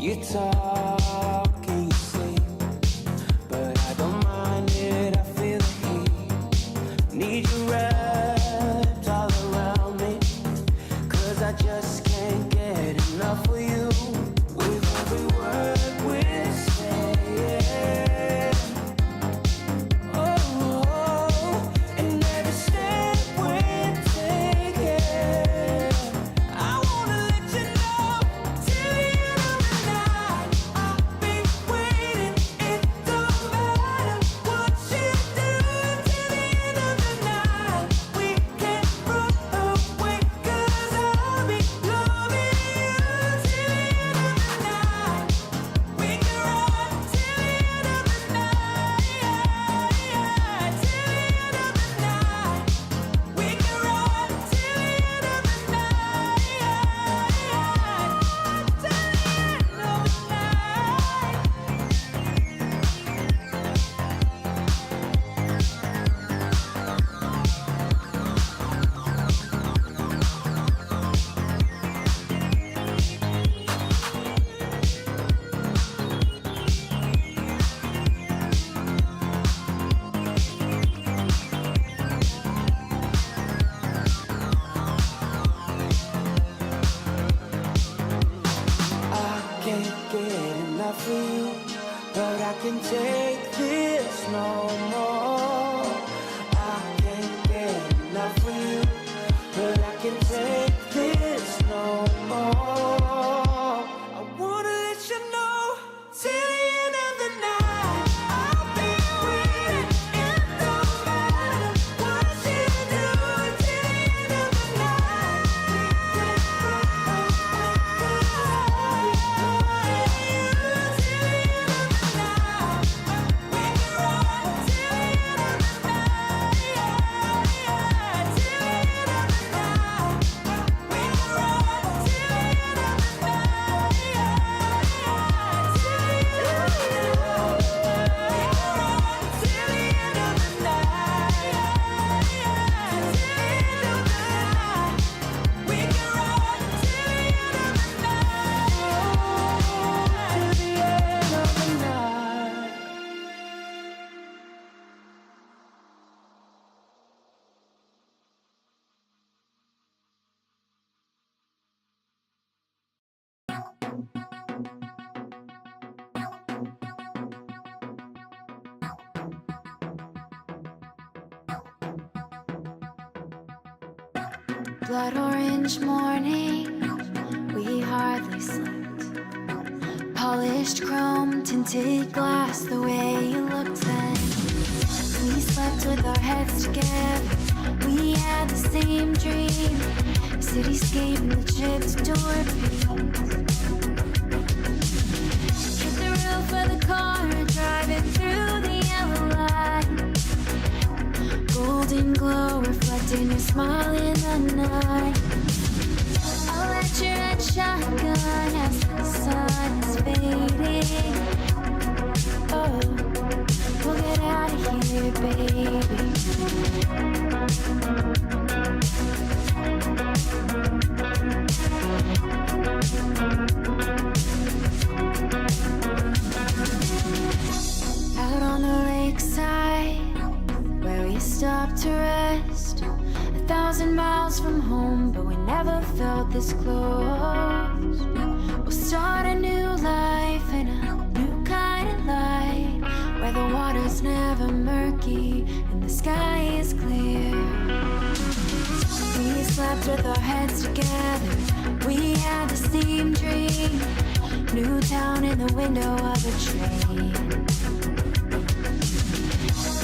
You talk in your sleep, but I don't mind it, I feel the heat. Need you wrapped all around me, 'cause I just can't get enough of you. With every word we're saying, oh, and every step we're taking, I wanna let you know till the end of the night. I'll be waiting, it don't matter what you do. Till the end of the night, we can't run away, 'cause I'll be loving you till the end of the night. We can run till the end of the night, till the end of the night. We can run till the end of the night, till the end of the night. I can't get enough of you, but I can take this no more. I can't get enough of you, but I can take this no more. I wanna let you know till the end of the night. I'll be waiting, it don't matter what you do. Till the end of the night, we can run away, 'cause till the end of the night, we can run till the end of the night, till the end of the night, we can run till the end of the night, till the end of the night, we can run till the end of the night, we can run till the end of the night. Blood orange morning, we hardly slept. Polished chrome, tinted glass, the way you looked then. We slept with our heads together, we had the same dream. Cityscape and the chipped door piece. Hit the roof of the car, driving through the yellow light. Golden glow reflecting your smile in the night. I'll let your head shotgun as the sun is fading. Oh, we'll get out of here, baby. Out on the lakeside, where we stopped to rest. 1,000 miles from home, but we never felt this close. We'll start a new life in a new kind of light, where the water's never murky and the sky is clear. We slept with our heads together, we had the same dream. New town in the window of a train.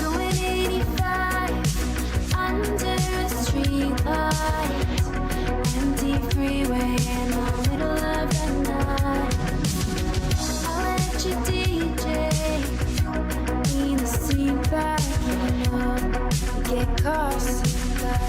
Going 85 under a street light. Empty freeway in the middle of the night. I'll let you DJ, lean the seat back, you know, get caught like that.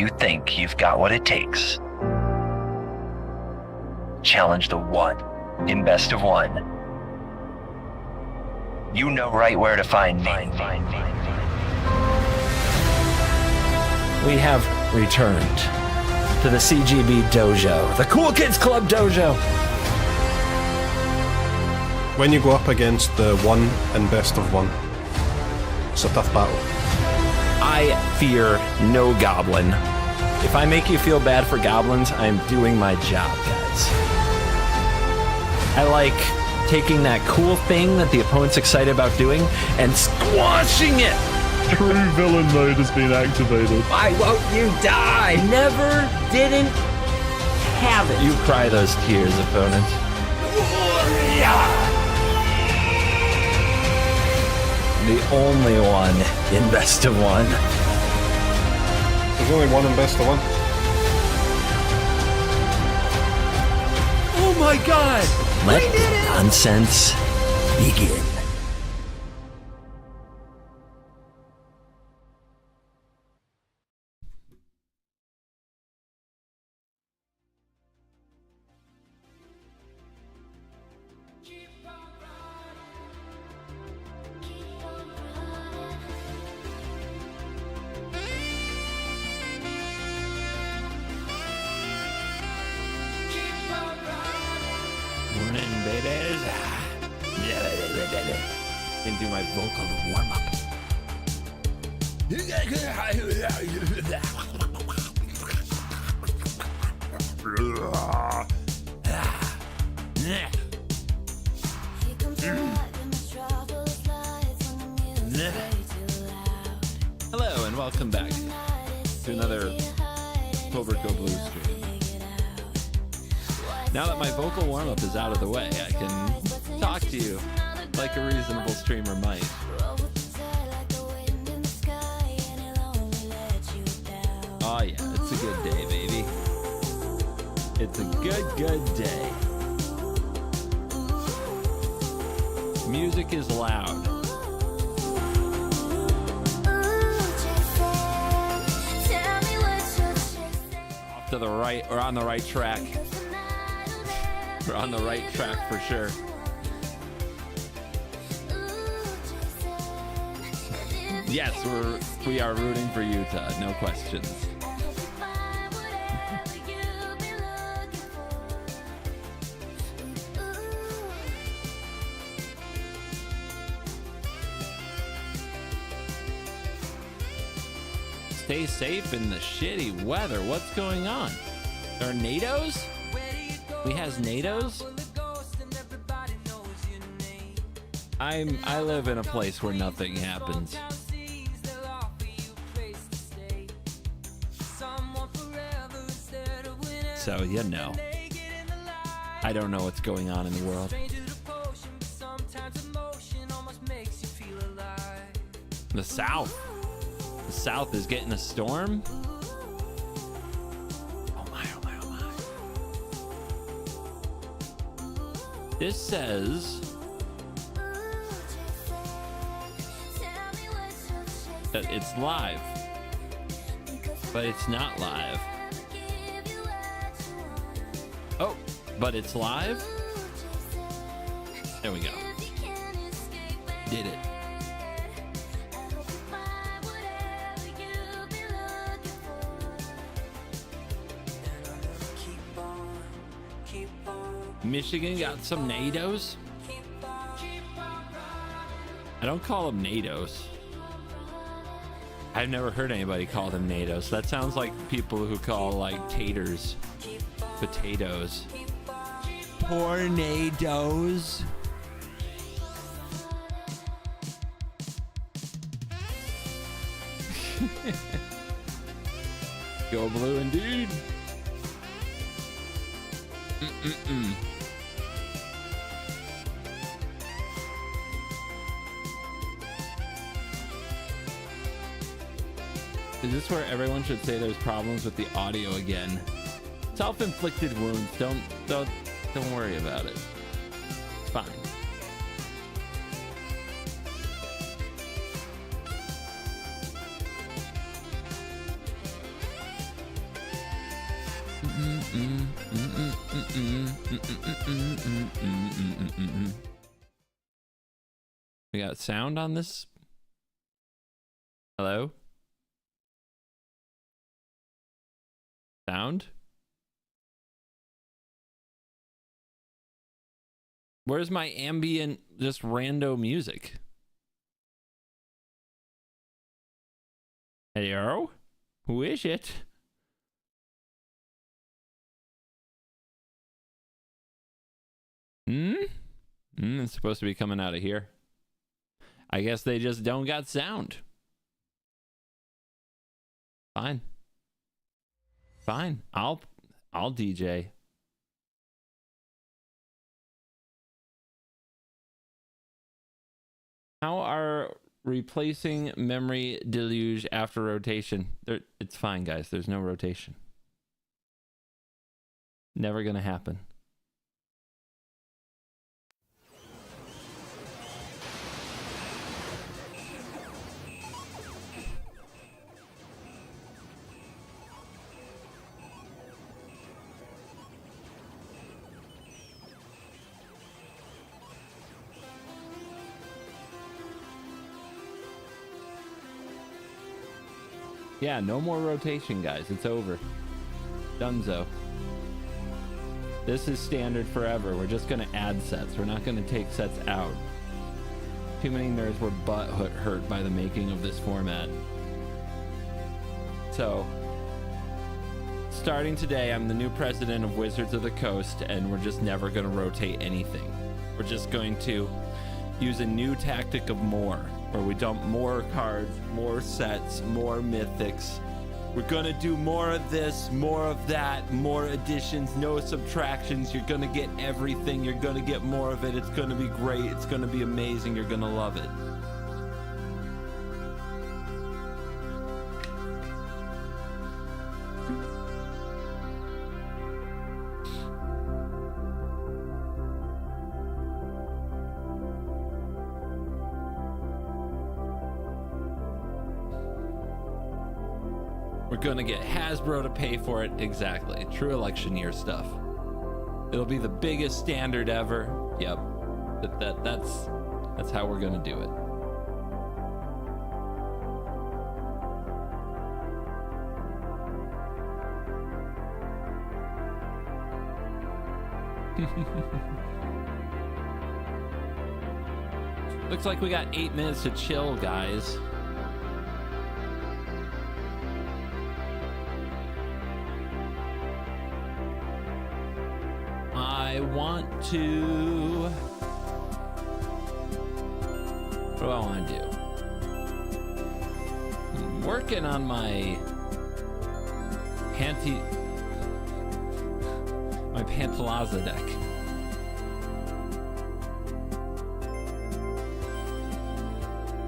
you think you've got what it takes, challenge the one in Best of One. You know right where to find me. We have returned to the CGB Dojo, the Cool Kids Club Dojo. When you go up against the one in Best of One, it's a tough battle. I fear no goblin. If I make you feel bad for goblins, I'm doing my job, guys. I like taking that cool thing that the opponent's excited about doing and squashing it. True villain mode has been activated. Why won't you die? Never didn't have it. You cry those tears, opponent. The only one in Best of One. There's only one in Best of One. Oh my god! Let the nonsense begin. Morning, babies. And do my vocal warm up. Hello and welcome back to another Cobra Go Blue stream. Now that my vocal warm-up is out of the way, I can talk to you like a reasonable streamer might. Oh yeah, it's a good day, baby. It's a good day. Music is loud. Off to the right, or on the right track. We're on the right track for sure. Yes, we are rooting for Utah, no questions. Stay safe in the shitty weather. What's going on? Tornadoes? We has NATOs? I live in a place where nothing happens. So, you know. I don't know what's going on in the world. The South. The South is getting a storm? This says that it's live, but it's not live. Oh, but it's live? There we go. Did it. Michigan got some NATOs. I don't call them NATOs. I've never heard anybody call them NATOs. That sounds like people who call like taters potatoes. Tornadoes. Go blue indeed. Is this where everyone should say there's problems with the audio again? Self-inflicted wounds. Don't worry about it. It's fine. We got sound on this. Hello? Sound? Where's my ambient, just rando music? Hello? Who is it? It's supposed to be coming out of here. I guess they just don't got sound. Fine. Fine. I'll DJ. How are replacing memory deluge after rotation? It's fine, guys. There's no rotation. Never gonna happen. Yeah, no more rotation, guys. It's over. Dunzo. This is standard forever. We're just gonna add sets. We're not gonna take sets out. Too many nerds were butt hurt by the making of this format. So, starting today, I'm the new president of Wizards of the Coast, and we're just never gonna rotate anything. We're just going to use a new tactic of more, where we dump more cards, more sets, more mythics. We're gonna do more of this, more of that, more additions, no subtractions. You're gonna get everything. You're gonna get more of it. It's gonna be great. It's gonna be amazing. You're gonna love it. We're gonna get Hasbro to pay for it. Exactly. True electioneer stuff. It'll be the biggest standard ever. Yep. That's how we're gonna do it. Looks like we got 8 minutes to chill, guys. I want to... What do I want to do? I'm working on my Pantalaza deck.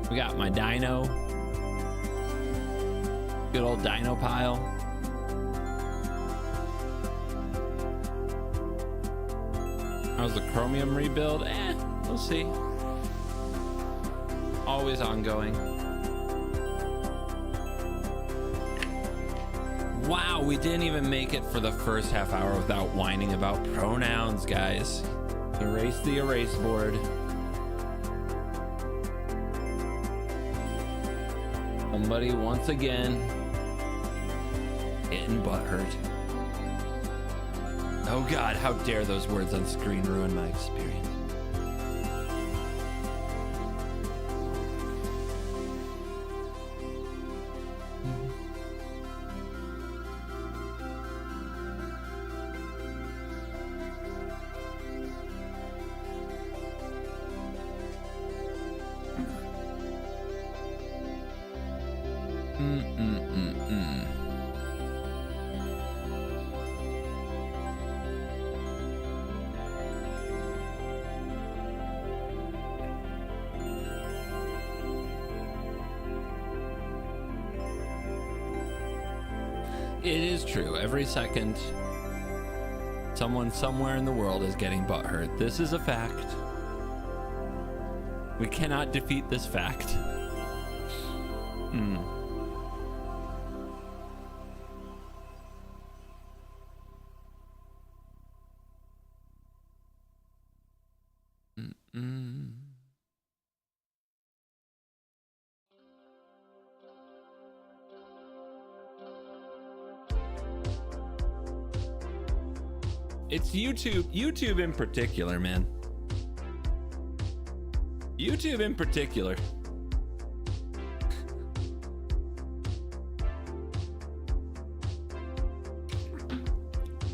We got my Dino. Good old Dino pile. How's the Chromium rebuild? We'll see. Always ongoing. Wow, we didn't even make it for the first half hour without whining about pronouns, guys. Erase the erase board. Somebody once again getting butthurt. Oh God, how dare those words on screen ruin my experience. It is true. Every second, someone somewhere in the world is getting butthurt. This is a fact. We cannot defeat this fact. Hmm. It's YouTube. YouTube in particular, man. YouTube in particular.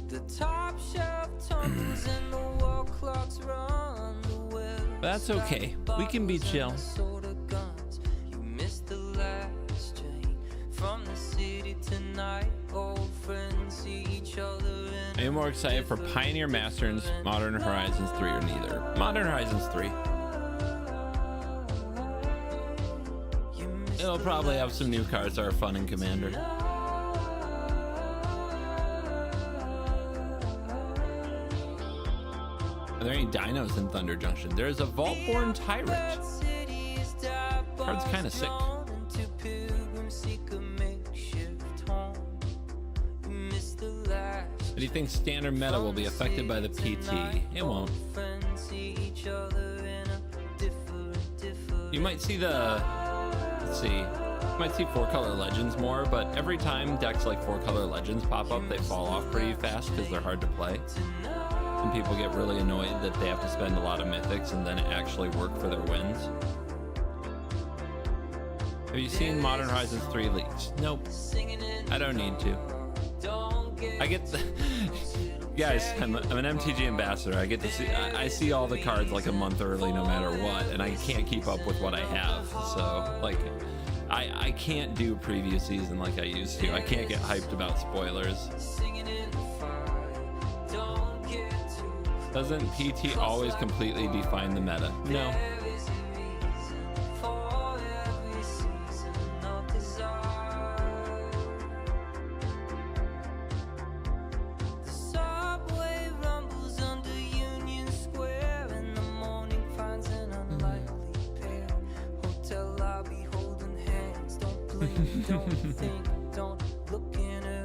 The top shelf tumbles and the wall clocks run the well. That's okay. We can be chill. You missed the last train from the city tonight. Old friends see each other in Are you more excited for Pioneer Masters, Modern Horizons 3, or neither? Modern Horizons 3. It'll probably have some new cards that are fun in Commander. Are there any dinos in Thunder Junction? There's a Vaultborn Tyrant. Card's kind of sick. Do you think standard meta will be affected by the PT? It won't. You might see the, let's see, you might see 4-color legends more, but every time decks like 4-color legends pop up, they fall off pretty fast because they're hard to play. And people get really annoyed that they have to spend a lot of mythics and then actually work for their wins. Have you seen Modern Horizons 3 leaks? Nope. I don't need to. I get the guys, I'm an MTG ambassador. I get to see, I see all the cards like a month early no matter what, and I can't keep up with what I have. So like I can't do preview season like I used to. I can't get hyped about spoilers. Doesn't PT always completely define the meta? No.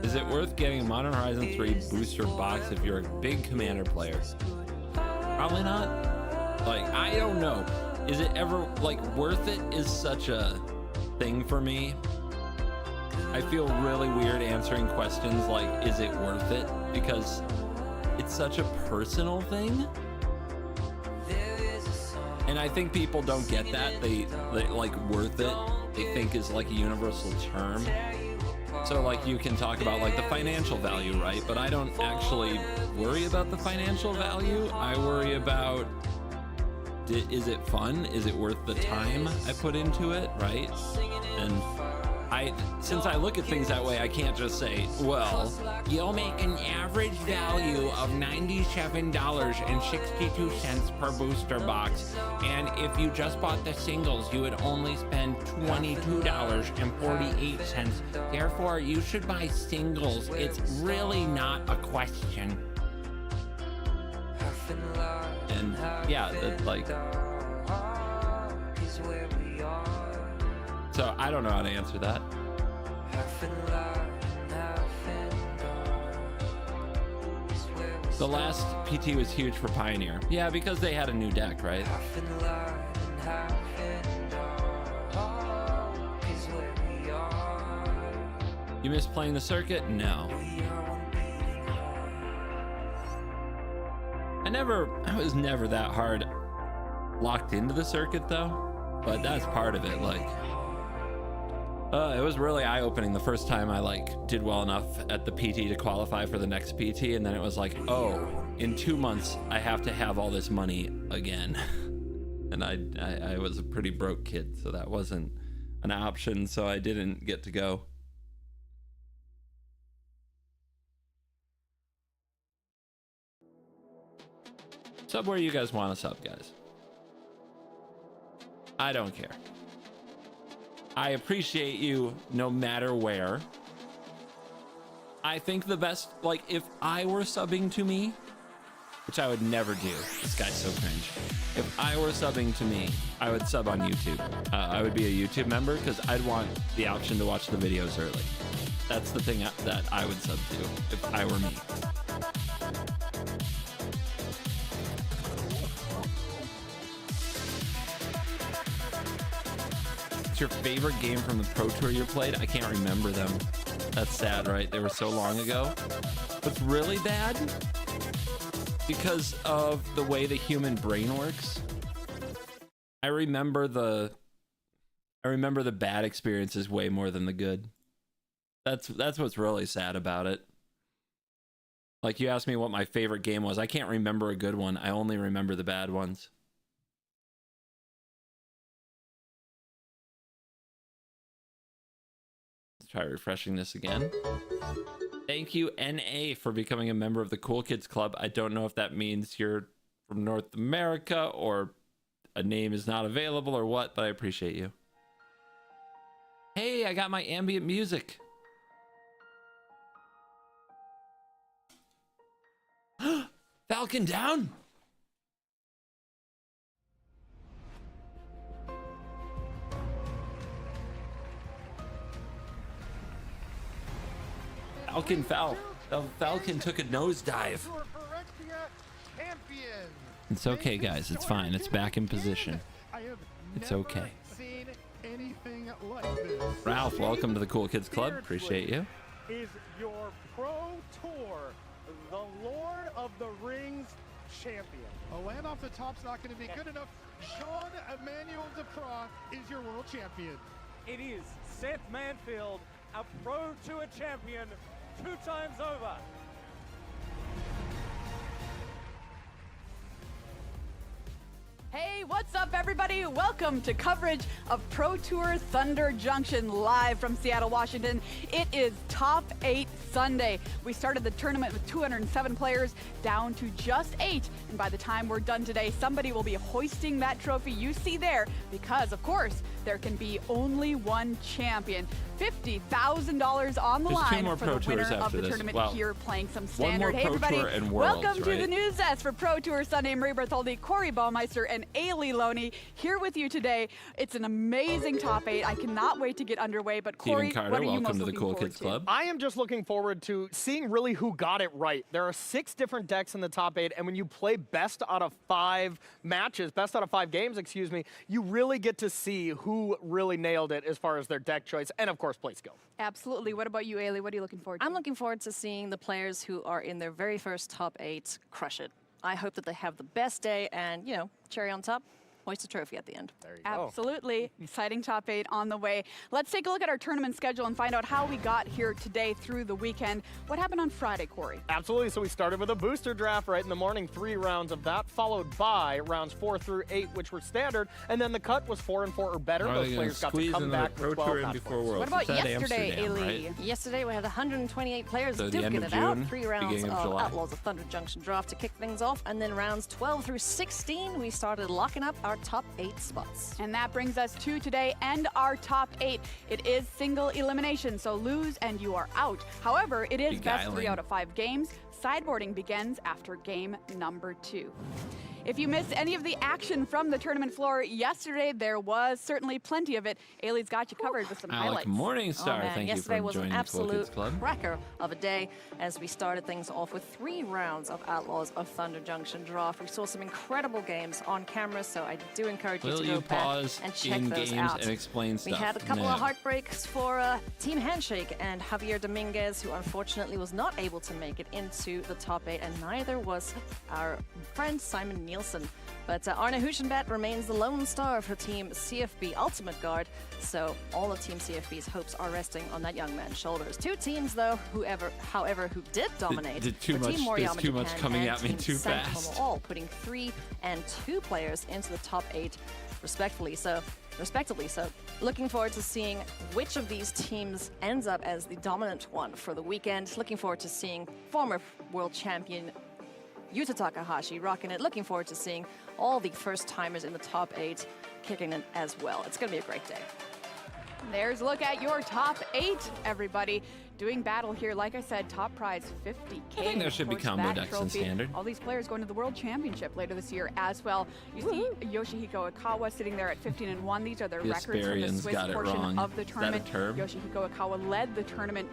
Is it worth getting a Modern Horizon 3 booster box if you're a big Commander player? Probably not. Like, I don't know. Is it ever, like, worth it is such a thing for me. I feel really weird answering questions like, is it worth it? Because it's such a personal thing. And I think people don't get that. They like worth it, they think is like a universal term. So like you can talk about like the financial value, right? But I don't actually worry about the financial value. I worry about, is it fun? Is it worth the time I put into it, right? And since I look at things that way, I can't just say, well, you'll make an average value of $97.62 per booster box, and if you just bought the singles, you would only spend $22.48. Therefore, you should buy singles. It's really not a question. And yeah, that's like, so I don't know how to answer that. The last PT was huge for Pioneer. Yeah, because they had a new deck, right? You miss playing the circuit? No. I was never that hard locked into the circuit though, but that's part of it. Like, it was really eye-opening the first time I like did well enough at the PT to qualify for the next PT, and then it was like, oh, in 2 months I have to have all this money again. And I was a pretty broke kid, so that wasn't an option, so I didn't get to go. Sub where you guys want to sub, guys. I don't care. I appreciate you no matter where. I think the best, like, if I were subbing to me, which I would never do. This guy's so cringe. If I were subbing to me, I would sub on YouTube. I would be a YouTube member because I'd want the option to watch the videos early. That's the thing that I would sub to if I were me. What's your favorite game from the Pro Tour you played? I can't remember them. That's sad, right? They were so long ago. What's really bad? because of the way the human brain works. I remember the bad experiences way more than the good. That's what's really sad about it. Like, you asked me what my favorite game was. I can't remember a good one. I only remember the bad ones. Let's try refreshing this again. Thank you, NA, for becoming a member of the Cool Kids Club. I don't know if that means you're from North America or a name is not available or what, but I appreciate you. Hey, I got my ambient music. Falcon down. Falcon fell. The Falcon took a nosedive. It's okay, guys. It's fine. It's back in position. It's okay. Ralph, welcome to the Cool Kids Club. Appreciate you. Is your Pro Tour the Lord of the Rings champion? A land off the top's not going to be good enough. Sean Emmanuel Duprat is your world champion. It is Seth Manfield, a Pro Tour champion 2 times over. Hey, what's up, everybody? Welcome to coverage of Pro Tour Thunder Junction live from Seattle, Washington. It is Top 8 Sunday. We started the tournament with 207 players down to just 8. And by the time we're done today, somebody will be hoisting that trophy you see there because, of course, there can be only one champion. $50,000 on the line for the winner of the tournament here playing some standard. Hey, everybody. Welcome to the news desk for Pro Tour Sunday. Marie Bertholdi, Corey Baumeister, and Ailey Loney here with you today. It's an amazing top 8. I cannot wait to get underway. But Corey, Carter, what are you welcome most to the Cool Kids Club. I am just looking forward to seeing really who got it right. There are 6 different decks in the top 8, and when you play best out of 5 matches, best out of 5 games, excuse me, you really get to see who really nailed it as far as their deck choice and, of course, play skill. Absolutely. What about you, Ailey? What are you looking forward to? I'm looking forward to seeing the players who are in their very first top 8 crush it. I hope that they have the best day and, you know, cherry on top, hoist a trophy at the end. There you go. Absolutely. Exciting top 8 on the way. Let's take a look at our tournament schedule and find out how we got here today through the weekend. What happened on Friday, Corey? Absolutely. So we started with a booster draft right in the morning, 3 rounds of that, followed by rounds 4 through 8, which were standard, and then the cut was 4 and 4 or better. Those players got to come back with 12 match points. What about yesterday, Ailey? Right? Yesterday we had 128 players So the duke end it of out. June, 3 rounds beginning of of July. Outlaws of Thunder Junction draft to kick things off, and then rounds 12 through 16 we started locking up our top 8 spots. And that brings us to today and our top 8. It is single elimination, so lose and you are out. However, it is best 3 out of 5 games. Sideboarding begins after game number 2. If you missed any of the action from the tournament floor yesterday, there was certainly plenty of it. Ailey's got you covered with some highlights. Morningstar, man, thank you yesterday for was joining an the Cool Kids absolute Club. cracker of a day as we started things off with 3 rounds of Outlaws of Thunder Junction draft. We saw some incredible games on camera, so I do encourage you Will to you go back pause and check in those games out. and explain We stuff? had a couple No. of heartbreaks for Team Handshake and Javier Dominguez, who unfortunately was not able to make it into the top 8, and neither was our friend Simon Nielsen. But Arne Huschenbett remains the lone star for Team CFB Ultimate Guard, so all of Team CFB's hopes are resting on that young man's shoulders. 2 teams, though, however, who did dominate Did too were much- Team there's Moriyama too much Japan coming and at me Team too San fast. Tomo, all putting 3 and 2 players into the top 8 respectively. So looking forward to seeing which of these teams ends up as the dominant one for the weekend. Looking forward to seeing former world champion Yuta Takahashi rocking it. Looking forward to seeing all the first timers in the top 8 kicking in as well. It's going to be a great day. There's a look at your top 8, everybody. Doing battle here, like I said, top prize $50K. I think there should be towards combo that decks in trophy. standard. All these players going to the World Championship later this year as well. You see Yoshihiko Akawa sitting there at 15-1. These are their The records from the Asparians Swiss got it portion wrong. of the Is that a tournament. term? Yoshihiko Akawa led the tournament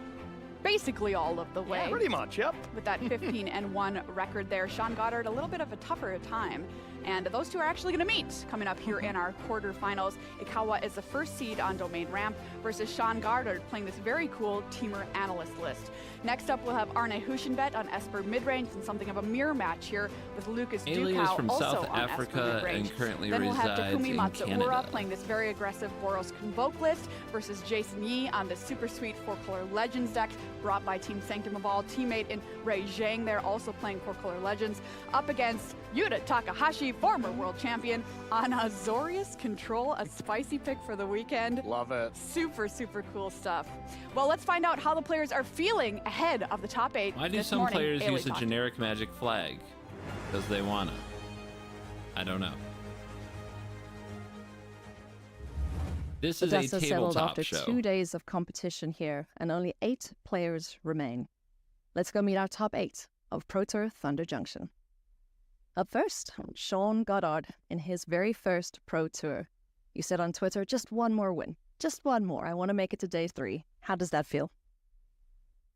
basically all of the way. Yeah, pretty much, yep. With that 15-1 record there. Sean Goddard, a little bit of a tougher time And those two are actually going to meet coming up here in our quarterfinals. Ikawa is the first seed on Domain Ramp versus Sean Goddard playing this very cool Teamer Analyst list. Next up, we'll have Arne Huschenbett on Esper midrange and something of a mirror match here with Lucas Ailey Dukow is from also South on Africa Esper midrange. and currently Then we'll have resides Takumi in Matsuura Canada. playing this very aggressive Boros Convoke list versus Jason Yi on the super sweet 4-color Legends deck brought by Team Sanctum of All. Teammate in Ray Zhang there also playing 4-color Legends up against Yuta Takahashi, former world champion, on Azorius Control, a spicy pick for the weekend. Love it. Super, super cool stuff. Well, let's find out how the players are feeling ahead of the top 8 Why do this some morning. players Ailey use a talked. generic magic flag? Because they wanna. I don't know. This The is a dust has settled tabletop after show. 2 days of competition here, and only 8 players remain. Let's go meet our top 8 of Pro Tour Thunder Junction. Up first, Sean Goddard in his very first Pro Tour. You said on Twitter, just one more win. Just one more. I want to make it to day 3. How does that feel?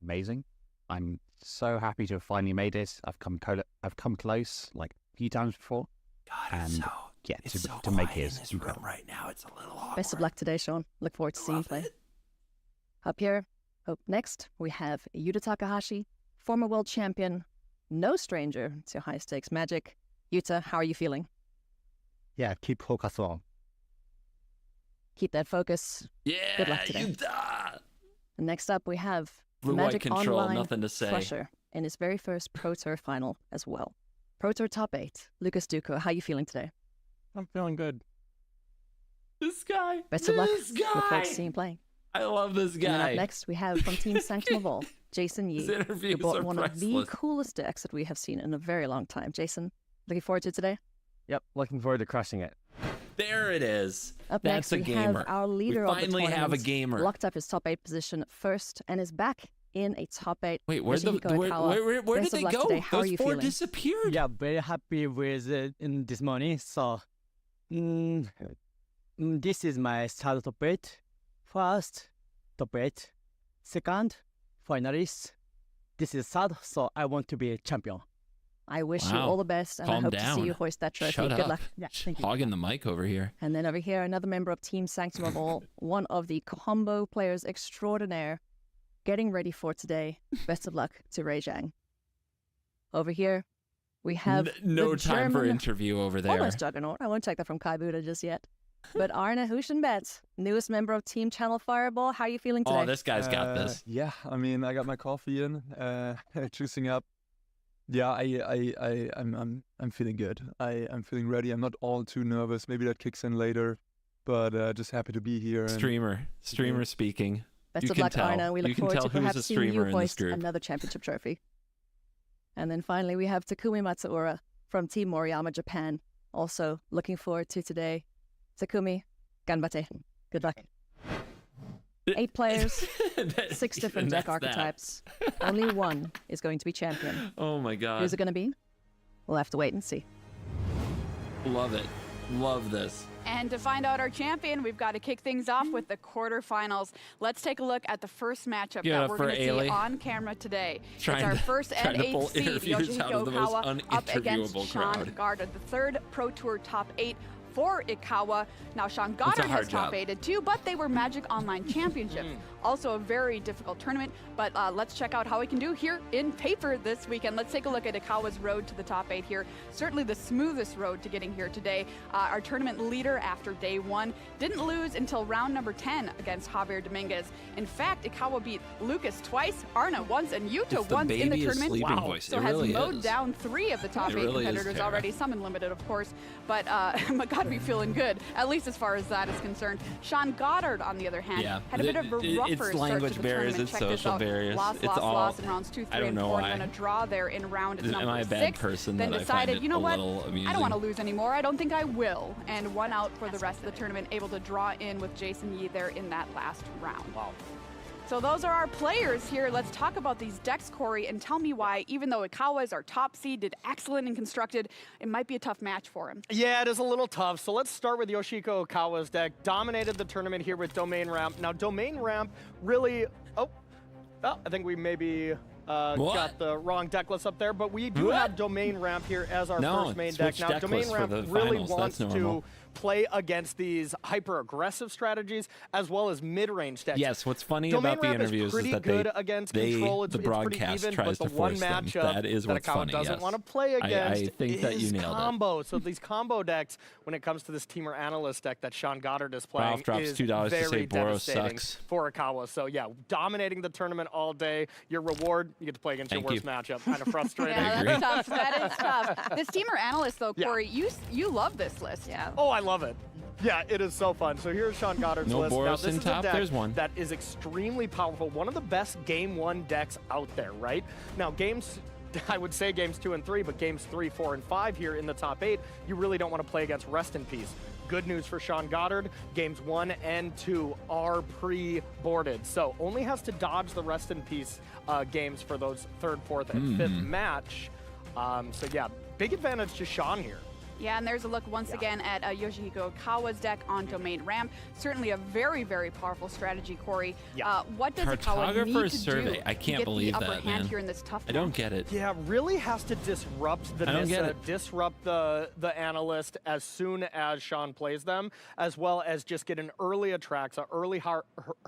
Amazing. I'm so happy to have finally made it. I've come close like a few times before. God, and yeah, it's so to make quiet it in is this incredible. room right now. It's a little awkward. Best of luck today, Sean. Look forward to seeing you play. Up here, up next, we have Yuta Takahashi, former world champion, no stranger to high-stakes magic. Yuta, how are you feeling? Yeah, keep focus on. Keep that focus. Yeah, Good luck today. Yuta! And next up, we have Blue-white Magic control, Online nothing to say. Flusher in his very first Pro Tour final as well. Pro Tour top 8. Lucas Dukow, how are you feeling today? I'm feeling good. This guy. Best of luck. This Look forward guy. to seeing you playing. I love this And then guy. up next, we have from Team Sanctum of All, Jason Yi. His interviews who bought are one of the priceless. coolest decks that we have seen in a very long time. Jason, looking forward to today? Yep, looking forward to crushing it. There it is. Up That's next, a we gamer. have our leader we of the finally have a tournament, gamer. locked up his top 8 position first and is back in a top 8. Wait, where'd the, Yoshihiko where, Ikawa. where Best did of they luck go? today. How Those are you 4 feeling? disappeared. Yeah, very happy with it in this morning. So, this is my third top 8. First, top 8. Second, finalist. This is third, so I want to be a champion. I wish you Wow. all the best, and I Calm hope to down. see you hoist that trophy. Shut Good up. luck. Yeah, thank you. Hogging the mic over here. And then over here, another member of Team Sanctum of All, one of the combo players extraordinaire, getting ready for today. Best of luck to Ray Zhang. Over here, we have No the time for German- interview over there. Almost juggernaut. I won't take that from Kai Buda just yet. But Arne Huschenbett, newest member of Team Channel Fireball. How are you feeling today? Oh, this guy's got this. Yeah, I mean, I got my coffee in, juicing up. Yeah, I'm feeling good. I'm feeling ready. I'm not all too nervous. Maybe that kicks in later, but just happy to be here. And Streamer speaking. Best You of can luck, tell. Arne. We You look can forward tell to who's perhaps a seeing you streamer in this hoist group. another championship trophy. And then finally, we have Takumi Matsuura from Team Moriyama Japan. Also looking forward to today. Takumi, ganbate. Good luck. 8 players, 6 different And deck that's that. archetypes. Only one is going to be champion. Oh my god. Who's it going to be? We'll have to wait and see. Love it. Love this. And to find out our champion, we've got to kick things off with the quarterfinals. Let's take a look at the first matchup Give it that up we're for going to see Ailey. on camera today. Trying it's our to- first trying and to pull 8th seed, interviews out Yoshihiko of the most Okawa, up against uninterviewable Sean crowd. Goddard, the third Pro Tour top 8 for Ikawa. Now, Sean Goddard hard has top job. 8'd too, but they were Magic Online Championships. Also a very difficult tournament, but let's check out how he can do here in paper this weekend. Let's take a look at Ikawa's road to the top 8 here. Certainly the smoothest road to getting here today. Our tournament leader after day 1 didn't lose until round number 10 against Javier Dominguez. In fact, Ikawa beat Lucas twice, Arna once, and Yuta It's the once in the babyest tournament. sleeping voice. So It has really mowed is. down 3 of the top It 8 really is, competitors Tara. already, some in limited, of course, but got me feeling good, at least as far as that is concerned. Sean Goddard, on the other hand, Yeah. had a bit of a rougher It's start to language the barriers, tournament. it's Check this social out. barriers. Lost It's all- in rounds 2, 3, I don't and know 4, why. and then a draw there in round Am number I a 6. bad person then that I decided, find it you know a what, little I amusing? don't want to lose anymore. I don't think I will. And won out for the rest of the tournament, able to draw in with Jason Yi there in that last round. Wow. So those are our players here. Let's talk about these decks, Corey, and tell me why, even though Ikawa is our top seed, did excellent and constructed, it might be a tough match for him. Yeah, it is a little tough. So let's start with Yoshihiko Okawa's deck. Dominated the tournament here with Domain Ramp. Now, Domain Ramp really... Oh, I think we maybe... got the wrong deck list up there, but we do have Domain Ramp here as our first main deck. switch Now, deck Domain list for Ramp the really finals. wants That's to normal. play against these hyper-aggressive strategies as well as mid-range decks. Yes, what's funny Domain about the Ramp interviews pretty is that good against control. the It's broadcast pretty even, tries but to the one force them. matchup That is what's Akawa funny, doesn't yes. want to play against I think that you is nailed it. combo. So these combo decks, when it comes to this Teamer Analyst deck that Sean Goddard is playing, Ralph drops is $2 to very say Boros devastating sucks. for Akawa. So yeah, dominating the tournament all day. Your reward, you get to play against Thank your worst you. matchup. Kind of frustrating. Yeah, that's tough. That is tough. This Teamer Analyst, though, Yeah. Corey, you love this list. Yeah. Oh, I love it. Yeah, it is so fun. So here's Sean Goddard's No list. Now, Boros this in is a top, deck there's one. that is extremely powerful. One of the best Game 1 decks out there, right? Now, I would say games 2 and 3, but games 3, 4, and 5 here in the top 8, you really don't want to play against Rest in Peace. Good news for Sean Goddard, games 1 and 2 are pre-boarded. So only has to dodge the Rest in Peace games for those 3rd, 4th, and 5th match. So yeah, big advantage to Sean here. Yeah, and there's a look once again at Yoshihiko Akawa's deck on Domain Ramp. Certainly a very, very powerful strategy, Corey. Yeah. What does Akawa need Cartographer's to survey. do I to can't get believe the upper that, hand man. here in this tough I don't match? get it. Yeah, really has to disrupt the I don't get Nissa, it. disrupt the analyst as soon as Sean plays them, as well as just get an early Atraxa, early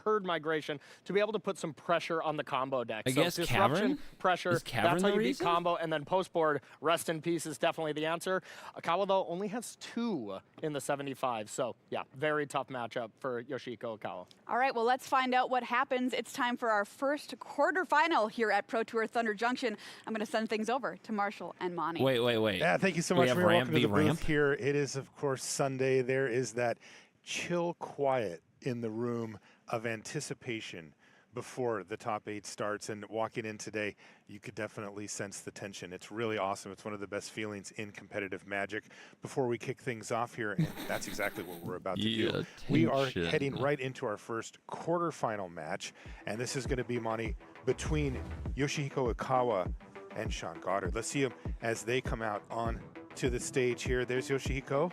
herd migration to be able to put some pressure on the combo deck. I So guess disruption, Cavern? pressure, Is Cavern that's how the you reason? beat combo, and then post-board, Rest in Peace is definitely the answer. Akawa, though, only has 2 in the 75, so yeah, very tough matchup for Yoshihiko Akawa. All right, well, let's find out what happens. It's time for our first quarterfinal here at Pro Tour Thunder Junction. I'm going to send things over to Marshall and Monty. Wait. Yeah, thank you so We much have for ramp welcome to the v booth ramp? here. It is, of course, Sunday. There is that chill quiet in the room of anticipation before the top 8 starts. And walking in today, you could definitely sense the tension. It's really awesome. It's one of the best feelings in competitive Magic. Before we kick things off here, and that's exactly what we're about to do. We are tension. heading right into our first quarterfinal match. And this is going to be, Monty, between Yoshihiko Akawa and Sean Goddard. Let's see them as they come out on to the stage here. There's Yoshihiko.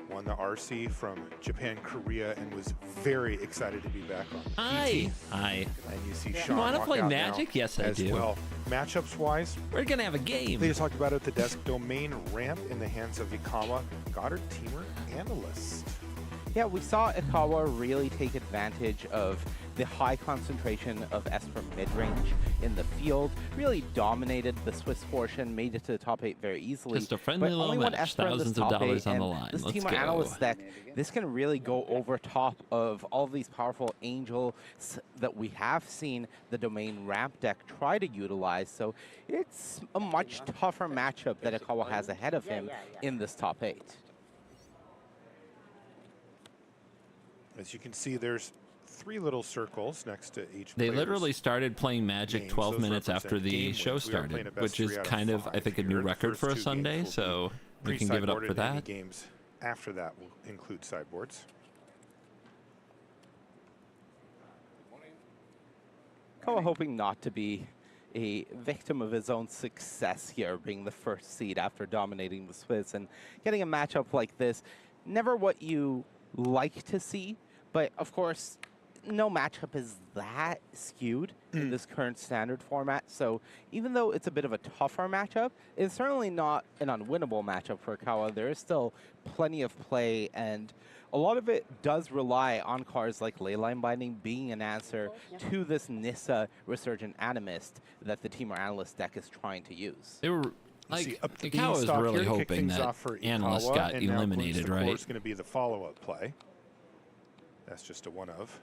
Won the RC from Japan, Korea, and was very excited to be back on PT. Hi. And you see You Sean wanna walk play out Magic? now Yes, I as do. well. Matchups wise, We're gonna have a game. they just talked about it at the desk. Domain Ramp in the hands of Ikawa. Goddard Teamer Analyst. Yeah, we saw Ikawa really take advantage of the high concentration of Esper mid-range in the field, really dominated the Swiss portion, made it to the top 8 very easily. Just a friendly but little only one match, Esper in this thousands of top dollars 8, on the and line. This Let's Team go. Analyst deck, this can really go over top of all of these powerful Angels that we have seen the Domain Ramp deck try to utilize, so it's a much tougher matchup that Ikawa has ahead of him in this top 8. As you can see, there's 3 little circles next to each They player's literally started playing Magic names. 12 Those minutes after represent the game show wins. We are playing started, a best which is 3 out of kind of, 5 I think, a here. new The record for a first 2 Sunday, games will so be we can give it up pre-sideboarded, for and any that. games after that will include sideboards. Ikawa hoping not to be a victim of his own success here, being the first seed after dominating the Swiss and getting a matchup like this. Never what you like to see, but of course, no matchup is that skewed in this current standard format. So even though it's a bit of a tougher matchup, it's certainly not an unwinnable matchup for Ikawa. There is still plenty of play, and a lot of it does rely on cards like Leyline Binding being an answer to this Nissa Resurgent Animist that the Teamer Analyst deck is trying to use. They were Let's see, like, up to Ikawa was Beanstalk really here, kick hoping things that off for Analyst Ikawa, got and now eliminated, Gloops the Core right? is going to be the follow-up play. That's just a one of.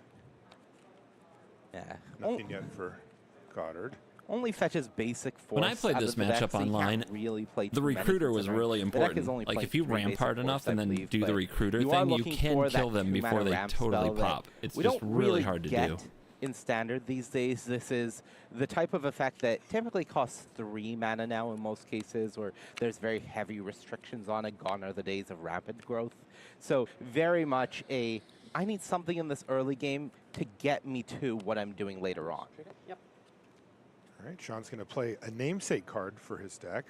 Yeah. Nothing yet for Goddard. Only fetches basic force. When I played out this of the deck, matchup so you can't online, really play the too many, recruiter was considering really the deck important. is only Like, playing if you 3 ramp basic hard force, enough I and then believe, do the but recruiter you are thing, you looking can for kill that them before 2-mana they ramp totally spell that pop. It's we just don't really hard to get do. in standard these days. This is the type of effect that typically costs 3 mana now in most cases, or there's very heavy restrictions on it. Gone are the days of rapid growth. So very much I need something in this early game to get me to what I'm doing later on. All right, Sean's going to play a namesake card for his deck.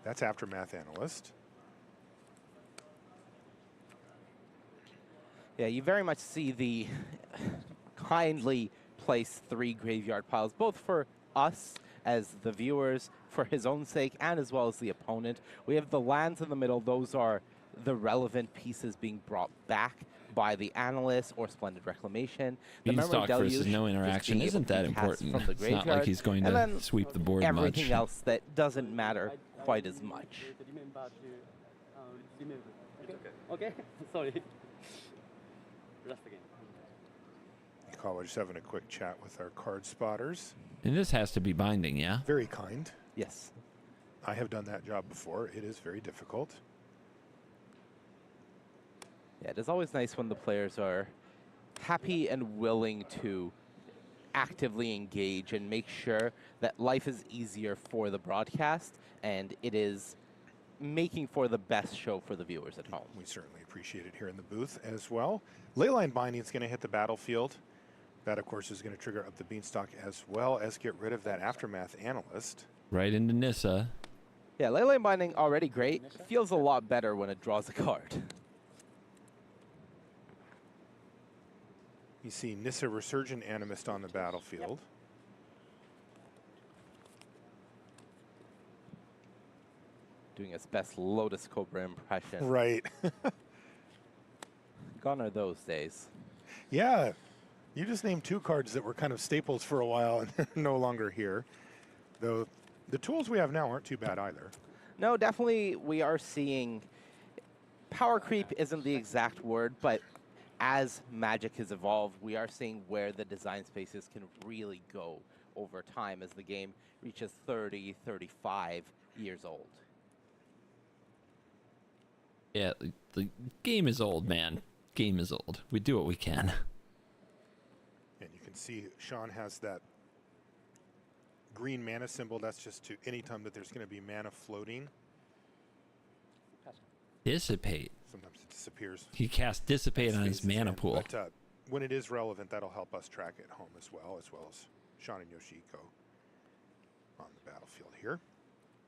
That's Aftermath Analyst. Yeah, you very much see the kindly place 3 graveyard piles, both for us as the viewers, for his own sake, and as well as the opponent. We have the lands in the middle. Those are the relevant pieces being brought back by the analyst or Splendid Reclamation. The Memory Beanstalk versus Deluge no just interaction being able isn't to that be cast important. from the It's not like graveyard, he's going and to then sweep the board everything much. else that doesn't matter quite as much. Okay, sorry. Last again. Ikawa just having a quick chat with our card spotters. And this has to be binding, yeah? Very kind. Yes. I have done that job before. It is very difficult. Yeah, it is always nice when the players are happy and willing to actively engage and make sure that life is easier for the broadcast and it is making for the best show for the viewers at home. We certainly appreciate it here in the booth as well. Leyline Binding is going to hit the battlefield. That, of course, is going to trigger up the Beanstalk as well as get rid of that Aftermath Analyst. Right into Nissa. Yeah, Leyline Binding already great. Feels a lot better when it draws a card. You see Nissa Resurgent Animist on the battlefield. Doing its best Lotus Cobra impression. Right. Gone are those days. Yeah. You just named 2 cards that were kind of staples for a while and they're no longer here. Though the tools we have now aren't too bad either. No, definitely we are seeing power creep isn't the exact word, but as Magic has evolved, we are seeing where the design spaces can really go over time as the game reaches 30, 35 years old. Yeah, the game is old, man. Game is old. We do what we can. And you can see Sean has that green mana symbol. That's just to anytime that there's going to be mana floating. Dissipate. Sometimes it disappears. He cast Dissipate on his mana pool. But when it is relevant, that'll help us track it home as well as Sean and Yoshiko on the battlefield here.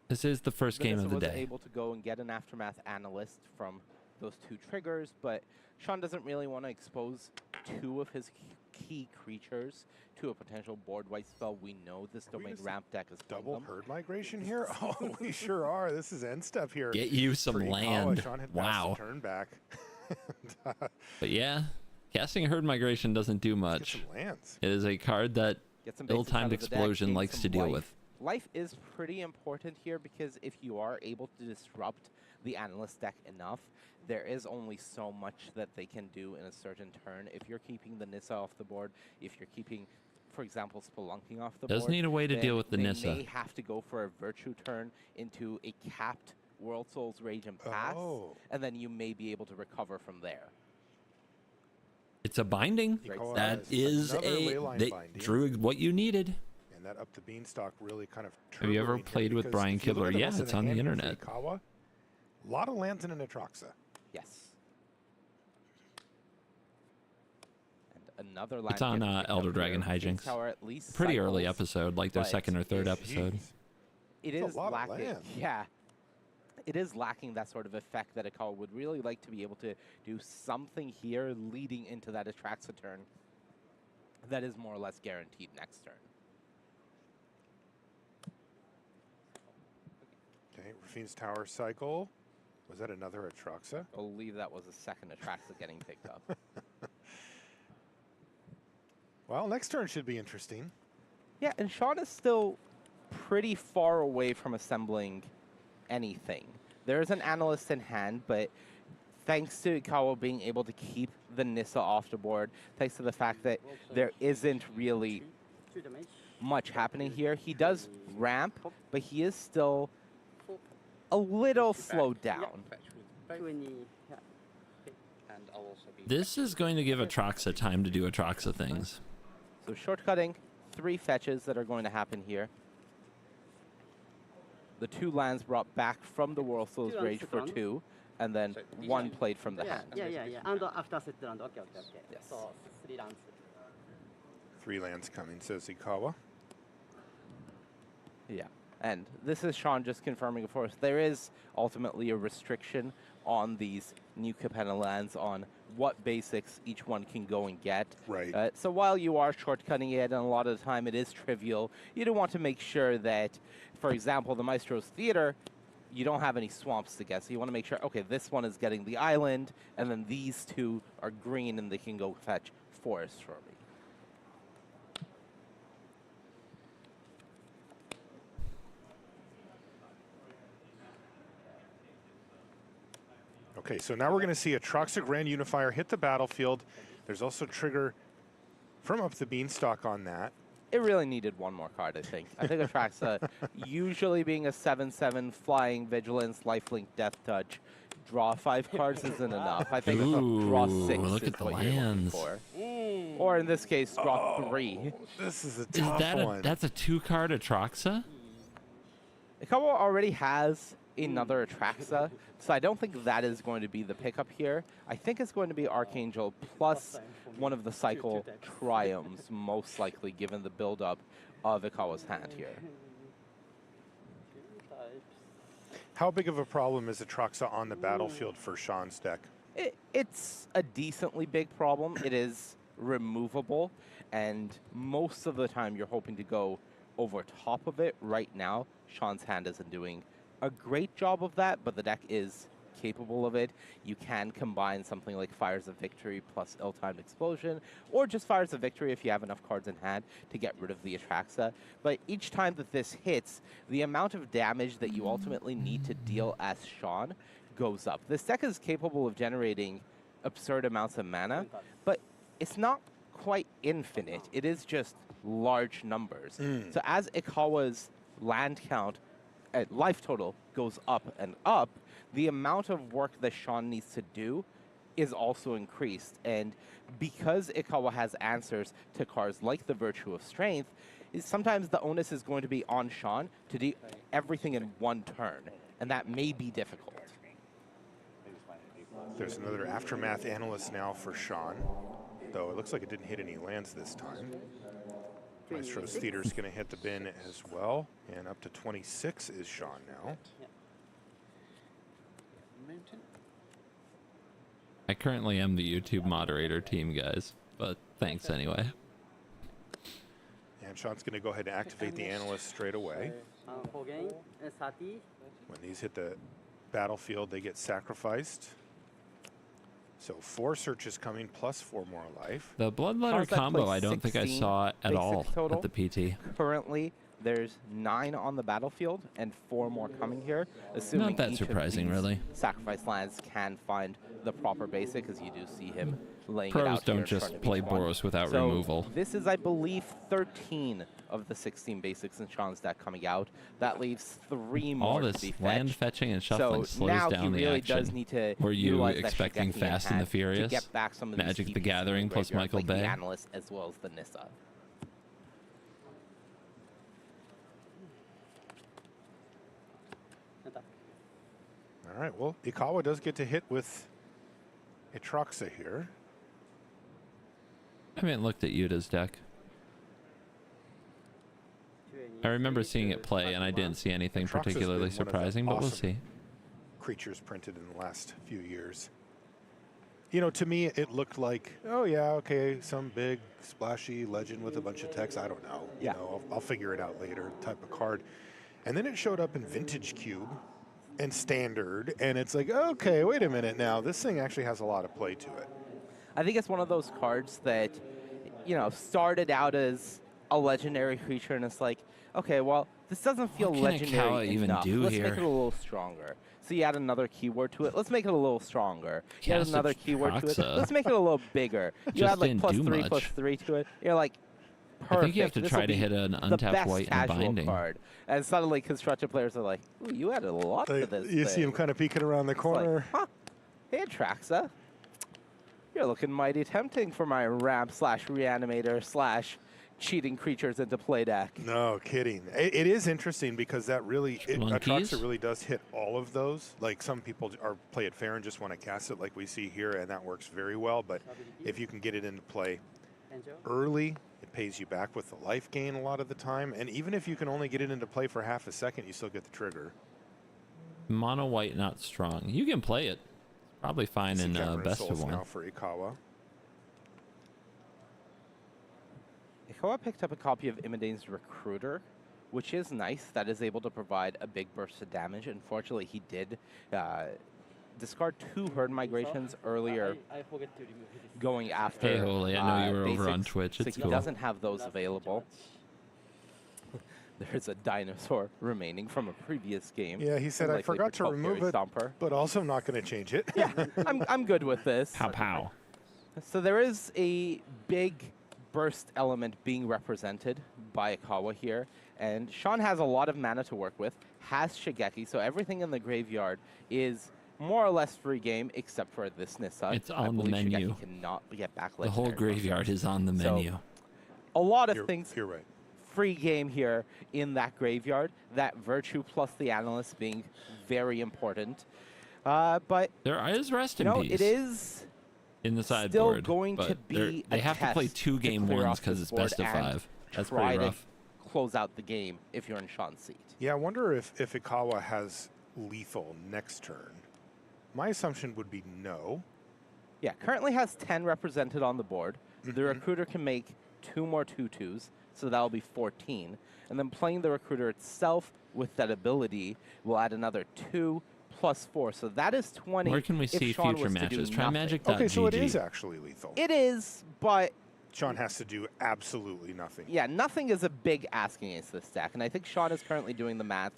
This is the first game of the was day. able to go and get an Aftermath Analyst from those 2 triggers, but Sean doesn't really want to expose 2 of his key creatures to a potential board wipe spell. We know this domain ramp deck is double herd migration here. Oh, we sure are. This is end step here. Get you some for Ikawa. land. Sean had Wow. turn back. But yeah, casting Herd Migration doesn't do much. Some lands. It is a card that Get some basics Ill-Timed out of the deck, Explosion gain likes some to deal life. with. Life is pretty important here because if you are able to disrupt the Analyst deck enough, there is only so much that they can do in a certain turn. If you're keeping the Nissa off the board, if you're keeping, for example, Spelunking off the Does board, need a way to then deal with the they Nissa. may have to go for a Virtue turn into a capped World Souls Rage and pass, and then you may be able to recover from there. It's a binding. Ikawa That has is another a Leyline they Binding. drew what you needed. And that up the Beanstalk really kind of Have you ever turboing here played with because Brian if you look Kibler? at the Yeah, rest of it's on the hand here for internet. Ikawa, a lot of lands in an Atraxa. Yes. And another land It's on getting picked Elder up Dragon here. Hijinks. Tower at least Pretty early cycles, episode, like their but second or third episode. It That's a is lot of lacking. land. Yeah. It is lacking that sort of effect that Ikawa would really like to be able to do something here leading into that Atraxa turn that is more or less guaranteed next turn. Okay, Rafine's Tower cycle. Was that another Atraxa? I believe that was a second Atraxa getting picked up. Well, next turn should be interesting. Yeah, and Sean is still pretty far away from assembling anything. There is an Analyst in hand, but thanks to Ikawa being able to keep the Nissa off the board, thanks to the fact that there isn't really much happening here, he does ramp, but he is still a little slowed down. This is going to give Atraxa time to do Atraxa things. So shortcutting, 3 fetches that are going to happen here. The 2 lands brought back from the World Souls Rage for 2, and then 1 played from the hand. Yeah. And after set round. Okay. Yes. So 3 rounds. 3 lands coming, says Ikawa. Yeah, and this is Sean just confirming, of course, there is ultimately a restriction on these new Capenna lands on what basics each one can go and get. Right. So while you are shortcutting it, and a lot of the time it is trivial, you do want to make sure that, for example, the Maestro's Theater, you don't have any swamps to get. So you want to make sure, okay, this one is getting the island, and then these two are green, and they can go fetch forest for me. Okay, so now we're going to see Atraxa Grand Unifier hit the battlefield. There's also trigger from Up the Beanstalk on that. It really needed one more card, I think. I think Atraxa, usually being a 7/7 flying vigilance, lifelink, death touch, draw 5 cards isn't enough. I think draw 6 look is at the what you're looking lands. for. Or in this case, draw 3. This is a Is tough that one. that's a 2-card Atraxa? Ikawa already has another Atraxa, so I don't think that is going to be the pickup here. I think it's going to be Archangel plus one of the cycle Triumphs, most likely, given the build-up of Ikawa's hand here. How big of a problem is Atraxa on the battlefield for Sean's deck? It's a decently big problem. It is removable, and most of the time you're hoping to go over top of it. Right now, Sean's hand isn't doing a great job of that, but the deck is capable of it. You can combine something like Fires of Victory plus Ill-Timed Explosion, or just Fires of Victory if you have enough cards in hand to get rid of the Atraxa. But each time that this hits, the amount of damage that you ultimately need to deal as Sean goes up. This deck is capable of generating absurd amounts of mana, but it's not quite infinite. It is just large numbers. So as Ikawa's land count life total goes up and up, the amount of work that Sean needs to do is also increased. And because Ikawa has answers to cards like the Virtue of Strength, sometimes the onus is going to be on Sean to do everything in one turn, and that may be difficult. There's another Aftermath Analyst now for Sean, though it looks like it didn't hit any lands this time. Maestro's Theater is going to hit the bin as well, and up to 26 is Sean now. I currently am the YouTube moderator team, guys, but thanks anyway. And Sean's going to go ahead and activate the Analyst straight away. When these hit the battlefield, they get sacrificed. So 4 searches coming, plus 4 more life. The Bloodletter combo, I don't think I saw at all at the PT. Currently, there's 9 on the battlefield and 4 more coming here, assuming Not that each surprising, of these really. sacrifice lands can find the proper basic, as you do see him laying it Pros out here don't in front just of play each one. Boros without So removal. This is, I believe, 13 of the 16 basics in Sean's deck coming out. That leaves 3 more All to this be fetched. land fetching and shuffling so slows now down he the really action. does need to Were you utilize that expecting Shigeki in Fast and the hand Furious? to get back some of Magic these the TPs Gathering in the plus graveyard, Michael like Bay? the Analyst as well as the Nissa. All right, well, Ikawa does get to hit with Atraxa here. I haven't looked at Yuta's deck. I remember seeing it play, and I didn't see anything Atraxa's been particularly one of the surprising, but we'll awesome see. Creatures printed in the last few years. You know, to me, it looked like, oh yeah, okay, some big splashy legend with a bunch of text. I don't know. You know, I'll figure it out later type of card. And then it showed up in Vintage Cube and Standard, and it's like, okay, wait a minute now. This thing actually has a lot of play to it. I think it's one of those cards that, you know, started out as a legendary creature, and it's like, okay, well, this doesn't feel What can legendary Ikawa even enough. do Let's here? make it a little stronger. So you add another keyword to it. Let's make it a little stronger. You add Cast another keyword to it. Atraxa. Let's make it a little bigger. You Just add like didn't plus do 3, much. plus 3 to it. You're like, perfect. I think you have to This try will to be hit an the untapped best white in casual binding. card. And suddenly constructed players are like, ooh, you added a lot to this You see him thing. kind of peeking around the corner. Huh. Hey, Atraxa. You're looking mighty tempting for my ramp slash reanimator slash cheating creatures into play deck. No kidding. It is interesting because that really, Monkeys? Atraxa really does hit all of those. Like some people play it fair and just want to cast it like we see here, and that works very well. But if you can get it into play early, it pays you back with the life gain a lot of the time. And even if you can only get it into play for half a second, you still get the trigger. Mono white not strong. You can play it. Probably fine See in Cameron best Souls of one. now for Ikawa. Ikawa picked up a copy of Imidane's Recruiter, which is nice. That is able to provide a big burst of damage. Unfortunately, he did discard 2 herd migrations earlier going after Hey, Holy, I know you were over on basics, Twitch. so It's he cool. doesn't have those available. There's a dinosaur remaining from a previous game. Yeah, he said, I Likely forgot to for remove Gary it, Stomper. but also not going to change it. Yeah, I'm good with this. Pow pow. So there is a big burst element being represented by Ikawa here, and Sean has a lot of mana to work with, has Shigeki, so everything in the graveyard is more or less free game except for this Nissa. It's I on the believe menu. Shigeki cannot get back The whole legendary graveyard monsters. is on the So, menu. a lot of things. You're right. Free game here in that graveyard. That Virtue plus the Analyst being very important. But There is rest you in know, peace it is in the still sideboard. going but to be they a have to play test 2 game clear ones off because this it's best board of and 5. That's try pretty to rough. close out the game if you're in Sean's seat. Yeah, I wonder if Ikawa has lethal next turn. My assumption would be no. Yeah, currently has 10 represented on the board. The Recruiter can make 2 more 2/2s, so that'll be 14. And then playing the Recruiter itself with that ability will add another 2 plus 4. So that is 20. Where can we if see Sean future was to do matches? Try nothing. Magic.gg. Okay, so it is actually lethal. It is, but Sean has to do absolutely nothing. yeah, nothing is a big ask against this deck. And I think Sean is currently doing the math.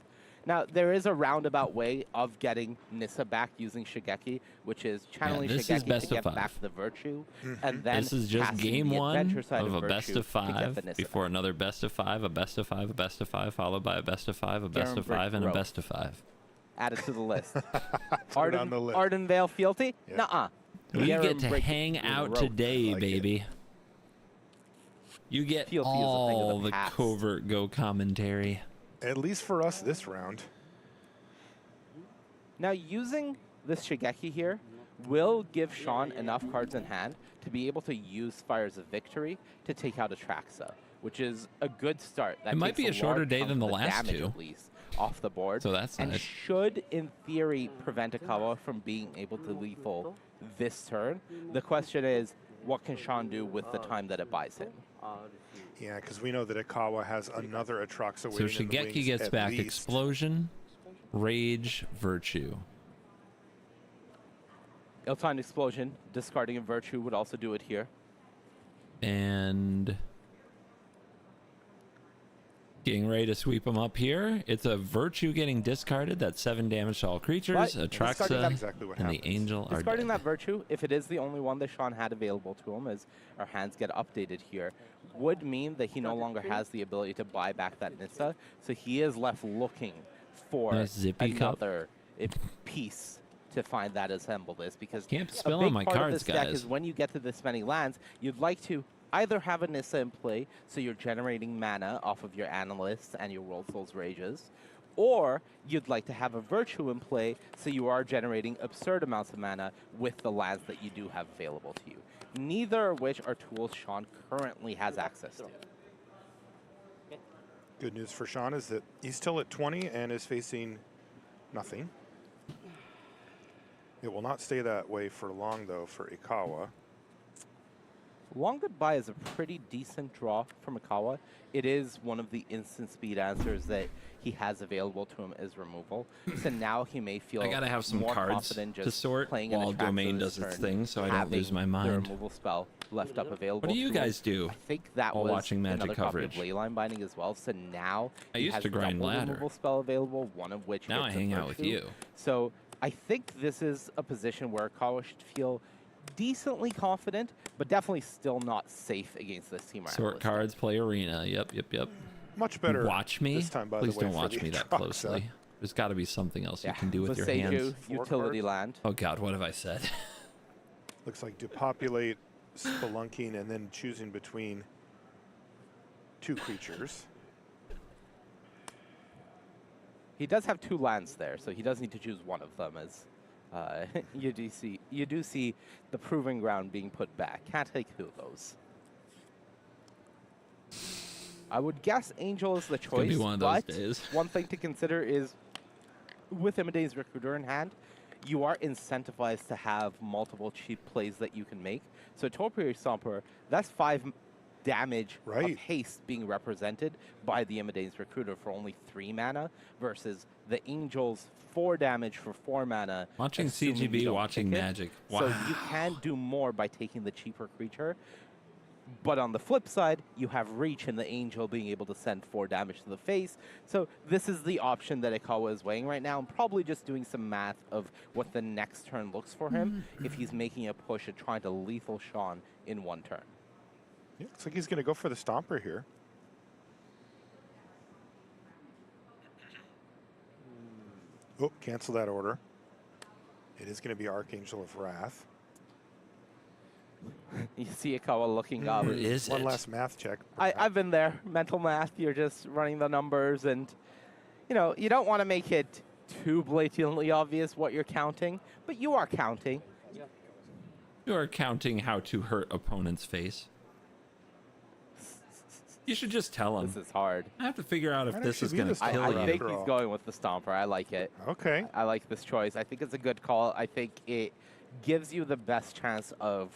Now, there is a roundabout way of getting Nissa back using Shigeki, which is channeling this is Shigeki best to of get 5. back the Virtue, and then This is just casting game the 1 adventure side of a Virtue best of to get 5 the Nissa before another best of 5, a best of 5, a best of 5, followed by a best of 5, a best of 5, and a growth. best of 5. Add it to the list. Put it on the list. Ardenvale Fealty? Yeah. Nuh-uh. We Garen get to Break hang through the out rope. today, Like baby. You get Fealty is a thing of all the the past. covert Go commentary. At least for us this round. Now, using this Shigeki here will give Sean enough cards in hand to be able to use Fires of Victory to take out Atraxa, which is a good start. That It might takes be a shorter large day chunk than of the last damage, 2. at least, off the board. So that's and nice. should, in theory, prevent Ikawa from being able to lethal this turn. The question is, what can Sean do with the time that it buys him? Yeah, because we know that Ikawa has another Atraxa So waiting in the Shigeki wings gets at back least. Explosion, Rage, Virtue. Ill-timed Explosion, discarding a Virtue would also do it here. And getting ready to sweep them up here. It's a Virtue getting discarded. That's 7 damage to all creatures. But discarding that Atraxa exactly what and the happens. Angel are Discarding dead. that Virtue, if it is the only one that Sean had available to him, as our hands get updated here, would mean that he no longer has the ability to buy back that Nissa. So he is left looking for Nice zippy cup. another piece to find that assemble this, because Can't a spill big on my part cards, of this deck guys. is when you get to this many lands, you'd like to either have a Nissa in play, so you're generating mana off of your Analysts and your World Souls Rages, or you'd like to have a Virtue in play, so you are generating absurd amounts of mana with the lands that you do have available to you. Neither of which are tools Sean currently has access to. Good news for Sean is that he's still at 20 and is facing nothing. It will not stay that way for long, though, for Ikawa. Long Goodbye is a pretty decent draw from Ikawa. It is one of the instant speed answers that he has available to him as removal. So now he may feel I gotta have some more cards confident to just sort playing while an Atraxa Domain this does its turn, thing, so I don't lose my having mind. the removal spell left up available. What do you to him. guys do I think that while was watching Magic another coverage? copy of Leyline Binding as well. So now I he used has to grind double ladder. removal spell available, one of which Now I gets a hang out with Virtue. you. So I think this is a position where Ikawa should feel decently confident, but definitely still not safe against this team. Sort cards, play arena. Yep. Much better Watch me. this time, by Please the way, don't for watch the me that Atraxa. closely. There's got to be something else you can do with your Viseiju, hands. utility land. Oh God, what have I said? Looks like depopulate, spelunking, and then choosing between 2 creatures. He does have 2 lands there, so he does need to choose one of them. As you do see the proving ground being put back. Can't take 2 of those. I would guess Angel is the It's gonna choice, be one of those but days. one thing to consider is with Imidane's Recruiter in hand, you are incentivized to have multiple cheap plays that you can make. So Topiary Stomper, that's 5 damage of haste being represented by the Imidane's Recruiter for only 3 mana versus the Angel's 4 damage for 4 mana. Watching assuming you CGB, don't watching pick it. Magic. So Wow. you can do more by taking the cheaper creature. But on the flip side, you have Reach and the Angel being able to send 4 damage to the face. So this is the option that Ikawa is weighing right now, and probably just doing some math of what the next turn looks for him if he's making a push at trying to lethal Sean in 1 turn. Yeah, looks like he's going to go for the Stomper here. Oh, cancel that order. It is going to be Archangel of Wrath. You see Ikawa looking up. One last math check. I've been there. Mental math. You're just running the numbers, and you know you don't want to make it too blatantly obvious what you're counting, but you are counting. You are counting how to hurt opponent's face. You should just tell him. This is hard. I have to figure out if Might this actually is be going the to kill I you. think he's going with the Stomper. I like it. Okay. I like this choice. I think it's a good call. I think it gives you the best chance of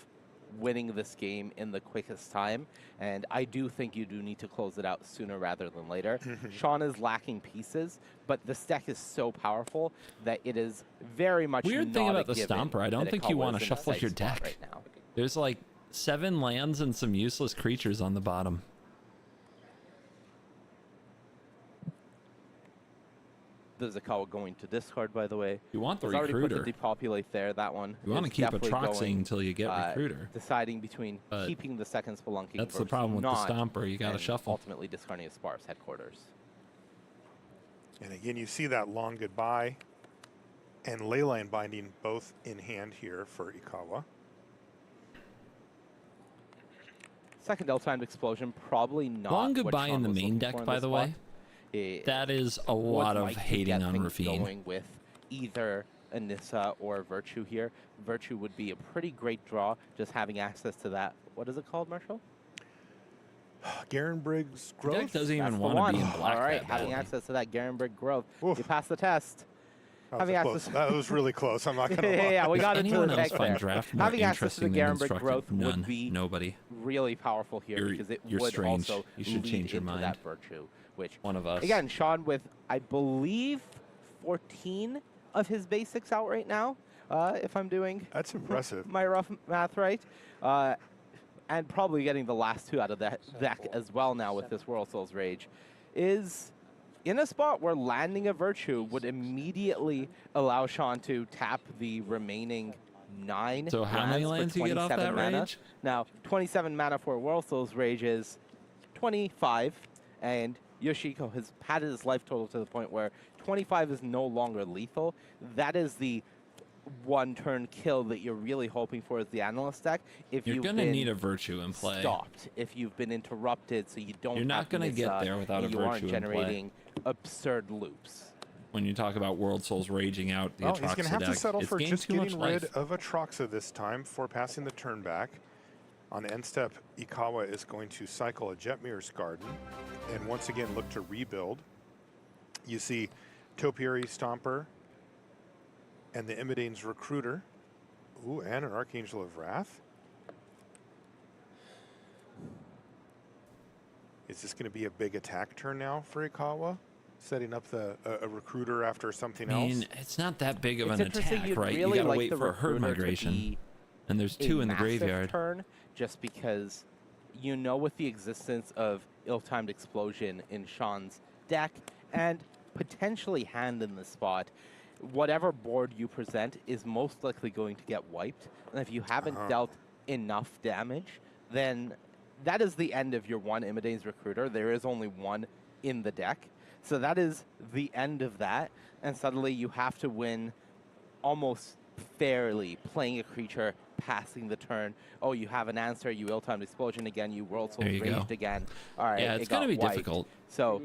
winning this game in the quickest time, and I do think you do need to close it out sooner rather than later. Sean is lacking pieces, but this deck is so powerful that it is very much Weird thing not about a the given Stomper, I don't that think you Ikawa want is to in a shuffle safe your spot deck. right now. There's like 7 lands and some useless creatures on the bottom. There's Ikawa going to discard, by the way. You want the He's already put Recruiter. the depopulate there. That one. You want to is keep a definitely Troxing going, until you get Recruiter. Deciding between But keeping the second Spelunking that's the versus problem with the not, Stomper, you gotta and shuffle. Ultimately discarding Spar's headquarters. And again, you see that Long Goodbye and Leyline Binding both in hand here for Ikawa. Second L-timed explosion, probably not. Long what Goodbye Sean in the was main looking deck, for in by this the spot. way. That is a lot of Like to hating get on things Rafine. Going with either Anissa or Virtue here. Virtue would be a pretty great draw, just having access to that. What is it called, Marshall? Garen Briggs The deck Growth. doesn't even That's the want to be in one. black All right, that having badly. access to that Garen Briggs growth. You passed the test. That was, Having close. access. That was really close. I'm not going to lie. Yeah, we got into Anyone the else deck find there. draft more Having access to the interesting than Garen Briggs Instructed? growth None. would be Nobody. really powerful here You're- because it you're would strange. also You should lead change your into mind. that Virtue, which One of us. again, Sean with I believe 14 of his basics out right now. If I'm doing That's impressive. my rough math right, and probably getting the last 2 out of that deck as well now with this World Souls Rage, is in a spot where landing a Virtue would immediately allow Sean to tap the remaining 9 So how many for lands you get off 27 that mana. Rage? Now, 27 mana for World Souls Rage is 25, and Yoshiko has padded his life total to the point where 25 is no longer lethal. That is the 1-turn kill that you're really hoping for as the Analyst deck. If You're you've going to been need a Virtue in play. stopped, if you've been interrupted, so you don't. You're not have to gonna miss, get there without and a you aren't Virtue in play. generating absurd loops. When you talk about World Souls raging out the Well, he's going to Atraxa have to deck, settle it's for gained just too much getting life. rid of Atraxa this time for passing the turn back. On end step, Ikawa is going to cycle a Jetmir's Garden and once again look to rebuild. You see Topiary Stomper and the Imidane's Recruiter. Ooh, and an Archangel of Wrath. Is this going to be a big attack turn now for Ikawa? Setting up a Recruiter after something I mean, else? it's not that big of It's an interesting, attack, you'd right? really You gotta like wait the for a herd Recruiter to migration. be And there's a 2 in the massive graveyard. turn, just because you know with the existence of ill-timed explosion in Sean's deck and potentially hand in the spot, whatever board you present is most likely going to get wiped. And if you haven't dealt enough damage, then that is the end of your one Imidane's Recruiter. There is only one in the deck. So that is the end of that. And suddenly you have to win almost fairly, playing a creature, passing the turn. Oh, you have an answer, you ill-timed explosion again, you World Souls There you go. Raged again. All right, Yeah, it it's going to got be wiped. difficult. So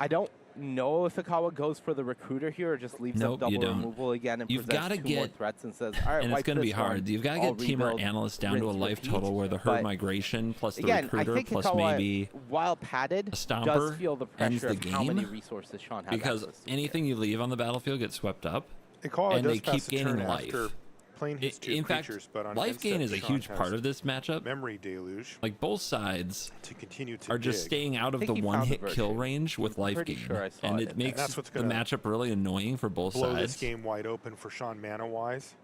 I don't know if Ikawa goes for the Recruiter here or just leaves Nope, up you double don't. removal again and You've presents gotta 2 more get- threats and says, all right, And it's wipe going to be this one. hard. You've got to I'll get Teamer rebuild, Analyst down to a rinse, life repeat. total where the herd But migration plus the again, I Recruiter think plus Ikawa, maybe while padded, a does Stomper feel the ends pressure the of how many game. resources Sean has Because access to. anything you leave on the battlefield gets swept up. Ikawa and does they pass keep a turn gaining life. after playing his two In fact, creatures, but on life gain instead, is a Sean huge has part of this matchup. Memory deluge Like both sides to continue to are just dig. staying out of I the think he found the one-hit kill virtue. range with I'm life pretty gain, sure I saw and it it in makes That's what's the gonna matchup really annoying for both blow sides. this game wide open for Sean mana-wise.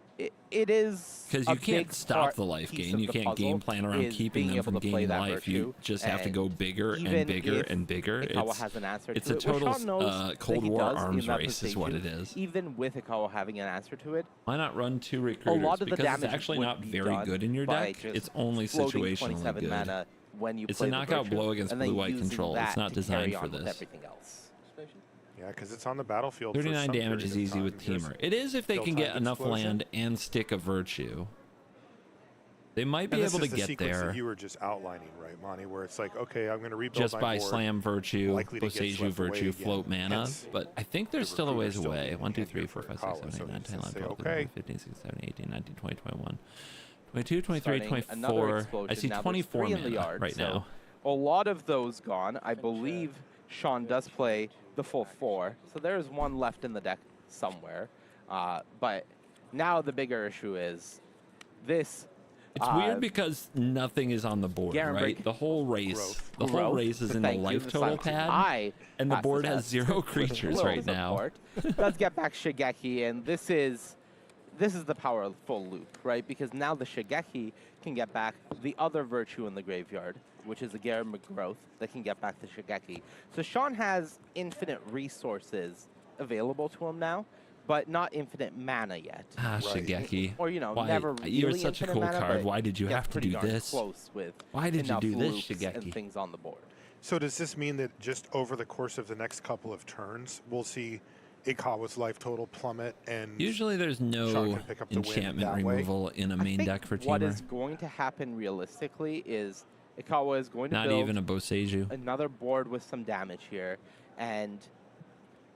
It is Because a you can't big stop the life piece gain. of You the can't puzzle game plan around is keeping being them from able to play gaining that life. You virtue, just have to go and bigger and even bigger if and bigger. Ikawa has an answer It's to a it, which total Sean knows Cold that he War does arms in that race is what it position. is. Even with Ikawa having an answer to it, Why not run 2 a recruiters? lot of the Because damage it's actually would not be very done good in your by deck. just It's only floating situationally 27 good. mana when you It's play a the knockout virtue, blow against and then blue-white using control. It's that not to designed carry for on with this. everything else. Yeah, because it's on the battlefield. for 39 some damage period is of easy time. with Here's Teamer. It is if they can get Fill-Time enough Explosion. land and stick a virtue. They might be And this able to is the get sequence there that you were just outlining, right, Monty? Where it's like, okay, I'm going to rebuild just my by board. slam virtue, likely to get Boseiju swept away virtue, again. float mana. Hence, But I think there's the still a ways recruiter's still away. being 1, 2, in 3, here 4, for 5, 6, Ikawa, 7, so 8, 9, it's 10, to 11, say, 12, okay. 13, 15, 16, 17, 18, 19, 20, 21. 22, 23, Starting another 24. explosion. I see Now there's 24 3 in the mana yard, right so now. A lot of those gone. I believe Sean does play the full 4, so there is one left in the deck somewhere. But now the bigger issue is this. It's weird because nothing is on the board, Garen right? Brick The whole race, growth. the whole Growth. race is in the Thank you, life the total silence. pad, and the Pass board the has test 0 with a creatures little right now. support. Let's get back Shigeki, and this is the powerful loop, right? Because now the Shigeki can get back the other virtue in the graveyard, which is the Garen McGrowth that can get back the Shigeki. So Sean has infinite resources available to him now, but not infinite mana yet. Ah, Shigeki. Or, you know, Why? never really You're such a infinite cool mana, card. but Why did you gets have to pretty do darn this? Close with Why did you enough do this, loops Shigeki? and things on the board. So does this mean that just over the course of the next couple of turns, we'll see Ikawa's life total plummet and Usually there's Sean no can pick up the win enchantment that way? removal in a I main think deck for what Teamer. is going to happen realistically is Ikawa is going to Not build even a Boseiju. another board with some damage here, and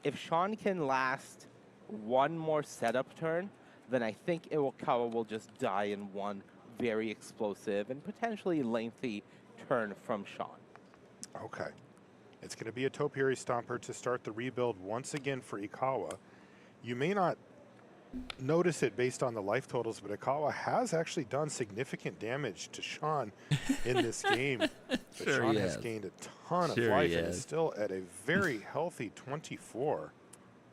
if Sean can last one more setup turn, then I think Ikawa will just die in one very explosive and potentially lengthy turn from Sean. Okay. It's going to be a Topiary Stomper to start the rebuild once again for Ikawa. You may not notice it based on the life totals, but Ikawa has actually done significant damage to Sean in this game. But Sure Sean he has has. gained a ton of Sure life he and is has. still at a very healthy 24.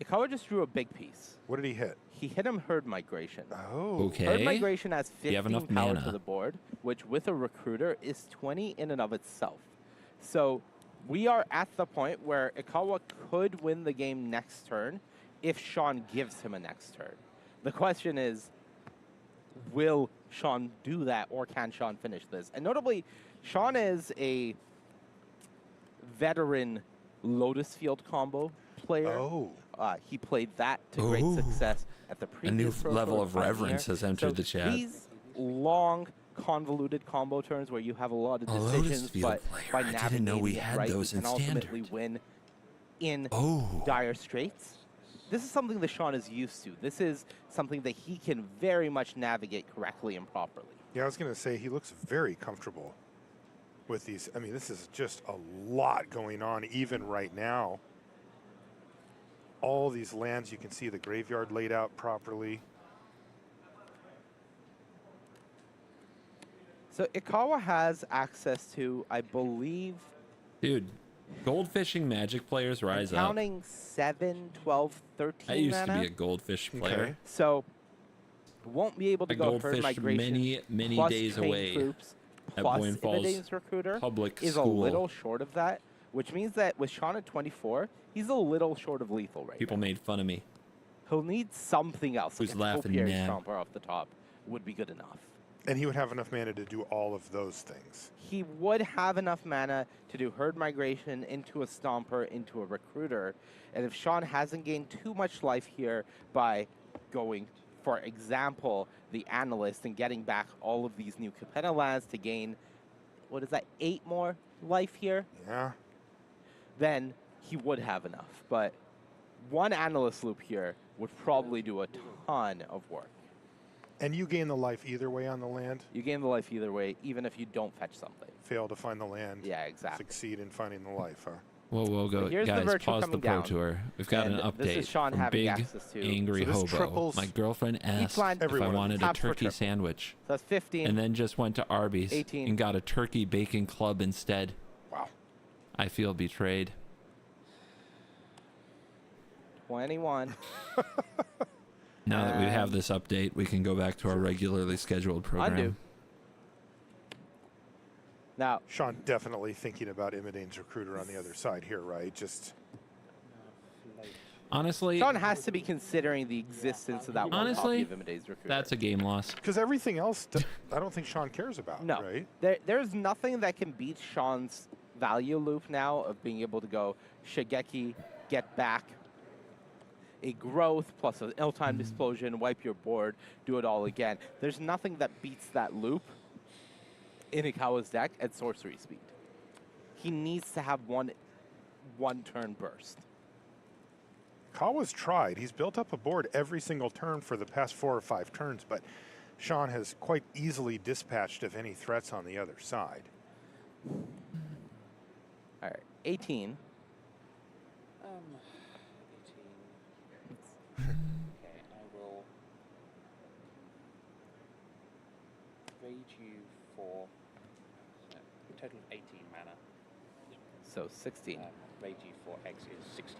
Ikawa just drew a big piece. What did he hit? He hit him Herd Migration. Oh. Okay. Herd Migration has You have 15 enough power mana. to the board, which with a Recruiter is 20 in and of itself. So we are at the point where Ikawa could win the game next turn if Sean gives him a next turn. The question is, will Sean do that, or can Sean finish this? And notably, Sean is a veteran Lotus Field combo player. Oh. He played that to great Ooh. success at the A previous new Pro level Tour of Pioneer. reverence has entered So the chat. These long, convoluted combo turns where you have a lot of A Lotus decisions, Field but player. by I didn't navigating know we it had right, those you in can ultimately Standard. win in Oh. dire straits. This is something that Sean is used to. This is something that he can very much navigate correctly and properly. Yeah, I was going to say he looks very comfortable with these. I mean, this is just a lot going on even right now. All these lands, you can see the graveyard laid out properly. So Ikawa has access to, I believe, Dude, goldfishing Magic players rise up. counting 7, 12, 13 I used to mana. be a goldfish player. So won't be able to I go Herd goldfished Migration many plus days trained away troops at plus Boyne Falls Ivadane's Recruiter Public is School. a little short of that, which means that with Sean at 24, he's a little short of lethal right People now. made fun of me. He'll need something else. Who's like a laughing Topiary now? Stomper off the top would be good enough. And he would have enough mana to do all of those things. He would have enough mana to do Herd Migration into a Stomper, into a Recruiter. And if Sean hasn't gained too much life here by going, for example, the Analyst and getting back all of these new Capenna lands to gain, what is that, 8 more life here? Yeah. Then he would have enough. But one Analyst loop here would probably do a ton of work. And you gain the life either way on the land. You gain the life either way, even if you don't fetch something. Fail to find the land. Yeah, exactly. Succeed in finding the life, huh? Whoa, Here's the guys, Virtue pause the coming Pro down. Tour. We've got an And update this is Sean from having Big access to. Angry So this Hobo. triples My girlfriend asked line- if I Everyone wanted a taps for turkey triple. sandwich, So that's 15. and then just went to Arby's 18. and got a turkey bacon club instead. Wow. I feel betrayed. 21. Now that we have this update, we can go back to our regularly scheduled program. Undo. Now, Sean definitely thinking about Imidane's recruiter on the other side here, right? Just Honestly, Sean has to be considering the existence of that one Honestly, copy of Imidane's recruiter. that's a game loss. because everything else, I don't think Sean cares about. No. Right? There's nothing that can beat Sean's value loop now of being able to go Shigeki, get back, a growth plus an ill-timed explosion, wipe your board, do it all again. There's nothing that beats that loop in Ikawa's deck at sorcery speed. He needs to have one turn burst. Kawa's tried. He's built up a board every single turn for the past 4 or 5 turns, but Sean has quite easily dispatched of any threats on the other side. All right, 18. Okay, I will raid you for a total of 18 mana. So 16. Raid you for X is 16.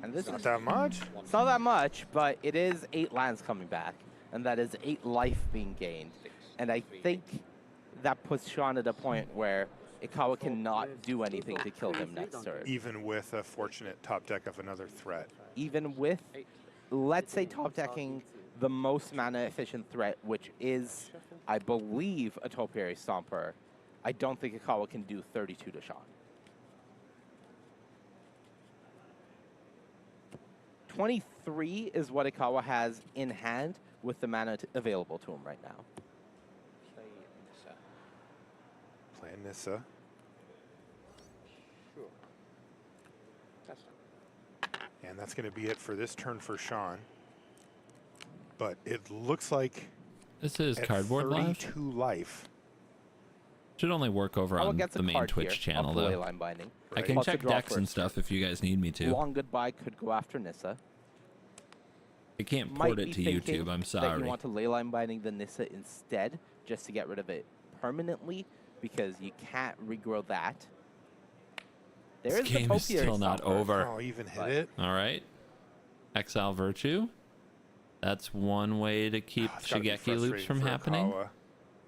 And this Not is that much. It's not that much, but it is 8 lands coming back, and that is 8 life being gained. And I think that puts Sean at a point where Ikawa cannot do anything to kill him next turn. Even with a fortunate top deck of another threat. Even with, let's say, top decking the most mana efficient threat, which is, I believe, a Topiary Stomper, I don't think Ikawa can do 32 to Sean. 23 is what Ikawa has in hand with the mana available to him right now. Play Nissa. Play Nissa. Sure. That's And that's going to be it for this turn for Sean. But it looks like This is at cardboard left. 32 life. Should only work over Ikawa on gets the a main card Twitch here channel off the though. Leyline Binding. I can Plus a check draw decks and first. stuff if you guys need me to. Long Goodbye could go after Nissa. I can't Might port it be to thinking YouTube. I'm that sorry. you want to Leyline Binding the Nissa instead, just to get rid of it permanently, because you can't regrow that. There This is the game is Topiary still not Stomper. over. Oh, even hit it. All right. Exile Virtue. That's one way to keep It's gotta be Shigeki loops frustrating from for happening. Ikawa.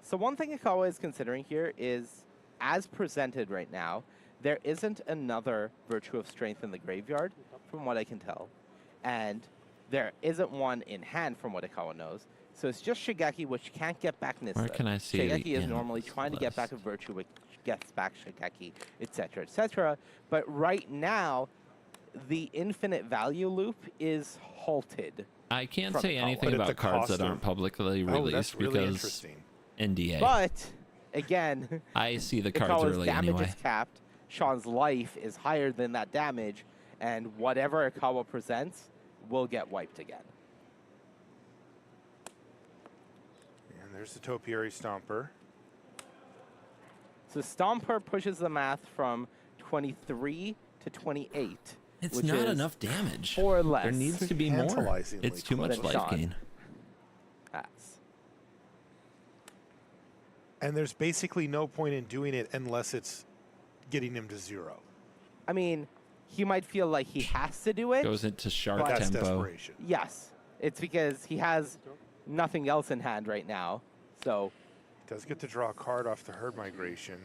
So one thing Ikawa is considering here is, as presented right now, there isn't another Virtue of Strength in the graveyard, from what I can tell. And there isn't one in hand, from what Ikawa knows. So it's just Shigeki, which can't get back Nissa. Where can I see Shigeki the is normally trying to get back a Virtue, which gets back Shigeki, etc., etc. But right now, the infinite value loop is halted. I can't from say Ikawa. anything about cards that aren't publicly released that's really because interesting. NDA. But again, I see the cards Ikawa's early damage anyway. is capped. Sean's life is higher than that damage, and whatever Ikawa presents will get wiped again. And there's the Topiary Stomper. So Stomper pushes the math from 23 to 28. It's which not is enough damage. 4 less. There needs to be more. Tantalizingly It's too much than life Sean. gain. That's And there's basically no point in doing it unless it's getting him to 0. I mean, he might feel like he has to do it. Goes into shark but- That's tempo. desperation. Yes. It's because he has nothing else in hand right now. So Does get to draw a card off the Herd Migration.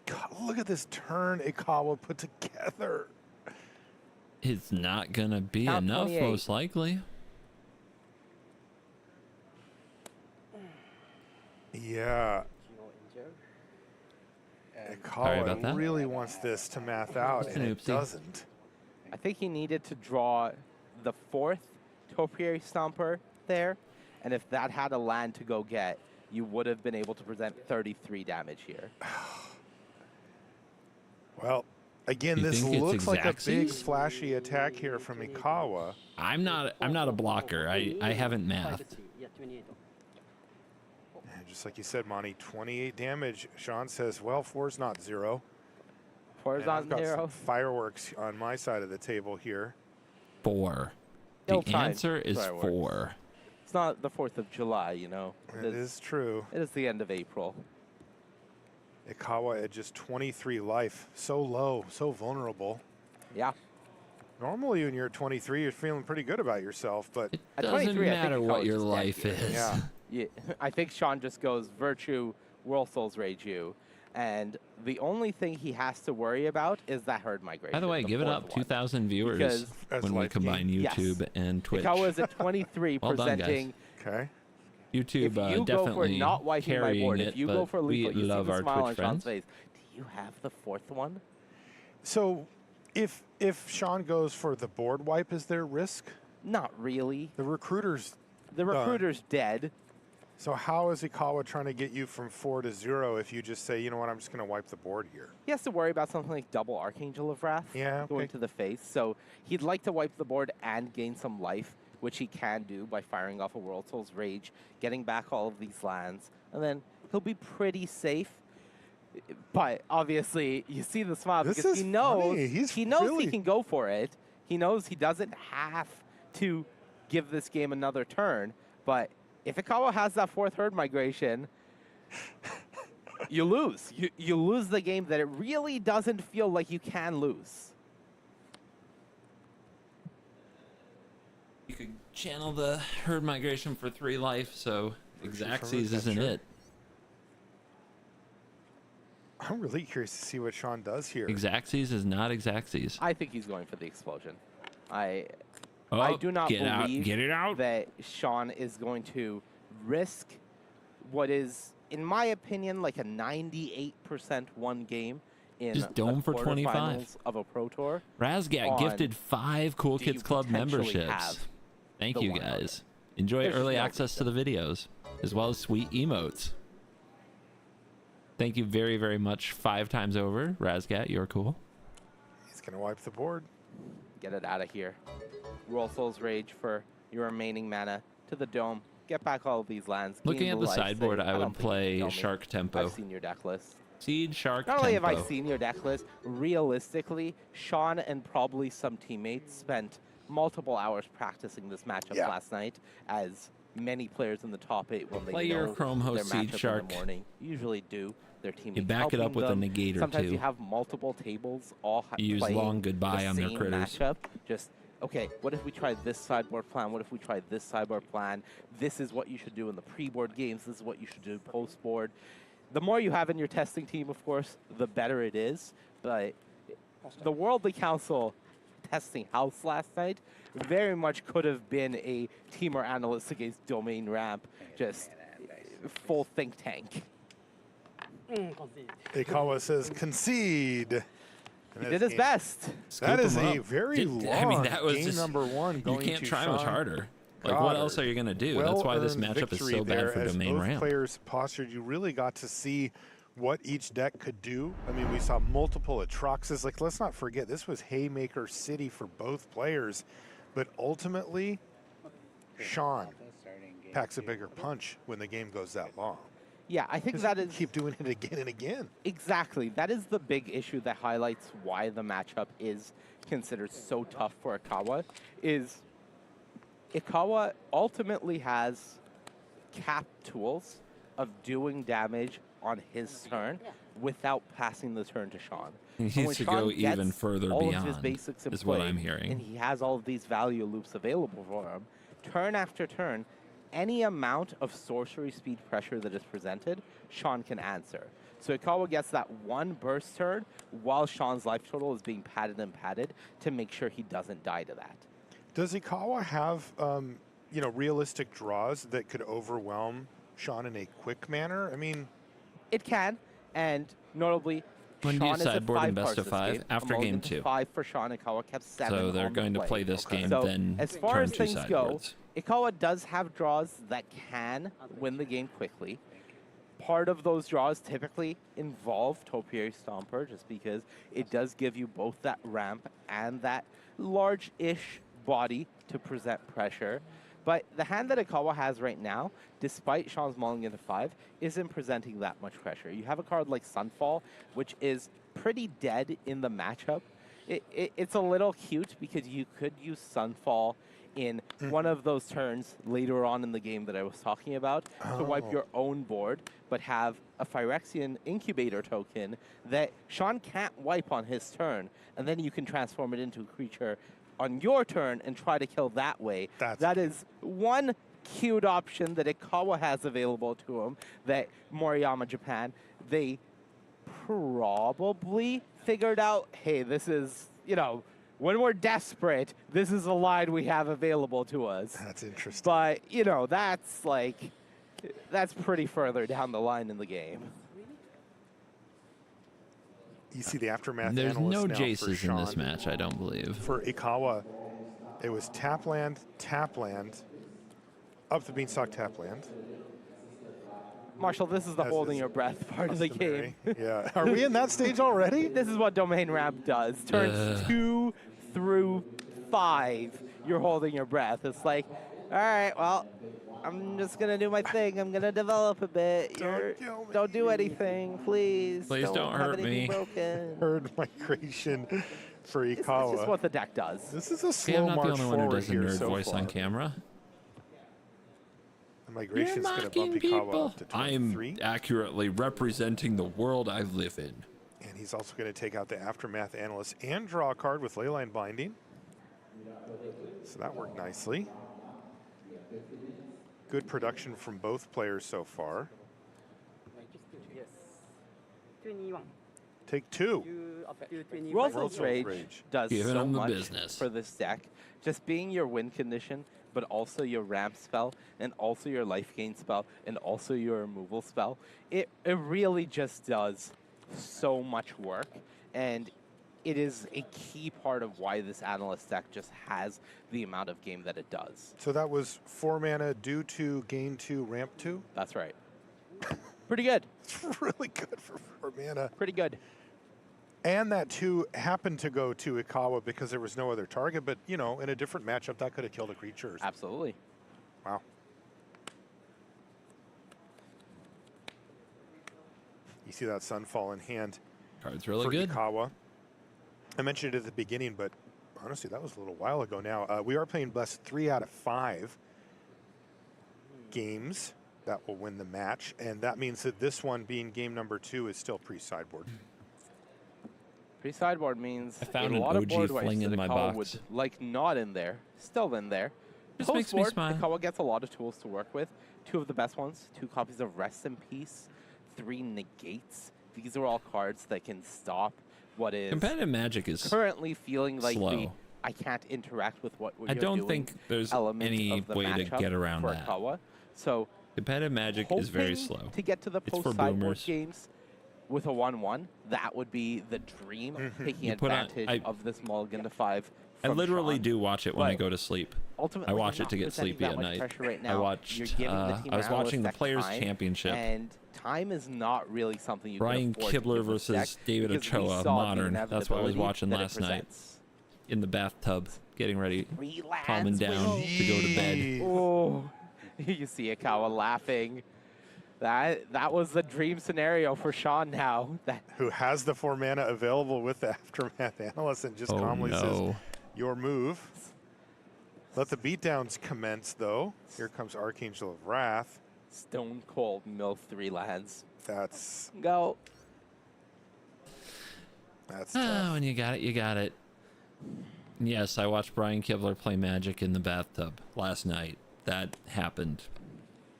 God, look at this turn Ikawa put together. It's not gonna be Count enough, 28. most likely. Yeah. Sorry about Ikawa that. really wants this to math out, and it Oopsie. doesn't. I think he needed to draw the 4th Topiary Stomper there. And if that had a land to go get, you would have been able to present 33 damage here. Well, again, You this think it's looks like a big Xaxes? flashy attack here from Ikawa. I'm not a blocker. I haven't mathed. And just like you said, Monty, 28 damage. Sean says, well, 4's not 0. 4's And not I've got 0. some fireworks on my side of the table here. 4. No The time answer is fireworks. 4. It's not the 4th of July, you know. It is true. It is the end of April. Ikawa at just 23 life. So low, so vulnerable. Yeah. Normally when you're at 23, you're feeling pretty good about yourself, but At Doesn't 23, I think matter what Ikawa's your just dead life here. is. yeah. Yeah, I think Sean just goes Virtue, World Souls Rage you, and the only thing he has to worry about is that herd migration. By the way, give it fourth up. one. 2,000 viewers Because As when we life combine game. YouTube and Twitch. Ikawa's at 23, Well done, guys. presenting. Okay. YouTube If you go for definitely not wiping my carrying board, it, if you but go for we lethal, you love see the our smile Twitch on Sean's friends. face. Do you have the 4th one? So if Sean goes for the board wipe, is there risk? Not really. The recruiter's The done. recruiter's dead. So how is Ikawa trying to get you from 4 to 0 if you just say, you know what, I'm just going to wipe the board here? He has to worry about something like double Archangel of Wrath Yeah, going okay. to the face. So he'd like to wipe the board and gain some life, which he can do by firing off a World Souls Rage, getting back all of these lands, and then he'll be pretty safe. But obviously, you see the smile This because is he knows funny. He's he knows really- he can go for it. He knows he doesn't have to give this game another turn. But if Ikawa has that 4th herd migration, you lose. You lose the game that it really doesn't feel like you can lose. You could channel the herd migration for 3 life, so Xaxes isn't Adventure. it. I'm really curious to see what Sean does here. Xaxes is not Xaxes. I think he's going for the explosion. I Oh, do not get out, believe get it out. that Sean is going to risk what is, in my opinion, like a 98% won game in Just dome for the 25. quarterfinals of a Pro Tour. Razgat on gifted 5 Cool do Kids you Club potentially memberships. have Thank the you one guys. Enjoy There's early no access to the videos, as well as sweet emotes. Thank you very, very much 5 times over. Razgat, you're cool. He's going to wipe the board. Get it out of here. Roll Souls Rage for your remaining mana to the dome. Get back all of these lands. Looking gain at the life, sideboard, say, I don't would think you play know me. Shark Tempo. I've seen your deck list. Seed, Shark, Not only have Tempo. I seen your deck list, realistically, Sean and probably some teammates spent multiple hours practicing this matchup Yeah. last night, as many players in the top 8, when they Play your know Chrome their Host Seed matchup in Shark. the morning, usually do. Their teammates You back it up helping with a them. negator, Sometimes too. you have multiple tables all You use playing long goodbye the on their same critters. matchup. Just, okay, what if we try this sideboard plan? What if we try this sideboard plan? This is what you should do in the pre-board games. This is what you should do post-board. The more you have in your testing team, of course, the better it is. But the Worldly Council testing house last night very much could have been a team or analyst against Domain Ramp, just full think tank. Ikawa says concede. And He that did is his best. That is him a up. very long I mean, that was game just, number 1 going You can't to try much Sean harder. Like, what else are you going to do? That's why this Well-earned matchup is victory so bad there for as Domain both Ramp. players postured. You really got to see what each deck could do. I mean, we saw multiple Atroxes. Like, let's not forget, this was Haymaker City for both players. But ultimately, Sean packs a bigger punch when the game goes that long. Yeah, I think 'Cause that you is keep doing it again and again. exactly. That is the big issue that highlights why the matchup is considered so tough for Ikawa. Is Ikawa ultimately has capped tools of doing damage on his turn without passing the turn to Sean. He And needs when to Sean go even gets further all of his beyond, basics in is what play, I'm hearing. and he has all of these value loops available for him, turn after turn, any amount of sorcery speed pressure that is presented, Sean can answer. So Ikawa gets that one burst turn while Sean's life total is being padded and padded to make sure he doesn't die to that. Does Ikawa have, realistic draws that could overwhelm Sean in a quick manner? I mean, it can, and notably, When do you Sean is at sideboard 5 in best cards of this 5? game. After I'm only game into 2. 5 for Sean. Ikawa kept 7. So they're on going the to play this game, So then as far turn as 2 things go, sideboards. Ikawa does have draws that can win the game quickly. Part of those draws typically involve Topiary Stomper, just because it does give you both that ramp and that large-ish body to present pressure. But the hand that Ikawa has right now, despite Sean's mulling into 5, isn't presenting that much pressure. You have a card like Sunfall, which is pretty dead in the matchup. It's a little cute because you could use Sunfall in one of those turns later on in the game that I was talking about to wipe your own board, but have a Phyrexian Incubator token that Sean can't wipe on his turn, and then you can transform it into a creature on your turn and try to kill that way. That is one cute option that Ikawa has available to him that Moriyama Japan, they probably figured out, hey, this is, you know, when we're desperate, this is a line we have available to us. That's interesting. But, you know, that's pretty further down the line in the game. You see the Aftermath There's analyst no now for Jaces in this Sean. match, I don't believe. For Ikawa, it was tap land, up the beanstalk, tap land. Marshall, this is the As holding is your breath part of the game. Yeah. Are we in that stage already? This is what Domain Ramp does. Turns 2 through 5, you're holding your breath. It's like, all right, well, I'm just going to do my thing. I'm going to develop a bit. Don't do anything, please. Please don't have hurt anything me. broken. Herd migration for Ikawa. This is what the deck does. This is a See, slow I'm not the march only one who forward does a here nerd so voice far. on camera. The migration's going to bump Mocking Ikawa people. up to 23. I'm accurately representing the world I live in. And he's also going to take out the Aftermath analyst and draw a card with Leyline Binding. So that worked nicely. Good production from both players so far. Take 2. World's Rage does Giving so him the much business. for this deck. Just being your win condition, but also your ramp spell, and also your life gain spell, and also your removal spell. It really just does so much work, and it is a key part of why this analyst deck just has the amount of game that it does. So that was 4 mana, do 2, gain 2, ramp 2? That's right. Pretty good. It's really good for 4 mana. Pretty good. And that 2 happened to go to Ikawa because there was no other target, but, you know, in a different matchup, that could have killed a creature. Absolutely. Wow. You see that Sunfall in hand. Card's really for good. Ikawa. I mentioned it at the beginning, but honestly, that was a little while ago now. We are playing best 3 out of 5 games that will win the match, and that means that this one, being game number 2, is still pre-sideboard. Pre-sideboard means I found a an lot of OG board fling wipes in that my Ikawa box. would like not in there, still in there. Just makes me Post-board, smile. Ikawa gets a lot of tools to work with. 2 of the best ones, 2 copies of Rest in Peace, 3 negates. These are all cards that can stop what is Competitive Magic is currently feeling like slow. the I can't interact with what you're I don't doing think there's element any of the way to matchup get around for that. Ikawa. So Competitive Magic is very hoping slow. to get to the It's for post-sideboard boomers. games with a 1-1, that would be the dream, taking You put on- advantage of this mulligan to 5. I from literally Sean. do watch it when I But go to sleep. ultimately, I you're watch it not to get presenting sleepy that at much night. pressure right I now. watched. You're giving the team I was watching the analyst Players time, Championship. and time is not really something you Brian can afford to Kibler give this versus deck David because we Ochoa, saw the Modern. That's what I was inevitability watching that it last night. presents. In the bathtub, getting ready, Relax, calming down to go to bed. Oh, you see Ikawa laughing. That was the dream scenario for Sean now. Who has the 4 mana available with the Aftermath analyst and just calmly says, your move. Let the beatdowns commence, though. Here comes Archangel of Wrath. Stone Cold mill 3 lands. That's go. That's Oh, when you got it, you got it. Yes, I watched Brian Kibler play Magic in the bathtub last night. That happened.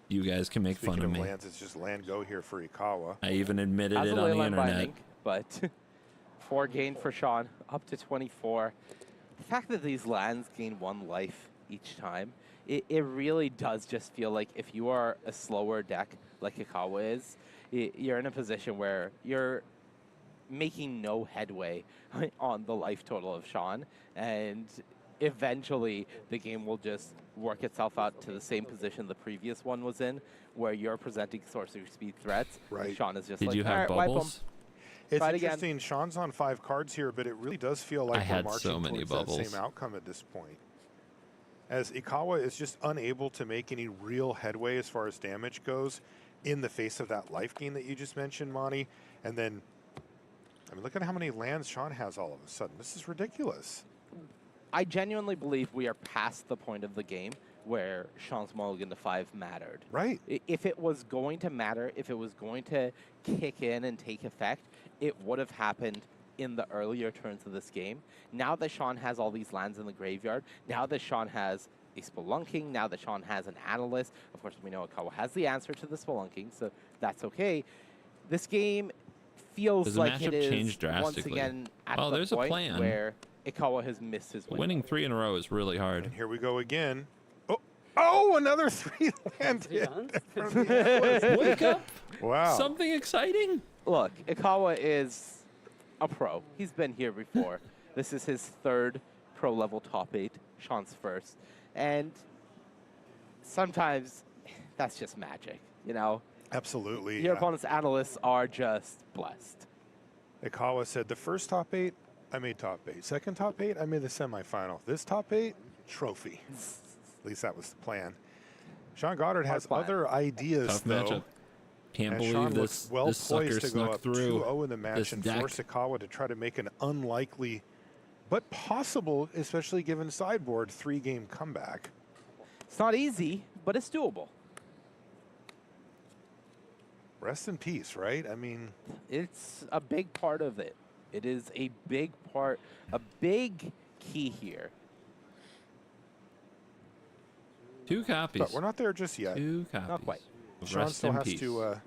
You guys can make Speaking fun of me. lands, it's just land go here for Ikawa. I even admitted Has it a on the Leyline internet. Binding, but 4 gain for Sean, up to 24. The fact that these lands gain 1 life each time, it really does just feel like if you are a slower deck like Ikawa is, you're in a position where you're making no headway on the life total of Sean, and eventually the game will just work itself out to the same position the previous one was in, where you're presenting sorcery speed threats. Right. Sean is just Did like, you all have right, wipe 'em. bubbles? It's Try it again. interesting. Sean's on 5 cards here, but it really does feel like I we're had marching so many towards that bubbles. same outcome at this point. as Ikawa is just unable to make any real headway as far as damage goes in the face of that life gain that you just mentioned, Monty. And then, I mean, look at how many lands Sean has all of a sudden. This is ridiculous. I genuinely believe we are past the point of the game where Sean's mulligan to 5 mattered. Right. If it was going to matter, if it was going to kick in and take effect, it would have happened in the earlier turns of this game. Now that Sean has all these lands in the graveyard, now that Sean has a Spelunking, now that Sean has an Analyst, of course we know Ikawa has the answer to the Spelunking, so that's okay. This game feels Does the like it matchup change is once drastically? again at Well, the there's a point plan. where Ikawa has missed his window. Winning 3 in a row is really hard. And here we go again. Oh, another 3 land hit from the Analyst. Wake up! Wow. Something exciting. Look, Ikawa is a pro. He's been here before. This is his 3rd pro level top 8. Sean's 1st. And sometimes that's just magic, you know? Absolutely. Your opponent's analysts are just blessed. Ikawa said the first top 8, I made top 8. Second top 8, I made the semifinal. This top 8, trophy. At least that was the plan. Sean Goddard has other ideas, Tough though. matchup. Can't And believe Sean this, looks well this sucker poised to go snuck up through 2-0 in the match this and deck. force Ikawa to try to make an unlikely, but possible, especially given sideboard, 3-game comeback. It's not easy, but it's doable. Rest in peace, right? I mean, it's a big part of it. It is a big part, a big key here. 2 copies. but we're not there just yet. 2 copies. Not quite. Sean Rest still in has peace. to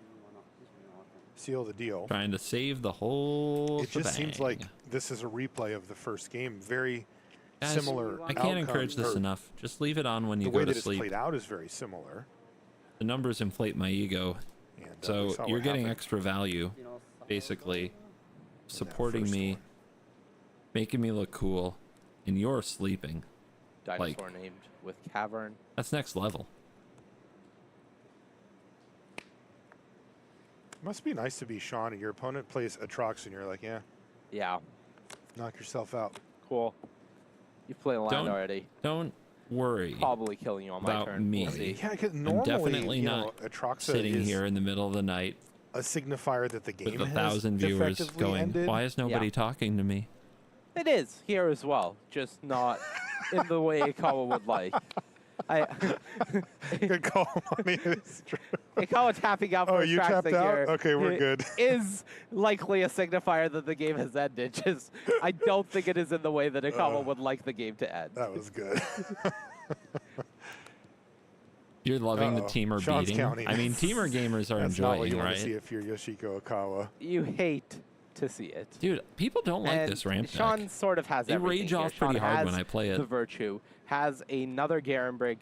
seal the deal. Trying to save the whole It just seems shebang. like this is a replay of the first game. Very Guys, similar. I can't encourage outcome, this or enough. Just leave it on when you The go way to that sleep. it's played out is very similar. The numbers inflate my ego. we So saw you're what getting happened. extra value, basically, supporting me, making me look cool, and you're sleeping. Dinosaur named with Cavern. That's next level. Must be nice to be Sean and your opponent plays Atrox and you're like, yeah, Yeah, knock yourself out. cool. You've played a land Don't- already. Don't worry Probably killing you on my about turn. me. We'll see. Yeah, because I'm normally, definitely you know, not Atroxa sitting is here in the middle of the night a signifier that the game with has 1,000 viewers effectively going, ended. why is nobody Yeah. talking to me? It is here as well, just not in the way Ikawa would like. Good call, Monty. It's true. Ikawa tapping out Oh, for you Atraxa tapped out? here Okay, we're good. Is likely a signifier that the game has ended. Just, I don't think it is in the way that Ikawa would like the game to end. That was good. You're loving the Uh-oh. teamer Sean's beating. counting. I mean, teamer gamers are That's not what enjoying, you want right? to see if you're Yoshiko Okawa. You hate to see it. Dude, people don't like And this ramp Sean deck. sort of has They everything rage here. off Sean pretty hard when has I play it. The Virtue, has another Garenbrig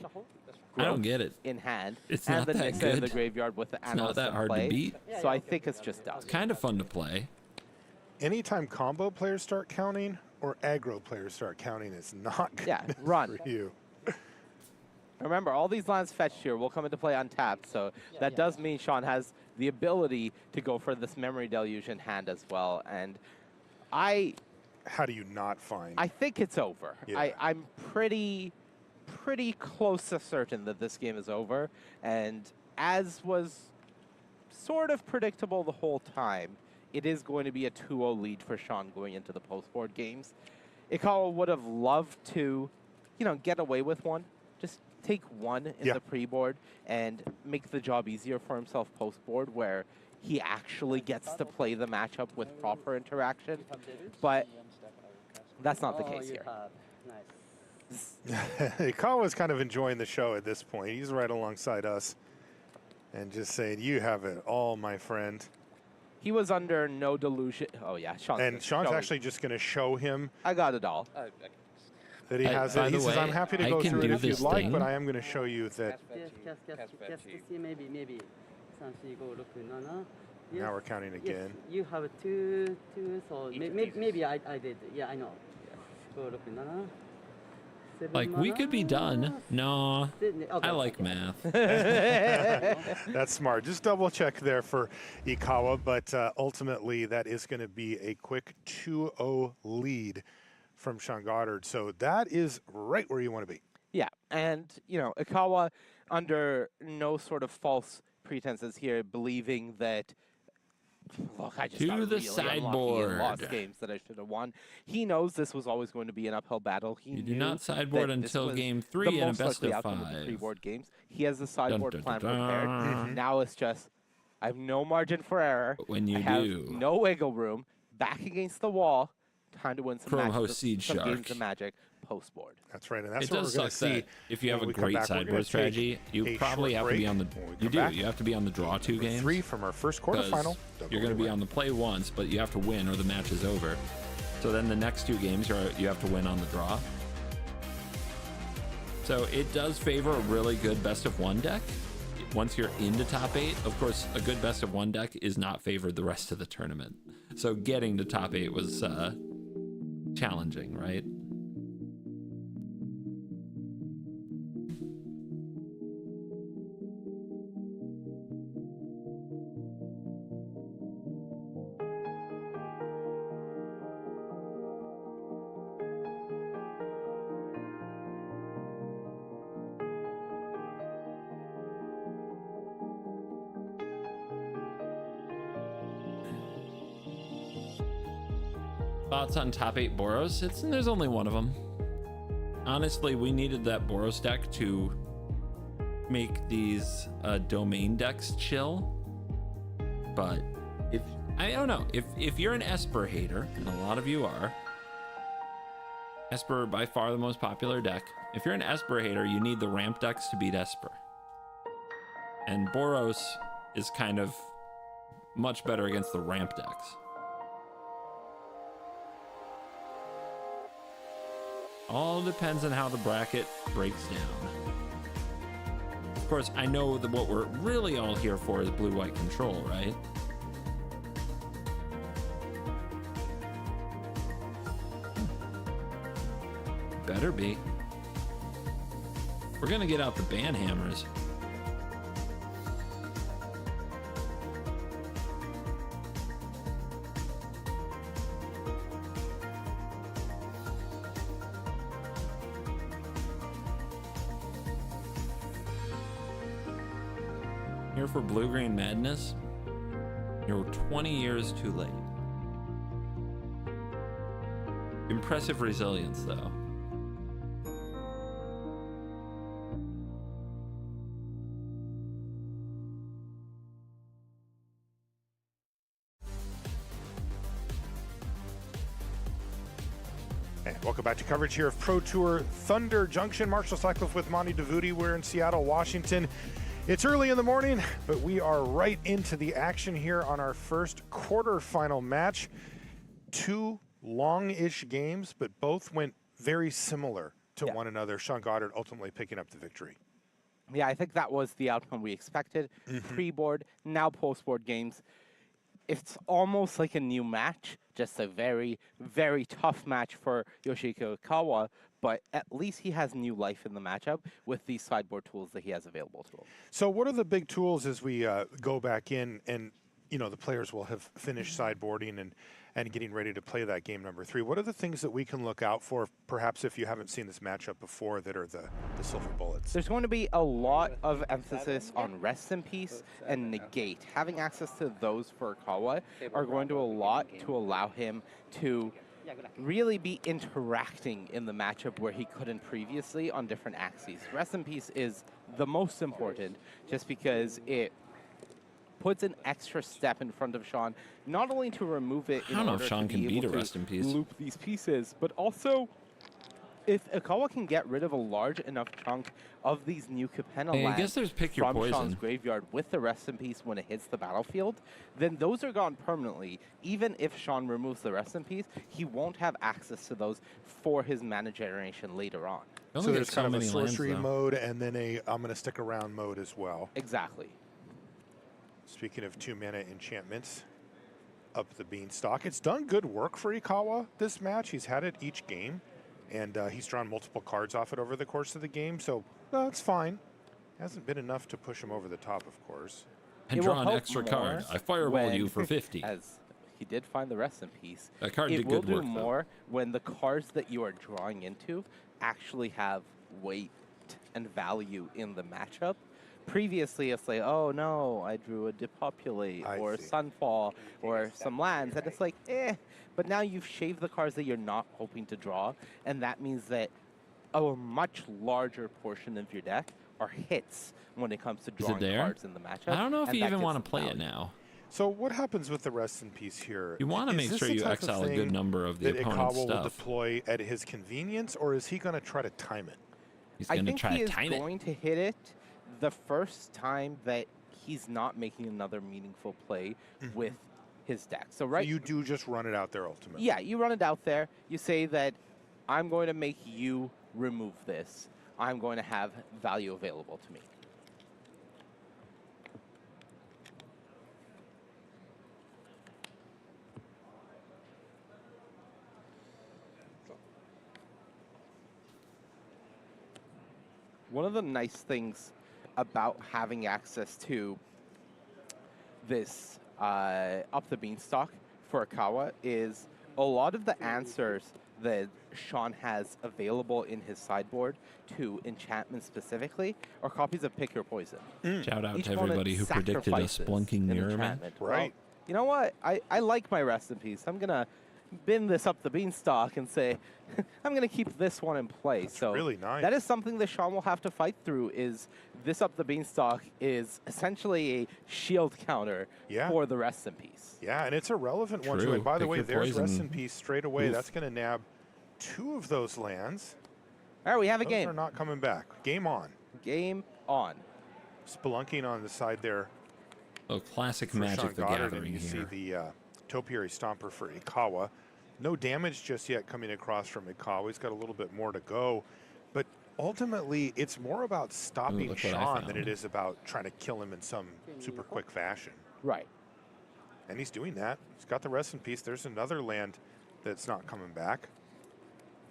I don't get it. in hand, It's and not the that Nixa in the good. graveyard with the It's not Analyst that in hard to play. beat. So I think it's just done. It's kind of fun to play. Anytime combo players start counting or aggro players start counting, it's not good Yeah, run. for you. Remember, all these lands fetched here will come into play untapped, so that does mean Sean has the ability to go for this Memory Deluge in hand as well. And How do you not find? I think it's over. Yeah. I'm pretty close to certain that this game is over. And as was sort of predictable the whole time, it is going to be a 2-0 lead for Sean going into the post-board games. Ikawa would have loved to, get away with one. Just take one in the pre-board and make the job easier for himself post-board where he actually gets to play the matchup with proper interaction. But that's not the case here. Ikawa's kind of enjoying the show at this point. He's right alongside us and just saying, you have it all, my friend. He was under no delusion. Oh, yeah. Sean's actually just going to show him I got it all. that he has by it. He the says, way, I'm happy to I go can through it do if you'd this like, thing. but I am going to show you that Just to see maybe 3, 4, 5, 6, 7. now we're counting again. You have two, so maybe I did. Yeah, I know. 5, 6, 7. Like, we could be done. No, Okay, I like math. That's smart. Just double check there for Ikawa, but ultimately that is going to be a quick 2-0 lead from Sean Goddard. So that is right where you want to be. Yeah, and, you know, Ikawa, under no sort of false pretenses here, believing that, look, I just got To the really unlucky and sideboard. lost games that I should have won. He knows this was always going to be an uphill battle. He You do knew not sideboard that this until was game the 3 in a most best likely of outcome the 5. pre-board games. He has the sideboard dun, plan dun, prepared. dun. Now it's just, I have no margin for error. But when you I have do, no wiggle room. Back against the wall. Time to win some, Chrome matches, Host Seed some Shark. games of Magic post-board. That's right, and that's it what does we're going suck to see. that if you have when a we come great back. We're gonna sideboard strategy, take you a probably short have to be break. on the. When we You come do. back, You have to be on the draw 2 games. 3 from our first 'cause quarterfinal. You're going to be on the play once, but you have to win or the match is over. So then the next 2 games you have to win on the draw. So it does favor a really good best of 1 deck. Once you're into top 8, of course, a good best of 1 deck is not favored the rest of the tournament. So getting to top 8 was challenging, right? Thoughts on top 8 Boros? There's only one of them. Honestly, we needed that Boros deck to make these domain decks chill. But I don't know, if you're an Esper hater, and a lot of you are, Esper by far the most popular deck. If you're an Esper hater, you need the ramp decks to beat Esper. And Boros is kind of much better against the ramp decks. All depends on how the bracket breaks down. Of course, I know that what we're really all here for is blue-white control, right? Better be. We're gonna get out the ban hammers. Here for Blue-Green Madness, you're 20 years too late. Impressive resilience, though. And welcome back to coverage here of Pro Tour Thunder Junction. Marshall Sutcliffe with Monty DeVuti. We're in Seattle, Washington. It's early in the morning, but we are right into the action here on our first quarterfinal match. 2 long-ish games, but both went very similar to one another. Sean Goddard ultimately picking up the victory. Yeah, I think that was the outcome we expected. Pre-board, now post-board games. It's almost like a new match, just a very, very tough match for Yoshihiko Ikawa, but at least he has new life in the matchup with these sideboard tools that he has available to him. So what are the big tools as we go back in and, you know, the players will have finished sideboarding and getting ready to play that game number 3? What are the things that we can look out for, perhaps if you haven't seen this matchup before, that are the silver bullets? There's going to be a lot of emphasis on Rest in Peace and Negate. Having access to those for Ikawa are going to do a lot to allow him to really be interacting in the matchup where he couldn't previously on different axes. Rest in Peace is the most important just because it puts an extra step in front of Sean, not only to remove it in order to be able to loop these pieces, but also if Ikawa can get rid of a large enough chunk of these new Capenna Hey, I lands guess there's pick your from Sean's poison. graveyard with the Rest in Peace when it hits the battlefield, then those are gone permanently. Even if Sean removes the Rest in Peace, he won't have access to those for his mana generation later on. So there's kind of a sorcery mode and then a I'm going to stick around mode as well. Exactly. Speaking of 2-mana enchantments, up the beanstalk. It's done good work for Ikawa this match. He's had it each game, and he's drawn multiple cards off it over the course of the game, so it's fine. Hasn't been enough to push him over the top, of course. And draw an extra card. I fireball you for 50. As he did find the Rest in Peace. That card it did will good do work, though. more when the cards that you are drawing into actually have weight and value in the matchup. Previously, it's like, oh no, I drew a Depopulate or a Sunfall or some lands, and it's like, eh. But now you've shaved the cards that you're not hoping to draw, and that means that a much larger portion of your deck are hits when it comes to drawing cards in the matchup. I don't know if and you that even gives want to them play it value. now. So what happens with the Rest in Peace here? You want to make this sure the you type of exile a good thing number of the that opponent's Ikawa will stuff. deploy at his convenience, or is he going to try to time it? He's I going to think try he to is time it. going to hit it the first time that he's not making another meaningful play with his deck. So So you do just run it out there ultimately. yeah, you run it out there. You say that I'm going to make you remove this. I'm going to have value available to me. One of the nice things about having access to this Up the Beanstalk for Ikawa is a lot of the answers that Sean has available in his sideboard to enchantment specifically are copies of Pick Your Poison. Shout out Each to opponent everybody who predicted a sacrifices Splunking an Mirror Man. enchantment. Well, you know what? I like my Rest in Peace. I'm going to bin this Up the Beanstalk and say, I'm going to keep this one in play. So really nice. that is something that Sean will have to fight through. Is this Up the Beanstalk is essentially a shield counter for the Rest in Peace. Yeah, and it's a relevant one too. True. And by the Pick way, your there's Rest poison. in Peace straight away. Oof. That's going to nab 2 of those lands. All right, we have a Those game. are not coming back. Game on. Game on. Spelunking on the side there. Oh, classic for Magic Sean the Goddard, Gathering and you here. see the Topiary Stomper for Ikawa. No damage just yet coming across from Ikawa. He's got a little bit more to go. But ultimately, it's more about stopping look what I Sean than found. it is about trying to kill him in some super quick fashion. Right. And he's doing that. He's got the Rest in Peace. There's another land that's not coming back.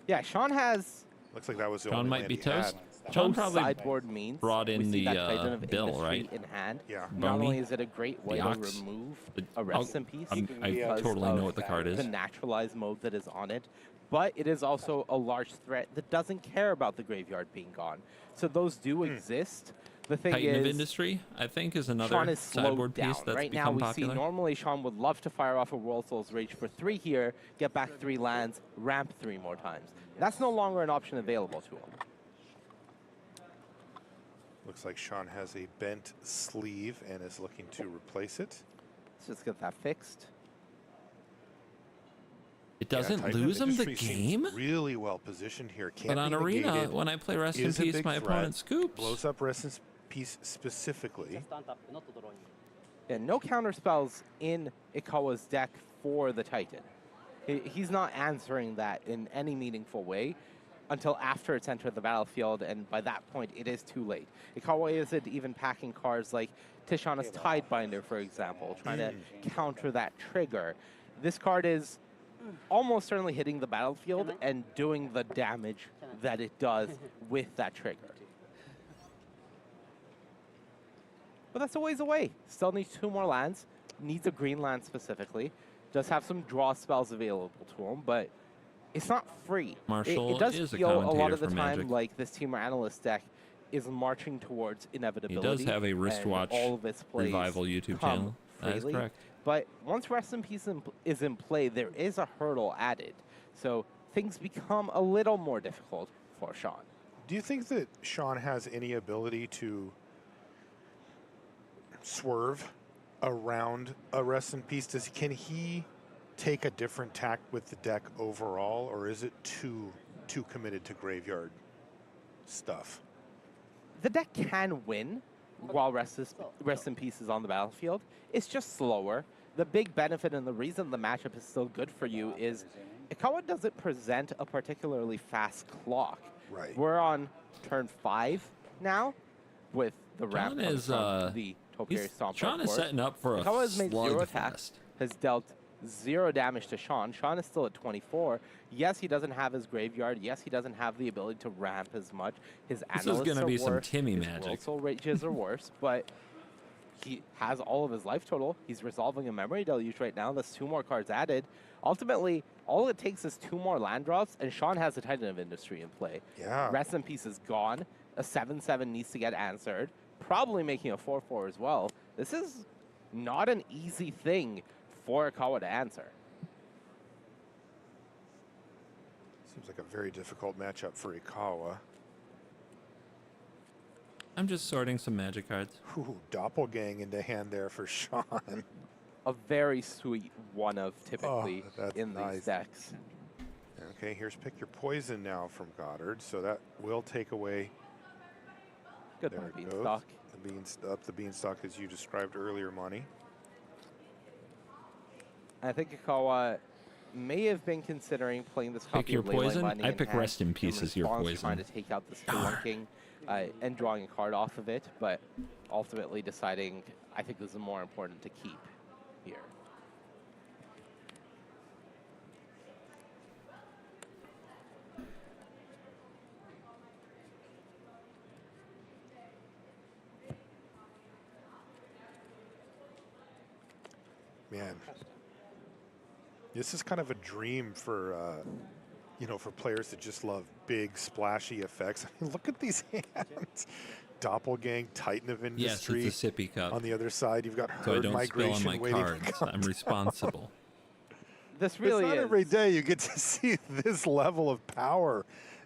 Yeah, Sean has. Looks like that was the Sean only might land be he had. toast. Sean probably sideboard means brought we in see the that Titan of bill, Industry right? in hand. Yeah. Not Boney, only is it a great way the to Ox, remove the- a Rest I'll- in Peace, I because totally know of what the card is. the naturalized mode that is on it, but it is also a large threat that doesn't care about the graveyard being gone. So those do exist. The thing Titan of is, Industry, I think, is another Sean is slowed sideboard down. piece that's right now, become we popular. see normally Sean would love to fire off a World Soul's Rage for 3 here, get back 3 lands, ramp 3 more times. That's no longer an option available to him. Looks like Sean has a bent sleeve and is looking to replace it. Let's just get that fixed. It doesn't Titan lose him the Industry seems game? really well positioned here. Can't But on be Arena, negated. when I play Rest in Is a Peace, big my threat. opponent scoops. Blows up Rest in Peace specifically. Yeah, no counter spells in Ikawa's deck for the Titan. He's not answering that in any meaningful way until after it's entered the battlefield, and by that point, it is too late. Ikawa isn't even packing cards like Tishana's Tidebinder, for example, trying to counter that trigger. This card is almost certainly hitting the battlefield and doing the damage that it does with that trigger. But that's a ways away. Still needs 2 more lands. Needs a green land specifically. Does have some draw spells available to him, but it's not free. Marshall it does is a feel a lot commentator of the for time Magic. like this Teamer Analyst deck is marching towards inevitability. He does have a and wristwatch all of its plays revival YouTube come channel. That is freely. correct. But once Rest in Peace is in play, there is a hurdle added. So things become a little more difficult for Sean. Do you think that Sean has any ability to swerve around a Rest in Peace? Can he take a different tack with the deck overall, or is it too committed to graveyard stuff? The deck can win while Rest in Peace is on the battlefield. It's just slower. The big benefit and the reason the matchup is still good for you is Ikawa doesn't present a particularly fast clock. Right. We're on turn 5 now with the ramp Sean is, from the Topiary he's- Stomper. Sean is board. setting up for a Ikawa has made 0 slugfest. attacks, has dealt 0 damage to Sean. Sean is still at 24. Yes, he doesn't have his graveyard. Yes, he doesn't have the ability to ramp as much. His This is analysts gonna are be some worse. Timmy His magic. World Soul Rages are worse, but he has all of his life total. He's resolving a memory deluge right now. That's 2 more cards added. Ultimately, all it takes is 2 more land drops, and Sean has the Titan of Industry in play. Yeah. Rest in Peace is gone, A 7-7 needs to get answered. Probably making a 4-4 as well. This is not an easy thing for Ikawa to answer. Seems like a very difficult matchup for Ikawa. I'm just sorting some magic cards. Ooh, doppelgang into hand there for Sean. A very sweet one of typically that's in nice. these decks. Okay, here's Pick Your Poison now from Goddard, so that will take away. Good There by it Beanstalk. goes. The Beanstalk as you described earlier, Money. I think Ikawa may have been considering playing this copy Pick your of Leyline poison? Binding I in pick hand Rest in Peace as your response to trying poison. to take out the spelunking and drawing a card off of it, but ultimately deciding I think this is more important to keep here. Man, this is kind of a dream for, you know, for players that just love big, splashy effects. I mean, look at these hands. Doppelgang, Titan of Yes, Industry. it's a sippy cup. On the other side, you've got So I Herd don't spill Migration on my waiting to cards. come I'm down. responsible. This really it's not is. every day you get to see this level of power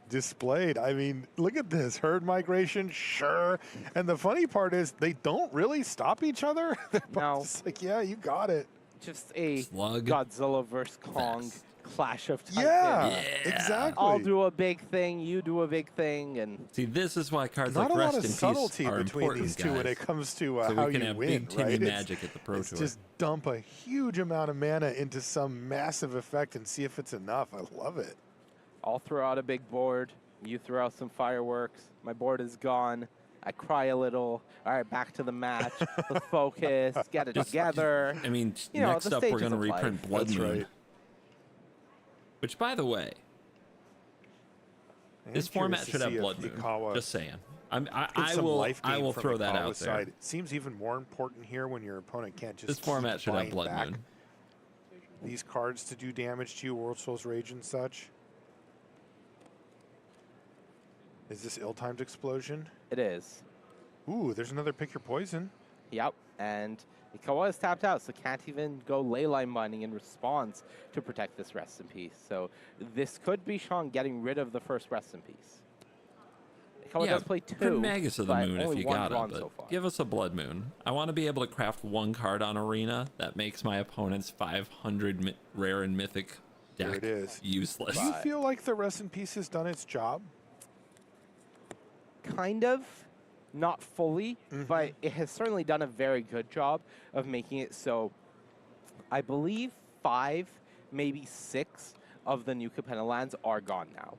displayed. I mean, look at this. Herd Migration, sure. And the funny part is they don't really stop each other. They're both just like, yeah, you got it. Just a Slug. Godzilla versus Kong clash of titans. Yeah, exactly. I'll do a big thing, you do a big thing, and See, this is why cards Not like a lot Rest of in Peace subtlety are between important, these two when guys. it comes to So how we can you have win, big Timmy right? magic at the Pro it's Tour. just dump a huge amount of mana into some massive effect and see if it's enough. I love it. I'll throw out a big board. You throw out some fireworks. My board is gone. I cry a little. All right, back to the match. Let's focus. Get it together. I mean, You know, next the up we're stages going to of life. reprint Blood That's Moon. right. Which, by the way, I am this format curious to should have see if Blood Moon. Ikawa Just saying. gets I some will. life I gain will from throw that Ikawa's out there. side. It seems even more important here when your opponent can't just This format keep should have buying Blood back Moon. these cards to do damage to you, World Soul's Rage and such. Is this ill-timed explosion? It is. Ooh, there's another Pick Your Poison. Yep, and Ikawa is tapped out, so can't even go Leyline Binding in response to protect this Rest in Peace. So this could be Sean getting rid of the first Rest in Peace. Ikawa Yeah, does play two, print Magus of the but Moon if only you one got drawn it, but so far. give us a Blood Moon. I want to be able to craft one card on Arena that makes my opponent's 500 rare and mythic There deck it is. useless. Do you feel like the Rest in Peace has done its job? Kind of, not fully, but it has certainly done a very good job of making it so I believe 5, maybe 6 of the new Capenna lands are gone now.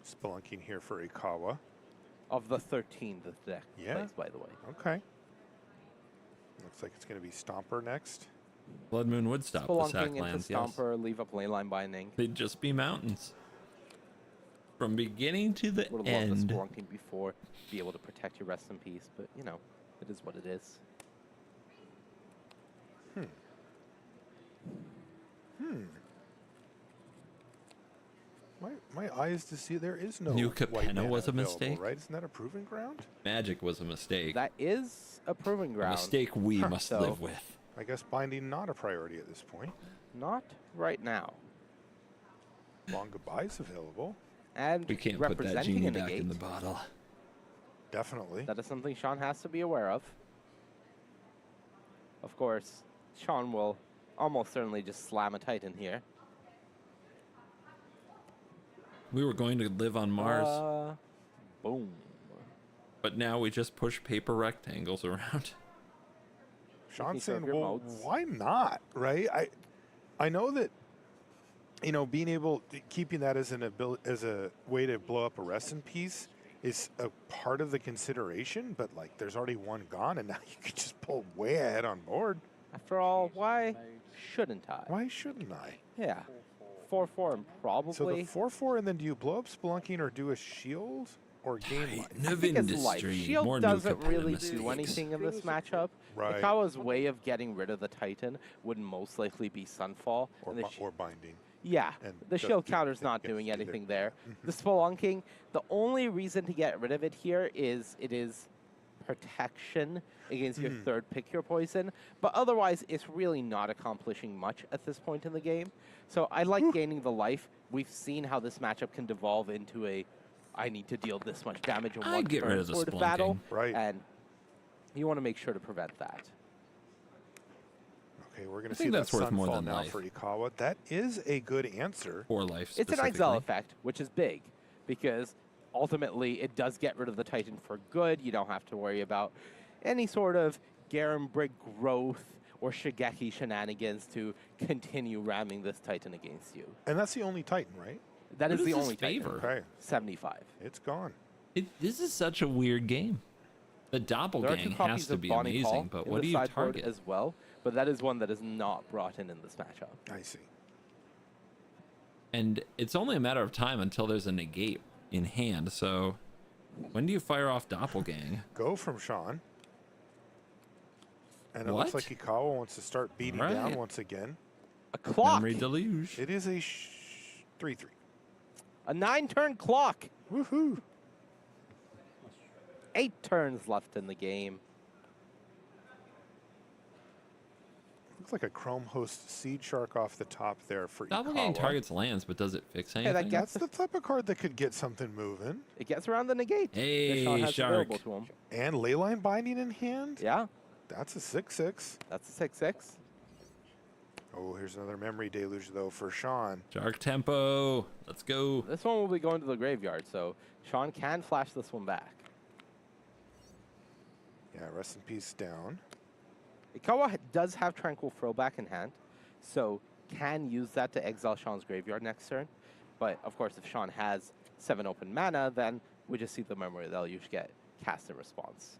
Spelunking here for Ikawa. Of the 13 that the deck Yeah. plays, by the way. Okay. Looks like it's going to be Stomper next. Blood Moon would stop the sack Spelunking into lands, yes. Stomper, leave up Leyline Binding. They'd just be mountains. From beginning to the Would have loved end. the Spelunking before, be able to protect your Rest in Peace, but you know, it is what it is. My eyes to see there is no New white Capenna mana was a available, mistake? right? Isn't that a proving ground? Magic was a mistake. That is a proving A ground. mistake we must So, live with. I guess binding not a priority at this point. Not right now. Long goodbyes available. And We can't put that representing genie a back in the negate, bottle. Definitely. that is something Sean has to be aware of. Of course, Sean will almost certainly just slam a Titan here. We were going to live on Mars, Boom. but now we just push paper rectangles around. Sean's care of saying, your well, moats. why not, right? I know that, you know, being able, keeping that as as a way to blow up a Rest in Peace is a part of the consideration, but like there's already one gone and now you can just pull way ahead on board. After all, why shouldn't I? Why shouldn't I? Yeah. 4-4 and probably. So the 4/4, and then do you blow up Spelunking or do a shield or game life? I think it's life. Shield more doesn't New Capenna really mistakes. do anything in this matchup. Right. Ikawa's way of getting rid of the Titan would most likely be Sunfall. Or, and the or binding. Yeah, And the just shield do counter's it not against doing either. anything there. The Spelunking, the only reason to get rid of it here is it is protection against your third pick your poison, but otherwise it's really not accomplishing much at this point in the game. So I like gaining the life. We've seen how this matchup can devolve into a I need to deal this much damage in one I'd get rid turn of the sort of battle, Right. and you want to make sure to prevent that. Okay, we're going I to see think that that's worth more Sunfall than now life. for Ikawa. That is a good answer. Or life It's an specifically. exile effect, which is big, because ultimately it does get rid of the Titan for good. You don't have to worry about any sort of Garenbrig growth or Shigeki shenanigans to continue ramming this Titan against you. And that's the only Titan, right? That Who is the does this only Titan. favor? Okay. 75. It's gone. This is such a weird game. The There are 2 doppelgang copies has to of be Bonnie Hall amazing, but in what the do you sideboard target? as well, but that is one that is not brought in this matchup. I see. And it's only a matter of time until there's a negate in hand, so when do you fire off doppelgang? Go from Sean. And it What? looks like Ikawa wants to start beating down Right. once again. A clock! Memory deluge. It is a 3-3. A 9-turn clock! Woohoo! 8 turns left in the game. Looks like a Chrome Host Seed Shark off the top there for Doppelgang Ikawa. targets lands, but does it fix Hey, anything? that That's the type of card that could get something moving. It gets around the negate. that Hey, Sean has Shark. available to him. And Leyline Binding in hand. Yeah, That's a 6-6. that's a 6-6. Oh, here's another Memory Deluge, though, for Sean. Shark tempo. Let's go. This one will be going to the graveyard, so Sean can flash this one back. Yeah, rest in peace down. Ikawa does have Tranquil Throwback in hand, so can use that to exile Sean's graveyard next turn. But, of course, if Sean has 7 open mana, then we just see the Memory Deluge get cast in response.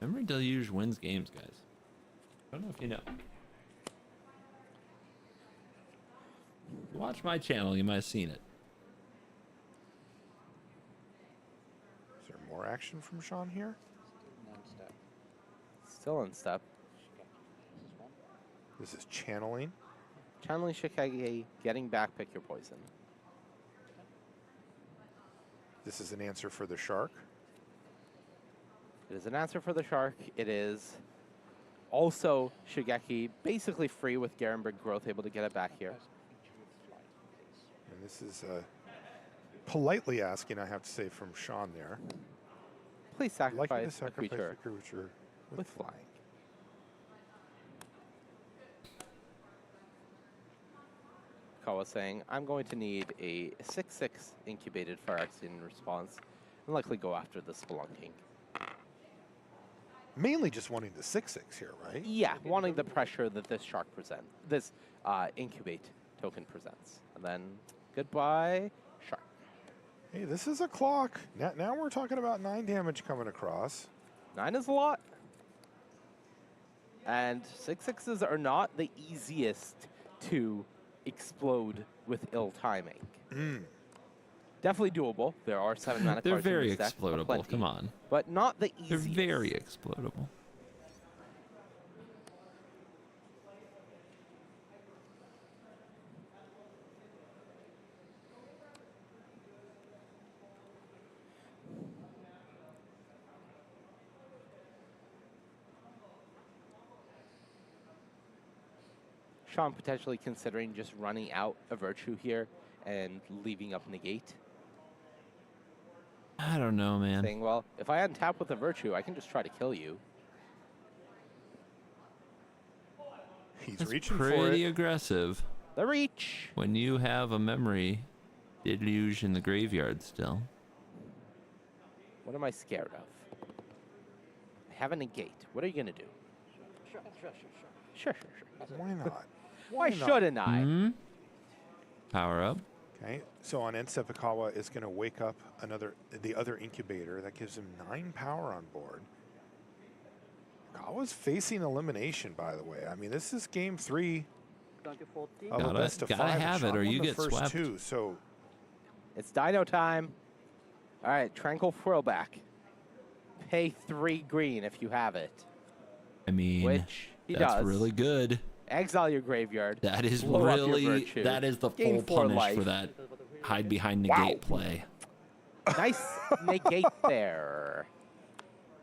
Memory deluge wins games, guys. I don't know if you know. If you watch my channel, you might have seen it. Is there more action from Sean here? Still in step. This is channeling. Channeling Shikage, getting back Pick Your Poison. This is an answer for the Shark. It is an answer for the Shark. It is also Shigeki, basically free with Garenbrig Growth, able to get it back here. And this is politely asking, I have to say, from Sean there. Please I'd like you to sacrifice a sacrifice creature the creature with flying. Kawa saying, I'm going to need a 6/6 incubated Phyrexian in response, and likely go after the Spelunking. Mainly just wanting the 6/6 here, right? Yeah, wanting the pressure that this Shark this incubate token presents. And then goodbye, Shark. Hey, this is a clock. Now we're talking about 9 damage coming across. 9 is a lot. And 6/6s are not the easiest to explode with ill timing. Definitely doable. There are 7 mana They're cards in very this deck, explodable. plenty, Come on. but not the They're easiest. very explodable. Sean potentially considering just running out a Virtue here and leaving up Negate. I don't know, man. Saying, well, if I untap with a Virtue, I can just try to kill you. He's That's reaching for pretty it. aggressive. The reach. When you have a memory deluge in the graveyard still. What am I scared of? I have a Negate. What are you going to do? Sure. Why not? Why not? shouldn't I? Mhm. Power up. Okay, so on end step, Ikawa is going to wake up the other incubator. That gives him 9 power on board. Ikawa's facing elimination, by the way. I mean, this is game 3 of a Gotta- best of gotta 5. and have it Sean or won you the get first swept. 2, so It's Dino time. All right, Tranquil Throwback. pay 3 green if you have it. I mean, Which he that's does. really good. Exile your graveyard. That is blow up your really, virtue, that is the gain full 4 punish life. for that hide behind negate play. Nice negate there.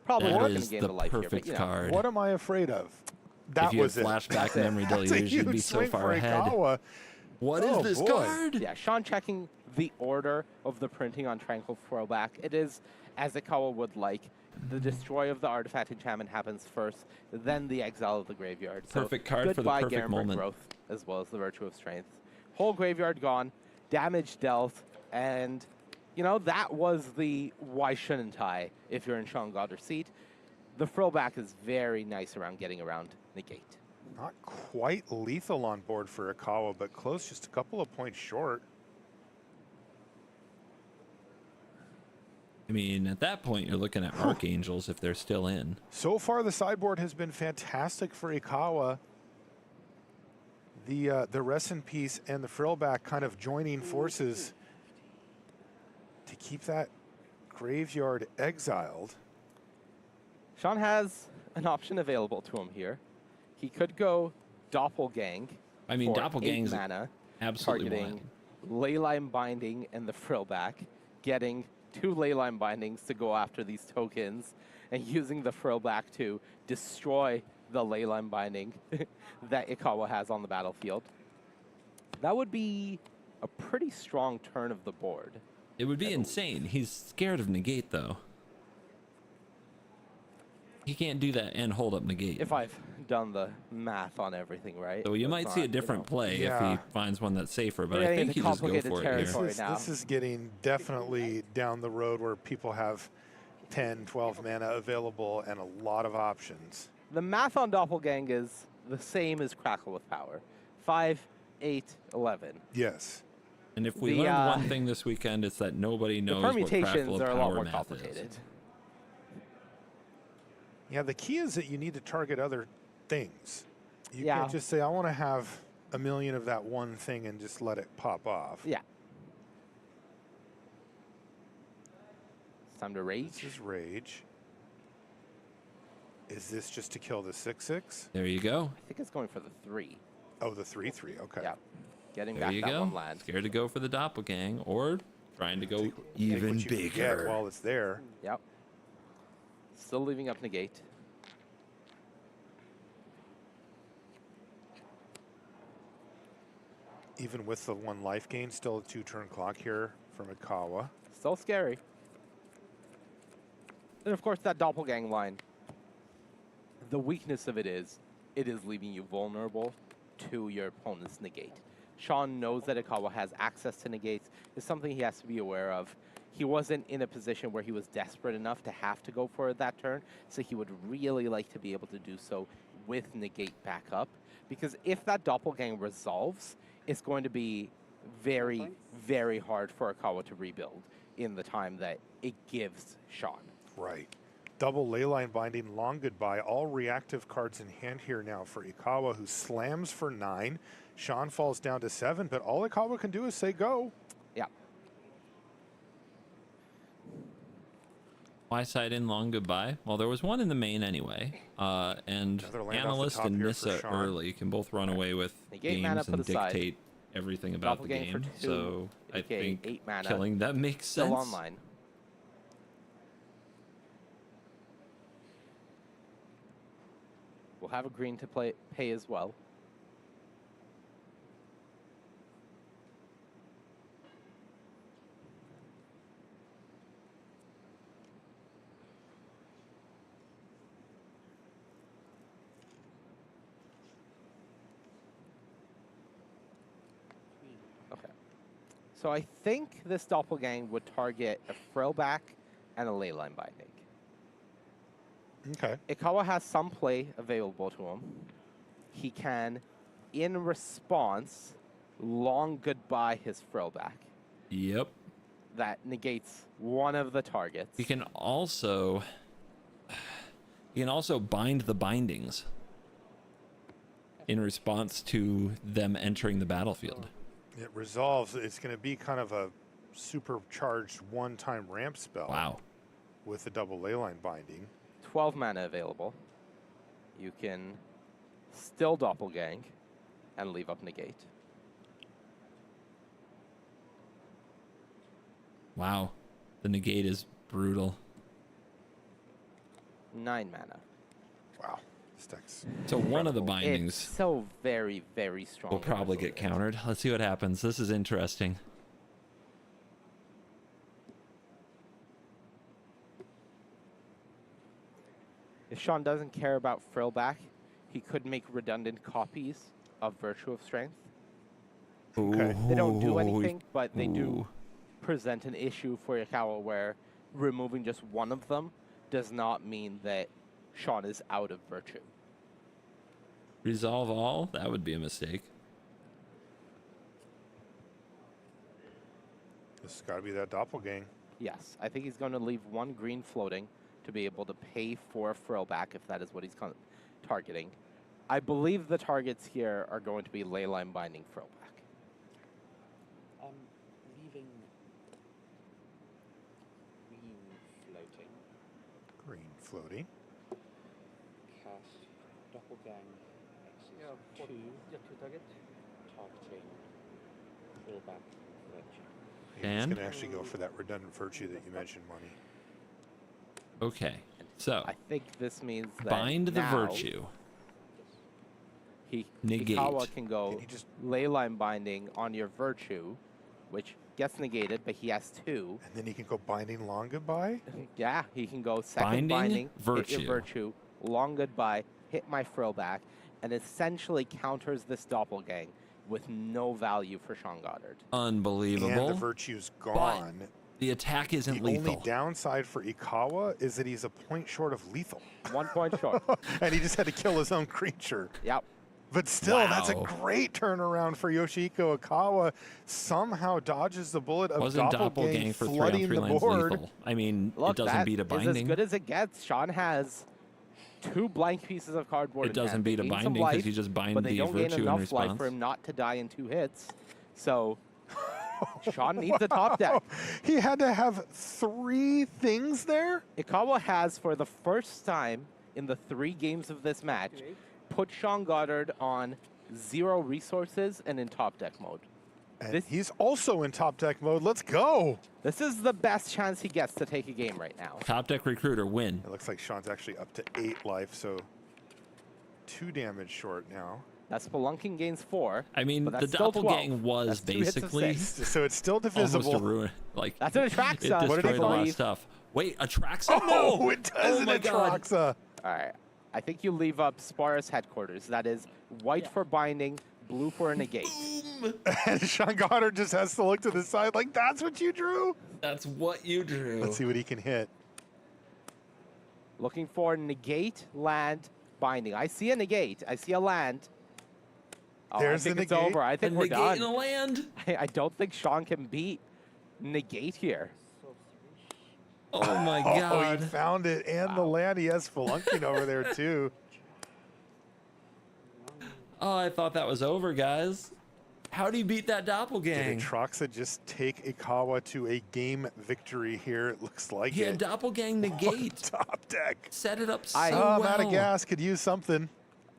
Probably That not going is to gain the the life here, perfect but card. What am I afraid of? That if you was had it. flashback That's it. memory That's a deluge, you'd be huge so swing far for ahead. Ikawa. What is Oh, this boy. card? Yeah, Sean checking the order of the printing on Tranquil Throwback. It is, as Ikawa would like, the destroy of the artifact enchantment happens first, then the exile of the graveyard. Perfect card for the goodbye, perfect Garenberg moment. Growth, as well as the Virtue of Strength. Whole graveyard gone, damage dealt, and, you know, that was the why shouldn't I if you're in Sean Goddard's seat. The throwback is very nice around getting around negate. Not quite lethal on board for Ikawa, but close, just a couple of points short. I mean, at that point, you're looking at Archangels if they're still in. So far, the sideboard has been fantastic for Ikawa. The Rest in Peace and the Frillback kind of joining forces to keep that graveyard exiled. Sean has an option available to him here. He could go Doppelgang. I mean, for Doppelgang's 8 mana, absolutely targeting Leyline Binding and the Frillback, getting 2 Leyline Bindings to go after these tokens, and using the Frillback to destroy the Leyline Binding that Ikawa has on the battlefield. That would be a pretty strong turn of the board. It would be insane. He's scared of negate, though. He can't do that and hold up negate. If I've done the math on everything right. So you That's might see a not, different play if Yeah. he finds one that's safer, but Yeah, I think into he just go complicated for it here. territory. now. This is getting definitely down the road where people have 10, 12 mana available and a lot of options. The math on Doppelgang is the same as Crackle with Power. 5, 8, 11. Yes. And if we The, learned one thing this weekend, it's that nobody knows The what permutations Crackle of are a lot Power more math complicated. is. Yeah, the key is that you need to target other things. You Yeah. can't just say, I want to have a million of that one thing and just let it pop off. Yeah. It's time to rage. This is rage. Is this just to kill the 6/6? There you go. I think it's going for the 3. Oh, the 3/3. Okay. Yeah. Getting There back you that go. one land. Scared to go for the Doppelgang or trying to go Take even what you can get bigger. while it's there. Yep. Still leaving up negate. Even with the 1 life gain, still a 2-turn clock here from Ikawa. Still scary. And of course, that Doppelgang line. The weakness of it is leaving you vulnerable to your opponent's negate. Sean knows that Ikawa has access to negates. It's something he has to be aware of. He wasn't in a position where he was desperate enough to have to go for that turn, so he would really like to be able to do so with negate back up. Because if that Doppelgang resolves, it's going to be very, very hard for Ikawa to rebuild in the time that it gives Sean. Right. Double Leyline Binding, long goodbye. All reactive cards in hand here now for Ikawa, who slams for 9. Sean falls down to 7, but all Ikawa can do is say go. Yeah. Why side in long goodbye? Well, there was one in the main anyway. And Another land off the Analyst top and here for Nissa Sean. early can both run away with Negate mana, games and put aside. dictate everything about the Doppelgang for game. 2, So I aka think 8 mana. killing them makes Still sense. online. We'll have a green to pay as well. Okay. So I think this Doppelgang would target a Frillback and a Leyline Binding. Okay. Ikawa has some play available to him. He can, in response, long goodbye his Frillback. Yep. That negates one of the targets. You can also bind the bindings in response to them entering the battlefield. It resolves. It's going to be kind of a supercharged one-time ramp spell. Wow. with the double leyline binding. 12 mana available. You can still doppelgang and leave up negate. Wow. The negate is brutal. 9 mana. Wow. This deck's So one of the It's bindings so very, very strong. will probably get countered. Let's see what happens. This is interesting. If Sean doesn't care about Frillback, he could make redundant copies of Virtue of Strength. Okay. They don't do anything, but they do present an issue for Ikawa where removing just one of them does not mean that Sean is out of Virtue. Resolve all? That would be a mistake. This has got to be that doppelgang. Yes, I think he's going to leave one green floating to be able to pay for Frillback if that is what he's targeting. I believe the targets here are going to be Leyline Binding Frillback. Leaving green floating. Green floating. Cast Doppelgang X2. Target. Targeting Frillback Virtue. He's And? going to actually go for that redundant virtue that you mentioned, Money. Okay. So I think this means that bind the now virtue. Negate. Negate. Ikawa can go Leyline Binding on your Virtue, which gets negated, but he has 2. And then he can go binding long goodbye? Yeah, he can go second Binding hit your Virtue. Virtue, long goodbye, hit my Frillback, and essentially counters this Doppelgang with no value for Sean Goddard. Unbelievable. And the virtue's gone. The attack isn't the lethal. only downside for Ikawa is that he's a point short of lethal. 1 point short. And he just had to kill his own creature. Yep. But still, that's a Wow. great turnaround for Yoshihiko Ikawa. Somehow dodges the bullet of Wasn't Doppelgang for 3 on flooding 3 the lands board. lethal. I mean, Look, it doesn't that beat a is binding. as good as it gets. Sean has 2 blank pieces of cardboard It in doesn't hand. beat They a gain some binding 'cause life, you just bind but they the don't gain Virtue in enough life response. for him not to die in 2 hits. So Sean needs a top deck. He had to have 3 things there? Ikawa has, for the first time in the 3 games of this match, put Sean Goddard on 0 resources and in top deck mode. And he's also in top deck mode. Let's go. This is the best chance he gets to take a game right now. Top deck recruiter win. It looks like Sean's actually up to 8 life, so 2 damage short now. That Spelunking gains 4. I mean, but the that's still 12. doppelgang was That's 2 hits of basically 6. So it's still divisible. almost a ruin. Like That's an Atraxa. It What did he destroyed a lot of believe? stuff. Wait, Atraxa? Oh, No! it does Oh my God. Atraxa. All right. I think you leave up Sparus headquarters. That is white for binding, blue for a negate. And Sean Goddard just has to look to the side like, that's what you drew? That's what you drew. Let's see what he can hit. Looking for negate, land, binding. I see a negate. I see a land. Oh, There's I think the it's negate. over. I think A we're negate done. and a land. I don't think Sean can beat negate here. Oh my Oh, God. he found it. And the land. He has Spelunking over there, too. Oh, I thought that was over, guys. How do you beat that Did doppelgang? Atraxa just take Ikawa to a game victory here? It looks like He had it. doppelgang negate. Top deck. Set it up so I- well. I'm out of gas. Could use something.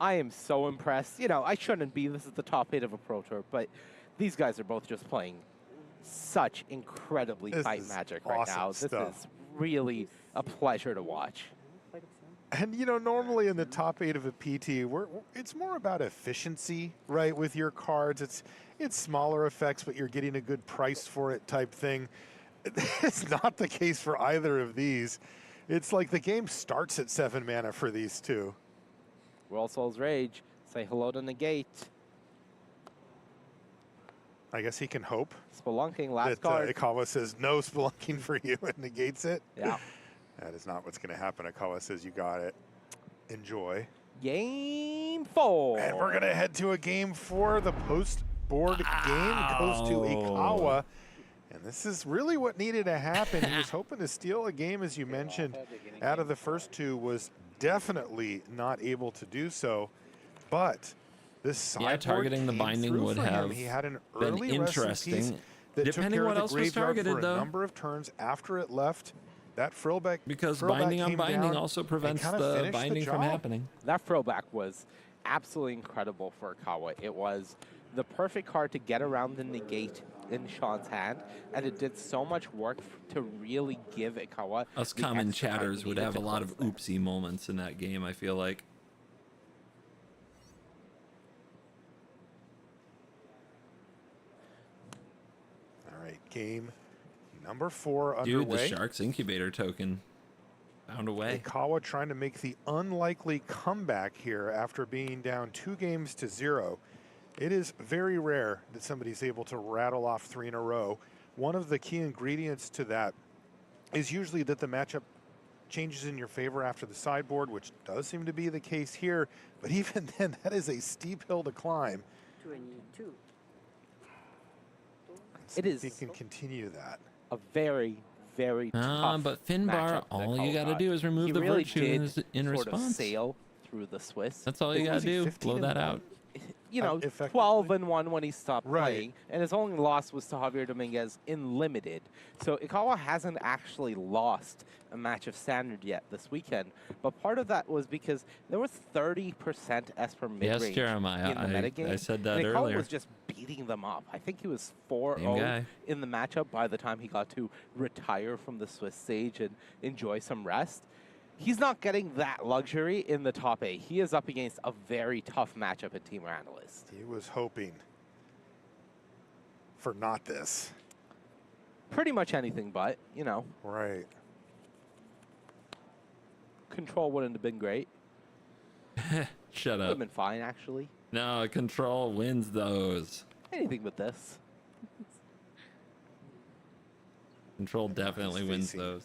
I am so impressed. You know, I shouldn't be. This is the top 8 of a Pro Tour, but these guys are both just playing such incredibly This tight is Magic right awesome now. This stuff. is really a pleasure to watch. And you know, normally in the top 8 of a PT, it's more about efficiency, right? With your cards, it's smaller effects, but you're getting a good price for it type thing. It's not the case for either of these. It's like the game starts at 7 mana for these two. World Souls Rage, say hello to negate. I guess he can hope Spelunking, last that card. Ikawa says no Spelunking for you and negates it. Yeah. That is not what's going to happen. Ikawa says you got it. Enjoy. Game 4. And we're going to head to a game 4. The post-board game goes to Ikawa. And this is really what needed to happen. He was hoping to steal a game, as you mentioned, out of the first 2, was definitely not able to do so. But this sideboard Yeah, targeting the came binding through would for him. have He had an been early resting piece interesting. that took Depending care what of else the was graveyard targeted, for a though. number of turns after it left that throwback. Because throwback binding on came binding down also and prevents kinda the finished binding from job. happening. That throwback was absolutely incredible for Ikawa. It was the perfect card to get around the negate in Sean's hand, and it did so much work to really give Ikawa. Us the common extra time chatters he would needed have a to lot of close oopsie moments in that game, I feel like. All right, game number 4 Dude, underway. the Sharks incubator token found a way. Ikawa trying to make the unlikely comeback here after being down 2-0. It is very rare that somebody's able to rattle off 3 in a row. One of the key ingredients to that is usually that the matchup changes in your favor after the sideboard, which does seem to be the case here. But even then, that is a steep hill to climb. 22. It is. He can continue that. A very, very tough But Finbar, matchup that all you Ikawa got to got. do is remove He the really virtue did in sort of response. sail through the Swiss. That's all you got to do. Blow that out. You know, effectively. 12-1 when he stopped Right. playing, and his only loss was to Javier Dominguez in limited. So Ikawa hasn't actually lost a match of standard yet this weekend, but part of that was because there was 30% Esper mid-range Yes, Jeremiah, in the metagame. I said that and Ikawa earlier. was just beating them up. I think he was Same 4-0 guy. in the matchup by the time he got to retire from the Swiss stage and enjoy some rest. He's not getting that luxury in the top 8. He is up against a very tough matchup at Team Analyst. He was hoping for not this. Pretty much anything but, you know. Right. Control wouldn't have been great. Shut Would up. have been fine, actually. No, Control wins those. Anything but this. Control definitely wins facing those.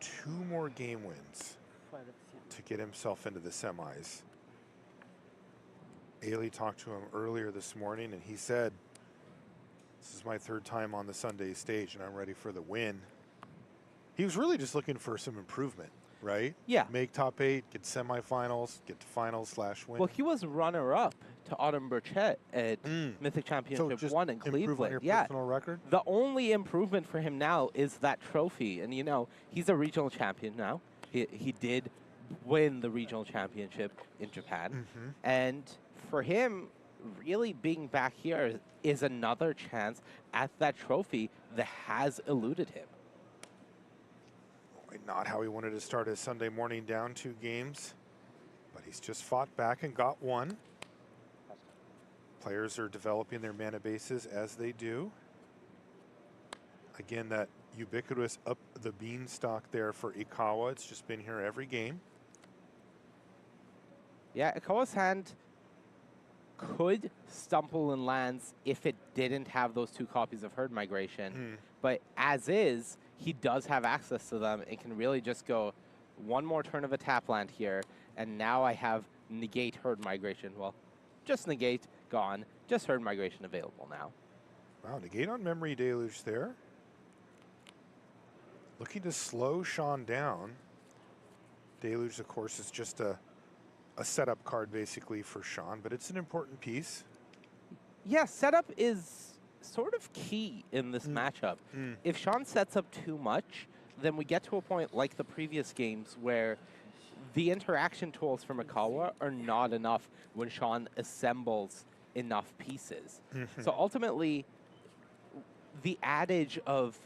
2 more game wins to get himself into the semis. Ailey talked to him earlier this morning, and he said, "This is my 3rd time on the Sunday stage, and I'm ready for the win." He was really just looking for some improvement, right? Yeah. Make top 8, get semifinals, get to finals/win. Well, he was runner-up to Autumn Burchett at Mythic Championship just 1 in improve on Cleveland. your Yeah. personal record? The only improvement for him now is that trophy. And, you know, he's a regional champion now. He did win the regional championship in Japan. And for him, really being back here is another chance at that trophy that has eluded him. Not how he wanted to start his Sunday morning, down 2 games, but he's just fought back and got 1. Players are developing their mana bases as they do. Again, that ubiquitous up the beanstalk there for Ikawa. It's just been here every game. Yeah, Ikawa's hand could stumble in lands if it didn't have those 2 copies of Herd Migration. But as is, he does have access to them and can really just go 1 more turn of a tap land here, and now I have negate Herd Migration. Well, just negate, gone. Just Herd Migration available now. Wow, negate on Memory Deluge there. Looking to slow Sean down. Deluge, of course, is just a setup card basically for Sean, but it's an important piece. Yeah, setup is sort of key in this matchup. If Sean sets up too much, then we get to a point like the previous games where the interaction tools from Ikawa are not enough when Sean assembles enough pieces. So ultimately, the adage of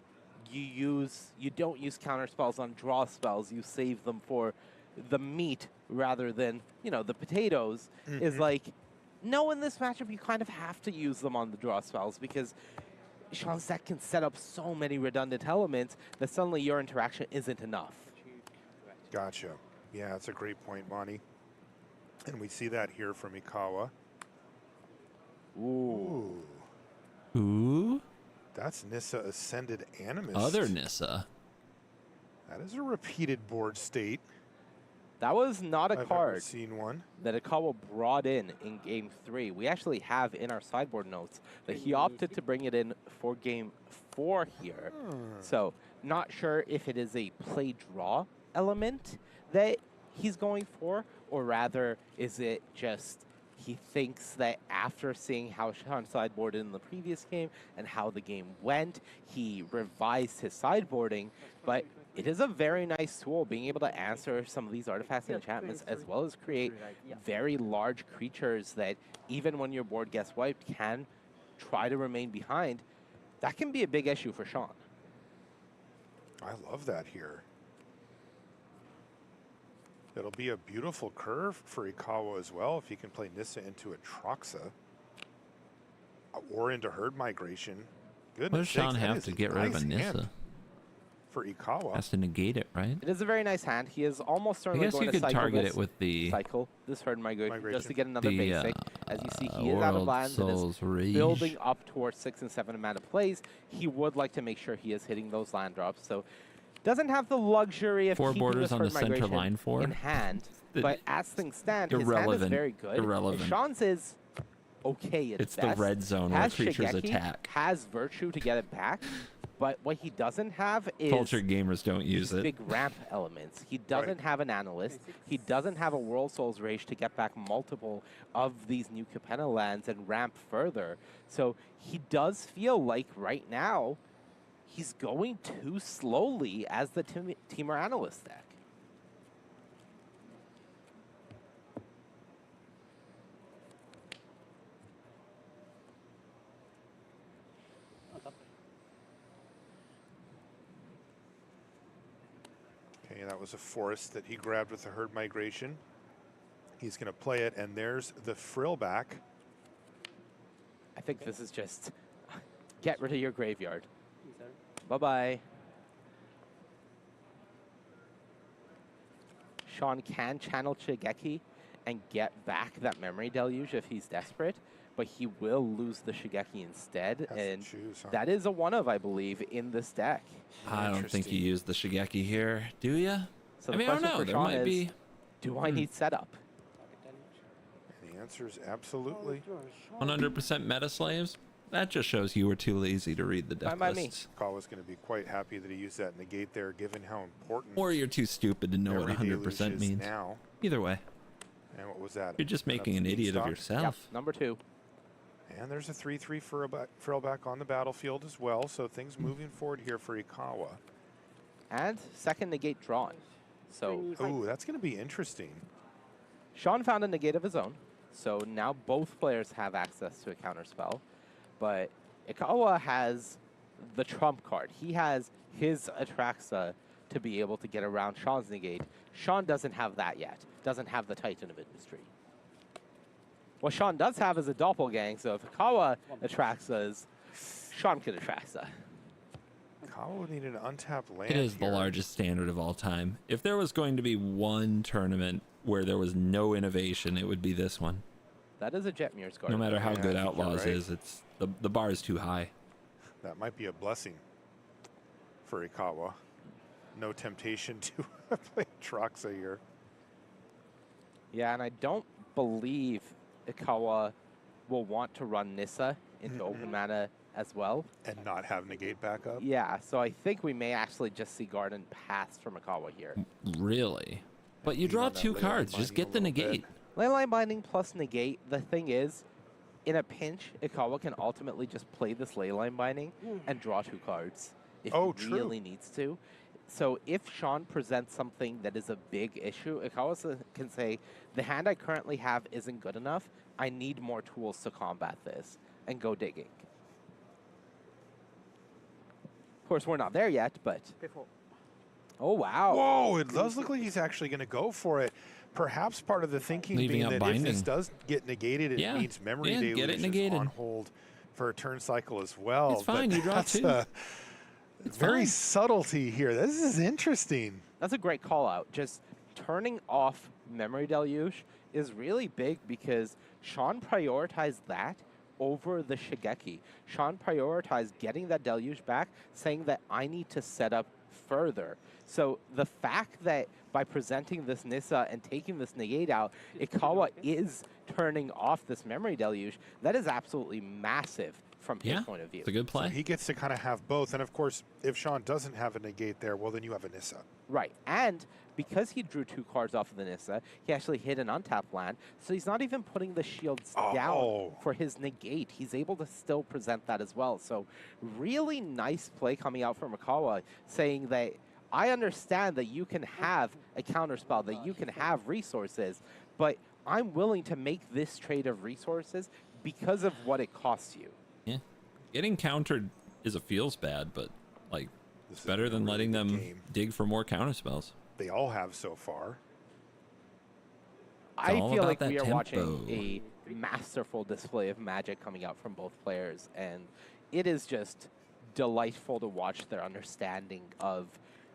you don't use counter spells on draw spells, you save them for the meat rather than, you know, the potatoes, is like, no, in this matchup, you kind of have to use them on the draw spells because Sean's deck can set up so many redundant elements that suddenly your interaction isn't enough. Gotcha. Yeah, that's a great point, Monty. And we see that here from Ikawa. Ooh. Ooh. That's Nissa Ascended Animist. Other Nissa. That is a repeated board state. That was not a I've card never seen one that Ikawa brought in Game 3. We actually have in our sideboard notes that he opted to bring it in for Game 4 here. So not sure if it is a play draw element that he's going for, or rather is it just He thinks that after seeing how Sean sideboarded in the previous game and how the game went, he revised his sideboarding, but it is a very nice tool, being able to answer some of these artifacts and enchantments, as well as create very large creatures that, even when your board gets wiped, can try to remain behind. That can be a big issue for Sean. I love that here. It'll be a beautiful curve for Ikawa as well if he can play Nissa into Atraxa or into Herd Migration. What does Goodness Sean sakes, that have is to a get rid of a nice hand Nissa? for Ikawa. Has to negate it, right? It is a very nice hand. He is almost I certainly guess going you to could cycle target this it with the this Herd Migration just to get another the, basic. As you see, he is out of World lands and is Souls Rage. building up towards 6 and 7 mana plays. He would like to make sure he is hitting those land drops. So doesn't have the luxury of 4 keeping borders this on Herd the center Migration line 4 in hand. The- But as things stand, his hand is Irrelevant. very good. Irrelevant. And Sean's is okay at It's best. the red zone where Has creatures Shigeki, attack. has Virtue to get it back. But what he doesn't have is Culture gamers don't use these it. big ramp elements. He doesn't have an Analyst. He doesn't have a World Souls Rage to get back multiple of these new Capenna lands and ramp further. So he does feel like right now he's going too slowly as the Teamer Analyst deck. Okay, that was a forest that he grabbed with the Herd Migration. He's going to play it, and there's the Frill back. I think this is just get rid of your graveyard. Bye-bye. Sean can channel Shigeki and get back that Memory Deluge if he's desperate, but he will lose the Shigeki instead, and that is a one of, I believe, in this deck. I don't think you use the Shigeki here, do you? So I the mean, I don't question know. for There Sean might is, be. do I need setup? And the answer is absolutely. 100% meta slaves? That just shows you were too lazy to read the deck lists. Ikawa's going to be quite happy that he used that negate there, given how important. Or you're too stupid to know what Memory Deluge 100% is means. now. Either way. And what was that? You're just An making an upspeed idiot of stock? yourself. Number 2. And there's a 3/3 for Frill back on the battlefield as well, so things moving forward here for Ikawa. And second negate drawn. So Ooh, that's going to be interesting. Sean found a negate of his own, so now both players have access to a counterspell. But Ikawa has the trump card. He has his Atraxa to be able to get around Sean's negate. Sean doesn't have that yet. Doesn't have the Titan of Industry. What Sean does have is a doppelgang, so if Ikawa Atraxas, Sean could Atraxa. Ikawa would need an untapped land. It is the here. largest standard of all time. If there was going to be one tournament where there was no innovation, it would be this one. That is a Jetmir's card. No matter how Yeah, good I think you're Outlaws right. is, it's the bar is too high. That might be a blessing for Ikawa. No temptation to play Atraxa here. Yeah, and I don't believe Ikawa will want to run Nissa into open mana as well. And not have negate backup? Yeah, so I think we may actually just see Garden pass from Ikawa here. Really? But you draw 2 cards. Just get the negate. Leyline Binding plus negate, the thing is, in a pinch, Ikawa can ultimately just play this Leyline Binding and draw 2 cards if he really needs to. So if Sean presents something that is a big issue, Ikawa can say, the hand I currently have isn't good enough. I need more tools to combat this, and go digging. Of course, we're not there yet, but... Oh, wow. Whoa, it does look like he's actually going to go for it. Perhaps part of the thinking Leaving being up that if binding. this does get negated, it means Memory Yeah, Deluge get it is negated. on hold for a turn cycle as well. It's fine, But you draw that's 2. It's very fine. subtlety here. This is interesting. That's a great call out. Just turning off Memory Deluge is really big because Sean prioritized that over the Shigeki. Sean prioritized getting that Deluge back, saying that I need to set up further. So the fact that by presenting this Nissa and taking this negate out, Ikawa is turning off this Memory Deluge, that is absolutely massive from his point of view. It's a good play. So he gets to kind of have both. And of course, if Sean doesn't have a negate there, well, then you have a Nissa. Right, and because he drew 2 cards off of the Nissa, he actually hit an untapped land, so he's not even putting the shields down for his negate. He's able to still present that as well. So really nice play coming out from Mikawa, saying that I understand that you can have a counterspell, that you can have resources, but I'm willing to make this trade of resources because of what it costs you. Yeah. Getting countered feels bad, but like it's better than letting them dig for more counterspells. They all have so far. I feel like we are watching a masterful display of magic coming out from both players, and it is just delightful to watch their understanding of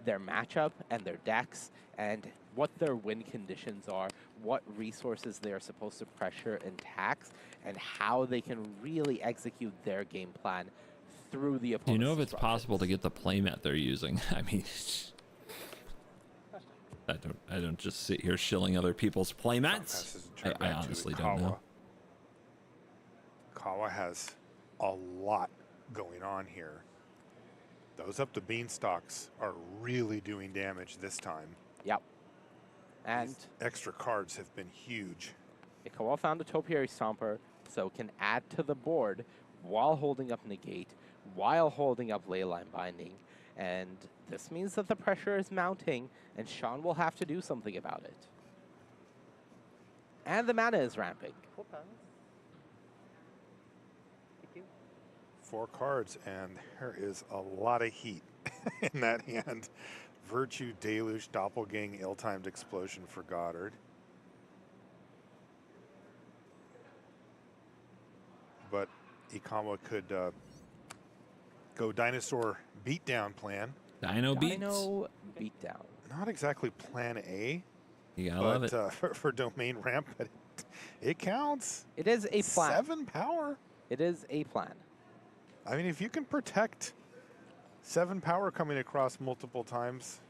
their matchup and their decks and what their win conditions are, what resources they are supposed to pressure and tax, and how they can really execute their game plan through the opponent's Do you know if it's possible to get the playmat they're using? I mean, I don't just sit here shilling other people's playmats. I honestly don't know. Kawa has a lot going on here. Those up to beanstalks are really doing damage this time. Yep. And these extra cards have been huge. Ikawa found a Topiary Stomper, so can add to the board while holding up Negate, while holding up Leyline Binding. And this means that the pressure is mounting, and Sean will have to do something about it. And the mana is ramping. 4 cards, and there is a lot of heat in that hand. Virtue, Deluge, Doppelgang, Ill-Timed Explosion for Goddard. But Ikawa could go Dinosaur Beatdown plan. Dino Beatdown. Not exactly plan A. You gotta love it. For domain ramp, but it counts. It is a plan. 7 power. It is a plan. I mean, if you can protect 7 power coming across multiple times,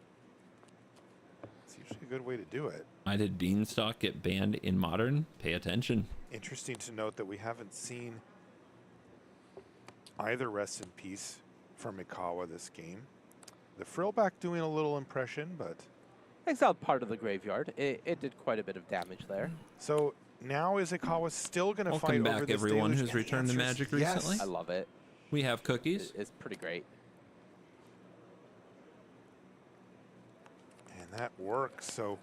it's usually a good way to do it. Why did Beanstalk get banned in Modern? Pay attention. Interesting to note that we haven't seen either Rest in Peace from Ikawa this game. The Frillback doing a little impression, but... Exiled part of the graveyard. It did quite a bit of damage there. So now is Ikawa still going to fight Welcome over back, this everyone Deluge? who's And the returned to answer is Magic yes. recently. I love it. We have cookies. It's pretty great. And that works. So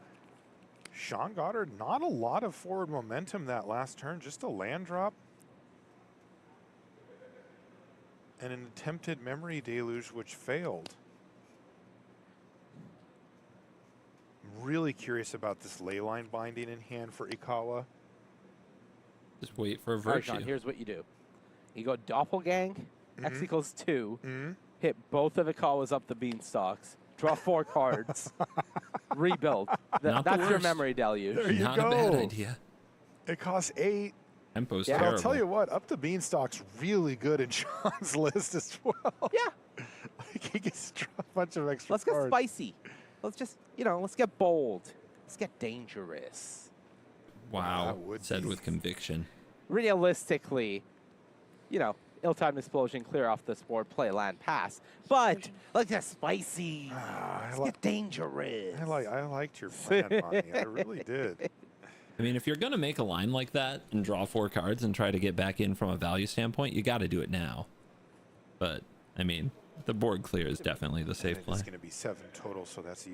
Sean Goddard, not a lot of forward momentum that last turn, just a land drop. And an attempted Memory Deluge, which failed. I'm really curious about this Leyline Binding in hand for Ikawa. Just wait for a All right, Virtue. Sean, here's what you do. You go Doppelgang, X Mhm. equals 2, Mhm. hit both of Ikawa's up the beanstalks, draw 4 cards, rebuild. Not the That's your worst. memory deluge. There you Not go. a bad idea. It costs 8. Tempo's But terrible. I'll tell you what, up to Beanstalk's really good in Sean's list as well. Yeah. Like he gets a bunch of extra Let's get cards. spicy. Let's just, let's get bold. Let's get dangerous. Wow. That would Said be- with conviction. Realistically, ill-timed explosion, clear off this board, play land, pass. But let's get spicy. Let's get dangerous. I liked your plan, Bonnie. I really did. I mean, if you're going to make a line like that and draw 4 cards and try to get back in from a value standpoint, you got to do it now. But, I mean, the board clear is definitely the safe play. It's going to be 7 total, so that's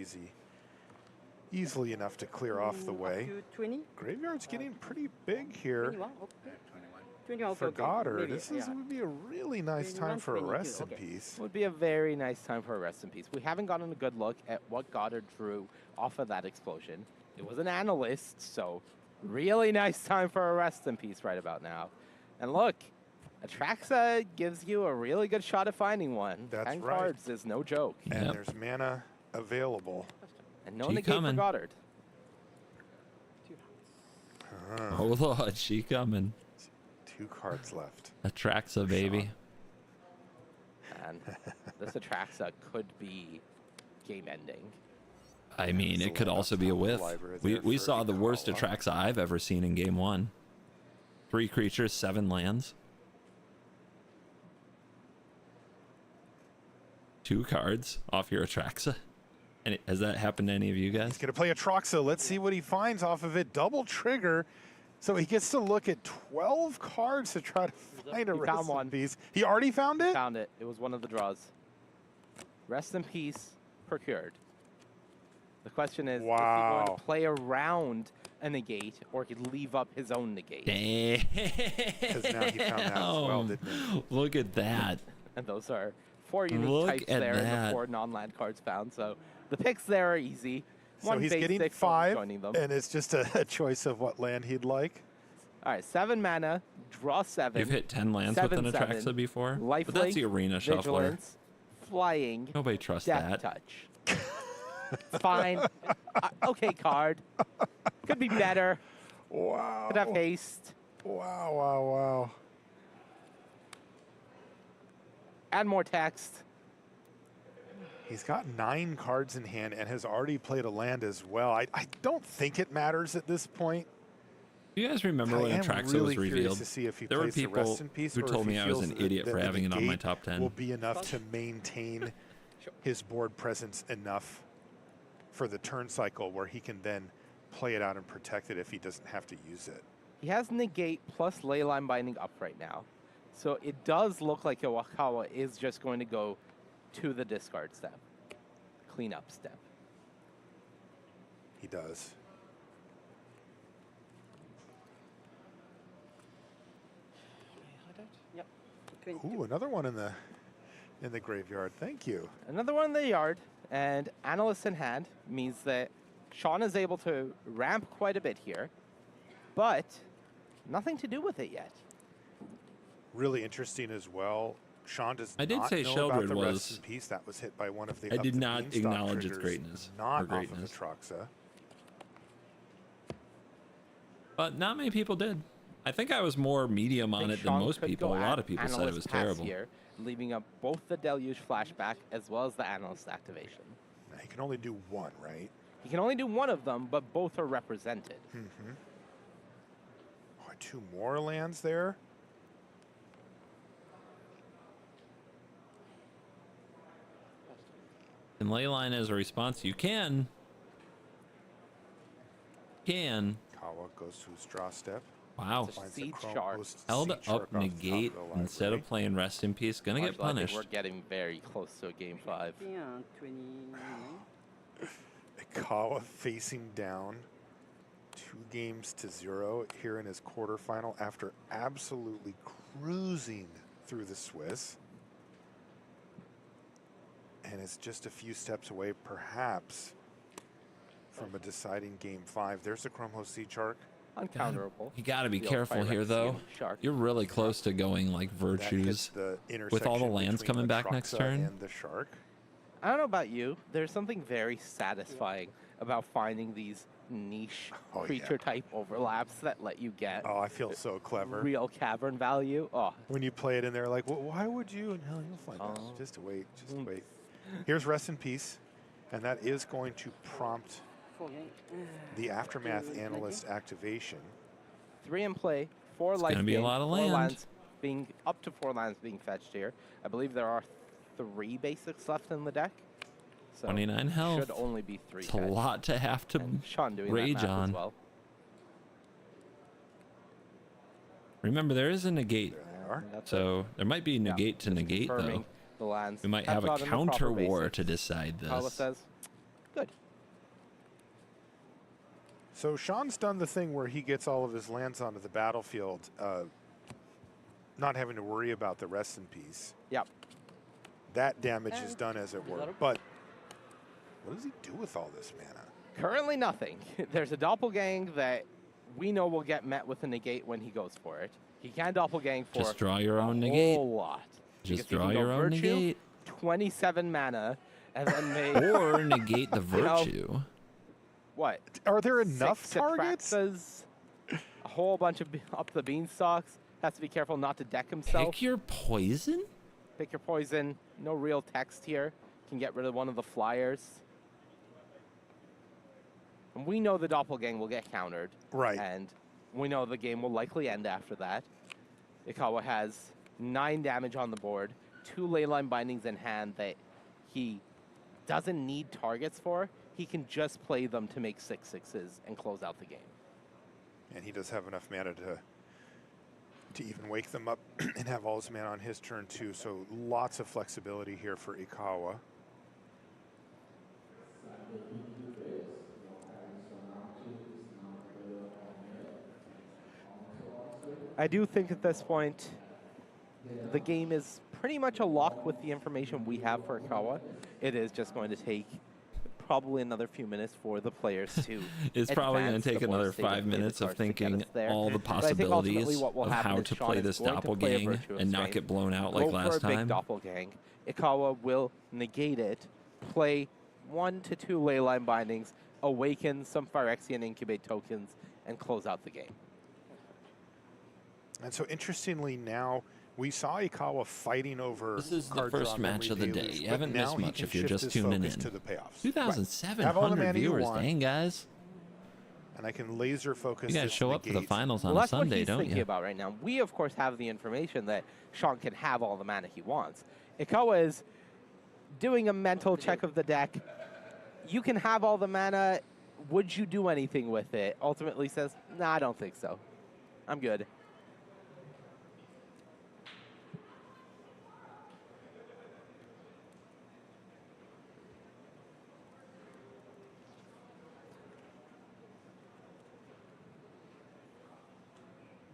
easily enough to clear off the way. 20? Graveyard's getting pretty big here 21, okay. 21, for okay. Goddard. Maybe, This yeah. would be a really nice 21, time for a 22, rest in okay. peace. Would be a very nice time for a rest in peace. We haven't gotten a good look at what Goddard drew off of that explosion. It was an analyst, so really nice time for a rest in peace right about now. And look, Atraxa gives you a really good shot at finding one. That's 10 right. cards is no joke. And there's mana available. And no She negate coming. for Goddard. Oh, Lord, she coming. 2 cards left. Atraxa, baby. And this Atraxa could be game ending. I mean, it could also be a whiff. We saw the worst Atraxa I've ever seen in game 1. 3 creatures, 7 lands. 2 cards off your Atraxa. And has that happened to any of you guys? He's going to play Atraxa. Let's see what he finds off of it. Double trigger. So he gets to look at 12 cards to try to find a rest in peace. He already found it? Found it. It was one of the draws. Rest in peace procured. The question is, is he going to play around a negate or he'd leave up his own negate? Because now he found that as well, didn't he? Look at that. And those are 4 unique Look types at there and that. the 4 non-land cards found. So the picks there are easy. So One he's basic, getting one 5, joining them. and it's just a choice of what land he'd like. All right, 7 mana, draw 7. You've hit 10 lands with an Atraxa before, but that's the Arena Shuffler. Vigilance, flying. Nobody trusts Death that. Touch. Fine. Okay, card. Could be better. Wow. Could have haste. Wow, wow, wow. Add more text. He's got 9 cards in hand and has already played a land as well. I don't think it matters at this point. You guys remember I when am Atraxa really was curious revealed? to see if he There were plays the people rest in peace who or if told he me I was feels an that- idiot that for the having it on my negate top 10. will be enough to maintain his board presence enough for the turn cycle where he can then play it out and protect it if he doesn't have to use it. He has negate plus Leyline Binding up right now. So it does look like Iwakawa is just going to go to the discard step. Cleanup step. He does. Ooh, another one in the graveyard. Thank you. Another one in the yard, and Analyst in hand means that Sean is able to ramp quite a bit here, but nothing to do with it yet. Really interesting as well. Sean does I did not say know Sheldred about the was- rest in peace that was hit by one of the. I Up did the not Beanstalk acknowledge its triggers, greatness. Not or off greatness. of Atraxa. But not many people did. I think I was more medium on it than Sean most could people. go A lot at of people said it Analyst was pass terrible. here, leaving up both the Deluge flashback as well as the Analyst activation. Now, he can only do one, right? He can only do one of them, but both are represented. Mm-hmm. Oh, 2 more lands there. And Leyline as a response, you can. Kawa goes to his draw step. Wow. Finds the Seed Chrome Shark. Host Held Seed up Shark off the top of negate the instead library. of playing Rest in Peace. Gonna get Marshall, I think punished. we're getting very close to a game 5. Yeah, 29. Kawa facing down 2 games to 0 here in his quarterfinal after absolutely cruising through the Swiss. And it's just a few steps away, perhaps, from a deciding game 5. There's the Chrome Host Seed Shark. Uncounterable. You got to be Field careful Fire here, though. Shark. You're really close to going like That hits virtues the with all the intersection lands between coming the back next Atraxa turn. And the Shark. I don't know about you. There's something very satisfying about finding these niche creature type overlaps that let you get. Oh, I feel so clever. Real cavern value. Oh, When you play it and they're like, well, why would you? And hell, you'll find out. Just wait, just wait. Here's Rest in Peace, and that is going to prompt the Aftermath Analyst activation. 3 in play, 4 life gonna be a gain, lot of 4 land. lands being up to 4 lands being fetched here. I believe there are 3 basics left in the deck. So 29 health. Should only be 3. It's a lot to have to Sean doing rage that math on. as well. Remember, there is a negate. So there might be negate to negate, though. confirming the lands. We might have a That's not in the counter proper war basics. to decide Kawa this. says, good. So Sean's done the thing where he gets all of his lands onto the battlefield, not having to worry about the Rest in Peace. Yep. That damage is done, as it were. But what does he do with all this mana? Currently nothing. There's a doppelgang that we know will get met with a negate when he goes for it. He can doppelgang for Just draw your own a negate. whole lot. Just Because he draw can go your own Virtue, negate. 27 mana, and then they Or negate the You know, virtue. what? Are there enough 6 targets? Atraxas, a whole bunch of up the beanstalks. Has to be careful not to deck himself. Pick your poison? Pick your poison. No real text here. Can get rid of one of the flyers. And we know the doppelgang will get countered. Right. And we know the game will likely end after that. Ikawa has 9 damage on the board, 2 Leyline Bindings in hand that he doesn't need targets for, he can just play them to make 6/6s and close out the game. And he does have enough mana to even wake them up and have all his mana on his turn too. So lots of flexibility here for Ikawa. I do think at this point, the game is pretty much a lock with the information we have for Ikawa. It is just going to take probably another few minutes for the players to It's probably going advance to take the another board state 5 and play the minutes of cards to get thinking us there. all the But I think ultimately possibilities what will of happen how is to Sean play is this going to play a doppelgang Virtue of and not Strength, get blown out go like for last a big time. doppelgang. Ikawa will negate it, play 1 to 2 Leyline Bindings, awaken some Phyrexian Incubate tokens, and close out the game. And so interestingly now, we saw Ikawa fighting over This is the card first draw match of the memory day. deluge, You but haven't now missed he much can if you're shift just his tuning focus in. to the payoffs. Have all the 2,700 mana you viewers, want, dang guys. and I can laser focus. You guys this show up for the negate. finals on Well, a that's Sunday, what he's don't thinking you? about right now. We, of course, have the information that Sean can have all the mana he wants. Ikawa is doing a mental check of the deck. You can have all the mana. Would you do anything with it? Ultimately says, nah, I don't think so. I'm good.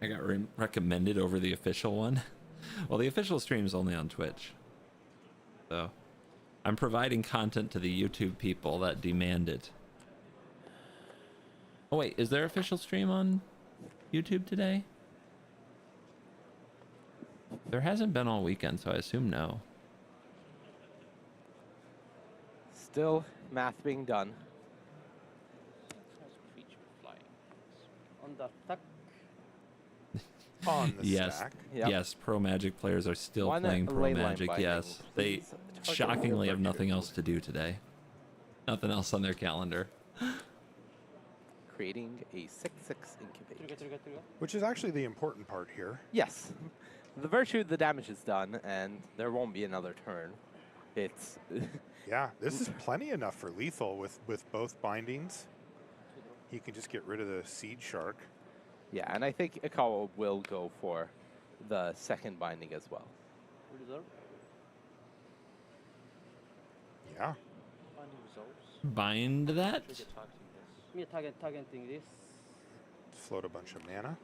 I got recommended over the official one. Well, the official stream is only on Twitch. So I'm providing content to the YouTube people that demand it. Oh wait, is there official stream on YouTube today? There hasn't been all weekend, so I assume no. Still math being done. On the attack. On the Yes, stack. yes, Pro Magic players are still One playing Pro ley line Magic, binding, yes. They please. Target shockingly have Virtue nothing else to do today. Nothing else on their calendar. Creating a 6/6 Incubate. Which is actually the important part here. Yes. The Virtue, the damage is done, and there won't be another turn. It's... Yeah, this is plenty enough for lethal with both bindings. He can just get rid of the Seed Shark. Yeah, and I think Ikawa will go for the second binding as well. Yeah. Bind that? Me targeting this. Float a bunch of mana.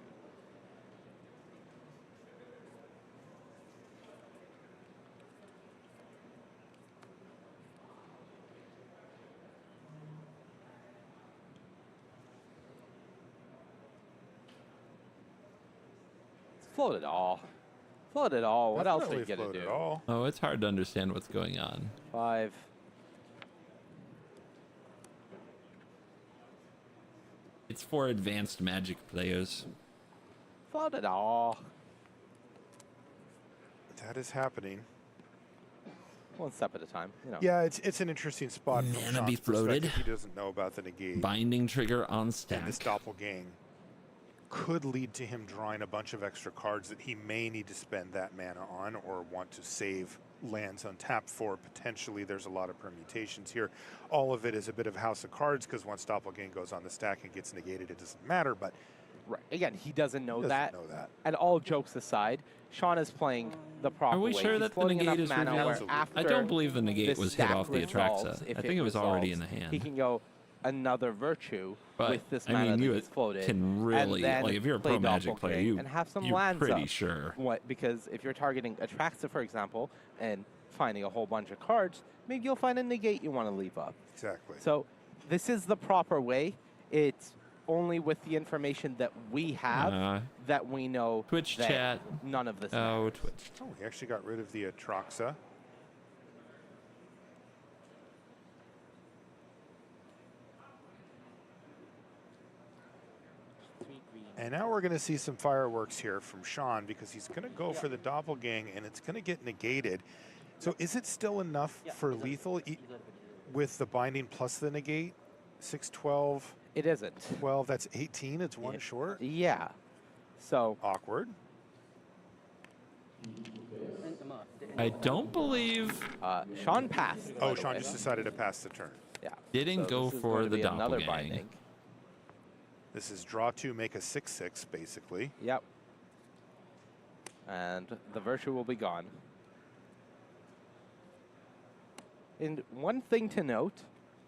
Float it all. Float it all. What else are you Definitely going to float do? it all. Oh, it's hard to understand what's going on. 5. It's for advanced Magic players. Float it all. That is happening. One step at a time. You know. Yeah, it's an interesting spot from Mana be Sean's floated. perspective. He doesn't know about the negate. Binding trigger on And stack. this doppelgang could lead to him drawing a bunch of extra cards that he may need to spend that mana on or want to save lands untapped for. Potentially, there's a lot of permutations here. All of it is a bit of House of Cards because once doppelgang goes on the stack and gets negated, it doesn't matter. But Right. Again, he doesn't know He doesn't that. know that. And all jokes aside, Sean is playing the proper Are we way. sure He's that the floating negate enough is mana revealed? where after I don't believe the negate was hit stack off the resolves, Atraxa. if I think it was already in the resolves, hand. He can go another Virtue But, with this I mana mean, that you he's floated. can really, and then like, if you're a play Pro Magic player, Doppelgang and have some you're lands pretty up. sure. What? Because if you're targeting Atraxa, for example, and finding a whole bunch of cards, maybe you'll find a negate you want to leave up. Exactly. So this is the proper way. It's only with the information that we have that we know Twitch that chat. none of this Oh, matters. Twitch. Oh, he actually got rid of the Atraxa. And now we're going to see some fireworks here from Sean because he's going to go for the doppelgang and it's going to get negated. So is it still enough for lethal with the binding plus the negate? 6, 12. It isn't. 12, that's 18. It's one short. Yeah. So awkward. I don't believe Sean passed. Oh, by the Sean way. just decided to pass the turn. Yeah. didn't So go this is for going to the be another doppelgang. binding. This is draw 2, make a 6/6, basically. Yep. And the virtue will be gone. And one thing to note,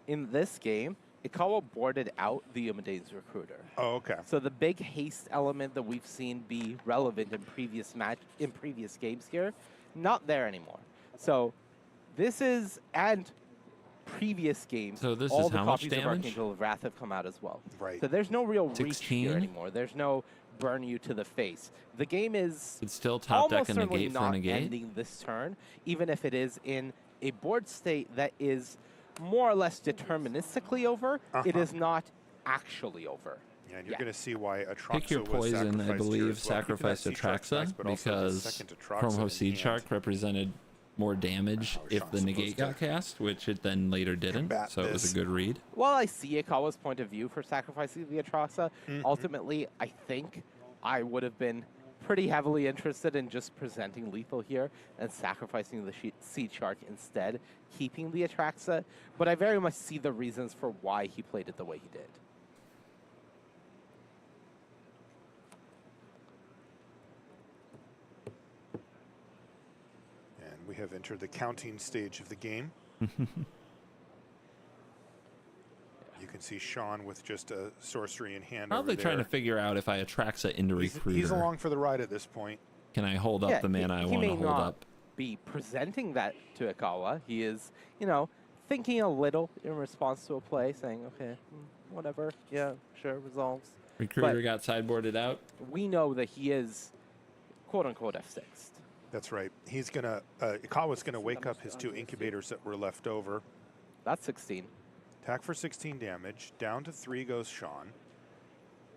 in this game, Ikawa boarded out the Umade's recruiter. Oh, okay. So the big haste element that we've seen be relevant in previous games here, not there anymore. So this is, and previous games, So this all is the how much copies of damage? Archangel of Wrath have come out as well. Right. So there's no real reach 16? here anymore. There's no burn you to the face. The game is It's still top deck almost and certainly negate for not negate. ending this turn, even if it is in a board state that is more or less deterministically over. It is not actually over. Yeah, and you're going to see why Atraxa Pick your was poison, I sacrificed here believe, as well. sacrificed Keeping that Sea Shark Atraxa nice, but also the because second Atraxa Chrome in Seed hand. Shark represented more damage if the negate got cast, which it then later didn't. combat So it was this. a good read. While I see Ikawa's point of view for sacrificing the Atraxa, ultimately, I think I would have been pretty heavily interested in just presenting lethal here and sacrificing the Seed Shark instead, keeping the Atraxa. But I very much see the reasons for why he played it the way he did. And we have entered the counting stage of the game. You can see Sean with just a sorcery in hand. Probably over trying to there. figure out if I Atraxa into recruiter. He's along for the ride at this point. Can I hold up the mana I he want to may hold not up? be presenting that to Ikawa. He is, you know, thinking a little in response to a play, saying, okay, whatever, yeah, sure, resolves. Recruiter But got sideboarded out. we know that he is, quote-unquote, F6'd. That's right. He's gonna Ikawa's gonna wake up his 2 incubators that were left over. That's 16. Attack for 16 damage. Down to 3 goes Sean.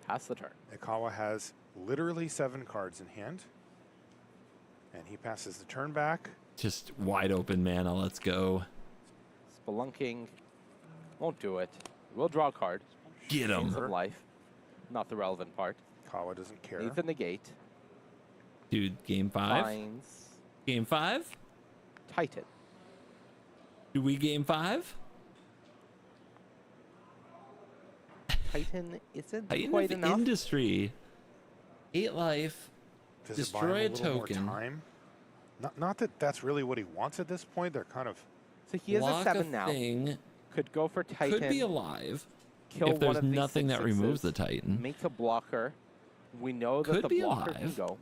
Pass the turn. Ikawa has literally 7 cards in hand. And he passes the turn back. Just wide open mana. Let's go. Spelunking won't do it. We'll draw a card. Get 'em. Gain some life. Not the relevant part. Ikawa doesn't care. Needs a negate. Dude, game 5? Finds Game 5? Titan. Do we game 5? Titan isn't Titan quite of enough. Industry. 8 life. Does it buy him Destroy a little more token. time? Not that that's really what he wants at this point. They're kind of. So he is Block a a 7 now. thing. Could go for Titan. Could be alive. Kill if one there's of these nothing that 6/6s, removes the Titan. Make a blocker. We know that Could the be blocker can alive. go.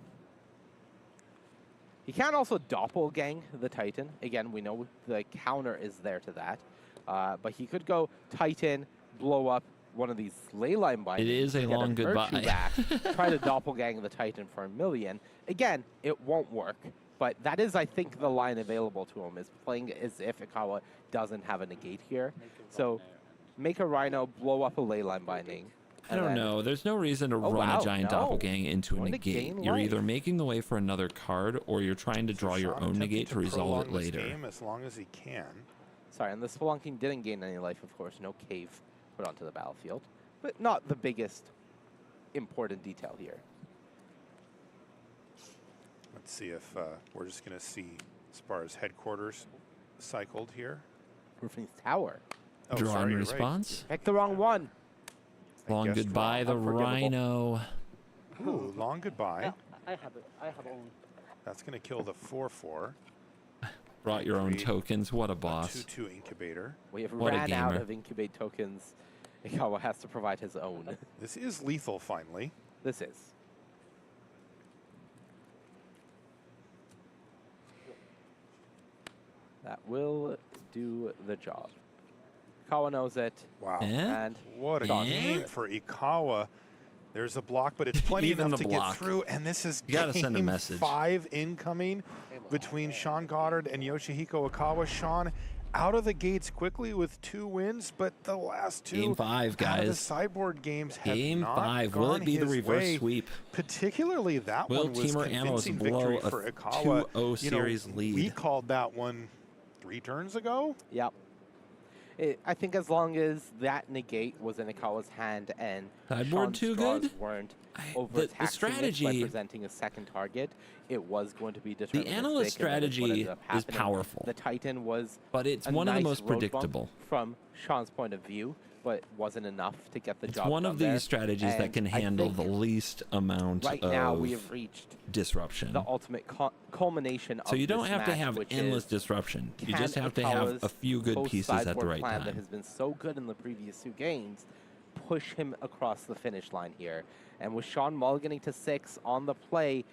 He can also doppelgang the Titan. Again, we know the counter is there to that. But he could go Titan, blow up one of these leyline bindings. It is a get long virtue goodbye. back, try to doppelgang the Titan for 1 million. Again, it won't work. But that is, I think, the line available to him, is playing as if Ikawa doesn't have a negate here. So make a Rhino, blow up a leyline binding. I and don't then- know. There's no reason to Oh, run wow, a giant no. doppelgang into a Going to negate. gain You're life. either making the way for another card or you're trying to draw your Sean own attempting negate to resolve it prolong this later. game as long as he can. Sorry, and the Spelunking didn't gain any life, of course. No cave put onto the battlefield. But not the biggest important detail here. Let's see if we're just going to see Spar's headquarters cycled here. Griffin's Tower. Oh, Draw sorry, in you're right. response. Pick the wrong one. Long guessed goodbye, wrong. the Unforgivable. Rhino. Ooh, long goodbye. I have own. That's going to kill the 4/4. Brought your own Create tokens. What a boss. 2/2 incubator. We have What a ran out gamer. of incubate tokens. Ikawa has to provide his own. This is lethal finally. This is. That will do the job. Ikawa knows it. Wow. And What a gone. game for Ikawa. There's a block, but it's plenty Even enough the to block. get through. And this is You gotta send a game message. 5 incoming between Sean Goddard and Yoshihiko Ikawa. Sean out of the gates quickly with 2 wins, but the last 2 Game 5, out of the guys. sideboard games have Game not 5. Will gone it be the his reverse way. sweep? Particularly that Will one was Team or Analysts convincing blow victory a for Ikawa. 2-0 series lead? We called that one 3 turns ago. Yep. I think as long as that negate was in Ikawa's hand and Sideboard Sean's too draws good? weren't over the taxing strategy- it by presenting a second target. It was going to be deterministic. analyst and that is what strategy ended up is happening. powerful. The Titan was, but it's a one of the nice most road bump predictable. from Sean's point of view, but wasn't enough to get the It's job one done of there. these strategies that And can I handle think the least amount right of now we have reached disruption. the ultimate culmination of So you don't this have to match, have which endless is, disruption. You can just have to have Ikawa's a few good pieces at the post-sideboard right plan that time. has been so good in the previous 2 games push him across the finish line here. And with Sean mulliganing to 6 on the play,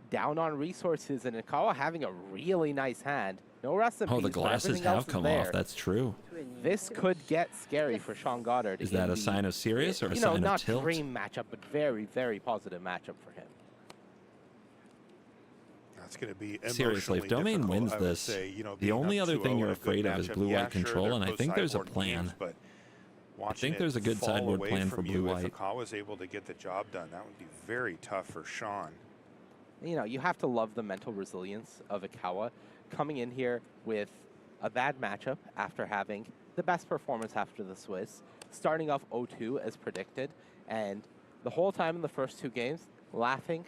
down on resources, and Ikawa having a really nice hand. No recipes, Oh, the but glasses everything else have is come there. off. That's true. This could get scary for Sean Goddard. Is in that a the, sign of serious or a you know, sign of not tilt? dream matchup, but very, very positive matchup for him. That's going to be Seriously, if emotionally Domain difficult, wins I would this, say, you know, the being only up other 2-0 thing you're in a good afraid of is matchup. blue-white Yeah, sure, control, they're and I think there's a post-sideboard plan. games, but I watching think there's it a good fall sideboard away plan for from you, blue-white. If Ikawa's able to get the job done, that would be very tough for Sean. You know, you have to love the mental resilience of Ikawa coming in here with a bad matchup after having the best performance after the Swiss, starting off 0-2 as predicted, and the whole time in the first 2 games, laughing,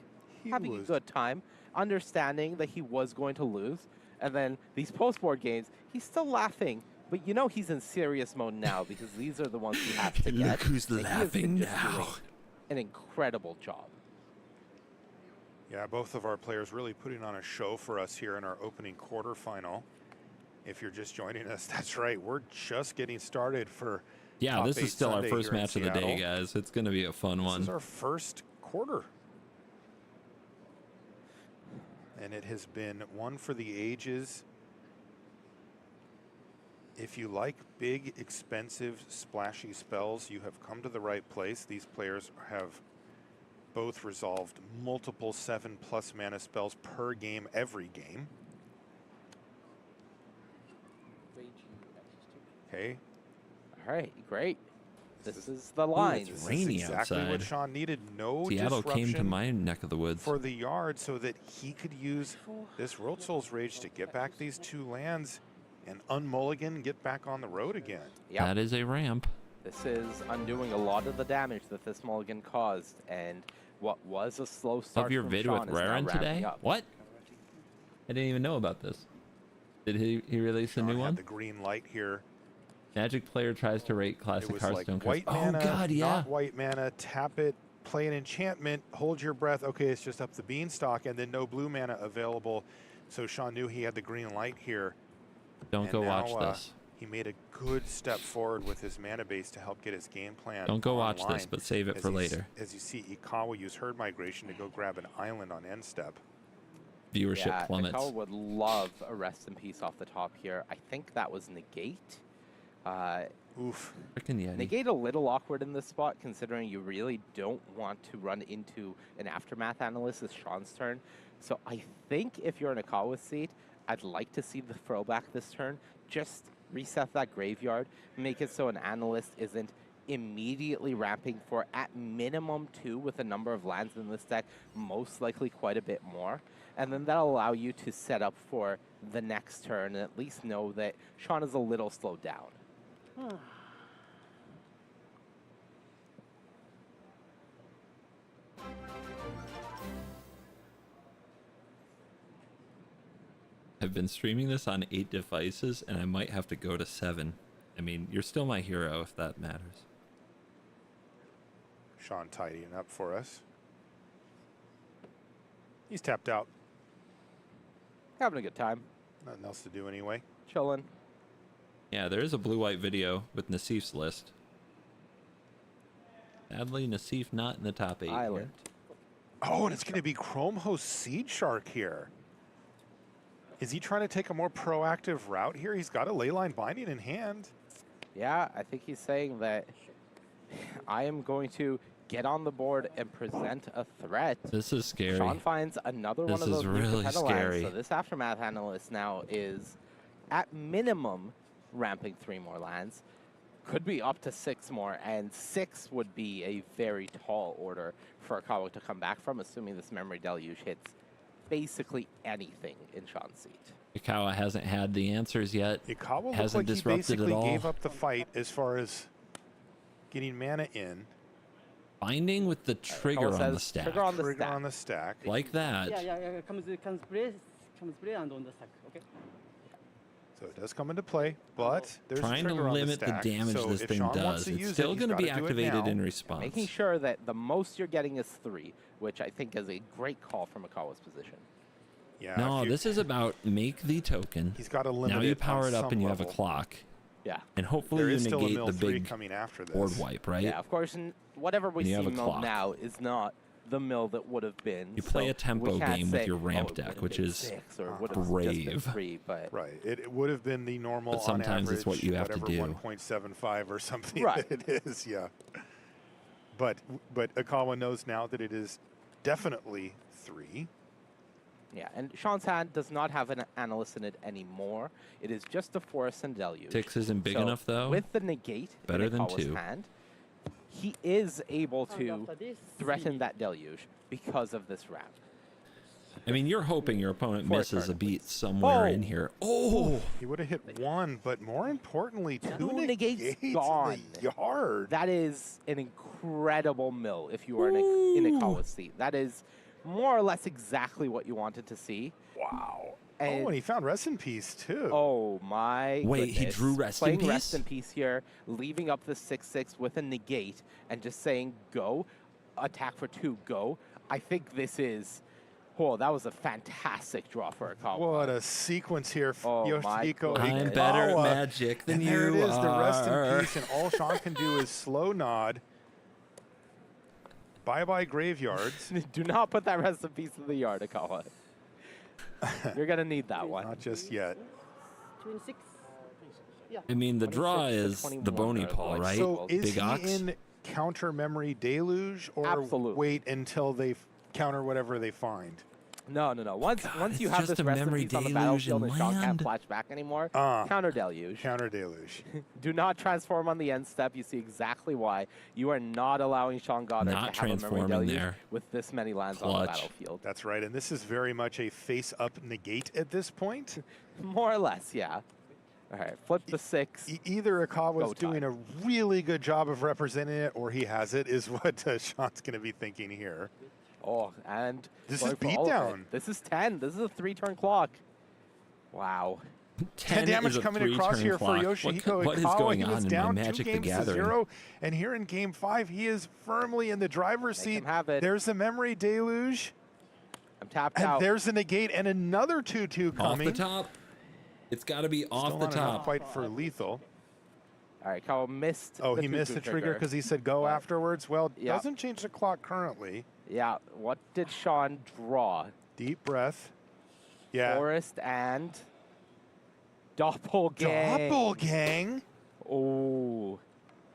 having a good time, understanding that he was going to lose, and then these post-board games, he's still laughing, but you know he's in serious mode now because these are the ones he has to get. Look who's and he has laughing been just now. doing an incredible job. Yeah, both of our players really putting on a show for us here in our opening quarterfinal. If you're just joining us, that's right. We're just getting started for Yeah, Top this 8 is still our Sunday first here in match of the day, Seattle. guys. It's going to be a fun This one. is our first quarter. And it has been one for the ages. If you like big, expensive, splashy spells, you have come to the right place. These players have both resolved multiple 7+ mana spells per game, every game. Okay. All right, great. This is the line. It's rainy exactly outside. what Sean needed. No Seattle came to disruption my neck of the woods. for the yard so that he could use this World Souls Rage to get back these 2 lands and unmulligan, get back on the road again. That is a ramp. This is undoing a lot of the damage that this mulligan caused, and what was a slow start Of your from vid Sean with is now Raren ramping today? up. What? I didn't even know about this. Did he release a Sean new had one? the green light here. Magic player tries to rate It classic was like Hearthstone white cards. mana, Oh god, yeah. not white mana, tap it, play an enchantment, hold your breath. Okay, it's just up the beanstalk, and then no blue mana available. So Sean knew he had the green light here. Don't and go now, watch this. He made a good step forward with his mana base to help get his game plan. Don't go watch online. this, but save it As for you later. As you see, Ikawa use Herd Migration to go grab an island on end step. Viewership Yeah, plummets. Ikawa would love a rest in peace off the top here. I think that was negate. Oof. Frickin' Yeti. Negate a little awkward in this spot, considering you really don't want to run into an aftermath analyst as Sean's turn. So I think if you're in Ikawa's seat, I'd like to see the throwback this turn. Just reset that graveyard, make it so an analyst isn't immediately ramping for at minimum 2 with a number of lands in this deck, most likely quite a bit more. And then that'll allow you to set up for the next turn and at least know that Sean is a little slowed down. I've been streaming this on 8 devices, and I might have to go to 7. I mean, you're still my hero if that matters. Sean tidying up for us. He's tapped out. Having a good time. Nothing else to do anyway. Chilling. Yeah, there is a blue-white video with Nassif's list. Sadly, Nassif not in the top 8. Island. Oh, and it's going to be Chrome Host Seed Shark here. Is he trying to take a more proactive route here? He's got a Leyline Binding in hand. Yeah, I think he's saying that I am going to get on the board and present a threat. This is scary. Sean finds another This one of those is really Yucatan scary. lands. So this Aftermath analyst now is at minimum ramping 3 more lands. Could be up to 6 more, and 6 would be a very tall order for Ikawa to come back from, assuming this Memory Deluge hits basically anything in Sean's seat. Ikawa hasn't had the answers yet. Ikawa looked hasn't like he disrupted basically at all. gave up the fight as far as getting mana in. Binding with the trigger on the stack. Trigger on the Trigger stack. on the stack. Like that. Yeah. Can spray and on the stack. Okay. So it does come into play, but there's Trying a to trigger on limit the the stack. damage So this if thing Sean wants does. to It's use still he's going to be gotta do it activated now. in response. Making sure that the most you're getting is 3, which I think is a great call from Akawa's position. Yeah. No, if you- this is about make the token. He's got to limit Now you it power on it up some and you have a level. clock. Yeah. And hopefully There you is still a negate mill the 3 big coming after this. board wipe, right? Yeah, of course. Whatever we And you see have a mill clock. now is not the mill that would have been. You play so a tempo we can't game with say, your ramp "Oh, it deck, would have which been is 6 or would have just brave. been 3, but Right. It would have been the normal But sometimes on it's what average, you have to whatever, do. 1.75 or something Right. that it is, yeah. But Akawa knows now that it is definitely 3. yeah. And Sean's hand does not have an analyst in it anymore. It is just a Forest and Deluge. 6 isn't big So enough, though. With the negate Better in than Akawa's 2. hand, he is able to after this, threaten that Deluge because of this ramp. I mean, you're hoping your opponent For a misses turn, a beat somewhere in here. Oh! He would have hit 1, but more importantly, 2 negates negates gone. in the yard. That is an incredible mill if you are in Akawa's seat. That is more or less exactly what you wanted to see. Wow. And and he found Rest in Peace, too. oh my Wait, he goodness. drew Rest in Playing Peace? Rest in Peace here, leaving up the 6/6 with a negate and just saying go, attack for 2, go. I think this is, that was a fantastic draw for Akawa. What a sequence here for Oh my Yoshihiko goodness. I'm better at Akawa. magic than And you there it is, the Rest in are. Peace, and all Sean can do is slow nod. Bye-bye graveyards. Do not put that Rest in Peace in the yard, Akawa. You're going to need that one. Not just yet. 26. Yeah. I mean, the 26 draw to is the 21 bony are paw, like- right? So is Big he Ox? in counter memory deluge, or Absolutely. wait until they counter whatever they find? No. Once it's you have just this a Rest in memory Peace on the deluge battlefield and and Sean can't land. flash back anymore, Ah. counter Deluge. Counter deluge. Do not transform on the end step. You see exactly why. You are not allowing Sean Goddard Not to have a memory transforming Deluge there. with this many lands on the Clutch. battlefield. That's right, and this is very much a face-up negate at this point. More or less, yeah. All right, flip the 6. Either Akawa's Go time. doing a really good job of representing it, or he has it, is what Sean's going to be thinking here. Oh, and This going is for all of it. beatdown. This is 10. This is a 3-turn clock. Wow. 10 damage is a coming across 3-turn here clock. for Yoshihiko What is Akawa. going He was on in down my 2 Magic the games to Gathering? 0, and here in Game 5, he is firmly in the driver's Make seat. him have it. There's the memory deluge, I'm tapped and out. there's a negate, and another 2/2 Off coming. the top. It's got to be off Still the not enough top. quite for lethal. All right, Kawa missed Oh, the he missed the 2/2 trigger because he said go But- afterwards. Well, Yeah. doesn't change the clock currently. Yeah, what did Sean draw? Deep breath. Yeah. Forest and Doppelgang. Doppelgang. Oh,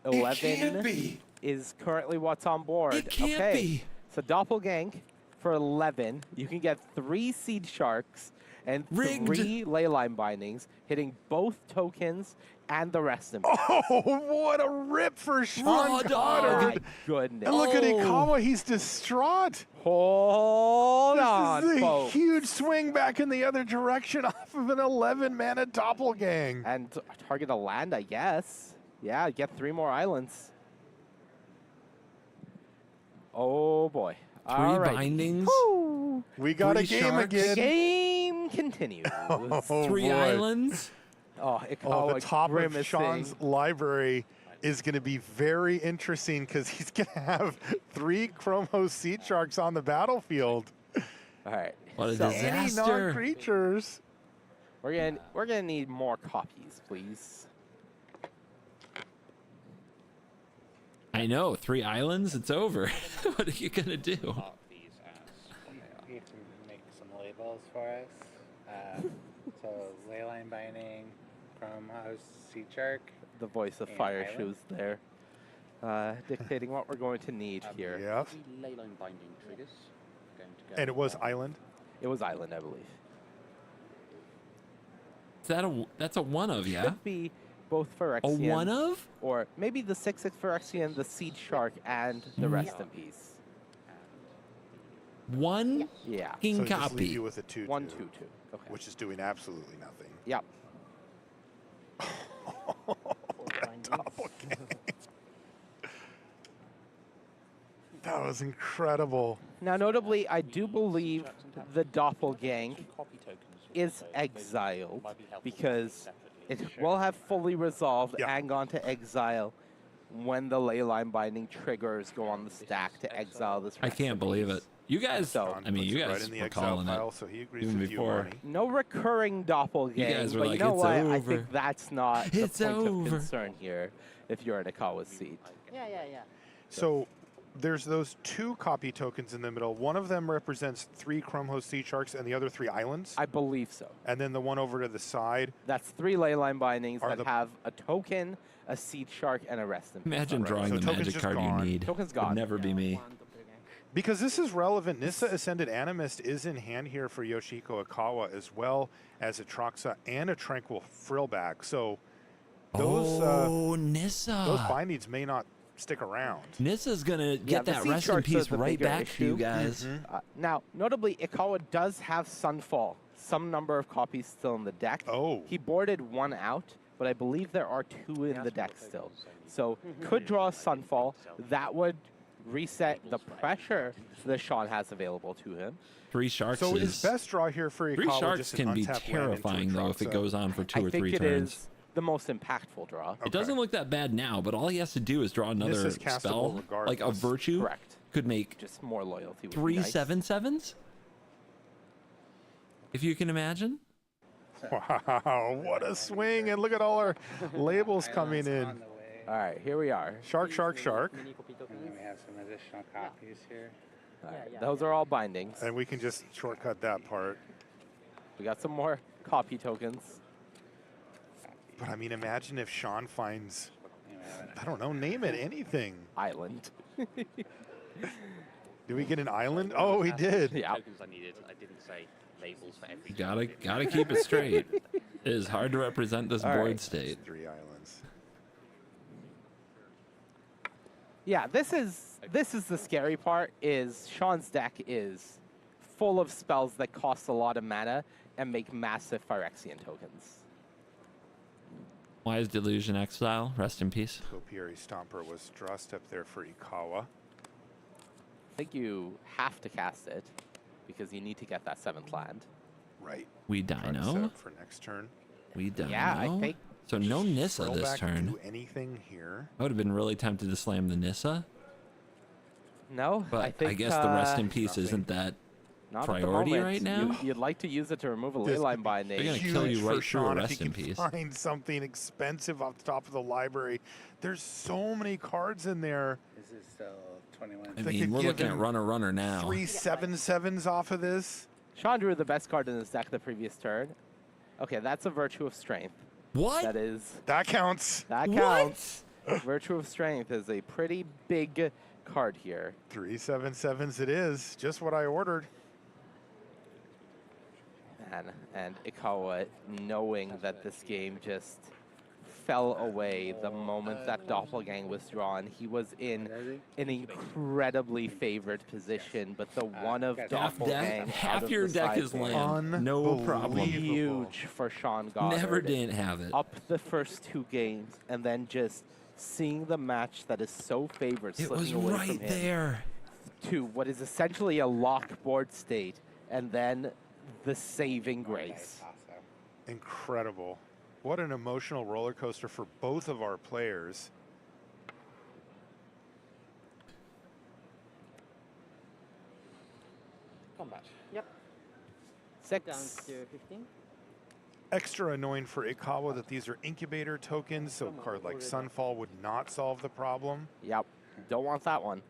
11 is currently what's on board. It can't okay. be. So Doppelgang for 11. You can get 3 Seed Sharks and Rigged. 3 Leyline Bindings, hitting both tokens and the rest of it. Oh, what a rip for Sean Raw dog. Goddard. My goodness. And look at Oh. Ikawa, he's distraught. Hold on, This is a folks. huge swing back in the other direction off of an 11-mana doppelgang. And target a land, I guess. Yeah, get 3 more islands. Oh boy. 3 All right. bindings. Woo. We got 3 a game sharks. again. Game continues. Oh, 3 boy. islands. Oh, Oh, Ikawa the top of grimacing. Sean's library is going to be very interesting because he's going to have 3 Chromos Seed Sharks on the battlefield. All right. What a So, Any disaster. non-creatures. we're gonna need more copies, please. I know. 3 islands. It's over. What are you going to do? Mark these as you can make some labels for us. So Leyline Binding, Chrome House, Sea Shark. The voice of And Fire island? Shoes there, dictating what we're going to need here. Yep. Leyline Binding triggers. Going to go And it was for- Island. It was Island, I believe. Is that that's a one of, yeah? Could be both Phyrexian. A one of? Or maybe the 6/6 Phyrexian, the Seed Shark, and the rest in peace. One Yeah. king So just leave copy. you with a 2/2. 1/2/2. Okay. Which is doing absolutely nothing. Yep. That was incredible. Now, notably, I do believe the Doppelgang is exiled because it will have fully resolved and gone to exile when the Leyline Binding triggers go on the stack to exile this. I can't believe it. You guys, I mean, you guys were calling it so he agrees even with you, before. Arnie. No recurring Doppelgang. You guys were but like, you know "It's what? I over." think that's not It's the point over. of concern here if you're in Ikawa's seat. Yeah, yeah, yeah. So there's those 2 copy tokens in the middle. One of them represents 3 Chrome Host Sea Sharks and the other 3 islands. I believe so. And then the one over to the side. That's 3 Leyline Bindings Are that the- have a token, a Seed Shark, and a Rest in Peace. Imagine drawing So the token's magic just card gone. you need. Token's Would gone. never be me. Because this is relevant, Nissa Ascended Animist is in hand here for Yoshiko Ikawa, as well as a Troxa and a Tranquil Frillback. So those Nissa. those bindings may not stick around. Nissa's gonna get the that Seed rest in Sharks are peace the right bigger back to you issue. guys. Now, notably, Ikawa does have Sunfall, some number of copies still in the deck. Oh. He boarded 1 out, but I believe there are 2 in the deck still. So could draw a Sunfall. That would reset the pressure that Sean has available to him. 3 sharks So is is best draw here for 3 Ikawa sharks just can an be untapped land into a terrifying though if it Troxa? goes on for 2 I or think 3 it turns. is the most impactful draw. It doesn't look that bad now, but all he has to do is draw another This is castable spell, like a regardless. virtue, Correct. could make Just more loyalty. Would be 3 nice. 7/7s. If you can imagine. Wow, what a swing. And look at all our labels coming in. All right, here we are. Shark, shark, shark. And then we have some additional copies here. All right, those are all bindings. And we can just shortcut that part. We got some more copy tokens. But I mean, imagine if Sean finds, I don't know, name it, anything. Island. Did we get an island? Oh, he did. Yeah. Tokens I needed. I didn't say labels for every. You gotta keep it straight. It is hard to represent this All board right. state. 3 islands. Yeah, this is the scary part. Is Sean's deck is full of spells that cost a lot of mana and make massive Phyrexian tokens. Why is Delusion Exile? Rest in peace. Topiary Stomper was draw step there for Ikawa. I think you have to cast it because you need to get that 7th land. Right. We Trying to set dino. up for next turn. We dino. Yeah, I think So no Nissa this Frillback turn. do anything here. I would have been really tempted to slam the Nissa, no. but I think guess the rest in uh, peace isn't that not priority at the right moment. now. You'd like to use it to remove a This leyline binding. They're gonna Huge kill you for right through a Sean if rest he in can peace. find something expensive off the top of the library. There's so many cards in there. This is still 21. I They mean, could we're give looking at him runner now. 3 7/7s off of this. Sean drew the best card in his deck the previous turn. Okay, that's a Virtue of Strength. What? That is. That counts. That What? counts. Virtue of Strength is a pretty big card here. 3 7/7s it is. Just what I ordered. And Ikawa, knowing that this game just fell away the moment that Doppelgang was drawn, he was in an incredibly favored position, but the one of Doppelgang half out of your the deck is sideboard, land. No problem. huge for Sean Goddard. Never didn't have it. Up the first 2 games, and then just seeing the match that is so favored It slipping was away right from him there. to what is essentially a lock board state, and then the saving grace. Incredible. What an emotional roller coaster for both of our players. Combat. Yep. 6. Down to 15. Extra annoying for Ikawa that these are incubator tokens, so a card like Sunfall would not solve the problem. Yep. Don't want that one.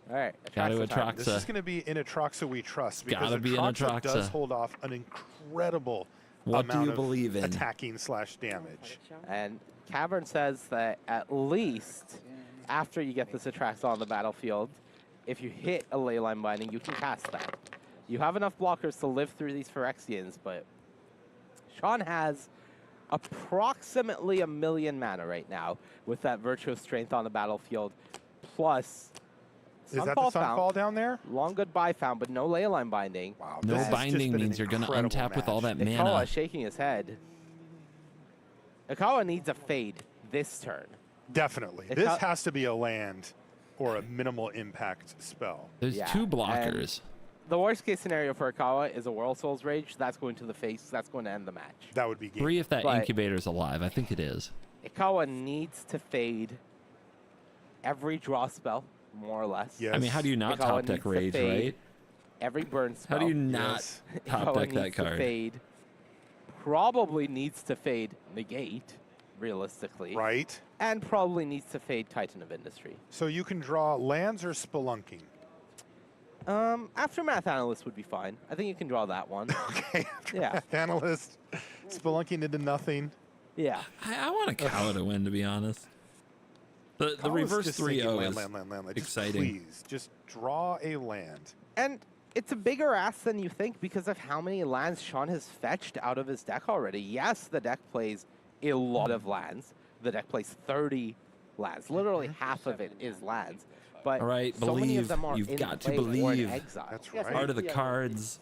All right. Gotta Atraxa time. This is going to be in Atraxa we trust because Gotta be in Atraxa does Atraxa. hold off an incredible What do amount you of believe in? attacking / damage. And Cavern says that at least after you get this Atraxa on the battlefield, if you hit a Leyline Binding, you can cast that. You have enough blockers to live through these Phyrexians, but Sean has approximately 1 million mana right now with that Virtue of Strength on the battlefield, plus Is that the Sunfall down there? Long Goodbye found, but no Leyline Binding. Wow, No binding means you're going to untap with all that Ikawa mana. is shaking his head. Ikawa needs a fade this turn. Definitely. Ika- This has to be a land. or a minimal impact spell. There's Yeah, 2 and blockers. The worst case scenario for Ikawa is a World Souls Rage. That's going to the face. That's going to end the match. That would be game. 3 if that But incubator's alive. I think it is. Ikawa needs to fade every draw spell, more or less. Yes. I mean, how do you not Ikawa top deck needs to Rage, fade right? Every burn spell. How do you not Yes. top Ikawa deck that needs to card? fade. Probably needs to fade Negate, realistically. Right. And probably needs to fade Titan of Industry. So you can draw lands or spelunking. Aftermath Analyst would be fine. I think you can draw that one. Okay. Yeah. Analyst, spelunking into nothing. Yeah. I want Ikawa to win, to be honest. The Ikawa's reverse just 3-0 thinking is land. Just exciting. please, just draw a land. And it's a bigger ask than you think because of how many lands Sean has fetched out of his deck already. Yes, the deck plays a lot of lands. The deck plays 30 lands. Literally half of it is lands. But All right, so many of believe. them are You've in got to play or in believe. exile. That's right. Part of the cards.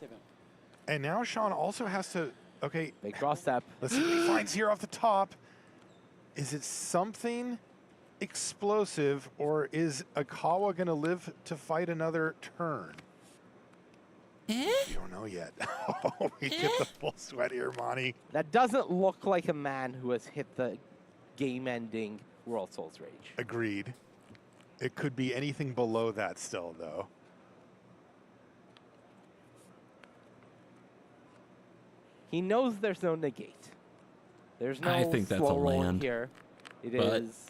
And now Sean also has to, okay. Big draw step. Let's see what he finds here off the top. Is it something explosive, or is Ikawa going to live to fight another turn? We don't know yet. Oh, we get the full sweat here, Monty. That doesn't look like a man who has hit the game-ending World Souls Rage. Agreed. It could be anything below that still, though. He knows there's no negate. There's no I think that's a slow roll land, here. It but is.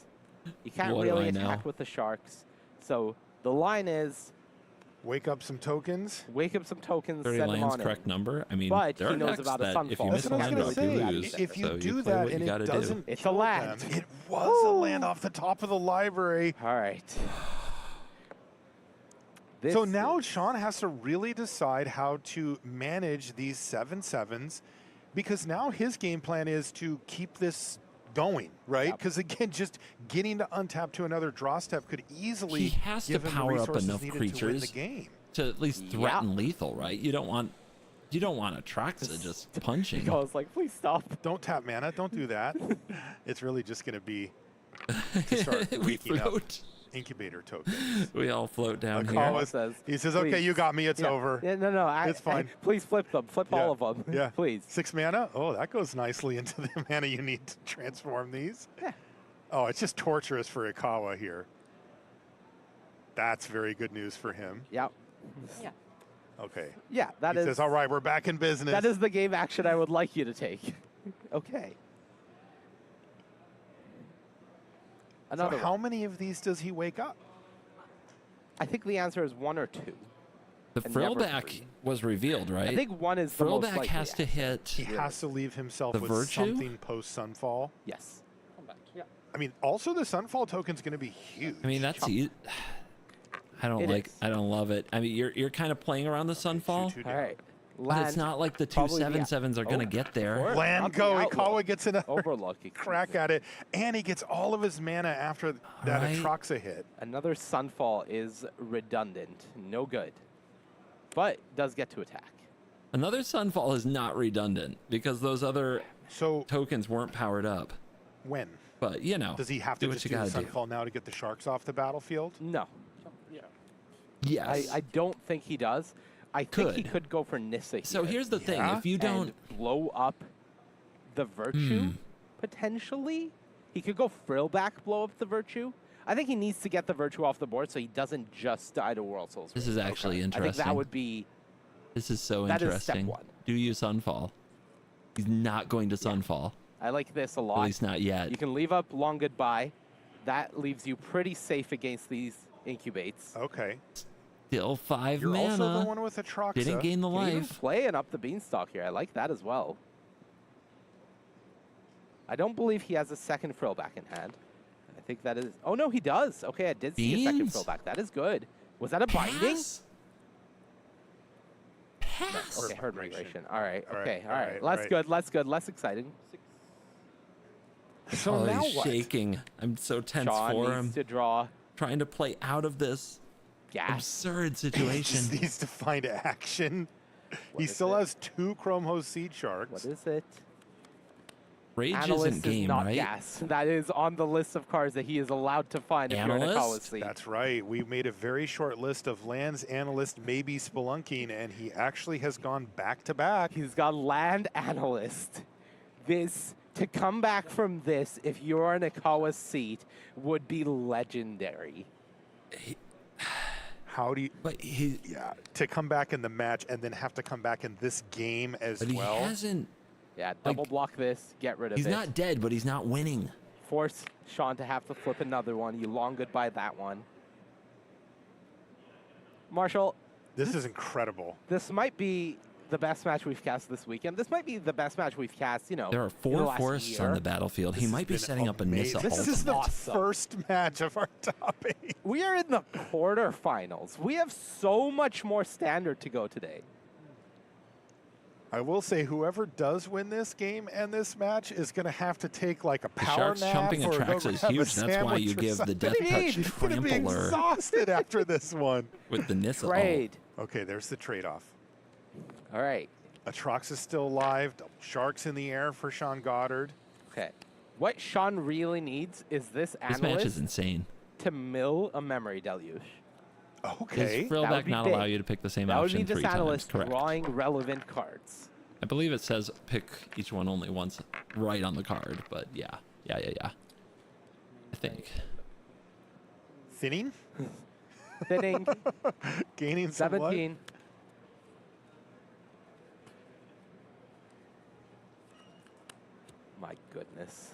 You can't what do really I know? attack with the sharks. So the line is Wake up some tokens. wake up some tokens, 30 send them lands, on correct in. number. I mean, But there he are knows decks about a that if you Sunfall. miss a That's what I land was up, gonna you say. lose. If you so do you play that what and you it gotta doesn't It's a kill land. them, it was a land off the top of the library. All right. So now Sean has to really decide how to manage these 7/7s, because now his game plan is to keep this going, right? Because again, just getting to untap to another draw step could easily He has to give him the power up resources enough needed to win the creatures game. to at least threaten lethal, right? You don't want Atraxa just punching. I was like, please stop. Don't tap mana. Don't do that. It's really just going to be to start We waking up float. incubator tokens. We all float down Akawa here. says, he says, "Okay, please. you got me. It's Yeah. over. Yeah, no, It's fine. please flip them. Flip all of them. Yeah, please. 6 mana. Oh, that goes nicely into the mana you need to transform these. Yeah. Oh, it's just torturous for Ikawa here. That's very good news for him. Yep. Yeah. Okay. Yeah, that he is. says, "All right, we're back in business." That is the game action I would like you to take. Okay. So Another how one. many of these does he wake up? I think the answer is 1 or 2. The and never Frillback 3. was revealed, right? I think 1 is the most Frillback likely. has to hit. He has to leave himself The with Virtue? something post Sunfall. Yes. I mean, also the Sunfall token's going to be huge. I mean, that's easy. I don't It like. is. I don't love it. I mean, you're kind of playing around the Sunfall, All right. but it's not like the 2 probably the- 7/7s are gonna get there. Land Not the go. Outlook. Ikawa gets an Overlook. crack at it, and he gets all of his mana after that Right. Atraxa hit. Another Sunfall is redundant. No good. But does get to attack. Another Sunfall is not redundant because those other tokens weren't powered up. When? But you know, Does he have do to what just you do the gotta do. Sunfall now to get the Sharks off the battlefield? No. Yes. I don't think he does. I think he Could. could go for Nissa here. So here's the thing: if you and don't, blow up the Virtue, Hmm. potentially, he could go Frillback, blow up the Virtue. I think he needs to get the Virtue off the board so he doesn't just die to World Souls. this Rage. is actually I think interesting. that would be. This is so that is step interesting. 1. Do you Sunfall? He's not going to Sunfall. I like this a lot. At least not yet. You can leave up Long Goodbye. That leaves you pretty safe against these incubates. Okay. Still 5 You're mana. also the one with Atraxa. Didn't gain the You can even life. play and up the Beanstalk here. I like that as well. I don't believe he has a second Frillback in hand. I think that is... Oh, no, he does. Okay, I did see a second Beans? Frillback. That is good. Was that a binding? Pass. Pass. Okay, herd migration. All right, All right, okay, all all right, right. all Less right. good, less good, less exciting. So Oh, now he's what? shaking. I'm so tense Sean for needs him. to draw Trying to play out of this gas. absurd He situation. just needs to find action. What He is still it? has 2 Chrome Host Seed Sharks. What is it? Rage Analyst isn't game, is not right? gas. That is on the list of cards that he is allowed to find if you're in a Kawa seat. That's right. We made a very short list of lands, analyst, maybe spelunking, and he actually has gone back to back. He's got land analyst. To come back from this, if you're in a Kawa seat, would be legendary. How do you? But he, yeah, to come back in the match and then have to come back in this game as but well. he hasn't. Yeah, double block this, get rid of it. He's not dead, but he's not winning. Force Sean to have to flip another one. You long goodbye that one. Marshall. This is incredible. This might be the best match we've cast this weekend. This might be the best match we've cast, There are in the 4 last forests year. on the battlefield. He might be setting up a Nissa This ult. is the Awesome. first match of our top 8. We are in the quarterfinals. We have so much more standard to go today. I will say, whoever does win this game and this match is going to have to take like a The power Sharks nap jumping or go attacks is grab a huge. That's why you sandwich or give the something. Death Touch He's going to be Trampler exhausted after this one. with the Nissa ult. Trade. Okay, there's the trade-off. All right. Atrox is still live. Sharks in the air for Sean Goddard. Okay. What Sean really needs is this This analyst match is insane. to mill a memory deluge. Okay. Does Frillback not allow you to pick the same that option would be 3 this times? analyst Correct. drawing relevant cards. I believe it says pick each one only once right on the card, but yeah. I think. Thinning? Thinning. Gaining some life? 17. My goodness.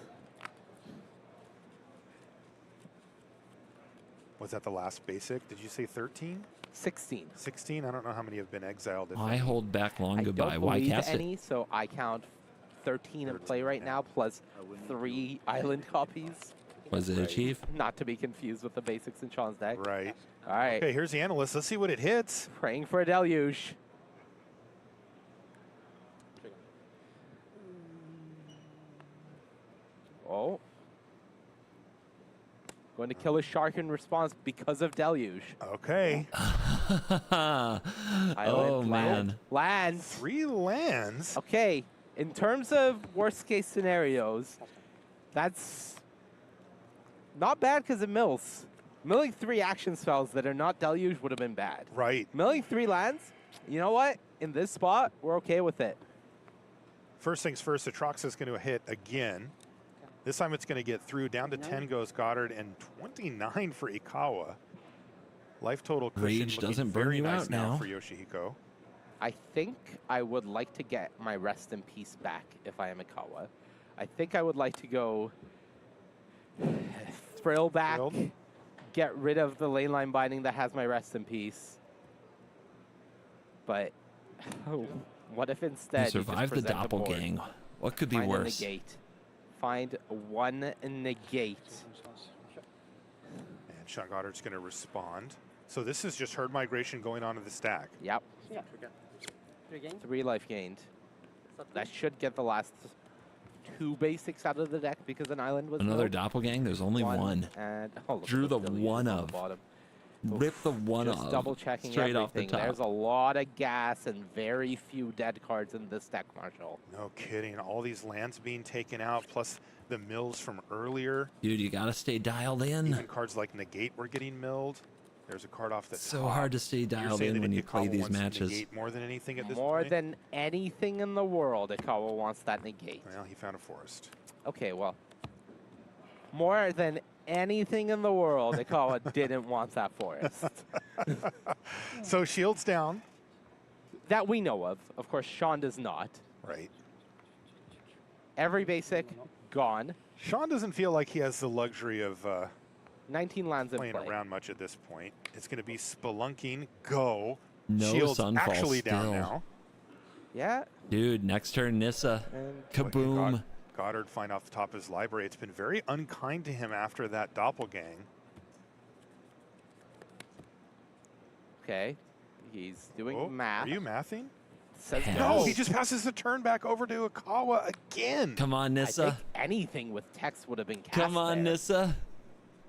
Was that the last basic? Did you say 13? 16. 16? I don't know how many have been exiled. if I any. hold back long I goodbye. don't Why believe cast any, it? so I count 13 in play right now, plus 3 island copies. Was it achieve? Not to be confused with the basics in Sean's deck. Right. All right. Okay, here's the analyst. Let's see what it hits. Praying for a deluge. Oh. Going to kill a shark in response because of deluge. Okay. Oh, Island, man. Lands. 3 lands? Okay. In terms of worst case scenarios, that's not bad because of mills. Milling 3 action spells that are not deluge would have been bad. Right. Milling 3 lands, you know what? In this spot, we're okay with it. First things first, Atrox is going to hit again. This time it's going to get through. Down to 10 goes Goddard and 29 for Ikawa. Life total cushion Rage looking doesn't burn very you nice out now now. for Yoshihiko. I think I would like to get my rest in peace back if I am Ikawa. I think I would like to go thrill back, get rid of the lane line binding that has my rest in peace. But what if instead You survived the just present a board? doppelgang. What could be Find worse? A negate. Find one negate. And Sean Goddard's going to respond. So this is just herd migration going on to the stack. Yep. 3 life gained. That should get the last 2 basics out of the deck because an island was Another built. doppelgang? There's only one. And oh, look Drew at the deluge one on the of. bottom. Rip the one Just of. double checking straight everything. off the top. There's a lot of gas and very few dead cards in this deck, Marshall. No kidding. All these lands being taken out, plus the mills from earlier. Dude, you gotta stay dialed in. Even cards like Negate were getting milled. There's a card off the So top. hard to stay You're dialed saying in that when you Ikawa play these wants matches. Negate more than anything at this More point? than anything in the world, Ikawa wants that negate. Well, he found a forest. Okay, well, more than anything in the world, Ikawa didn't want that forest. So shields down. That we know of. Of course, Sean does not. Right. Every basic gone. Sean doesn't feel like he has the luxury of 19 lands in playing play. around much at this point. It's going to be spelunking, go. No Shields Sunfall actually down still. now. Yeah. Dude, next turn Nissa. Kaboom. Goddard find off the top of his library. It's been very unkind to him after that doppelgang. Okay. He's doing math. Are you mathing? Says No, he just passes the turn back over to Ikawa again. Come on, I Nissa. think anything with text would have been cast Come on, there. Nissa.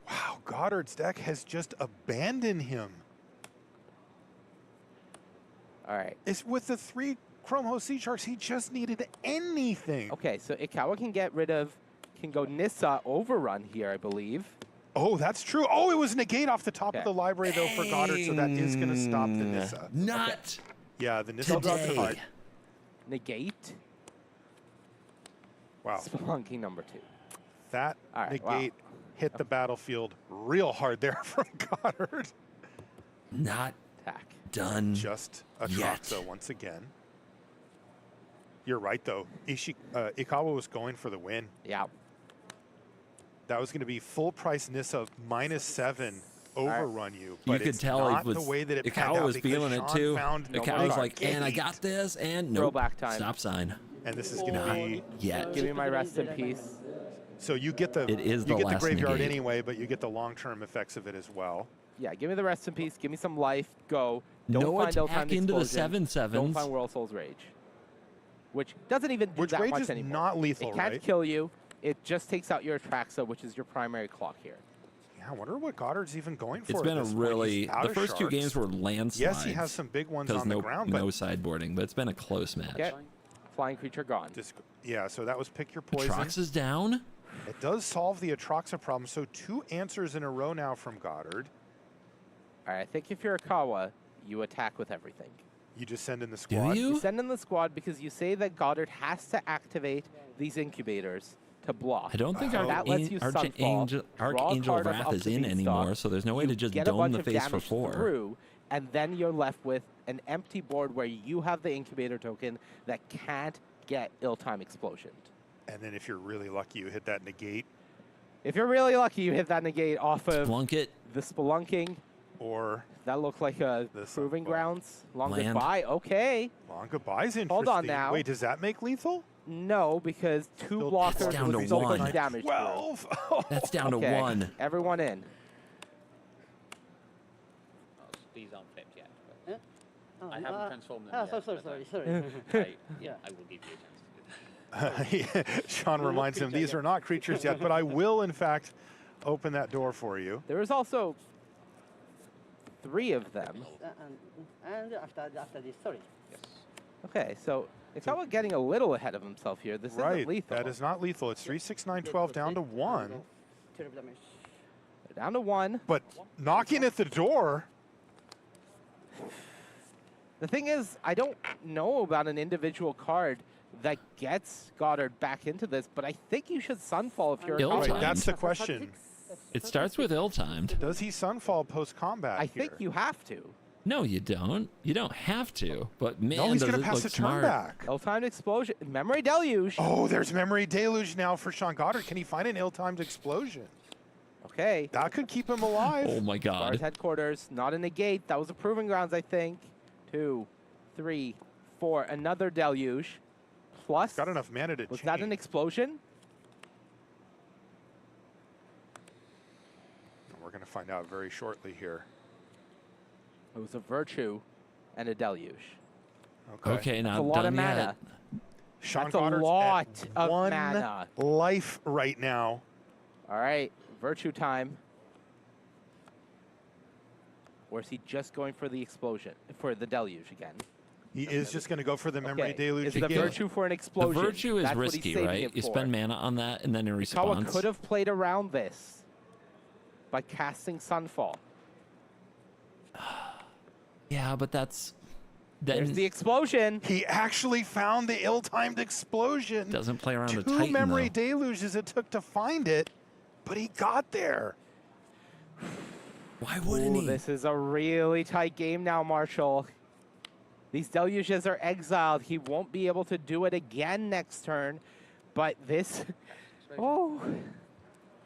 Wow, Goddard's deck has just abandoned him. All right. It's with the 3 Chrome Host Sea Sharks, he just needed anything. Okay, so Ikawa can go Nissa Overrun here, I believe. Oh, that's true. Oh, it was negate off the top of the library, though, for Goddard, so that is going to stop the Nissa. Not. Yeah, the Nissa draws the card. Negate. Wow. Spelunky number 2. That negate hit the battlefield real hard there from Goddard. Not attack. Done. Just yet. Atraxa once again. You're right, though. Ikawa was going for the win. Yeah. That was going to be full price Nissa -7 overrun you. You But could it's tell not he was. the way that it panned Ikawa out was because feeling it Sean too. found Ikawa was no like, and I negate. got this, and nope. Throwback time. Stop sign. And this is going to be yet. Give me my rest in peace. So you get the It is the you get the last graveyard negate. anyway, but you get the long-term effects of it as well. Yeah, give me the rest in peace. Give me some life. Go. Don't No find attack Ill-Timed into the Explosion. 7/7s. Don't find World Soul's Rage. Which doesn't even do that Rage much is anymore. not lethal, It can't right? kill you. It just takes out your Atraxa, which is your primary clock here. Yeah, I wonder what Goddard's even going for. It's at been a this point. really. He's out The of first two shards. games were landslides. Yes, he has some big ones 'cause on no, the ground, but no sideboarding, but it's been a close match. Okay. Flying creature gone. Yeah, so that was pick your poison. Atraxa's down. It does solve the Atraxa problem. So 2 answers in a row now from Goddard. All right, I think if you're Ikawa, you attack with everything. You just send in the squad. You send in the squad because you say that Goddard has to activate these incubators to block. I don't think that lets you Sunfall, draw a Archangel card of Wrath up is to in Beanstalk, anymore, so there's no way to just get a dome bunch the of face for damage 4. through, and then you're left with an empty board where you have the incubator token that can't get ill-time explosioned. And then if you're really lucky, you hit that negate. If you're really lucky, you hit that negate off of Splunk the Spelunking. Or that looked like a Proving Grounds. Long Land. goodbye. Okay. Long goodbye's interesting. Hold on now. Wait, does that make lethal? No, because 2 blockers down would to still one. push damage. 12. That's down to Okay, 1. Everyone in. These aren't flipped yet. Yeah? But I haven't transformed them Ah, yet. sorry. I will give you a chance to do that. Sean reminds him, these are not creatures yet, but I will, in fact, open that door for you. There is also 3 of them. And after this, sorry. Okay, so Ikawa getting a little ahead of himself here. This Right, isn't lethal. that is not lethal. It's 3, 6, 9, 12 down to 1. They're down to 1. But knocking at the door. The thing is, I don't know about an individual card that gets Goddard back into this, but I think you should Sunfall if you're Ill-timed. Ikawa. That's the question. It starts with ill-timed. Does he Sunfall post-combat I think you have to. No, you don't. You don't have to. But man, No, he's does going it to pass look the smart. turn back. Ill-timed explosion. Memory deluge. Oh, there's Memory Deluge now for Sean Goddard. Can he find an ill-timed explosion? Okay. That could keep him alive. Oh my Bars God. headquarters, not a negate. That was a Proving Grounds, I think. 2, 3, 4. Another deluge. Plus. Got enough mana to Was change. that an explosion? We're going to find out very shortly here. It was a Virtue and a deluge. Okay, That's not a lot done of mana. yet. Sean That's a Goddard's lot at of 1 mana. life right now. All right, Virtue time. Or is he just going for the explosion, for the deluge again? He is just going to go for the Memory Okay, Deluge is the again. Virtue for an The explosion? virtue is That's what he's risky, saving right? it You for. spend mana on that, and then in Ikawa response. could have played around this by casting Sunfall. Yeah, but that's. There's Then the explosion. He actually found the ill-timed explosion. doesn't play around 2 a Titan, Memory though. Deluges it took to find it, but he got there. Why wouldn't Ooh, he? this is a really tight game now, Marshall. These deluges are exiled. He won't be able to do it again next turn. But this... Oh.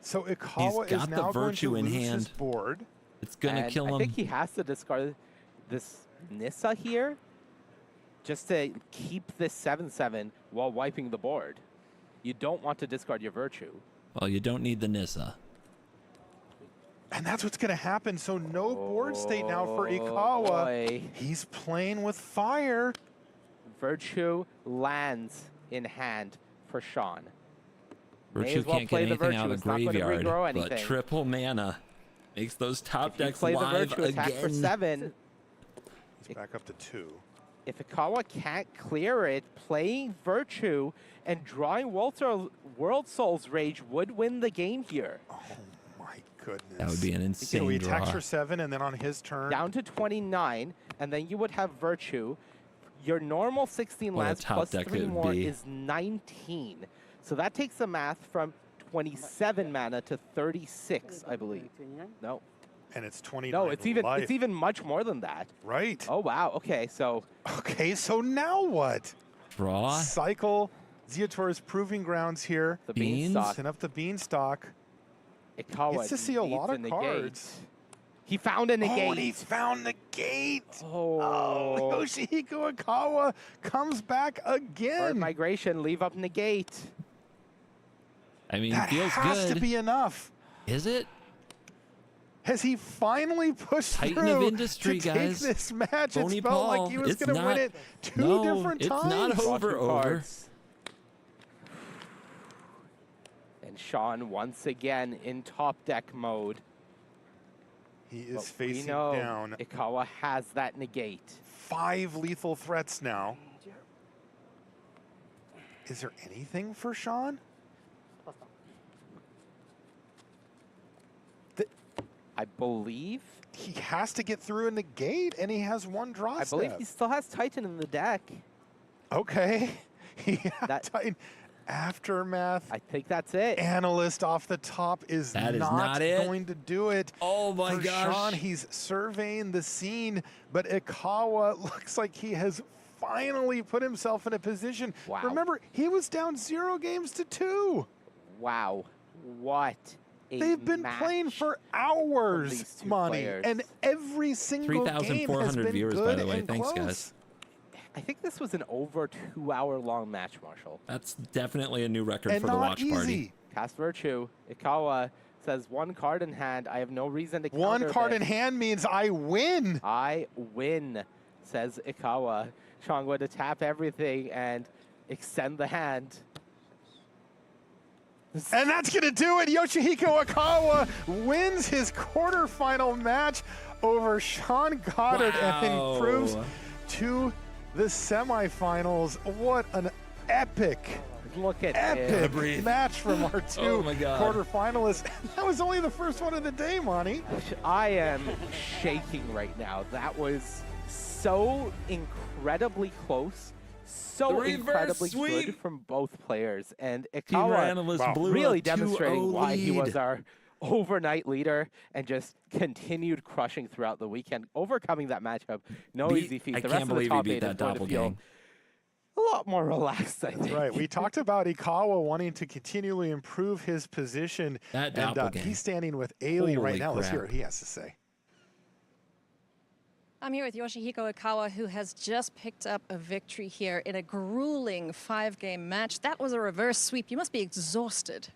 So He's Ikawa is got the now going virtue to in lose his hand. board. It's gonna And kill him. I think he has to discard this Nissa here just to keep this 7/7 while wiping the board. You don't want to discard your Virtue. Well, you don't need the Nissa. And that's what's going to happen. So no board state now for Ikawa. Boy. He's playing with fire. Virtue lands in hand for Sean. May Virtue as well can't play get the anything out of Virtue. the It's not going to graveyard, regrow but anything. triple mana makes those top If you decks play the live Virtue attack for again. 7, He's back up to 2. If Ikawa can't clear it, playing Virtue and drawing World Soul's Rage would win the game here. Oh my goodness. That would be an insane we draw. attacks for 7, and then on his turn. Down to 29, and then you would have Virtue. Your normal 16 What a lands top plus deck 3 it would more be. is 19. So that takes the math from 27 mana to 36, I believe. No. And it's 29. No, it's even much more than that. Right. Oh wow. Okay, so now what? Draw. Cycle Zeotor's proving grounds here. The Beanstalk. Send up the Beanstalk. Ikawa Gets to see a needs lot of negate. cards. He found a negate. Oh, and he found the gate. Oh. Yoshihiko Ikawa comes back Bird again. migration, leave up negate. I mean, That feels has good. to be enough. Is it? Has he finally pushed Titan through of industry, to guys. take this match? Boney It felt Paul. like he was It's going to win not- it two No, different it's times. not over. Cards. And Sean once again in top deck mode. He is But facing we know down. Ikawa has that negate. 5 lethal threats now. Is there anything for Sean? I believe. He has to get through a negate, and he has 1 draw I believe he still has Titan in the deck. Okay. He had Titan. Aftermath. I think that's it. Analyst off the top is That is not not it. going to do it. Oh my For gosh. Sean, he's surveying the scene, but Ikawa looks like he has finally put himself in a position. Wow. Remember, he was down 0 games to 2. Wow. What a They've been match playing for from hours, these two Money, players. and every single game has 3,400 been viewers, by good the way. and Thanks, close. I guys. think this was an over 2-hour-long match, Marshall. That's definitely a new record And for the not watch party. easy. Cast Virtue. Ikawa says 1 card in hand. I have no reason to counter 1 card this. in hand means I win. I win, says Ikawa. Sean going to tap everything and extend the hand. And that's going to do it. Yoshihiko Ikawa wins his quarterfinal match over Sean Goddard and Wow. improves to the semifinals. What an epic, Look at epic breathe. match from our 2 Oh my God. quarterfinalists. That was only the first one of the day, Monty. I am shaking right now. That was so incredibly close, so The reverse incredibly sweep. good from both players. And Team Ikawa Analyst blew really a 2-0 demonstrating why he was lead. our overnight leader and just continued crushing throughout the weekend, overcoming that matchup. No easy feat. I The can't rest of the believe he top beat 8 is that going to feel doppelgang. a lot more relaxed, I think. Right. We talked about Ikawa wanting to continually improve his position. That and doppelgang. he's standing with Ailey right Holy now. Let's hear crap. what he has to say. I'm here with Yoshihiko Ikawa, who has just picked up a victory here in a grueling 5-game match. That was a reverse sweep. You must be exhausted.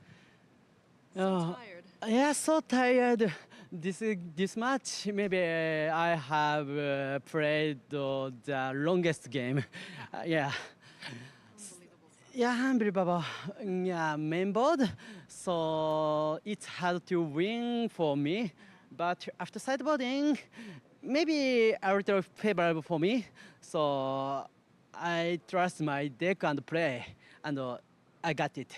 Oh, yeah, so tired. This match, maybe I have played the longest game. Yeah. Yeah, unbelievable. Yeah, main board. So it's hard to win for me. But after sideboarding, maybe a little favorable for me. So I trust my deck and play, and I got it.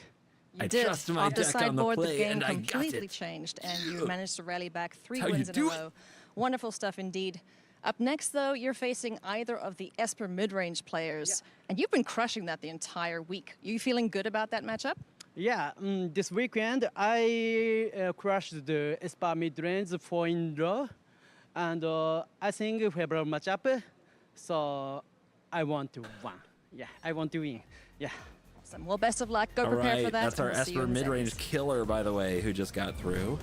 You I did. trust my After deck on the sideboard, the play, game and I got completely it. changed, and you managed to rally back 3 How you wins in a do it. row. Wonderful stuff indeed. Up next, though, you're facing either of the Esper mid-range players, and you've been crushing that the entire week. Are you feeling good about that matchup? Yeah, this weekend I crushed the Esper mid-range 4 in row, and I think favorable matchup, so I want to win. Yeah, I want to win. Yeah. Awesome. Well, best of luck. Go All prepare right, for that. that's our and we'll see you Esper in the mid-range semis. killer, by the way, who just got through.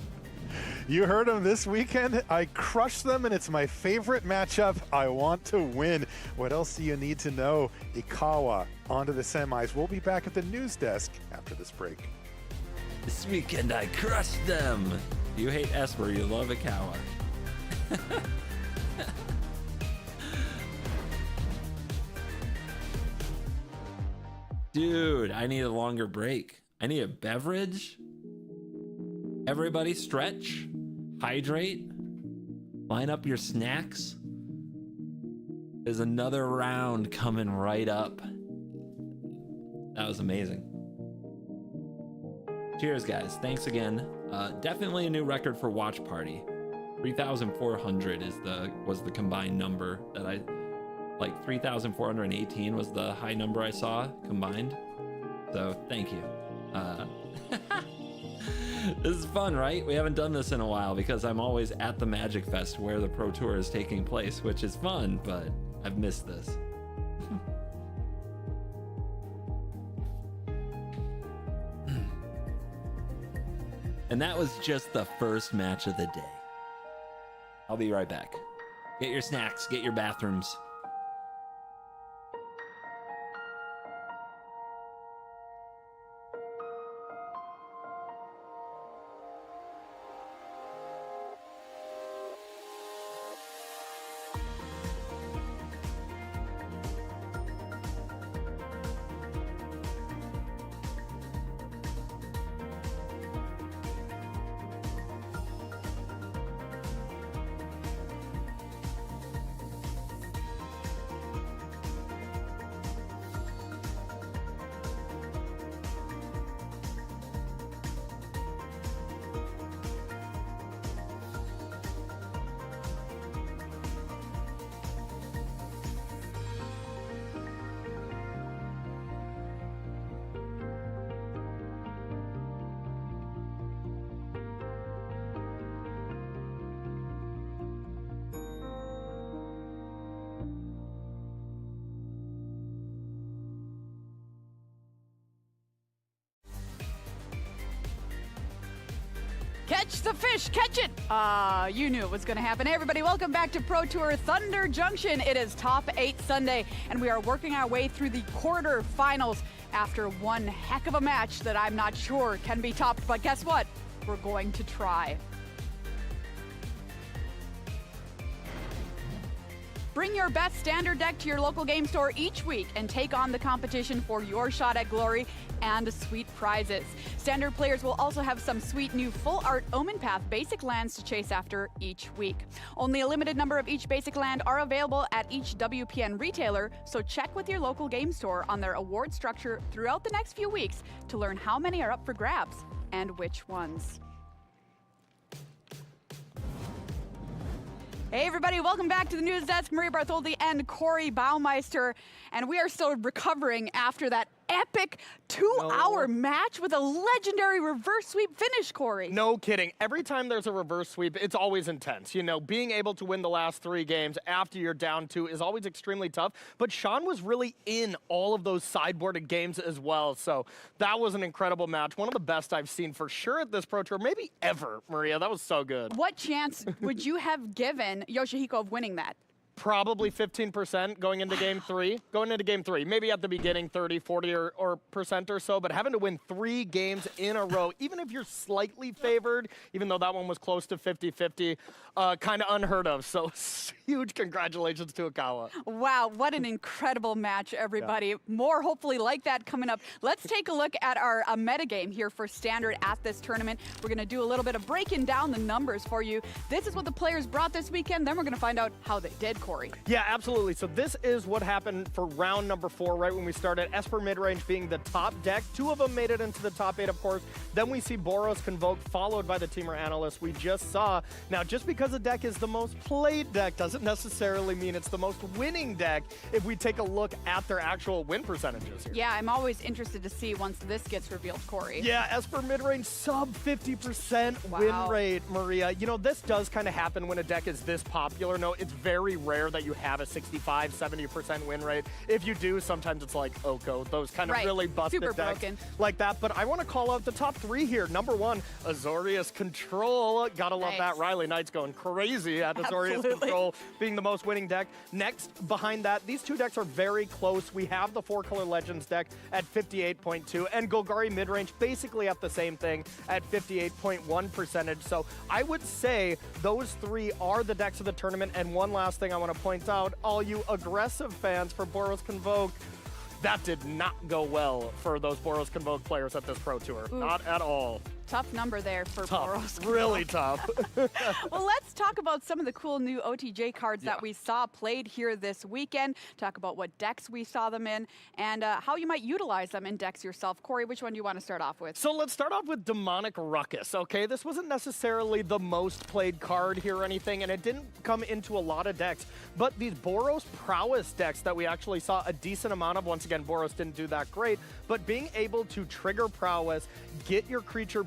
You heard him this weekend. I crushed them, and it's my favorite matchup. I want to win. What else do you need to know? Ikawa onto the semis. We'll be back at the news desk after this break. This weekend I crushed them. You hate Esper, you love Ikawa. Dude, I need a longer break. I need a beverage. Everybody stretch, hydrate, line up your snacks. There's another round coming right up. That was amazing. Cheers, guys. Thanks again. Definitely a new record for Watch Party. 3,400 was the combined number that I like. 3,418 was the high number I saw combined. So thank you. This is fun, right? We haven't done this in a while because I'm always at the Magic Fest where the Pro Tour is taking place, which is fun, but I've missed this. And that was just the first match of the day. I'll be right back. Get your snacks, get your bathrooms. Catch the fish, catch it! You knew it was going to happen. Hey everybody, welcome back to Pro Tour Thunder Junction. It is Top 8 Sunday, and we are working our way through the quarterfinals after one heck of a match that I'm not sure can be topped, but guess what? We're going to try. Bring your best standard deck to your local game store each week and take on the competition for your shot at glory and sweet prizes. Standard players will also have some sweet new full art Omen Path basic lands to chase after each week. Only a limited number of each basic land are available at each WPN retailer, so check with your local game store on their award structure throughout the next few weeks to learn how many are up for grabs and which ones. Hey everybody, welcome back to the news desk. Maria Bartholdi and Corey Baumeister, and we are still recovering after that epic 2-hour match with a legendary reverse sweep finish, Corey. No kidding. Every time there's a reverse sweep, it's always intense. You know, being able to win the last 3 games after you're down 2 is always extremely tough, but Sean was really in all of those sideboarded games as well, so that was an incredible match. One of the best I've seen for sure at this Pro Tour, maybe ever, Maria. That was so good. What chance would you have given Yoshihiko of winning that? Probably 15% going into game 3. Going into game 3, maybe at the beginning 30, 40 or percent or so, but having to win 3 games in a row, even if you're slightly favored, even though that one was close to 50-50, kind of unheard of. So huge congratulations to Akawa. Wow, what an incredible match, everybody. Yeah. More hopefully like that coming up. Let's take a look at our metagame here for Standard at this tournament. We're going to do a little bit of breaking down the numbers for you. This is what the players brought this weekend. Then we're going to find out how they did, Corey. Yeah, absolutely. So this is what happened for round number 4, right when we started. Esper Midrange being the top deck. 2 of them made it into the top 8, of course. Then we see Boros Convoke, followed by the Teamer Analyst we just saw. Now, just because a deck is the most played deck doesn't necessarily mean it's the most winning deck if we take a look at their actual win percentages here. Yeah, I'm always interested to see once this gets revealed, Corey. Yeah, Esper Midrange, sub 50% win rate, Maria. You know, this does kind of happen when a deck is this popular. No, it's very rare that you have a 65, 70% win rate. If you do, sometimes it's like Oko, those kind of really busted Super decks broken. like that. But I want to call out the top 3 here. Number 1, Azorius Control. Gotta love that. Riley Knight's going crazy at Azorius Control being the most winning deck. Next, behind that, these 2 decks are very close. We have the 4-color Legends deck at 58.2 and Golgari Midrange basically at the same thing at 58.1 percentage. So I would say those 3 are the decks of the tournament. And one last thing I want to point out, all you aggressive fans for Boros Convoke, that did not go well for those Boros Convoke players at this Pro Tour. Not at all. Tough number there for Tough, Boros. really tough. Well, let's talk about some of the cool new OTJ cards that we saw played here this weekend. Talk about what decks we saw them in and how you might utilize them in decks yourself. Corey, which one do you want to start off with? So let's start off with Demonic Ruckus, okay? This wasn't necessarily the most played card here or anything, and it didn't come into a lot of decks, but these Boros Prowess decks that we actually saw a decent amount of, once again, Boros didn't do that great, but being able to trigger Prowess, get your creature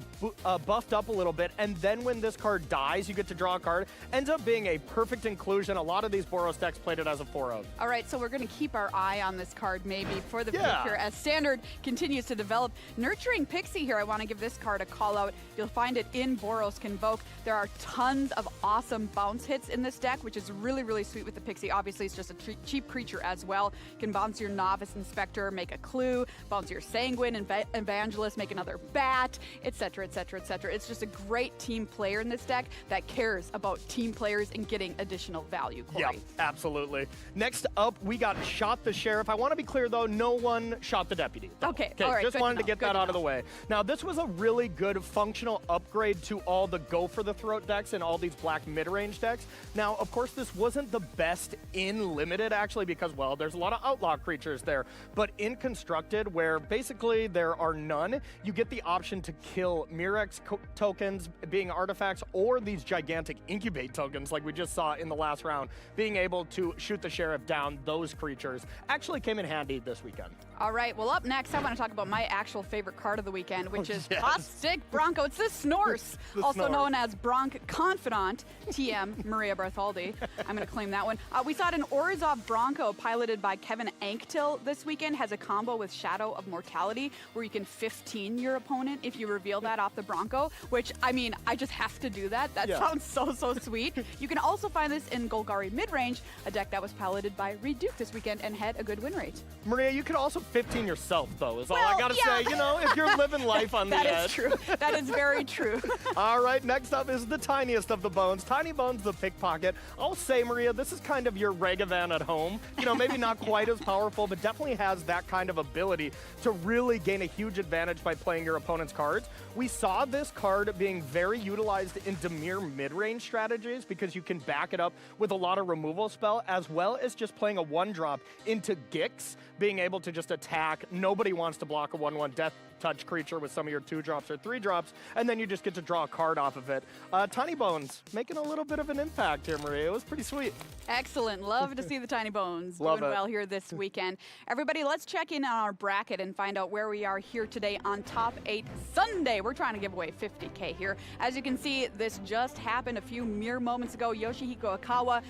buffed up a little bit, and then when this card dies, you get to draw a card, ends up being a perfect inclusion. A lot of these Boros decks played it as a 4-0. All right, so we're going to keep our eye on this card maybe for the future as Standard continues to develop. Nurturing Pixie here, I want to give this card a call out. You'll find it in Boros Convoke. There are tons of awesome bounce hits in this deck, which is really, really sweet with the Pixie. Obviously, it's just a cheap creature as well. You can bounce your Novice Inspector, make a Clue, bounce your Sanguine Evangelist, make another Bat, etc., etc., etc. It's just a great team player in this deck that cares about team players and getting additional value, Corey. Yeah, absolutely. Next up, we got Shot the Sheriff. I want to be clear, though, no one shot the Deputy. Okay, all right, just wanted to get that out of the way. Now, this was a really good functional upgrade to all the Go for the Throat decks and all these black mid-range decks. Now, of course, this wasn't the best in Limited, actually, because, well, there's a lot of outlaw creatures there. But in Constructed, where basically there are none, you get the option to kill Mirrex tokens being artifacts or these gigantic Incubate tokens like we just saw in the last round. Being able to shoot the Sheriff down those creatures actually came in handy this weekend. All right, well, up next, I want to talk about my actual favorite card of the weekend, which is Caustic Bronco. It's the Snorse, also known as Bronc Confidant, TM Maria Bartholdi. I'm going to claim that one. We saw it in Orzhov Bronco, piloted by Kevin Anktil this weekend, has a combo with Shadow of Mortality, where you can 15 your opponent if you reveal that off the Bronco, which, I mean, I just have to do that. That sounds so sweet. You can also find this in Golgari Midrange, a deck that was piloted by Reed Duke this weekend and had a good win rate. Maria, you could also 15 yourself, though, is all I gotta say. You know, if you're living life on the edge. That is true. That is very true. All right, next up is the tiniest of the bones. Tiny Bones the Pickpocket. I'll say, Maria, this is kind of your Ragavan at home. You know, maybe not quite as powerful, but definitely has that kind of ability to really gain a huge advantage by playing your opponent's cards. We saw this card being very utilized in Dimir mid-range strategies because you can back it up with a lot of removal spell, as well as just playing a 1-drop into Gix, being able to just attack. Nobody wants to block a 1/1 death touch creature with some of your 2-drops or 3-drops, and then you just get to draw a card off of it. Tiny Bones making a little bit of an impact here, Maria. It was pretty sweet. Excellent. Love to see the Tiny Bones Love doing it. well here this weekend. Everybody, let's check in on our bracket and find out where we are here today on Top 8 Sunday. We're trying to give away $50K here. As you can see, this just happened a few mere moments ago. Yoshihiko Akawa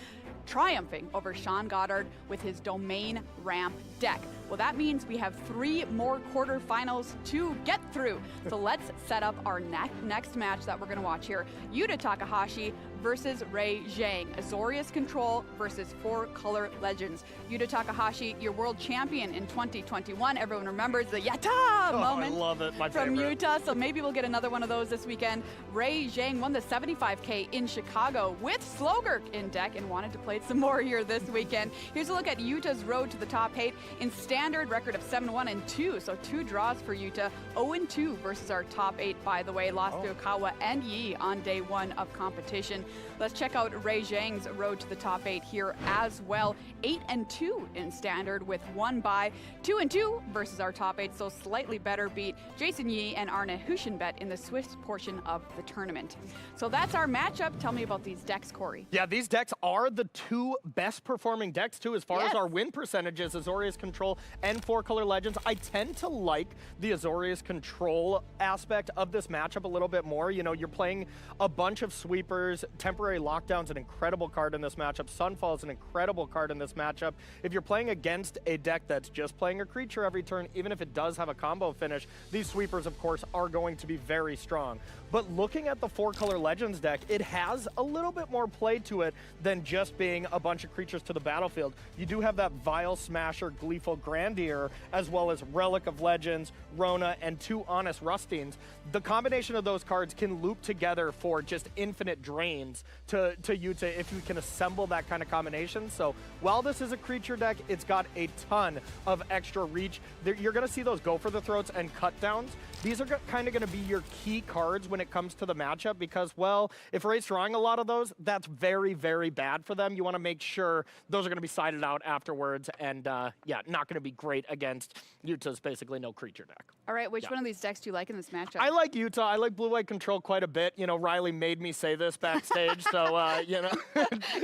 triumphing over Sean Goddard with his Domain Ramp deck. Well, that means we have 3 more quarterfinals to get through. So let's set up our next match that we're going to watch here. Yuta Takahashi versus Ray Zhang. Azorius Control versus 4-Color Legends. Yuta Takahashi, your world champion in 2021. Everyone remembers the Yatta moment I love it. My from favorite. Yuta, so maybe we'll get another one of those this weekend. Ray Zhang won the $75K in Chicago with Slogurk in deck and wanted to play some more here this weekend. Here's a look at Yuta's road to the top 8 in standard record of 7-1-2, so 2 draws for Yuta. 0-2 versus our top 8, by the way. Lost to Okawa and Yi on day 1 of competition. Let's check out Ray Zhang's road to the top 8 here as well. 8-2 in standard with 1 bye. 2-2 versus our top 8, so slightly better beat Jason Yi and Arne Huschenbett in the Swiss portion of the tournament. So that's our matchup. Tell me about these decks, Corey. Yeah, these decks are the 2 best performing decks, too, as far as our win percentages, Azorius Control and 4-Color Legends. I tend to like the Azorius Control aspect of this matchup a little bit more. You know, you're playing a bunch of sweepers. Temporary Lockdown's an incredible card in this matchup. Sunfall is an incredible card in this matchup. If you're playing against a deck that's just playing a creature every turn, even if it does have a combo finish, these sweepers, of course, are going to be very strong. But looking at the 4-Color Legends deck, it has a little bit more play to it than just being a bunch of creatures to the battlefield. You do have that Vile Smasher, Gleeful Grand Grandier, as well as Relic of Legends, Rona, and 2 Honest Rustings, the combination of those cards can loop together for just infinite drains to Yuta if you can assemble that kind of combination. So while this is a creature deck, it's got a ton of extra reach. You're going to see those go for the throats and cut downs. These are kind of going to be your key cards when it comes to the matchup because, well, if Ray's drawing a lot of those, that's very, very bad for them. You want to make sure those are going to be sided out afterwards and, yeah, not going to be great against Yuta's basically no creature deck. All right, which one of these decks do you like in this matchup? I like Yuta. I like blue-white control quite a bit. You know, Riley made me say this backstage, so, you know.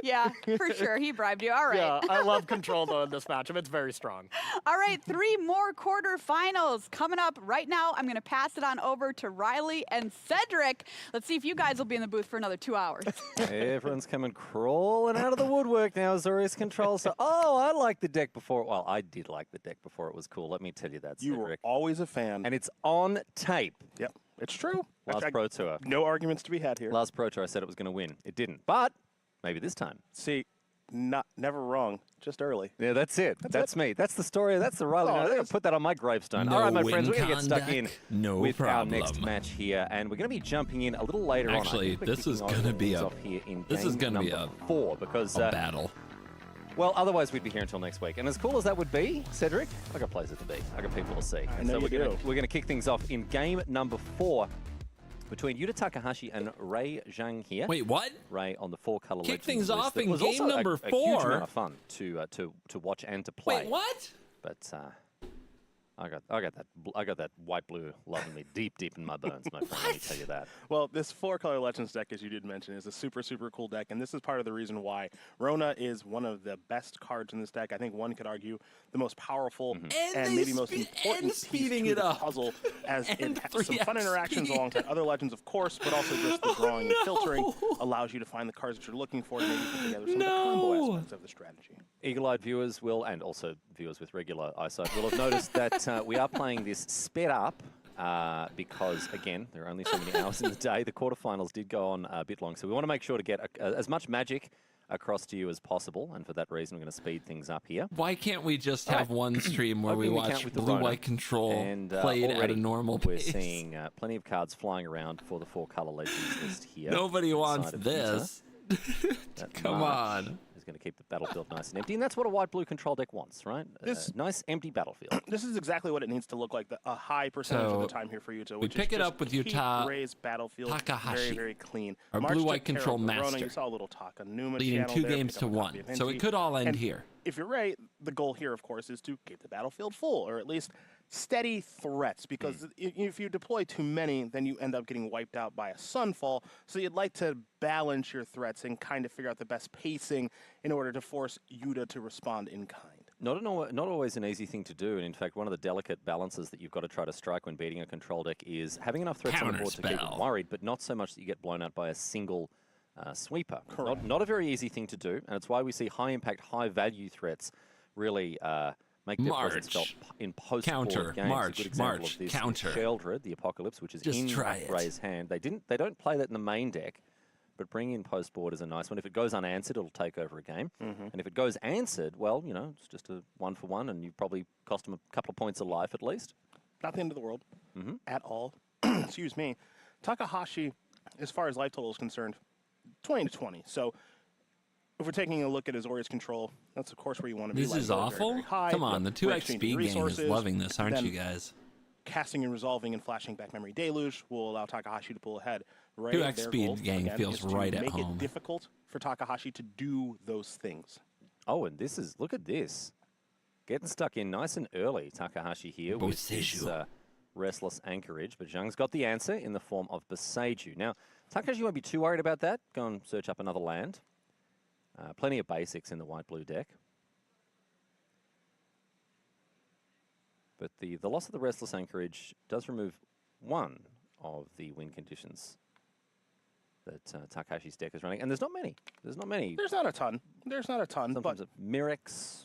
Yeah, for sure. He bribed you. All right. Yeah, I love control, though, in this matchup. It's very strong. All right, 3 more quarterfinals coming up right now. I'm going to pass it on over to Riley and Cedric. Let's see if you guys will be in the booth for another 2 hours. Everyone's coming crawling out of the woodwork now. Azorius Control. So, oh, I liked the deck before. Well, I did like the deck before it was cool. Let me tell you that, Cedric. You were always a fan. And it's on tape. Yep, it's true. Last Pro Tour. No arguments to be had here. Last Pro Tour, I said it was going to win. It didn't. But maybe this time. See, never wrong, just early. Yeah, that's it. That's me. That's the story. That's the Riley. I'm going to put that on my gravestone. No All right, my friends, we're win going to get stuck in with problem. our next match here, and we're going to be jumping in a little later Actually, on. this is going to be a four because a battle. Well, otherwise we'd be here until next week. And as cool as that would be, Cedric, I got places to be. I got people to see. I know so you we're going to kick things off in game number 4 between Yuta Takahashi and Ray Zhang here. Wait, what? Ray on the 4-color Kick Legends things list. off It in was game also number a 4. huge amount of fun to watch and to play. Wait, what? But I got that white blue loving me deep in my bones, my friend. Let me tell you that. Well, this 4-color Legends deck, as you did mention, is a super, super cool deck, and this is part of the reason why Rona is one of the best cards in this deck. I think one could argue the most powerful and maybe most important piece to the puzzle, as it has some fun interactions alongside other Legends, of course, but also just the drawing and filtering allows you to find the cards that you're looking for and maybe put together some of the combo aspects of the strategy. Eagle-eyed viewers will, and also viewers with regular eyesight, will have noticed that we are playing this sped up because, again, there are only so many hours in the day. The quarterfinals did go on a bit long, so we want to make sure to get as much magic across to you as possible, and for that reason, we're going to speed things up here. Why can't we just have one stream where we watch blue-white control and, played at a normal we're pace? We're seeing plenty of cards flying around for the 4-color Legends list here. Nobody wants this. Come on. Is going to keep the battlefield nice and empty, and that's what a white-blue control deck wants, right? Nice, empty battlefield. This is exactly what it needs to look like a high percentage of the time here for Yuta. We pick it up with Yuta Ray's battlefield Takahashi, very, very clean. our blue-white control master, you saw a little Takanuma leading 2 games to 1, so it could all end and here. If you're Ray, the goal here, of course, is to keep the battlefield full, or at least steady threats, because if you deploy too many, then you end up getting wiped out by a Sunfall. So you'd like to balance your threats and kind of figure out the best pacing in order to force Yuta to respond in kind. Not always an easy thing to do, and in fact, one of the delicate balances that you've got to try to strike when beating a control deck is having enough threats on the board to keep them worried, but not so much that you get blown out by a single sweeper. Not a very easy thing to do, and it's why we see high-impact, high-value threats really make their presence felt in post-board games. March, a good example of this is Sheldred, the Apocalypse, which is in Ray's hand. They don't play that in the main deck, but bringing in post-board is a nice one. If it goes unanswered, it'll take over a game. And if it goes answered, well, you know, it's just a 1-for-1, and you probably cost them a couple of points of life at least. Not the end of the world at all. Excuse me. Takahashi, as far as life total is concerned, 20-20. So if we're taking a look at Azorius Control, that's of course where you want to be. This is awful? Very, very high. Come on, the 2x speed game is loving this, aren't you guys? Casting and resolving and flashing back Memory Deluge will allow Takahashi to pull ahead. 2x speed game feels right at home. Make it difficult for Takahashi to do those things. Oh, and look at this. Getting stuck in nice and early, Takahashi here with his Restless Anchorage, but Zhang's got the answer in the form of Boseiju. Now, Takahashi won't be too worried about that. Go and search up another land. Plenty of basics in the white-blue deck. But the loss of the Restless Anchorage does remove one of the win conditions that Takahashi's deck is running. And there's not many. There's not a ton. Sometimes Mirrex,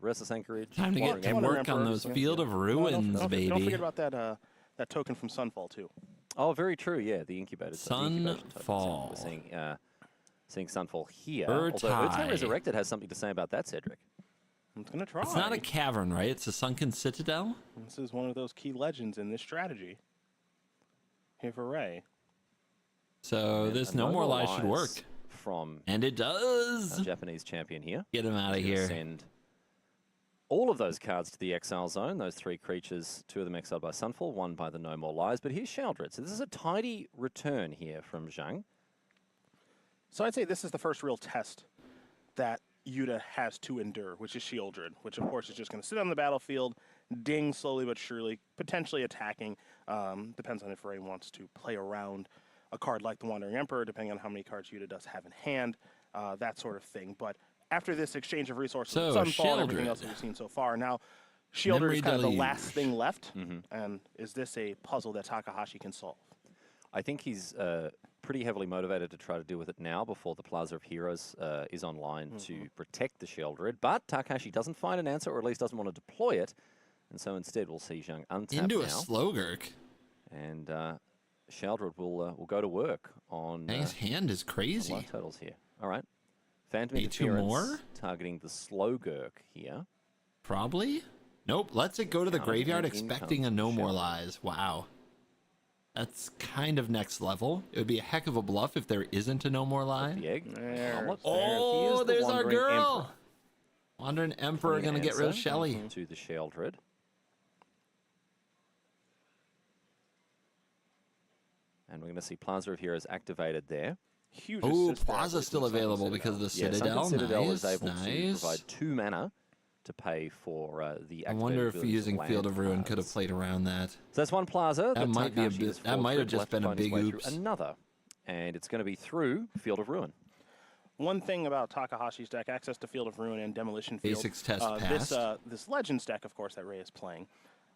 Restless Anchorage. Time to get to work on those Field of Ruins, baby. Don't forget about that token from Sunfall, too. Oh, very true, yeah. The incubated. Sunfall. We're seeing Sunfall here. Urtai. Although Urtai Resurrected has something to say about that, Cedric. It's going to try. It's not a cavern, right? It's a sunken citadel? This is one of those key legends in this strategy. Here for Ray. So this No More Lies should work. And it does. Our Japanese champion here. Get him out of here. Send all of those cards to the exile zone. Those 3 creatures, 2 of them exiled by Sunfall, 1 by the No More Lies. But here's Sheoldred. So this is a tidy return here from Zhang. So I'd say this is the first real test that Yuta has to endure, which is Sheoldred, which of course is just going to sit on the battlefield, ding slowly but surely, potentially attacking. Depends on if Ray wants to play around a card like the Wandering Emperor, depending on how many cards Yuta does have in hand, that sort of thing. But after this exchange of resources, So, Sunfall and everything else that we've seen so far, now Sheoldred is kind of the Deluge. last thing left. And is this a puzzle that Takahashi can solve? I think he's pretty heavily motivated to try to deal with it now before the Plaza of Heroes is online to protect the Sheoldred. But Takahashi doesn't find an answer, or at least doesn't want to deploy it. And so instead we'll see Zhang untap Into now. a Slogurk. And Sheoldred will go to work on... His hand is crazy. Life totals here. All right. Phantom Need 2 Interference more? targeting the Slogurk here. Probably? Nope. Lets it go to the Counter graveyard and expecting a income No More Sheoldred. Lies. Wow. That's kind of next level. It would be a heck of a bluff if there isn't a No More Lie. The egg. Oh, there's our Wandering girl. Emperor. Wandering Emperor Finding going to an get rid of answer Shelly. To the Sheoldred. And we're going to see Plaza of Heroes activated there. Huge Oh, assist there Plaza's still from Sunken available because of the Yeah, Citadel. Sunken Citadel Nice, is able to nice. provide 2 mana to pay for the I activated wonder if abilities of using Field land of Ruin could have cards. played around that. So that's one Plaza. That might be a Takahashi has bit. That forced might have Red just left to been a find his big way through oops. Another, and it's going to be through Field of Ruin. One thing about Takahashi's deck, access to Field of Ruin and Demolition Field. Basics test this, passed. this Legends deck, of course, that Ray is playing,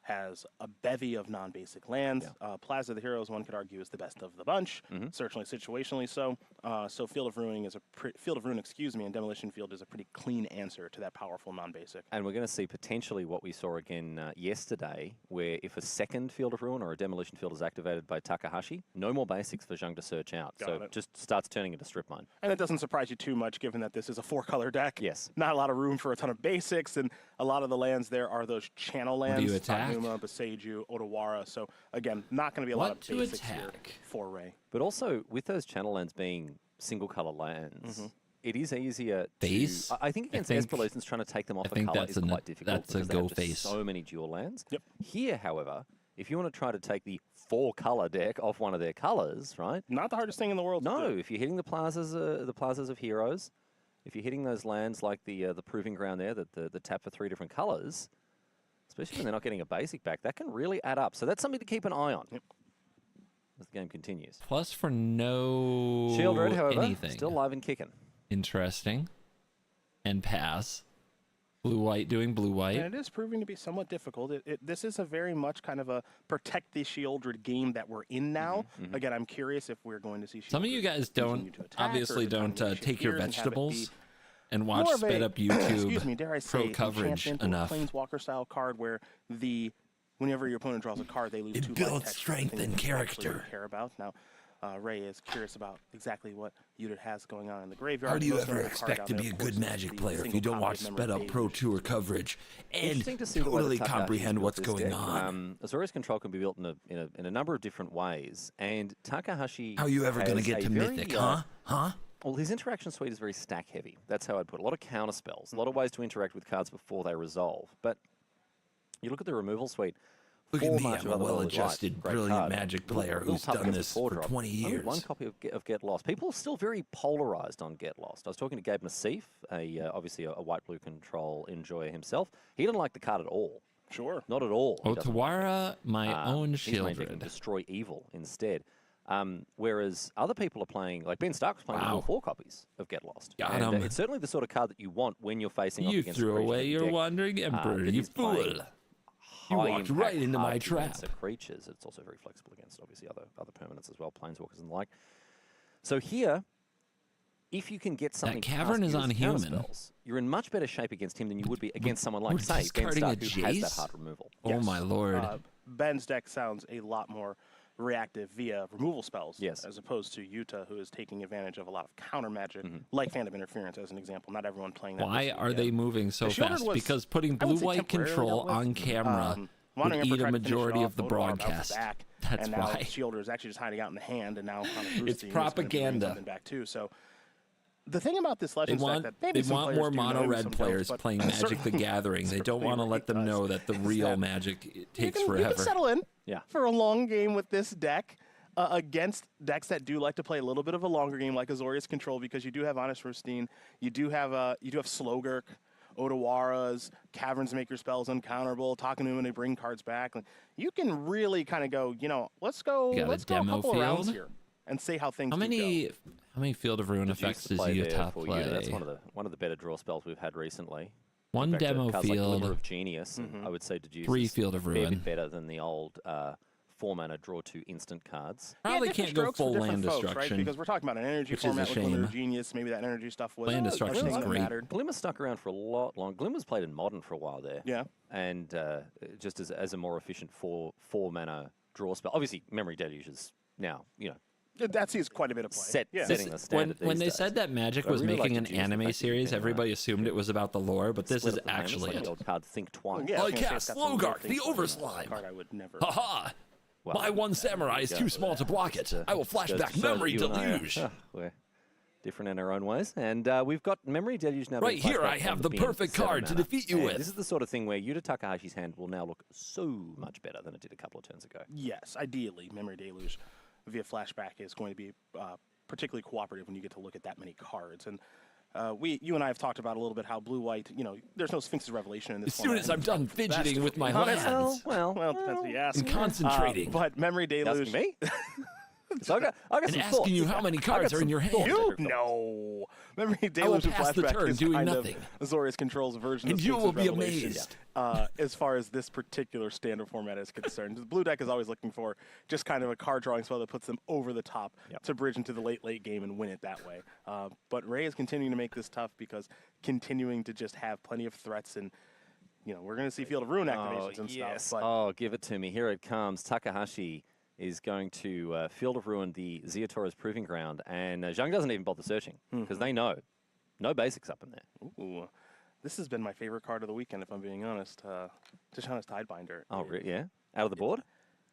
has a bevy of non-basic lands. Plaza of the Heroes, one could argue, is the best of the bunch, certainly situationally so. So Field of Ruin is Field of Ruin, and Demolition Field is a pretty clean answer to that powerful non-basic. And we're going to see potentially what we saw again yesterday, where if a second Field of Ruin or a Demolition Field is activated by Takahashi, no more basics for Zhang to search out. Got so it. just starts turning into strip mine. And it doesn't surprise you too much, given that this is a 4-color deck. Yes. Not a lot of room for a ton of basics, and a lot of the lands there are those channel What lands. do you attack? Tanuma, Boseiju, Otawara. So, again, not going to be a lot What of to basics here attack? for Ray. But also, with those channel lands being single color lands, it is easier Face? to... I think against Espeluzn's trying to take them off I think color that's is a quite difficult. that's a because they go have just face. so many dual lands. Yep. Here, however, if you want to try to take the 4-color deck off one of their colors, right? Not the hardest thing in the world. No, to do. if you're hitting the plazas of heroes, if you're hitting those lands like the Proving Ground there, the tap for 3 different colors, especially when they're not getting a basic back, that can really add up. So that's something to keep an eye on as the game continues. Plus for no Sheoldred, however, anything. still live and kicking. Interesting. And pass. Blue-white doing blue-white. And it is proving to be somewhat difficult. This is a very much kind of a protect the Sheoldred game that we're in now. Again, I'm curious if we're going to see Some of you guys continue don't to attack, or obviously is it time don't to shift take your gears and have it vegetables be and watch more of a- sped up YouTube excuse me, dare I say, pro coverage enchantment or enough. Planeswalker style card where whenever your opponent draws a card, they lose It 2 life builds text, strength things and that you actually character. care about. Now, Ray is curious about exactly what Yuta has going on in the graveyard. How do you Most ever notable card expect down to there, be a of course, good is Magic the player if you single don't watch copy of sped up Memory Pro Page. Tour coverage and Interesting to see the way that totally Takahashi's comprehend built what's this going deck. on? Azorius Control can be built in a number of different ways, and Takahashi. How you ever gonna has get a to very, Mythic, huh? Huh? Well, his interaction suite is very stack heavy. That's how I'd put it. A lot of counter spells, a lot of ways to interact with cards before they resolve. But you look at the removal suite. Look at 4 me, March I'm of a Other World well-adjusted, Light, great brilliant card. Magic Little- player little who's tough done against this the 4 for drop. 20 Only years. one copy of Get Lost. People are still very polarized on Get Lost. I was talking to Gabe Massif, obviously a white-blue control enjoyer himself. He didn't like the card at all. Sure. Not at all. He doesn't like Otawara, my own he's main Sheoldred. decking Destroy Evil instead. Whereas other people are playing, like Ben Stark was playing all 4 copies of Get Lost. Got And, him. it's certainly the sort of card that you want when you're facing off You against a threw creature away that your deck, Wandering Emperor, that you is playing fool. You high walked impact right into my hard to trap. answer creatures. It's also very flexible against obviously other permanents as well, planeswalkers and the like. So here, if you can get something cavern past is you as on human. counterspells, you're in much better shape against him than you would be against someone like, we're say, Ben discarding a Stark, who has that Jace? hard removal. Oh my lord. Ben's deck sounds a lot more reactive via removal spells. Yes. As opposed to Yuta, who is taking advantage of a lot of counter magic, like Phantom Interference as an example. Not everyone playing that. Why are they moving so The Shielded fast? was, Because putting I would say, blue-white temporarily control dealt with. on camera would Wandering eat Emperor a tried to finish it majority off, of the Odoar bounced broadcast. back, That's and now why. Shielder is actually just hiding out in the hand, and now It's propaganda. Something back too. So the thing about this They Legends want, deck that maybe they some want players more do know, mono maybe red some players don't, but playing Magic the certainly- Gathering. They don't certainly want to let them does, know that the is real that Magic takes you forever. can settle in Yeah. for a long game with this deck against decks that do like to play a little bit of a longer game, like Azorius Control, because you do have Honest Rustine, you do have Slogurk, Odawaras, Caverns make your spells uncounterable, Takenuma, they bring cards back. Like, you can really kind of go, let's go You got a a demo couple of rounds field? here and see how things How do go. many Field of Ruin Deduce effects the does play there Utah for play? you. That's one of the better draw spells we've had recently. One In fact, demo cards like field, Glimmer of Genius, and I would say Deduce 3 is Field of a fair Ruin. bit better than the old 4-mana draw 2 instant cards. Probably different can't go strokes for full different land folks, destruction. right? Because we're talking about an energy which is a format with Glimmer of shame. Genius. Maybe that energy stuff was Land a destruction's thing that great. mattered. Glimmer stuck around for a lot long. Glimmer's played in Modern for a while there. Yeah. And just as a more efficient 4-mana draw spell. Obviously, Memory Deluge is now, That sees quite a bit of play. setting the standard When these they days. said that Magic So I was really like making an Deduce, the anime fact that you series, can, everybody assumed it was about the lore, but this split is up the land. It's actually like it. the old card Think Twice. Yeah, I was gonna say, cast it's got some Slogurk, things the going on. Overslime. Card I would never. Ha Well, My one samurai is there too you go. small to block it. I will flash Goes back to show that Memory you and I are- Deluge. We're different in our own ways. And we've got Memory Deluge now. Right being here, flashed I back have from the being perfect 7 card to mana. defeat you And with. This is the sort of thing where Yuta Takahashi's hand will now look so much better than it did a couple of turns ago. Yes, ideally, Memory Deluge via flashback is going to be particularly cooperative when you get to look at that many cards. And you and I have talked about a little bit how blue-white, there's no Sphinx's Revelation in this As soon as I'm done fidgeting with my hands Well, depends who you ask. and concentrating. But Memory Deluge. Asking me? So I got and some asking thoughts. you how many cards are in your hand. You know, Memory I will Deluge and pass the flashback turn is doing kind nothing. of Azorius Control's version And of you Sphinx's will be Revelation, amazed. as far as this particular standard format is concerned. The blue deck is always looking for just kind of a card drawing spell that puts them over the top to bridge into the late game and win it that way. But Ray is continuing to make this tough because continuing to just have plenty of threats and. We're going to see Field of Ruin activations and stuff. But Oh, give it to me. Here it comes. Takahashi is going to Field of Ruin, the Ziatora's Proving Ground, and Zhang doesn't even bother searching because they know. No basics up in there. Ooh, this has been my favorite card of the weekend, if I'm being honest. Tishana's Tidebinder. Oh, yeah? Out of the board?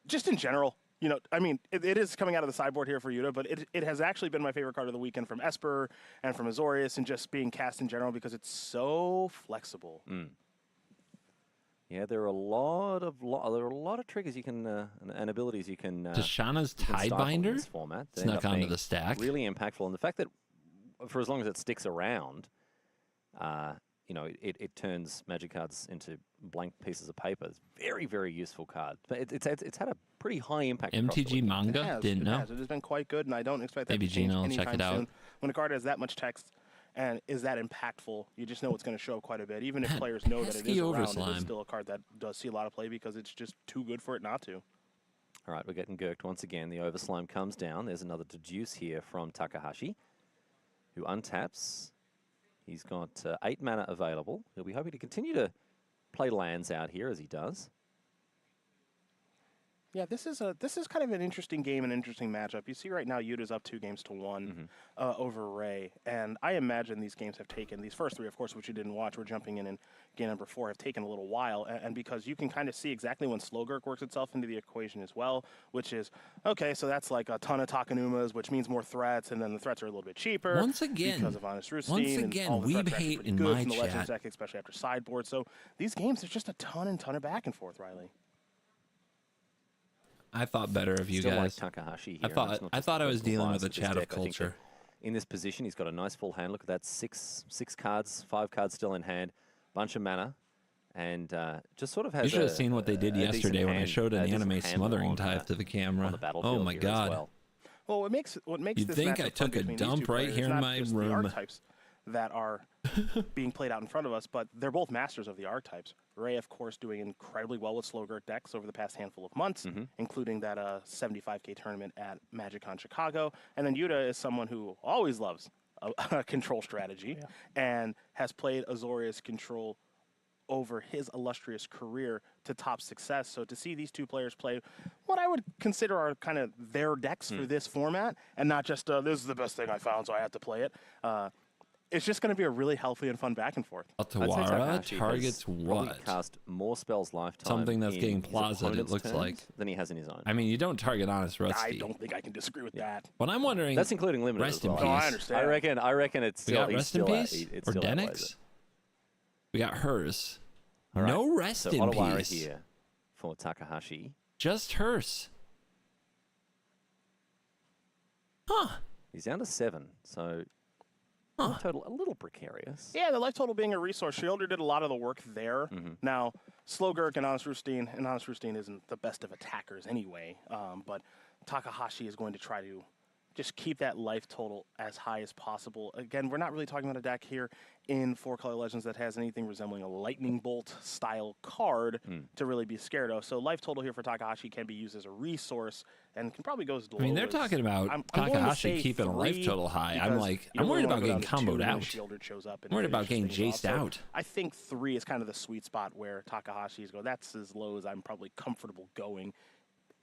Just in general. It is coming out of the sideboard here for Yuta, but it has actually been my favorite card of the weekend from Esper and from Azorius and just being cast in general because it's so flexible. Yeah, there are a lot of triggers you can and abilities you can. Tishana's you can stifle in Tidebinder this format. They snuck end up onto being the stack. Really impactful, and the fact that for as long as it sticks around, it turns magic cards into blank pieces of paper. It's very, very useful card. But it's had a pretty high impact. across the MTG weekend. manga? Didn't know. It has been quite good, and I don't expect that Maybe to change Gina will anytime check it out. soon. When a card has that much text and is that impactful, you just know it's going to show up quite a bit. Even if That players know that it pesky is around, it Overslime. is still a card that does see a lot of play because it's just too good for it not to. All right, we're getting gurked once again. The Overslime comes down. There's another Deduce here from Takahashi, who untaps. He's got 8 mana available. He'll be hoping to continue to play lands out here as he does. Yeah, this is kind of an interesting game, an interesting matchup. You see right now Yuta's up 2-1 over Ray, and I imagine these games have taken, these first 3, of course, which you didn't watch, we're jumping in game number 4, have taken a little while, and because you can kind of see exactly when Slogurk works itself into the equation as well, which is, okay, so that's like a ton of Takenumas, which means more threats, and then the threats are a little bit cheaper. Once again, because of Honest Rustine, and all the weeb threats are actually hate pretty in good my from the Legends chat. deck, especially after sideboard. So these games, there's just a ton of back and forth, Riley. I thought better of you Still guys. like Takahashi I here. and thought it's not I just thought the I was personal dealing bias with a this chat of deck. I think culture. that in this position, he's got a nice full hand. Look at that, six cards, 5 cards still in hand, bunch of mana, and just sort of has. You should have seen what they did a decent yesterday when I hand- showed a an decent anime hand smothering on, type to the camera. on the battlefield Oh my here as god. well. Well, what makes You'd this think matchup I fun took a between these dump two right players here in not my just the room. archetypes that are being played out in front of us, but they're both masters of the archetypes. Ray, of course, doing incredibly well with Slogurk decks over the past handful of months, including that 75K tournament at MagicCon Chicago. And then Yuta is someone who always loves a control strategy and has played Azorius Control over his illustrious career to top success. So to see these two players play what I would consider are kind of their decks for this format, and not just this is the best thing I found, so I have to play it. It's just going to be a really healthy and fun back and forth. Otawara targets what? Cast more spells lifetime. Something that's in getting his plaza, it opponent's looks turns like. Than he has in his own. I mean, you don't target Honest Rusty. I don't think I can disagree with that. But I'm wondering. That's including limited Rest as well. in peace. Oh, I understand. I reckon it's We still. got he's Rest in still Peace it's or still outweighs Denix. it. We got hers. All right. No Rest so in Otawara Peace. here for Takahashi. Just hers. Huh. He's down to 7, so total a little precarious. Yeah, the life total being a resource. Shielder did a lot of the work there. Now, Slogurk and Honest Rustin isn't the best of attackers anyway, but Takahashi is going to try to just keep that life total as high as possible. Again, we're not really talking about a deck here in 4-Color Legends that has anything resembling a Lightning Bolt style card to really be scared of. So life total here for Takahashi can be used as a resource and can probably go as low. I mean, they're talking about Takahashi keeping a life total high. I'm like, I'm worried about getting comboed out. I'm worried about getting jaced out. I think 3 is kind of the sweet spot where Takahashi's go. That's as low as I'm probably comfortable going.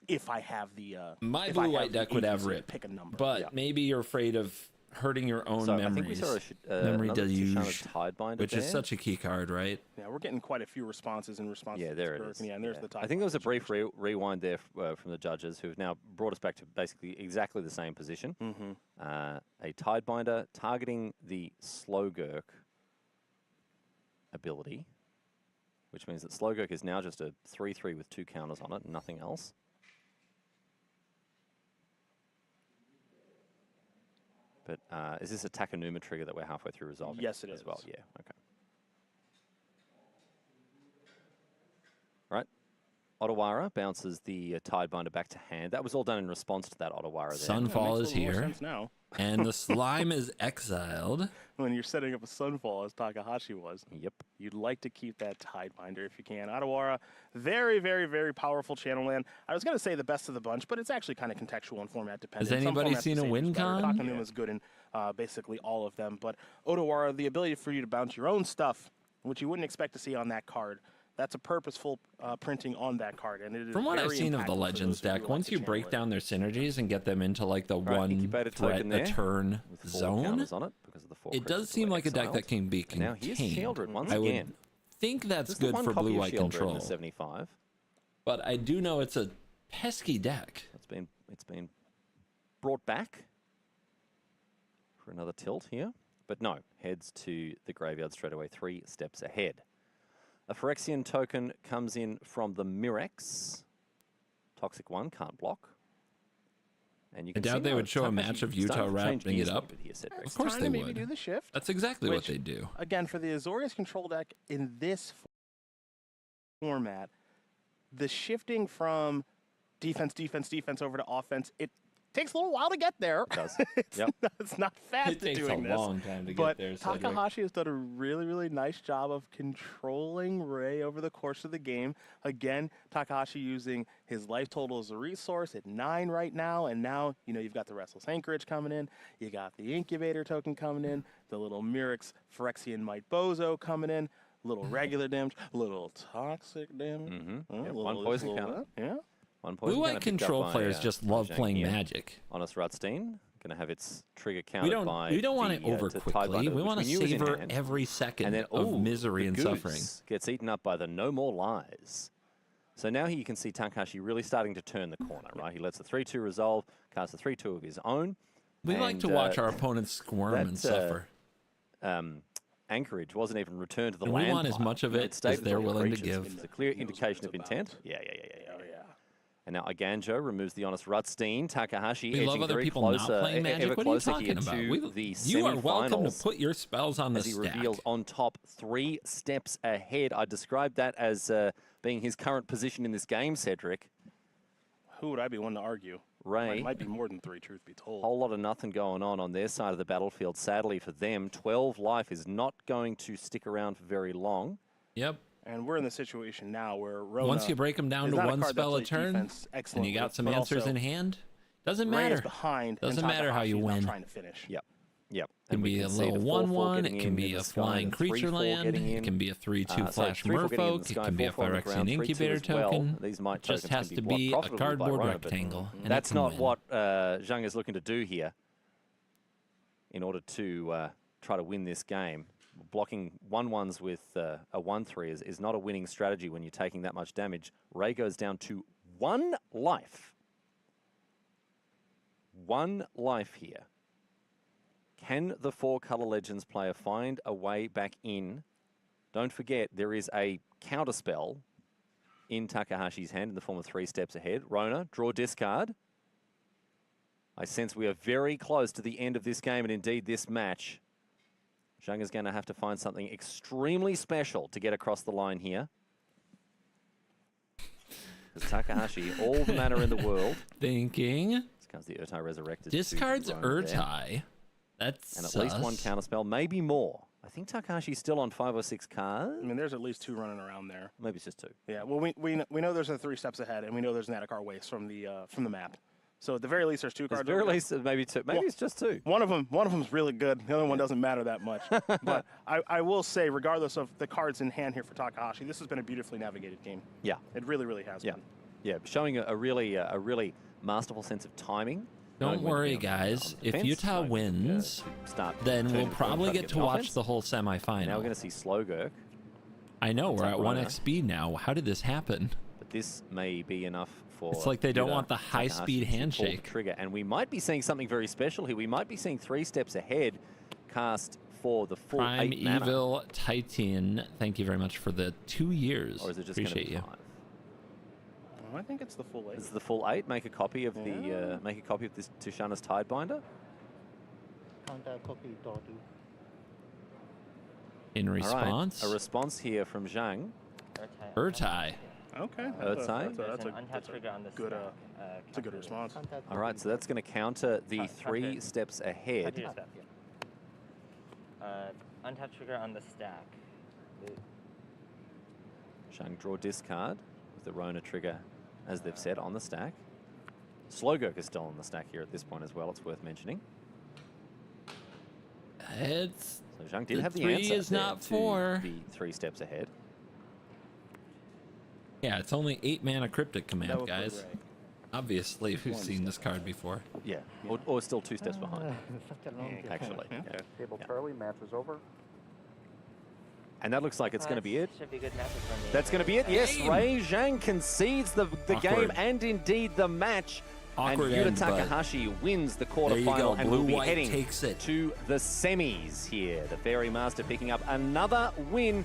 If I have the my blue-white deck would have Rip, pick a number. but maybe you're afraid of hurting your own So memories. I think we saw Memory another deluge, Tidebinder which is there. such a key card, right? Yeah, we're getting quite a few responses in response. Yeah, to there it Skirk. is. Yeah, and there's the top. I think there was a brief rewind there from the judges who've now brought us back to basically exactly the same position. A Tidebinder targeting the Slogurk ability, which means that Slogurk is now just a 3/3 with 2 counters on it, nothing else. But is this a Takanuma trigger that we're halfway through resolving? Yes, it as is. well. Yeah, okay. Right. Otawara bounces the Tidebinder back to hand. That was all done in response to that Otawara there. Sunfall is here, now. and the slime is exiled. When you're setting up a Sunfall, as Takahashi was, yep, you'd like to keep that Tidebinder if you can. Otawara, very, very, very powerful channel land. I was going to say the best of the bunch, but it's actually kind of contextual and format dependent. Has anybody seen a win con? Takanuma's good in basically all of them, but Otawara, the ability for you to bounce your own stuff, which you wouldn't expect to see on that card. That's a purposeful printing on that card, and it is From what I've very seen of the impactful for Legends those of deck, who once like you to break channel down their synergies and get them into like the one Incubator threat token a there turn with 4 zone, counters on it because of the 4 it does creatures seem that were like a deck exiled. that can be And now contained. here's Shieldred once I again. would think that's This is the good one for copy of blue-white Shieldred in control. the 75. But I do know it's a pesky deck. It's been brought back for another tilt here. But no, heads to the graveyard straight away, 3 steps ahead. A Phyrexian token comes in from the Mirex. Toxic 1 can't block. And you I can see doubt they now would show a Takahashi match of starting Utah to change wrapping gears it a up. little bit here, Cedric. Of course time they to maybe would. do the shift. That's exactly what which, they do. Again, for the Azorius control deck in this format, the shifting from defense over to offense, it takes a little while to get there. It does. It's not fast It takes a doing this. long time to get but there, Cedric. Takahashi has done a really, really nice job of controlling Ray over the course of the game. Again, Takahashi using his life total as a resource at 9 right now, and now you've got the Restless Anchorage coming in, you got the Incubator token coming in, the little Mirex Phyrexian Might Bozo coming in, little regular damage, little toxic damage, One poison counter. Yeah. One poison Blue-white counter picked control up by, players just love Zhang playing here. Magic. Honest Rutstein going to have its trigger countered by We don't want it the, over to quickly. Tidebinder, We which want to knew was in savor hand. every second And then, of misery the and goose suffering. Gets eaten up by the No More Lies. So now you can see Takahashi really starting to turn the corner, right? He lets the 3/2 resolve, casts the 3/2 of his own. We like to watch our opponents squirm and suffer. Anchorage wasn't even returned to the And land. we want as much of it as they're willing to creatures. give. It's a clear indication of intent. Yeah. And now Aganjo removes the Honest Rutstein. Takahashi We edging love other very people closer, not playing Magic. ever What are you closer talking here about? to the You are welcome to semifinals put your spells on the as he stack. reveals on top 3 steps ahead. I described that as being his current position in this game, Cedric. Who would I be one to argue? Ray. It might be more than 3, truth be told. Whole lot of nothing going on their side of the battlefield. Sadly for them, 12 life is not going to stick around for very long. Yep. And we're in the situation now where Rona Once you break them down is to not one card that spell a plays turn, defense and you excellently, got some but answers also in hand, doesn't Ray matter. is behind, and Doesn't matter how Takahashi you is now win. trying to finish. Yep. Yep. It can be a little 1/1. It can be a flying creature land. It can be a 3/2 flash merfolk. It can be a Phyrexian incubator token. These might Just tokens has can to be be a blocked profitably by cardboard Rona, but rectangle. and it That's can not win. what Zhang is looking to do here in order to try to win this game. Blocking 1/1s with a 1/3 is not a winning strategy when you're taking that much damage. Ray goes down to 1 life. 1 life here. Can the 4-color Legends player find a way back in? Don't forget, there is a counterspell in Takahashi's hand in the form of 3 steps ahead. Rona, draw, discard. I sense we are very close to the end of this game and indeed this match. Zhang is going to have to find something extremely special to get across the line here. Because Takahashi, all the mana in the world. Thinking. This comes the Urtai Resurrected. Discards Urtai. That's and at least 1 counterspell, maybe more. I think Takahashi's still on 5 or 6 cards. I mean, there's at least 2 running around there. Maybe it's just 2. Yeah, well, we know there's a 3 steps ahead, and we know there's an Adakar Waste from the map. So at the very least, there's 2 cards. At the very least, maybe 2. Maybe it's just 2. One of them's really good. The other one doesn't matter that much. But I will say, regardless of the cards in hand here for Takahashi, this has been a beautifully navigated game. Yeah, it really, really has been. Yeah, showing a really masterful sense of timing. Don't worry, guys. If Utah wins, then we'll probably get to watch the whole semifinal. Now we're going to see Slogurk. I know, we're at 1x speed now. How did this happen? But this may be enough for... It's like they don't want the high-speed handshake. Trigger, and we might be seeing something very special here. We might be seeing 3 steps ahead cast for the full Prime 8 mana. Evil Titan, thank you very much for the 2 years. Or is it just Appreciate be you. 5? I think it's the full 8. It's the full 8. Make a copy of the make a copy of this Tushana's Tidebinder. In response, a response here from Zhang. Urtai. Okay. Urtai. That's a good response. All right, so that's going to counter the 3 steps ahead. Untap trigger on the stack. Zhang draw discard with the Rona trigger, as they've said, on the stack. Slogurk is still on the stack here at this point as well, it's worth mentioning. It's... So Zhang did have the 3 answer is there not to 4. the 3 steps ahead. Yeah, it's only 8 mana Cryptic Command, was guys. Obviously, we've seen this card before. Yeah, or still 2 steps behind. Actually. Table Charlie, match is over. And that looks like it's going to be it. Should be good matches from the That's going to be it. Yes, Game. Ray Zhang concedes the game Awkward. and indeed the match. Awkward and end, Yuta but Takahashi wins the there you go. quarterfinal and will be Blue-white heading takes it. to the semis here. The Fairy Master picking up another win.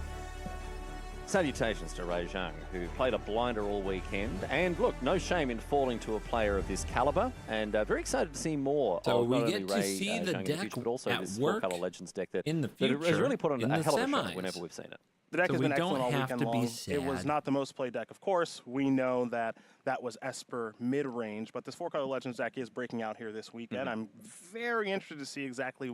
Salutations to Ray Zhang, who played a blinder all weekend. And look, no shame in falling to a player of this caliber. And very excited to see more So of we not get only to Ray see Zhang the in deck future, but also at this work 4-color Legends deck that, in the that has future, really put on in a the hell of a show semis. whenever we've seen it. The deck So has we been excellent don't all have weekend to be long. It was sad. not the most played deck, of course. We know that that was Esper mid-range, but this 4-color Legends deck is breaking out here this weekend. I'm very interested to see exactly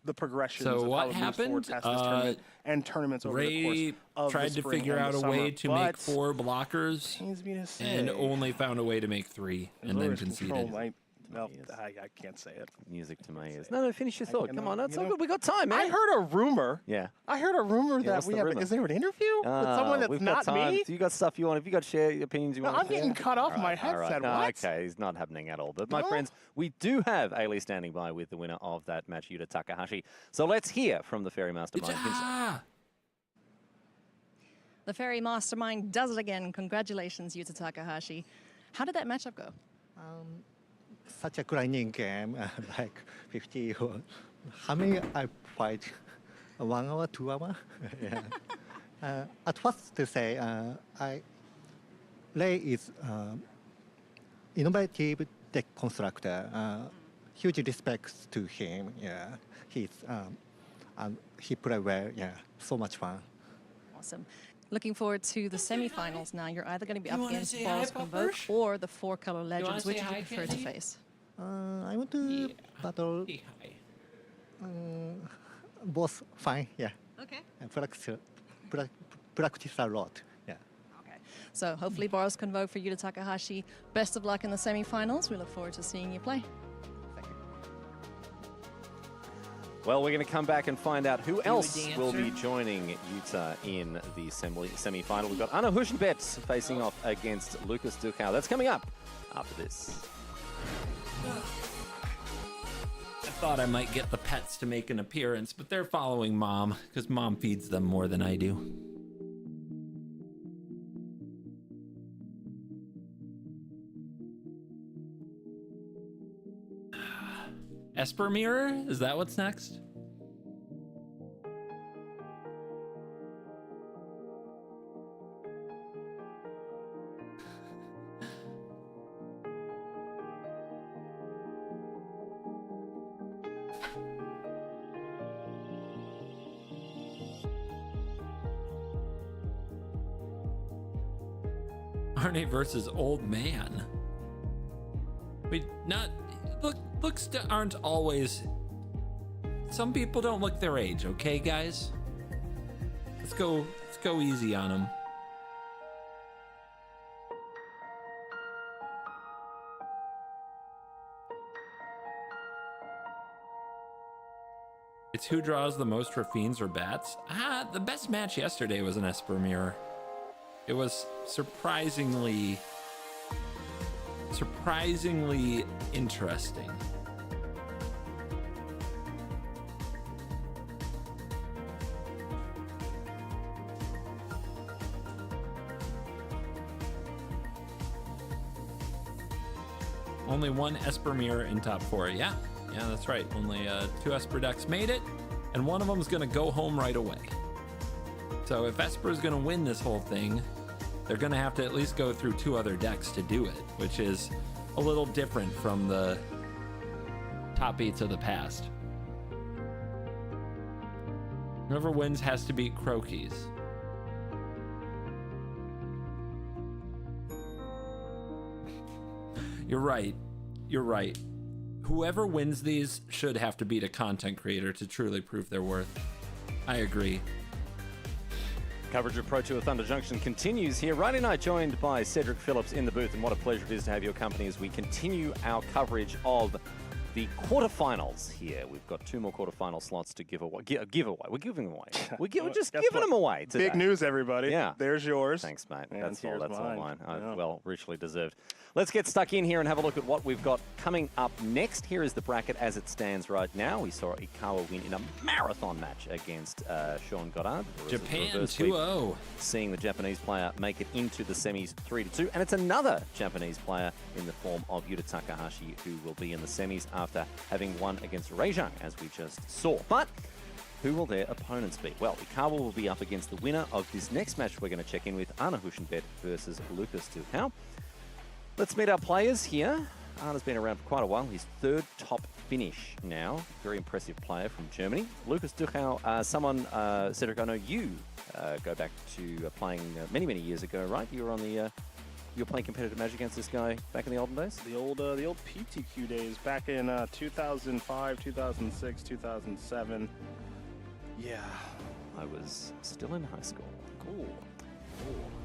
the progressions So of what how it moves forward happened? past this tournament and tournaments over the course Ray of tried the to spring figure and out the a way summer, to make but 4 blockers pains me to say, and only found a way to make 3 and then Azorius Control conceded. might- well, I can't say it. Music to my ears. No, finish your thought. Come on, that's you all know, good. We got time, man. I heard a rumor. Yeah. I heard a rumor Yeah, that what's we the have. rumor? Is there an interview with someone that's we've not got time. me? So you got stuff you want? Have you got share opinions you No, want? I'm getting cut off my headset. No, What? okay, it's not happening at all. But my No? friends, we do have Ailey standing by with the winner of that match, Yuta Takahashi. So let's hear from the Fairy Mastermind himself. The Fairy Mastermind does it again. Congratulations, Yuta Takahashi. How did that matchup go? Such a grinding game, like 50 or how many I fight? 1 hour, 2 hour? Yeah. At first to say, Ray is innovative deck constructor. Huge respects to him. Yeah, he played well. Yeah, so much fun. Awesome. Looking forward to the semifinals now. You're either going to be up wanna against say Boros hi, Convoke Poppers? or the 4-color wanna Legends. Which say would you hi, prefer to Kenny? face? I want to battle both fine. Yeah. Okay. And practice a lot. Yeah. So hopefully Boros Convoke for Yuta Takahashi. Best of luck in the semifinals. We look forward to seeing you play. Well, we're going to come back and find out who else will be joining Utah in the semi-final. We've got Anna Huschenbett facing off against Lucas Ducau. That's coming up after this. I thought I might get the pets to make an appearance, but they're following Mom, because Mom feeds them more than I do. Esper Mirror? Is that what's next? Arne versus Old Man. Wait, not... Looks aren't always... Some people don't look their age, okay, guys? Let's go easy on them. It's who draws the most Rafines or bats. The best match yesterday was an Esper Mirror. It was surprisingly interesting. Only one Esper Mirror in top 4. Yeah, that's right. Only 2 Esper decks made it, and one of them is going to go home right away. So if Esper is going to win this whole thing, they're going to have to at least go through 2 other decks to do it, which is a little different from the top 8s of the past. Whoever wins has to beat Croakies. You're right. Whoever wins these should have to beat a content creator to truly prove their worth. I agree. Coverage of Pro Tour Thunder Junction continues here. Riley and I joined by Cedric Phillips in the booth, and what a pleasure it is to have your company as we continue our coverage of the quarterfinals here. We've got 2 more quarterfinal slots to give away. We're giving away. We're just giving them away today. Big news, everybody. Yeah. There's yours. Thanks, mate. And That's all mine. Yeah. Well, richly deserved. Let's get stuck in here and have a look at what we've got coming up next. Here is the bracket as it stands right now. We saw Ikawa win in a marathon match against Sean Goddard. Japan 2-0. Seeing the Japanese player make it into the semis 3-2. And it's another Japanese player in the form of Yuta Takahashi who will be in the semis after having won against Reijang, as we just saw. But who will their opponents be? Well, Ikawa will be up against the winner of this next match we're going to check in with, Arne Huschenbett versus Lucas Ducau. Let's meet our players here. Arne's been around for quite a while. His 3rd top finish now. Very impressive player from Germany. Lucas Ducau, someone, Cedric, I know you go back to playing many, many years ago, right? You were on the... you were playing competitive Magic against this guy back in the olden days? The old PTQ days, back in 2005, 2006, 2007. Yeah. I was still in high school. Cool.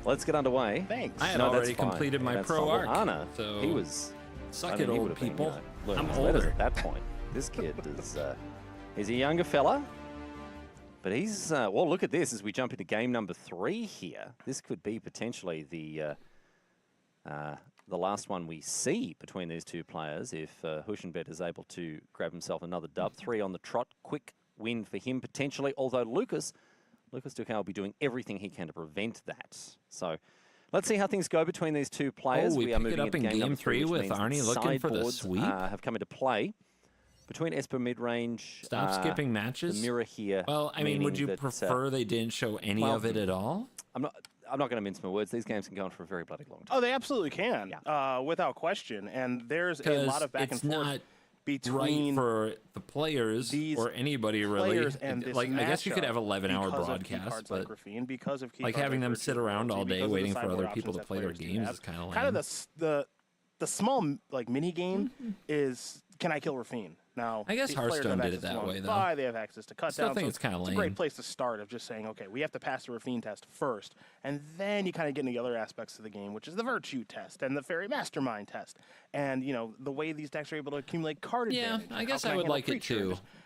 Let's get underway. Thanks. I had already completed my pro arc. Anna, so he was... Suck it, old people. I'm older older. at that point. This kid is... he's a younger fella. But he's... well, look at this as we jump into game number 3 here. This could be potentially the last one we see between these 2 players if Huschenbett is able to grab himself another dub. 3 on the trot. Quick win for him potentially, although Lucas Ducau will be doing everything he can to prevent that. So let's see how things go between these 2 players. We are pick it moving up into in game 3 with Arnie looking for the sweep. Have come into play between Esper mid-range. Stop skipping matches. The mirror here. Well, I mean, would you prefer they didn't show any of it at all? I'm not going to mince my words. These games can go on for a very bloody long time. Oh, they absolutely can, without question. And there's a lot of back and forth between right for the players or anybody really. And like, I guess you could have 11-hour broadcasts, but because of like having them sit around all day waiting for other people to play their games is kind of lame. Kind of the small like mini game is, can I kill Rafine? Now, I guess Hearthstone did it that way, though. They have access to cut I still down. think it's kind of lame. It's a great place to start of just saying, okay, we have to pass the Rafine test first, and then you kind of get into the other aspects of the game, which is the Virtue test and the Fairy Mastermind test, and the way these decks are able to accumulate card advantage. Yeah, I guess I would like it too.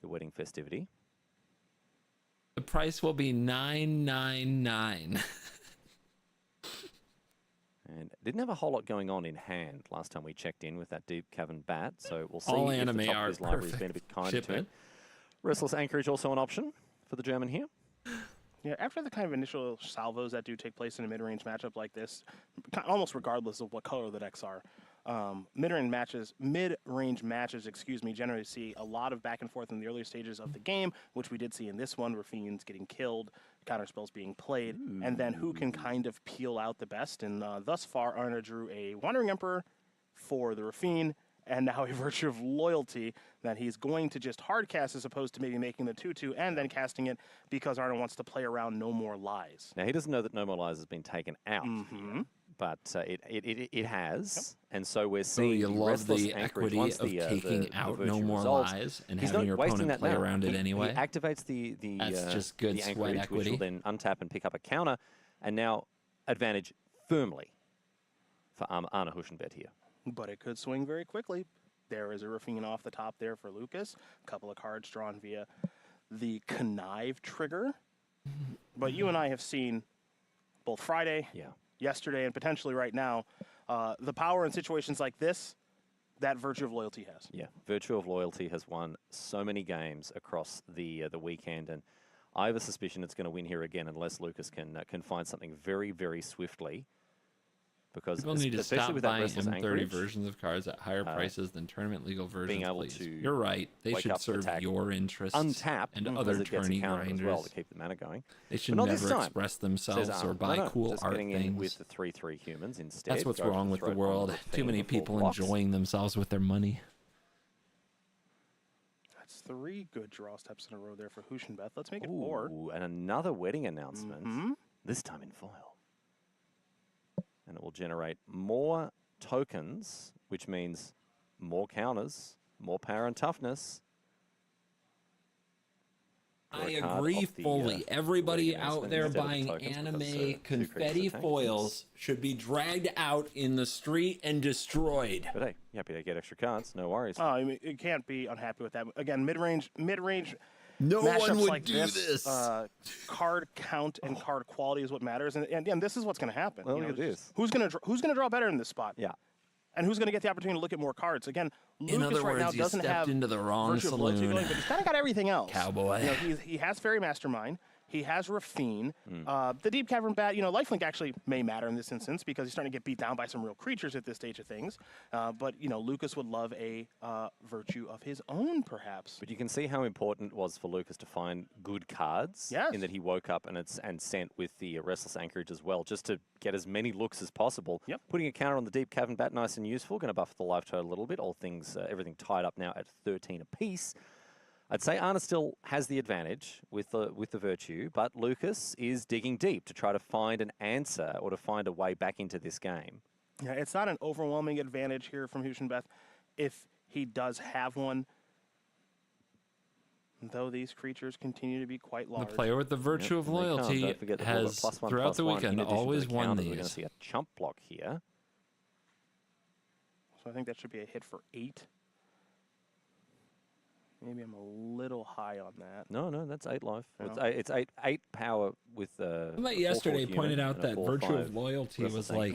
the wedding festivity. The price will be $999. Didn't have a whole lot going on in hand last time we checked in with that Deep Cavern Bat, so we'll see All if anime the top of art, his library has been a perfect. bit kinder Ship to him. it. Restless Anchorage also an option for the German here. Yeah, after the kind of initial salvos that do take place in a mid-range matchup like this, almost regardless of what color the decks are, mid-range matches, generally see a lot of back and forth in the earlier stages of the game, which we did see in this one, where Fiends getting killed, counterspells being played, and then who can kind of peel out the best. And thus far, Arna drew a Wandering Emperor for the Rafine, and now a Virtue of Loyalty that he's going to just hard cast as opposed to maybe making the 2/2 and then casting it because Arna wants to play around No More Lies. Now, he doesn't know that No More Lies has been taken out, but it has. And so we're seeing you the love Restless the Anchorage equity once of taking out No Virtue More resolves, Lies and he's having not your wasting opponent that play now. around it anyway. He activates the That's just good the sweat Anchorage, which equity. will then untap and pick up a counter, and now advantage firmly for Arna Huschenbett here. But it could swing very quickly. There is a Rafine off the top there for Lucas. A couple of cards drawn via the Connive trigger. But you and I have seen both Friday, yesterday, and potentially right now, the power in situations like this that Virtue of Loyalty has. Yeah, Virtue of Loyalty has won so many games across the weekend, and I have a suspicion it's going to win here again unless Lucas can find something very, very swiftly. Because People need to especially stop with that buying Restless M30 Anchorage, versions of cards at higher prices than tournament legal versions. being able please. to You're right. They wake should up, serve attack, your interests untap, and because other it gets a tourney counter grinders. as well to keep the mana going. They should But not this never time, express says themselves or Arm. buy No, cool just art getting in things. with the 3/3 humans instead. That's what's go for wrong with the throat world. on Too many before people blocks. enjoying themselves with their money. That's 3 good draw steps in a row there for Huschenbeth. Let's make it 4. Ooh, and another wedding announcement, this time in foil. And it will generate more tokens, which means more counters, more power and toughness. I agree fully. Everybody out there buying anime confetti foils should be dragged out in the street and destroyed. But hey, you happy to get extra cards? No worries. Oh, I mean, it can't be unhappy with that. Again, mid-range No matchups one would like do this. Card count and card quality is what matters, and this is what's going to happen. Well, You look at know, this. Who's going to draw better in this spot? Yeah. And who's going to get the opportunity to look at more cards? Again, In Lucas other right now words, you doesn't stepped have into the wrong Virtue of Loyalty saloon. going, but he's kind of got everything else. Cowboy. You know, he has Fairy Mastermind. He has Rafine. The Deep Cavern Bat, Lifelink actually may matter in this instance because he's starting to get beat down by some real creatures at this stage of things. But, Lucas would love a Virtue of his own, perhaps. But you can see how important it was for Lucas to find good cards. Yes. In that he woke up and sent with the Restless Anchorage as well, just to get as many looks as possible. Yep. Putting a counter on the Deep Cavern Bat, nice and useful. Going to buff the life total a little bit. All things, everything tied up now at 13 apiece. I'd say Arna still has the advantage with the Virtue, but Lucas is digging deep to try to find an answer or to find a way back into this game. Yeah, it's not an overwhelming advantage here from Huschenbeth if he does have one, though these creatures continue to be quite large. The player with the Virtue of And they come. Loyalty Don't forget that we'll have has, a +1/+1 throughout the in weekend, addition to always the won counters. We're going to these. see a chump block here. So I think that should be a hit for 8. Maybe I'm a little high on that. No, that's 8 life. No. It's eight power with Somebody yesterday pointed out that Virtue of Loyalty was like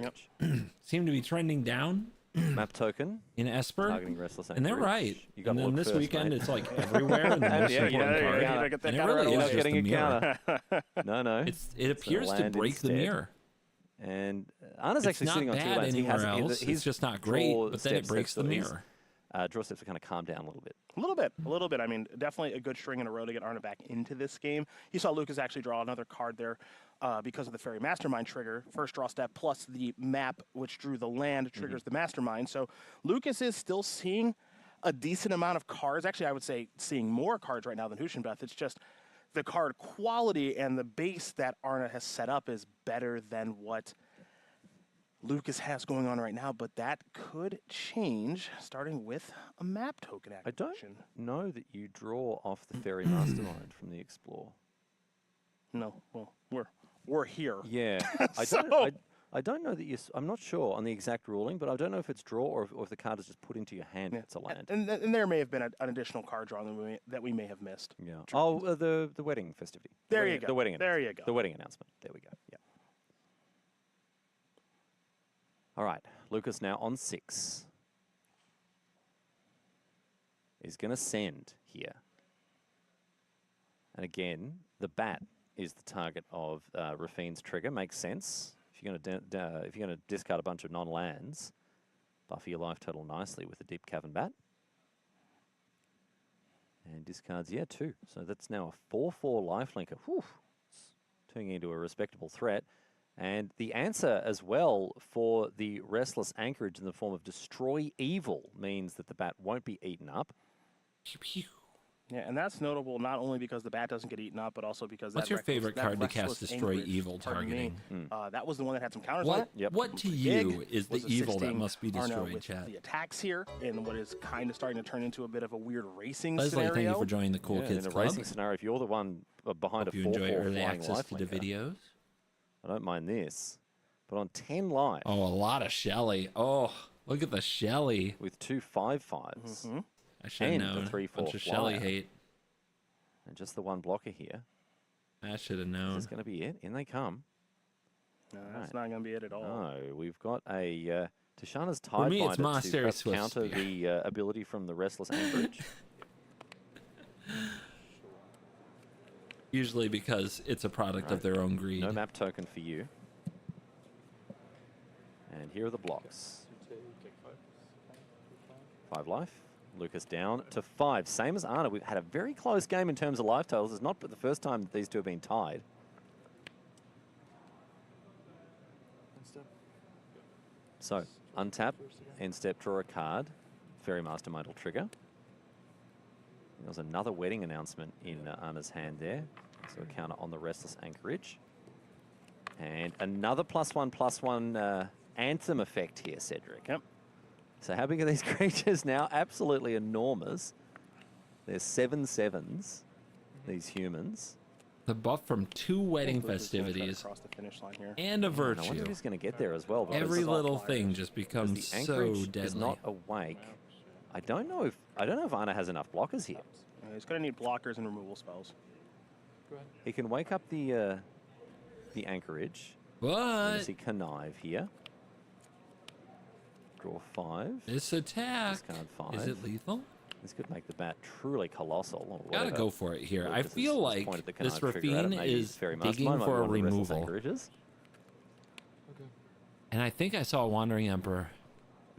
seemed to be trending down. Map token in Esper, targeting Restless and they're Anchorage. right. You got And to then look this first, weekend, mate. it's like everywhere in the most Yeah, important you card. gotta get that And it counter really You're is not just getting a a mirror. counter. No. It appears to land break the instead. mirror. And Arna's It's actually not sitting on 2 bad lands. He has anywhere else. his It's just not great, draw but then it steps breaks the have- his, mirror. Draw steps are kind of calmed down a little bit. A little bit. I mean, definitely a good string in a row to get Arna back into this game. You saw Lucas actually draw another card there because of the Fairy Mastermind trigger. First draw step plus the map, which drew the land, triggers the Mastermind. So Lucas is still seeing a decent amount of cards. Actually, I would say seeing more cards right now than Huschenbeth. It's just the card quality and the base that Arna has set up is better than what Lucas has going on right now, but that could change starting with a map token I activation. don't know that you draw off the Fairy Mastermind from the Explore. No, well, we're here. Yeah, I don't know that you. I'm not sure on the exact ruling, but I don't know if it's draw or if the card is just put into your hand. If it's a land. And there may have been an additional card draw that we may have missed. Yeah. Oh, the wedding festivity. There you go. The wedding. There you go. The wedding announcement. There we go. Yeah. All right, Lucas now on 6. He's going to send here. And again, the bat is the target of Rafine's trigger. Makes sense. If you're going to discard a bunch of non-lands, buffer your life total nicely with a Deep Cavern Bat. And discards, yeah, 2. So that's now a 4/4 lifelinker. Whew. It's turning into a respectable threat. And the answer as well for the Restless Anchorage in the form of Destroy Evil means that the bat won't be eaten up. Yeah, and that's notable not only because the bat doesn't get eaten up, but also because What's your favorite card to cast Destroy Evil targeting? That was the one that had some counters. What? on it. What to Big you is the was a evil that 16 must be Arno destroyed, with chat? the attacks here, and what is kind of starting to turn into a bit of a weird racing Leslie, scenario. thank you for joining the Cool Yeah, Kids in a Club. racing scenario, if you're the one behind Hope a you 4/4 enjoy early flying access to the lifelinker, videos. I don't mind this. But on 10 life. Oh, a lot of Shelly. Oh, look at the Shelly. With 2 5/5s. I should have and known. the 3/4 Bunch of Shelly flyer. hate. And just the one blocker here. I should have Is known. this going to be it? In they come. No, that's not going to be it at all. No, we've got a Tishana's For Tide me, it's Binder to Monastery perhaps Swift counter Spear. the ability from the Restless Anchorage. Usually because it's a product of their own greed. No map token for you. And here are the blocks. 5 life. Lucas down to 5. Same as Arna. We've had a very close game in terms of life totals. It's not the first time that these two have been tied. So, untap, end step, draw a card. Fairy Mastermind will trigger. There was another wedding announcement in Anna's hand there. So a counter on the Restless Anchorage. And another +1/+1 Anthem effect here, Cedric. Yep. So how big are these creatures now? Absolutely enormous. They're 7/7s, these humans. The buff from 2 wedding Lucas is gonna try to festivities cross the finish line here. and a I wonder virtue. if he's going to get there as well. because Every the little soft fire- thing just because becomes the so anchorage deadly. is not awake. I don't know if Anna has enough blockers here. He's going to need blockers and removal spells. He can wake up the anchorage. But See connive here. Draw 5. this attack, Discard 5. is it lethal? This could make the bat truly colossal. Or Gotta whatever. go for it here. I Lucas feel has like pointed the this connive trigger at it. Rafine Maybe is it's Fairy digging Mastermind, might for be a one of the Restless removal. Anchorages. And I think I saw a Wandering Emperor.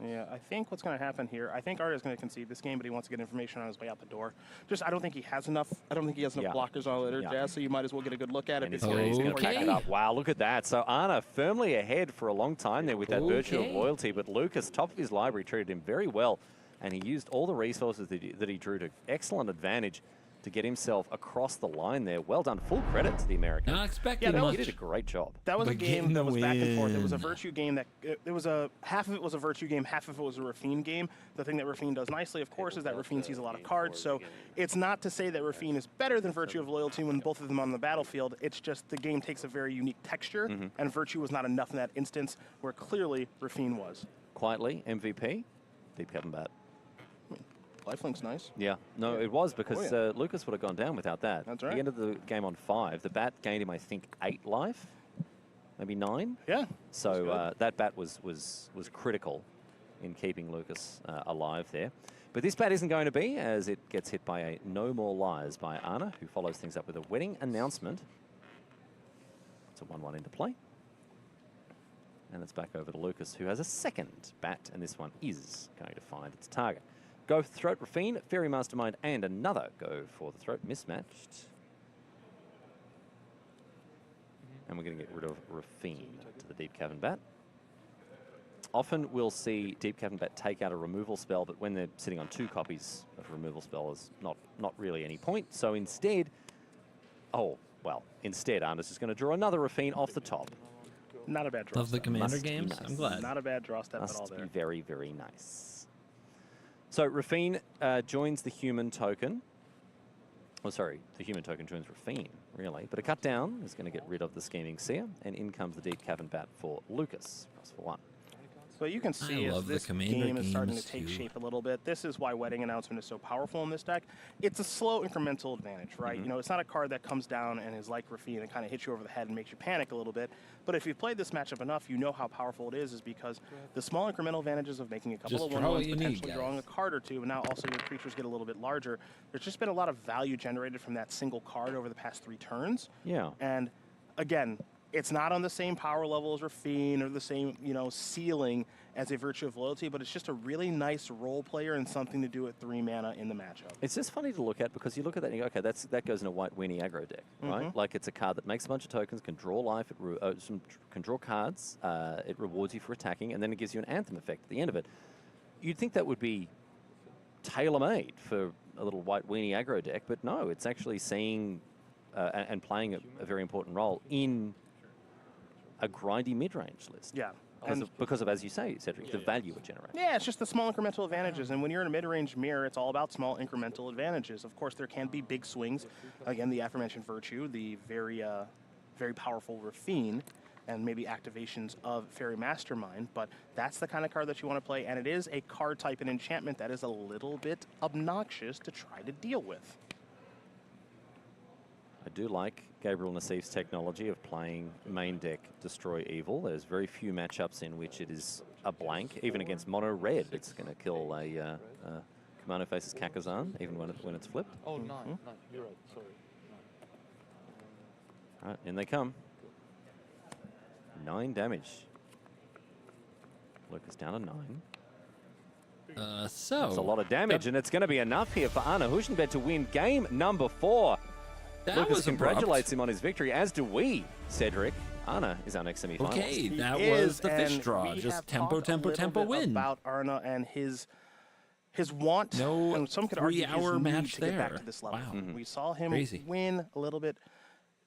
Yeah, I think what's going to happen here, I think Arda's going to concede this game, but he wants to get information on his way out the door. I don't think he has enough. I don't think he has enough blockers on later, Jazz. So you might as well get a good look at it. And he's going to pack it up. Wow, look at that. So Anna firmly ahead for a long time there with that virtue of loyalty, but Lucas, top of his library, treated him very well, and he used all the resources that he drew to excellent advantage to get himself across the line there. Well done. Full credit to the American. Not expecting that much. He did a great job. That was a But game getting that the was back and forth. It was a win. virtue game that it was a half of it was a virtue game, half of it was a Rafine game. The thing that Rafine does nicely, of course, is that Rafine sees a lot of cards. So it's not to say that Rafine is better than Virtue of Loyalty when both of them are on the battlefield. It's just the game takes a very unique texture, and Virtue was not enough in that instance, where clearly Rafine was. Quietly, MVP, Deep Cavern Bat. Lifelink's nice. Yeah, no, it was because Lucas would have gone down without that. That's right. He ended the game on 5. The bat gained him, I think, 8 life, maybe 9. Yeah. So that bat was critical in keeping Lucas alive there. But this bat isn't going to be, as it gets hit by a No More Lies by Anna, who follows things up with a wedding announcement. It's a 1/1 into play. And it's back over to Lucas, who has a second bat, and this one is going to find its target. Go for the Throat, Rafine, Fairy Mastermind, and another go for the Throat, mismatched. And we're going to get rid of Rafine to the Deep Cavern Bat. Often we'll see Deep Cavern Bat take out a removal spell, but when they're sitting on 2 copies of a removal spell, there's not really any point. So instead, instead, Arna's just going to draw another Rafine off the top. Not a bad draw. Love the step. Commander Must be games. nice. I'm glad. Not a bad draw step at all Must there. be very, very nice. So Rafine joins the human token. Oh, sorry, the human token joins Rafine, really. But a cut down is going to get rid of the Scheming Seer, and in comes the Deep Cavern Bat for Lucas. Cross for 1. So you can see as this game is starting to take shape a little bit. This is why Wedding Announcement is so powerful in this deck. It's a slow incremental advantage, right? You know, it's not a card that comes down and is like Rafine and kind of hits you over the head and makes you panic a little bit. But if you've played this matchup enough, you know how powerful it is because the small incremental advantages of making a couple of 1/1s, potentially drawing a card or two, and now also your creatures get a little bit larger. There's just been a lot of value generated from that single card over the past 3 turns. Yeah. And again, it's not on the same power level as Rafine or the same, you know, ceiling as a Virtue of Loyalty, but it's just a really nice role player and something to do at 3 mana in the matchup. It's just funny to look at because you look at that and you go, okay, that goes in a white weenie aggro deck, right? Like it's a card that makes a bunch of tokens, can draw life, can draw cards, it rewards you for attacking, and then it gives you an Anthem effect at the end of it. You'd think that would be tailor-made for a little white weenie aggro deck, but no, it's actually seeing and playing a very important role in a grindy mid-range list. Yeah. Because of, as you say, Cedric, the value it generates. Yeah, it's just the small incremental advantages. And when you're in a mid-range mirror, it's all about small incremental advantages. Of course, there can be big swings. Again, the aforementioned Virtue, the very, very powerful Rafine, and maybe activations of Fairy Mastermind. But that's the kind of card that you want to play. And it is a card type and enchantment that is a little bit obnoxious to try to deal with. I do like Gabriel Nassif's technology of playing main deck Destroy Evil. There's very few matchups in which it is a blank. Even against mono red, it's going to kill a Commander faces Kakazan, even when it's flipped. Oh, no, you're right, sorry. All right, in they come. 9 damage. Lucas down to 9. So that's a lot of damage, and it's going to be enough here for Arne Huschenbed to win game number 4. Lucas congratulates him on his victory, as do we, Cedric. Arne is our next semi-finalist. Okay, that was the fish draw. Just tempo win. About Arne and his want, and some could argue his 3-hour need match to get back there. to this level. Wow. We saw him Crazy. win a little bit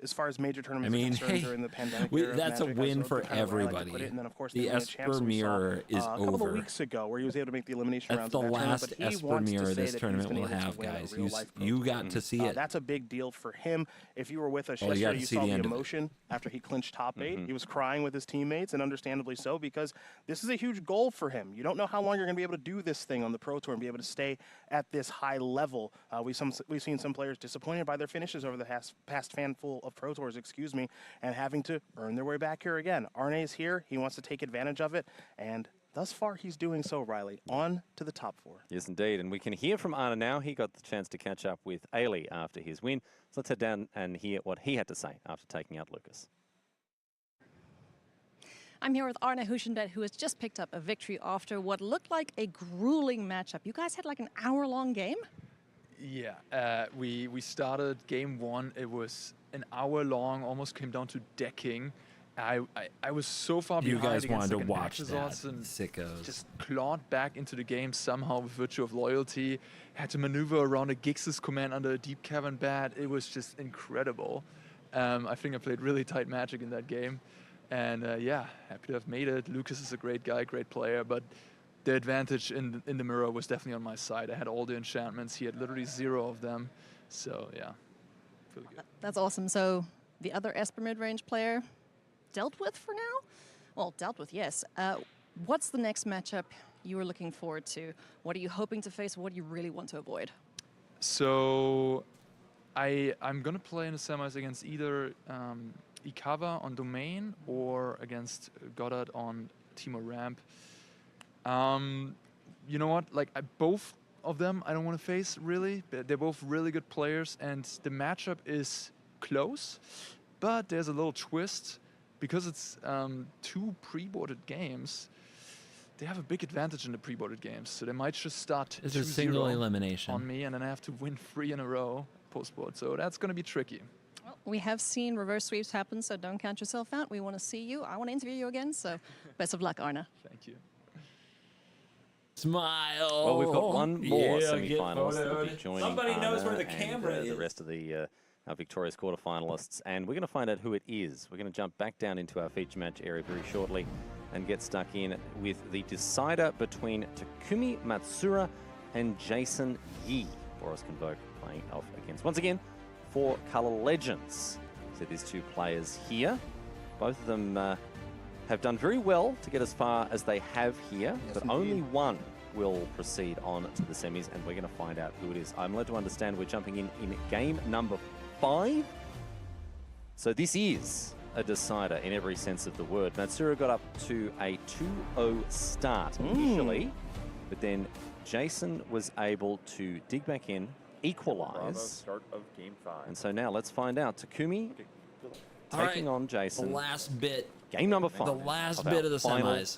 as far as major tournaments are concerned during the pandemic. That's a win for everybody. And then, of course, the Esper Mirror is a couple over. of weeks ago where he was able to make the elimination That's rounds. the of that last tournament, but he Esper wants to Mirror say this that tournament he's been will able to have, win a guys. real-life Pro You Tour got to see it. That's a big deal for him. If you were with us Oh, you got yesterday, to you see saw the the end of it. emotion after he clinched top 8. He was crying with his teammates, and understandably so, because this is a huge goal for him. You don't know how long you're going to be able to do this thing on the Pro Tour and be able to stay at this high level. We've seen some players disappointed by their finishes over the past handful of Pro Tours, and having to earn their way back here again. Arne is here. He wants to take advantage of it, and thus far he's doing so, Riley. On to the top 4. Yes, indeed. And we can hear from Arne now. He got the chance to catch up with Ailey after his win. So let's head down and hear what he had to say after taking out Lucas. I'm here with Arne Huschenbed, who has just picked up a victory after what looked like a grueling matchup. You guys had like an hour-long game? Yeah, we started game 1. It was an hour long, almost came down to decking. I was so far You behind guys against wanted to like watch that, Nexus and sickos. just clawed back into the game somehow with Virtue of Loyalty. Had to maneuver around a Gix's command under a Deep Cavern Bat. It was just incredible. I think I played really tight Magic in that game. And yeah, happy to have made it. Lucas is a great guy, great player, but the advantage in the mirror was definitely on my side. I had all the enchantments. He had literally 0 of them. So yeah, really good. That's awesome. So the other Esper mid-range player dealt with for now? Well, dealt with, yes. What's the next matchup you are looking forward to? What are you hoping to face? What do you really want to avoid? So I'm going to play in the semis against either Ikava on Domain or against Goddard on Teemo Ramp. You know what? Like both of them I don't want to face, really. They're both really good players, and the matchup is close, but there's a little twist. Because it's 2 pre-boarded games, they have a big advantage in the pre-boarded games. So they might just start It's a single 2-0 elimination on me, and then I have to win 3 in a row post-board. So that's going to be tricky. Well, we have seen reverse sweeps happen, so don't count yourself out. We want to see you. I want to interview you again, so best of luck, Arne. Thank you. Smile. Well, we've got one more Yeah, semi-finalist get that will be photoed. joining Somebody knows where the Arne camera and, is. the rest of the our victorious quarterfinalists, and we're going to find out who it is. We're going to jump back down into our feature match area very shortly and get stuck in with the decider between Takumi Matsura and Jason Yi. Boris Convoke playing off against, once again, 4 Color Legends. So there's 2 players here. Both of them have done very well to get as far as they have here, but only one will proceed on to the semis, and we're going to find out who it is. I'm led to understand we're jumping in game number 5. So this is a decider in every sense of the word. Matsura got up to a 2-0 start initially, but then Jason was able to dig back in, equalize. Start of game 5. And so now let's find out. Takumi taking on Jason. The last bit. Game number 5. The last bit of the semis.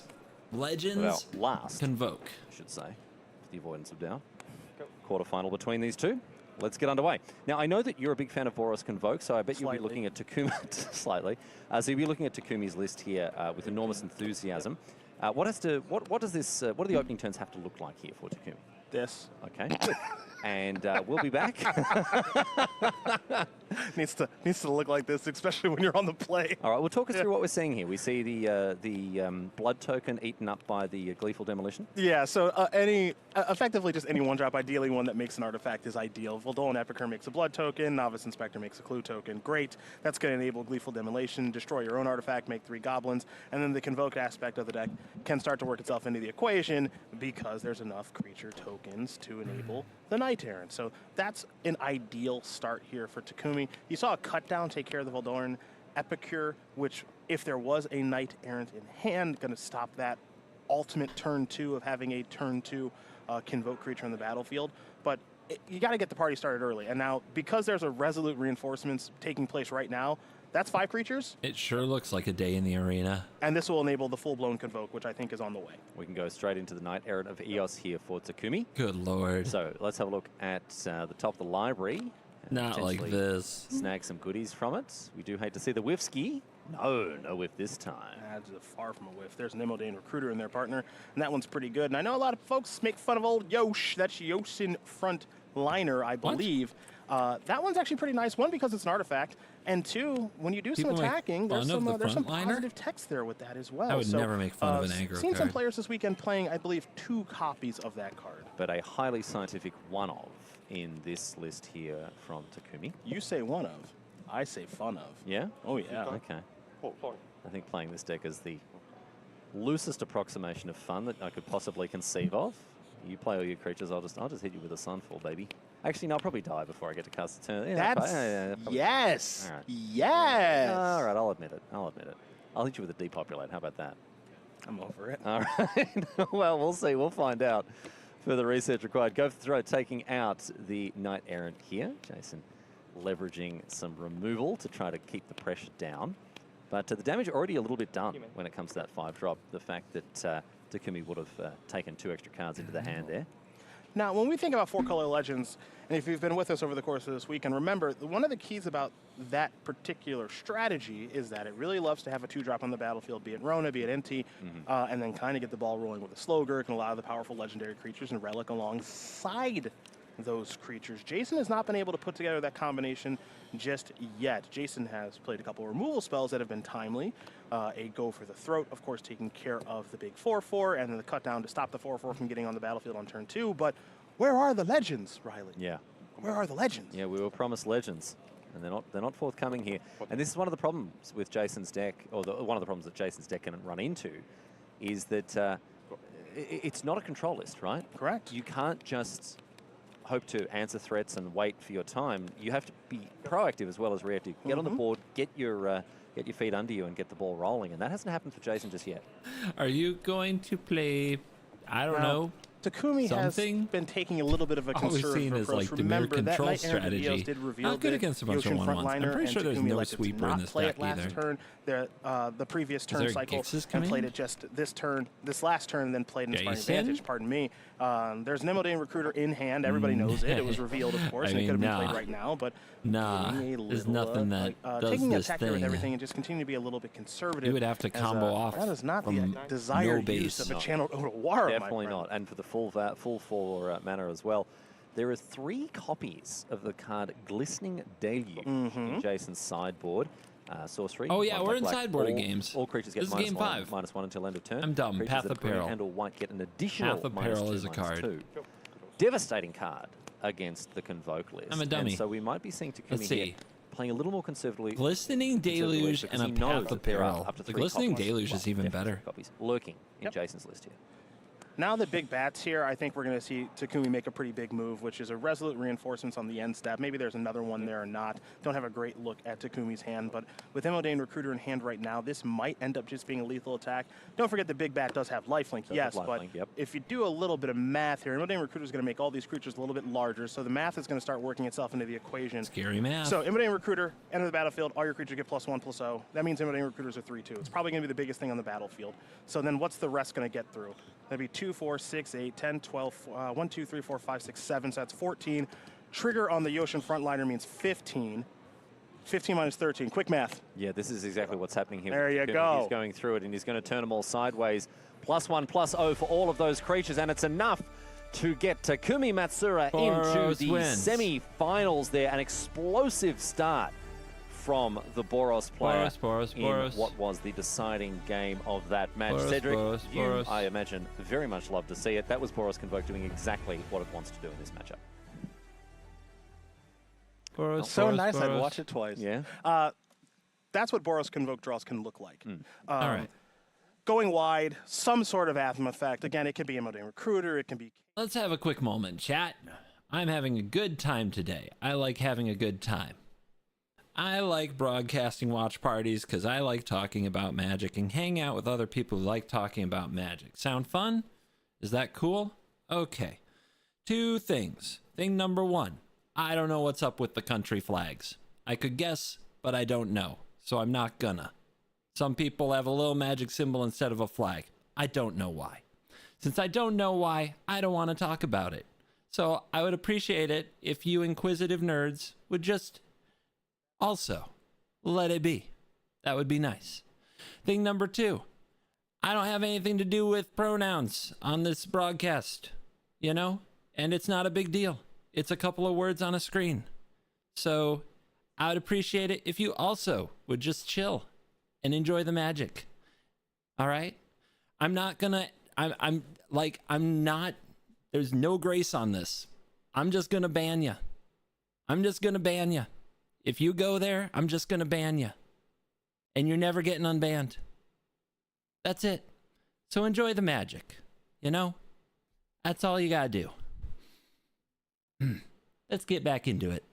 Legends last Convoke, I should say, for the avoidance of doubt. Quarterfinal between these two. Let's get underway. Now, I know that you're a big fan of Boros Convoke, so I bet you'll be looking at Takumi slightly. So you'll be looking at Takumi's list here with enormous enthusiasm. What does this? What do the opening turns have to look like here for Takumi? This. Okay. And we'll be back. needs to look like this, especially when you're on the play. All right, well, talk us through what we're seeing here. We see the blood token eaten up by the Gleeful Demolition. Yeah, so effectively just any one-drop, ideally one that makes an artifact is ideal. Voldol Epicure makes a blood token, Novice Inspector makes a clue token. Great. That's going to enable Gleeful Demolition, destroy your own artifact, make 3 goblins, and then the convoked aspect of the deck can start to work itself into the equation because there's enough creature tokens to enable the Knight Errant. So that's an ideal start here for Takumi. You saw a cut down take care of the Voldorn Epicure, which if there was a Knight Errant in hand, going to stop that ultimate turn 2 of having a turn 2 convoke creature on the battlefield. But you got to get the party started early. And now, because there's a Resolute Reinforcements taking place right now, that's 5 creatures. It sure looks like a day in the arena. And this will enable the full-blown Convoke, which I think is on the way. We can go straight into the Knight Errant of Eos here for Takumi. Good lord. So let's have a look at the top of the library. Not like this. Snag some goodies from it. We do hate to see the whiff ski. No whiff this time. That's far from a whiff. There's an Imodain Recruiter in their partner, and that one's pretty good. And I know a lot of folks make fun of old Yosh. That's Yoshin Front Liner, I believe. That one's actually pretty nice. One, because it's an artifact, and 2, when you do People some attacking, there's some frontliner? positive text there with that as well. I would never make fun of an aggro Seen some card. players this weekend playing, I believe, 2 copies of that card. But a highly scientific one-of in this list here from Takumi. You say one of, I say fun of. Yeah? Oh, yeah. Okay. I think playing this deck is the loosest approximation of fun that I could possibly conceive of. You play all your creatures, I'll just hit you with a Sunfall, baby. Actually, no, I'll probably die before I get to cast a turn. Yeah, Yes. All right. Yes. All right, I'll admit it. I'll hit you with a Depopulate. How about that? I'm over it. All right. Well, we'll see. We'll find out. Further research required. Go for the throw, taking out the Knight Errant here. Jason leveraging some removal to try to keep the pressure down. But the damage already a little bit done when it comes to that 5-drop. The fact that Takumi would have taken 2 extra cards into the hand there. Now, when we think about 4-color Legends, and if you've been with us over the course of this weekend, remember, one of the keys about that particular strategy is that it really loves to have a 2-drop on the battlefield, be it Rona, be it NT, and then kind of get the ball rolling with a Slogurk and a lot of the powerful legendary creatures and Relic alongside those creatures. Jason has not been able to put together that combination just yet. Jason has played a couple of removal spells that have been timely. A Go for the Throat, of course, taking care of the big 4/4, and then the cut down to stop the 4/4 from getting on the battlefield on turn 2. But where are the legends, Riley? Yeah. Where are the legends? Yeah, we were promised legends, and they're not forthcoming here. And this is one of the problems with Jason's deck, or one of the problems that Jason's deck can run into, is that it's not a control list, right? Correct. You can't just hope to answer threats and wait for your time. You have to be proactive as well as reactive. Get on the board, get your feet under you, and get the ball rolling. And that hasn't happened for Jason just yet. Are you going to play? I don't know. Takumi something? has been taking a little bit of a All we've conservative seen is approach. like the mere Remember, that control Knight Errant of strategy. Eos did reveal Not good that against a bunch of Yoshin 1/1s. I'm Frontliner, pretty sure and there's Takumi no elected to sweeper in not this play deck it last either. turn. The previous turn there cycle, Gixes and coming played in? it just this last turn, and then played an Inspiring Jason? Advantage. Pardon me. There's an Imodain Recruiter in hand. Everybody knows it. It was revealed, of course, I and it could have mean, been nah. played right now. But Nah, getting a there's little, nothing that does taking a this tactic with thing. everything and just continue to be a little bit conservative. You would have to as, combo off That is not the from desired no use base. of a channel Otawara, my Definitely friend. not. And for the full 4 mana as well. There are 3 copies of the card Glistening Deluge in Jason's sideboard. Sorcery. Oh, yeah, one we're in black, sideboarding all, games. All creatures get This is game 5. -1 until end of turn. I'm dumb. Creatures Path that of are green Peril. and or white get an additional Path of Peril -2, is a card. -2. Devastating card against the Convoke list. I'm a dummy. And so we might be seeing Takumi Let's here see. playing a little more conservatively. Glistening Deluge and a Path of Peril. Up to The 3 Glistening copies. Deluge is even better. Copies lurking in Jason's list here. Now the big bats here, I think we're going to see Takumi make a pretty big move, which is a Resolute Reinforcements on the end step. Maybe there's another one there or not. Don't have a great look at Takumi's hand, but with Emodane Recruiter in hand right now, this might end up just being a lethal attack. Don't forget the big bat does have lifelink, yes, but if you do a little bit of math here, Emodane Recruiter is going to make all these creatures a little bit larger, so the math is going to start working itself into the equation. Scary math. So Emodane Recruiter, enter the battlefield, all your creatures get +1/+0. That means Emodane Recruiters are 3/2. It's probably going to be the biggest thing on the battlefield. So then what's the rest going to get through? That'd be 2, 4, 6, 8, 10, 12, 1, 2, 3, 4, 5, 6, 7. So that's 14. Trigger on the Yoshin frontliner means 15. 15 minus 13. Quick math. Yeah, this is exactly what's happening here. There you Takumi. go. He's going through it, and he's going to turn them all sideways. +1/+0 for all of those creatures, and it's enough to get Takumi Matsura into Boros the wins. semi-finals there. An explosive start from the Boros player in what was the deciding game of that match. Cedric, you, I imagine, very much love to see it. That was Boros Convoke doing exactly what it wants to do in this matchup. So nice, I'd watch it twice. Yeah. That's what Boros Convoke draws can look like. All right. Going wide, some sort of Atham effect. Again, it can be Emodane Recruiter, it can be... Let's have a quick moment, chat. I'm having a good time today. I like having a good time. I like broadcasting watch parties because I like talking about Magic and hang out with other people who like talking about Magic. Sound fun? Is that cool? Okay. 2 things. Thing number 1, I don't know what's up with the country flags. I could guess, but I don't know, so I'm not gonna. Some people have a little Magic symbol instead of a flag. I don't know why. Since I don't know why, I don't want to talk about it. So I would appreciate it if you inquisitive nerds would just also let it be. That would be nice. Thing number 2, I don't have anything to do with pronouns on this broadcast, you know? And it's not a big deal. It's a couple of words on a screen. So I would appreciate it if you also would just chill and enjoy the magic. All right? I'm not, there's no grace on this. I'm just gonna ban you. If you go there, I'm just gonna ban you. And you're never getting unbanned. That's it. So enjoy the magic, you know? That's all you gotta do. Let's get back into it.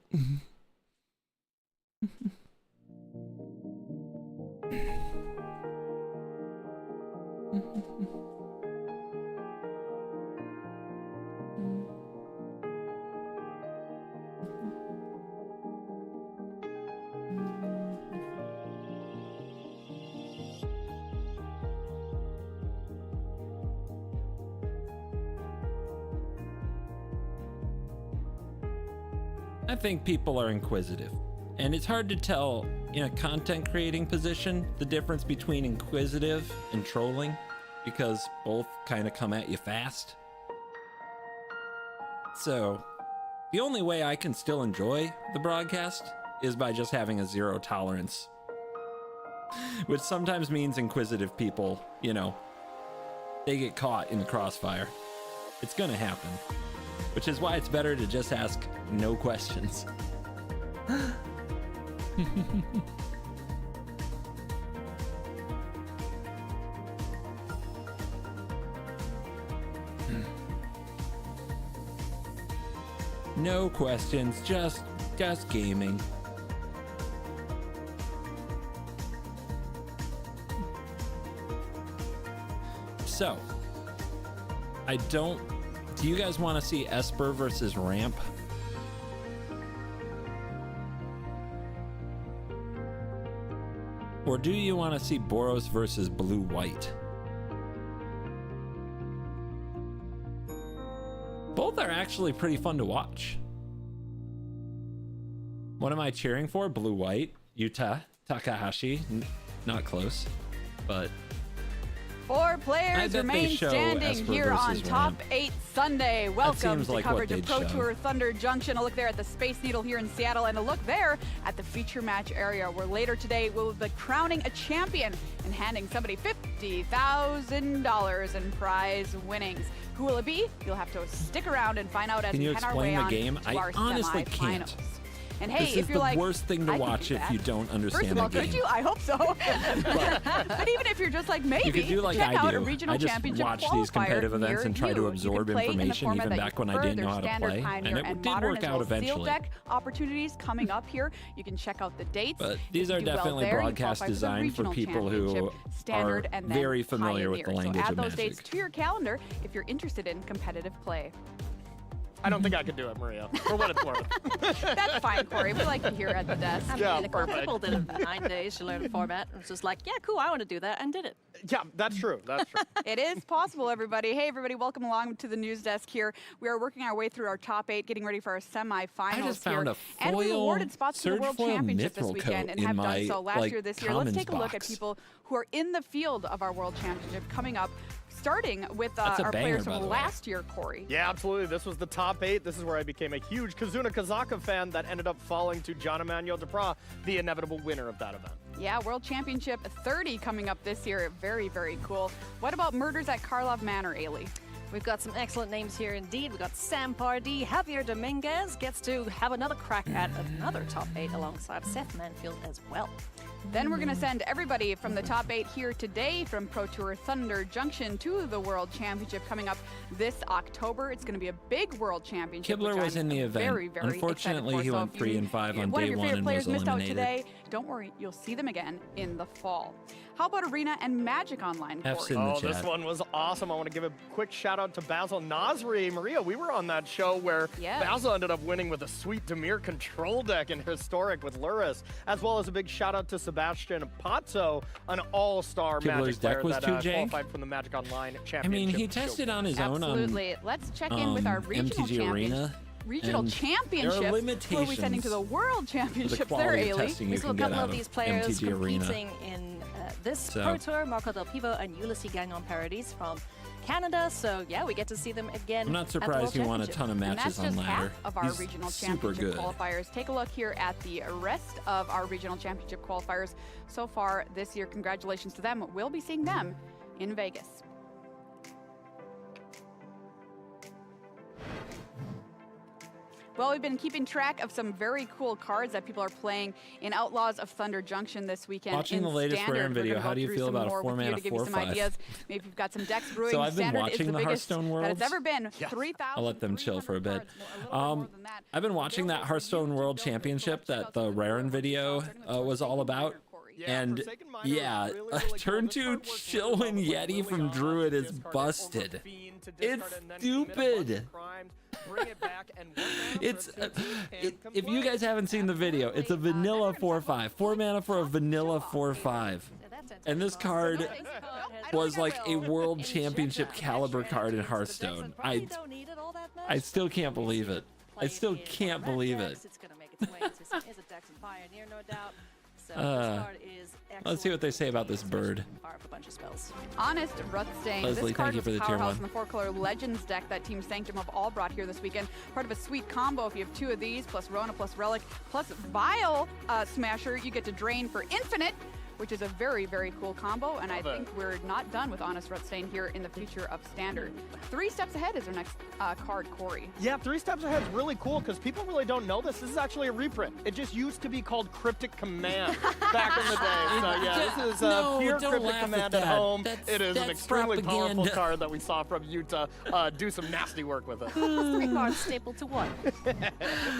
I think people are inquisitive, and it's hard to tell in a content creating position the difference between inquisitive and trolling, because both kind of come at you fast. So the only way I can still enjoy the broadcast is by just having a 0 tolerance, which sometimes means inquisitive people, you know, they get caught in the crossfire. It's gonna happen. Which is why it's better to just ask no questions. No questions, just gaming. So, do you guys want to see Esper versus Ramp? Or do you want to see Boros versus Blue-White? Both are actually pretty fun to watch. What am I cheering for? Blue-White, Yuta, Takahashi. Not close, but... 4 players remain standing Esper here on versus Top Ramp. 8 Sunday. Welcome to like coverage what of they'd Pro show. Tour Thunder Junction. A look there at the Space Needle here in Seattle, and a look there at the feature match area, where later today we'll be crowning a champion and handing somebody $50,000 in prize winnings. Who will it be? You'll have to stick around and find out as Can we you head our explain way the on game? to I our honestly can't. semifinals. And hey, this if is you're the like, worst thing to I could watch do if that. you don't understand First of all, the game. could you? I hope so. But even if you're just like, maybe, You could do like check I out do. a regional I just championship watch qualifier these competitive events near and try to you. absorb You can play in the information, format even that back you when I prefer. didn't know There's how to standard, play, and Pioneer, it and did modern, work as out well as Steel eventually. Deck opportunities coming up here. You can check out the dates. But If these you are do well definitely there, you broadcast qualify for the designed for regional people who championship, standard, are and then very familiar with the Pioneer. language so of add those dates Magic. to your calendar if you're interested in competitive play. I don't think I could do it, Maria, for what it's worth. That's fine, Corey. We like you here at the desk. I mean, a couple people did it in 9 days. She learned the format. It was just like, yeah, cool, I want to do that, and did it. Yeah, that's true. That's true. It is possible, everybody. Hey, everybody, welcome along to the news desk here. We are working our way through our top 8, getting ready for our semifinals I just found here. a And we foil awarded spots to the Surge World Foil Championship this Mithril weekend coat and in have my, done so last like, year, this year. Let's commons take a look at box. people who are in the field of our World Championship coming up, starting with That's a our banger, players by from the way. last year, Corey. Yeah, absolutely. This was the top 8. This is where I became a huge Kazuna Kazaka fan that ended up falling to John Emmanuel Duprat, the inevitable winner of that event. Yeah, World Championship 30 coming up this year. Very, very cool. What about Murders at Karlov Manor, Ailey? We've got some excellent names here indeed. We've got Sam Pardee. Javier Dominguez gets to have another crack at another top 8 alongside Seth Manfield as well. Then we're going to send everybody from the top 8 here today from Pro Tour Thunder Junction to the World Championship coming up this October. It's going to be a big World Championship. Kibler which was I'm in the event. Very, very Unfortunately, excited he for. went So if 3 you- and 5 on one of day your 1 favorite and players was missed out eliminated. today. Don't worry, you'll see them again in the fall. How about Arena and Magic Online, Corey? Oh, this one was awesome. I want to give a quick shout out to Basil Nasri. Maria, we were on that show where Yes. Basil ended up winning with a sweet Demir control deck in Historic with Luris, as well as a big shout out to Sebastian Pazzo, an all-star Kibler's Magic player deck was that too jank? qualified from the Magic Online Championship. I mean, he tested on his own on Absolutely. Let's check in with our regional MTG champions. Arena. Regional and championship. There are Who are we limitations sending to the World to the Championships there, quality of Ailey? testing you We saw a can get couple out of of these players MTG Arena. competing in this So- Pro Tour, Marco Del Pivo and Ulysses Gagnon Paradis from Canada. So yeah, we get to see them again. I'm not at the World surprised you won a Championship. ton of And matches that's on just ladder. half of our He's regional super championship good. qualifiers. Take a look here at the rest of our regional championship qualifiers so far this year. Congratulations to them. We'll be seeing them in Vegas. Well, we've been keeping track of some very cool cards that people are playing in Outlaws of Thunder Junction this weekend. Watching in the latest Standard, Raren we're video, gonna how go do you through feel some about a more with you 4-mana to give you some 4/5? ideas. Maybe you've got some decks brewing. So I've been Standard is watching the the biggest Hearthstone that Worlds. it's ever been. 3,000. I'll let them chill for a bit. I've been watching that Hearthstone World Championship that the Raren video was all about. And yeah, turn 2 Chillwind Yeti from Druid is busted. It's stupid. It's if you guys haven't seen the video, it's a vanilla 4/5, 4 mana for a vanilla 4/5, and this card was like a World Championship caliber card in Hearthstone. I still can't believe it. I still can't believe it. It's going to make its way into some is a Dex and Pioneer, no doubt. So this card is Let's see what they say about this bird. fire up a bunch of spells. Honest Ruthstein. Leslie, This card thank you was for the tier powerhouse 1. in the 4-color Legends deck that Team Sanctum of all brought here this weekend. Part of a sweet combo. If you have 2 of these, plus Rona, plus Relic, plus Vile Smasher, you get to drain for infinite, which is a very, very cool combo. And I think we're not done with Honest Ruthstein here in the future of Standard. 3 steps ahead is our next card, Corey. Yeah, 3 steps ahead is really cool because people really don't know this. This is actually a reprint. It just used to be called Cryptic Command back in the day. So yeah, this is No, pure don't Cryptic laugh at Command that. at home. That's- It is an that's extremely powerful propaganda. card that we saw from Utah do some nasty work with it. 3 cards stapled to 1.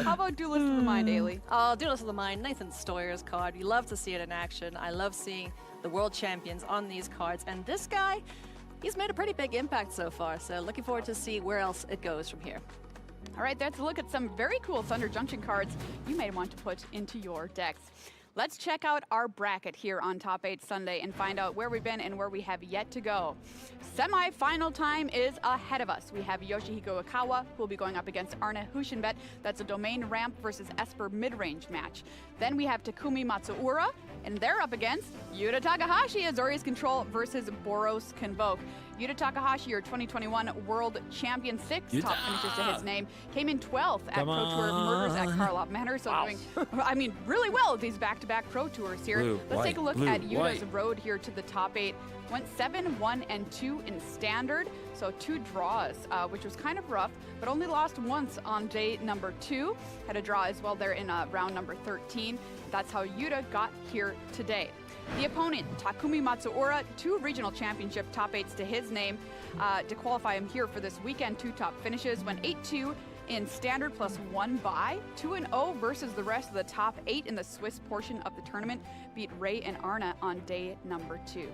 How about Duelist of the Mind, Ailey? Oh, Duelist of the Mind, Nathan Stoyer's card. You love to see it in action. I love seeing the world champions on these cards. And this guy, he's made a pretty big impact so far. So looking forward to see where else it goes from here. All right, let's look at some very cool Thunder Junction cards you may want to put into your decks. Let's check out our bracket here on Top 8 Sunday and find out where we've been and where we have yet to go. Semi-final time is ahead of us. We have Yoshihiko Ikawa, who will be going up against Arne Hushinbet. That's a Domain Ramp versus Esper mid-range match. Then we have Takumi Matsuura, and they're up against Yuta Takahashi, Azorius Control versus Boros Convoke. Yuta Takahashi, your 2021 World Champion 6, top finishes to his name, came in 12th at Come Pro Tour Murders at on. Karlov Manor, so doing, I mean, really well at these back back-to-back Pro Tours here. Blue, Let's take a look at Yuta's white. road here to the top 8. Went 7, 1, and 2 in standard, so 2 draws, which was kind of rough, but only lost once on day number 2. Had a draw as well there in round number 13. That's how Yuta got here today. The opponent, Takumi Matsuura, 2 regional championship top 8s to his name. To qualify him here for this weekend, 2 top finishes, went 8-2 in standard plus 1 bye, 2-0 versus the rest of the top 8 in the Swiss portion of the tournament. Beat Ray and Arna on day number 2.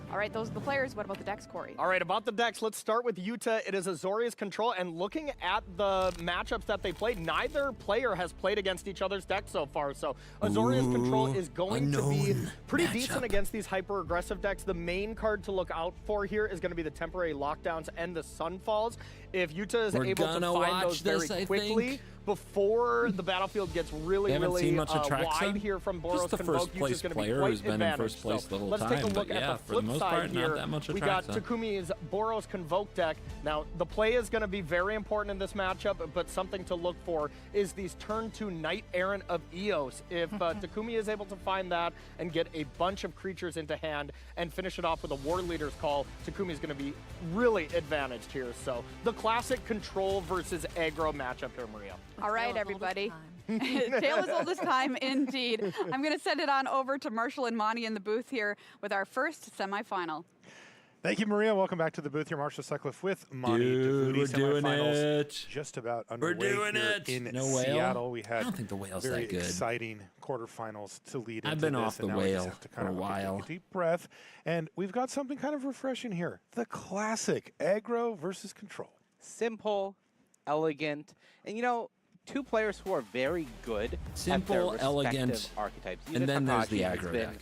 All right, those are the players. What about the decks, Corey? All right, about the decks, let's start with Yuta. It is Azorius Control, and looking at the matchups that they played, neither player has played against each other's deck so far, so Azorius Control is going to be pretty decent against these hyper-aggressive decks. The main card to look out for here is going to be the Temporary Lockdowns and the Sunfalls. If Yuta is able to find those very quickly, before the battlefield gets really, really wide here from Boros Just the Convoke, first place Yuta's going to be player quite who's been in advantaged. first place So the whole let's time. take a look but at yeah, the for the flip most side part, here. not that much We got Atraxa. Takumi's Boros Convoke deck. Now, the play is going to be very important in this matchup, but something to look for is these turn 2 Knight Errant of Eos. If Takumi is able to find that and get a bunch of creatures into hand and finish it off with a War Leader's Call, Takumi is going to be really advantaged here. So the classic control versus aggro matchup here, Maria. All right, everybody. Tale as old as time, indeed. I'm going to send it on over to Marshall and Monty in the booth here with our first semifinal. Thank you, Maria. Welcome back to the booth here. Marshall Sutcliffe with Monty. Dude, we're doing Semifinals it. Just about underway doing here it. in No whale? Seattle. We I had don't think the whale's very that good. exciting quarterfinals to lead I've into been this, off the and now we just whale have to for kind a of while. take a deep breath, and we've got something kind of refreshing here. The classic aggro versus control. Simple, elegant, and you know, 2 players who are very good Simple, at their elegant, respective archetypes. and then there's the Takahashi has aggro been deck.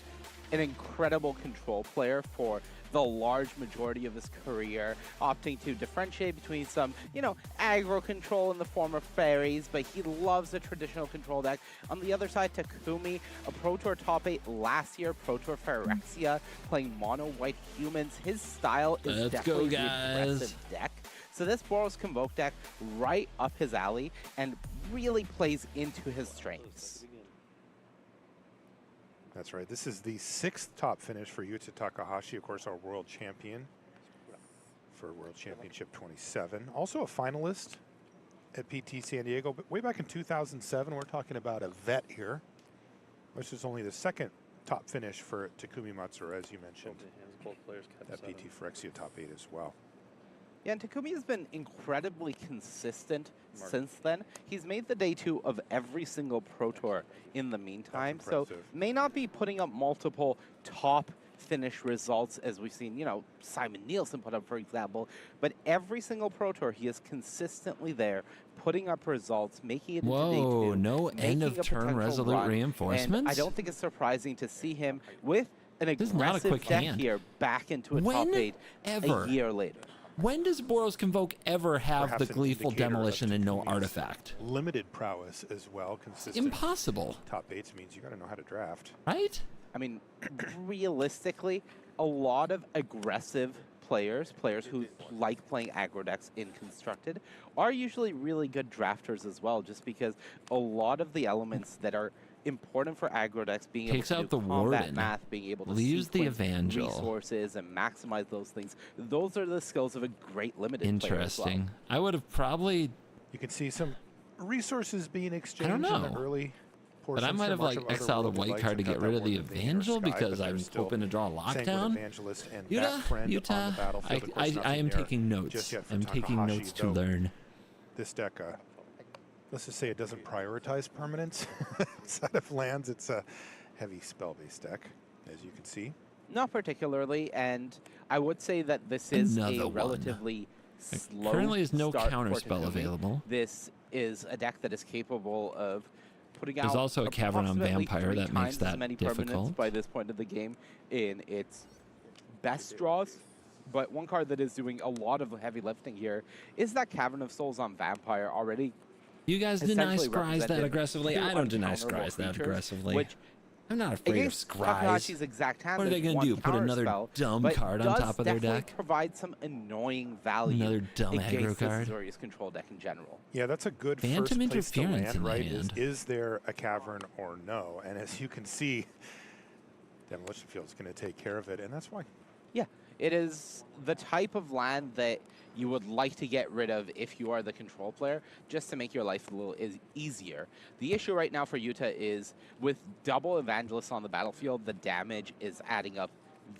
an incredible control player for the large majority of his career, opting to differentiate between some, you know, aggro control in the form of fairies, but he loves a traditional control deck. On the other side, Takumi, a Pro Tour top 8 last year, Pro Tour Phyrexia, playing mono white humans. His style is Let's definitely go, the guys. aggressive deck. So this Boros Convoke deck right up his alley and really plays into his strengths. That's right. This is the 6th top finish for Yuta Takahashi, of course, our world champion for World Championship 27. Also a finalist at PT San Diego, but way back in 2007. We're talking about a vet here. This is only the 2nd top finish for Takumi Matsuura, as you mentioned. That PT Phyrexia top 8 as well. Yeah, and Takumi has been incredibly consistent since then. He's made the day 2 of every single Pro Tour in the meantime, so may not be putting up multiple top finish results as we've seen, you know, Simon Nielsen put up, for example, but every single Pro Tour he is consistently there, putting up results, making it into day 2. Whoa, no end of making a turn potential resolute run, reinforcements? And I don't think it's surprising to see him with an This is not a aggressive quick deck hand. here back into a top 8 ever? a year later. When does Boros Convoke ever have Perhaps the an gleeful indicator of demolition and no Takumi's artifact? Limited prowess as well. Consistent. Impossible. Top 8s means you got to know how to draft. Right? I mean, realistically, a lot of aggressive players who like playing aggro decks in Constructed, are usually really good drafters as well, just because a lot of the elements that are important for aggro decks, being Takes able out to the do combat Warden. math, being able to Leaves the sequence Evangel. resources and maximize those things. Those are the skills of a great limited player as well. Interesting. I would have probably. You can see some resources being I exchanged don't in the know. early But I portions might here. have Much like of other exiled a world white delights card to have get got rid that of the Warden Vein or Evangel Sky, because but I'm there's still hoping to draw a Sanguine lockdown. Evangelist and that friend on the Utah, battlefield. Of course, I nothing am there taking notes. just yet for I'm taking Takahashi, notes to though. learn. This deck, let's just say it doesn't prioritize permanence outside of lands. It's a heavy spell-based deck, as you can see. Not particularly, and I would say that this is Another a one. relatively slow Currently is no start counter for spell Takumi. available. This is a deck that is capable of putting There's out also a Cavern on approximately Vampire 3 that makes times as that many difficult. permanents by this point of the game in its best draws. But one card that is doing a lot of heavy lifting here is that Cavern of Souls on Vampire, already You guys deny essentially Scries that represented aggressively? two I don't deny uncounterable Scries that creatures, aggressively. which I'm not afraid Against of Scries. Takahashi's exact hand, What are they going gonna to do? Put another dumb card on top of their deck? Provide some annoying value. Another dumb aggro against card? this Azorius control deck in general. Yeah, that's a good Phantom first place to Interference land, in the right? hand. Is there a cavern or no? And as you can see, Demolition Field is going to take care of it, and that's why. Yeah, it is the type of land that you would like to get rid of if you are the control player, just to make your life a little easier. The issue right now for Yuta is with double Evangelists on the battlefield, the damage is adding up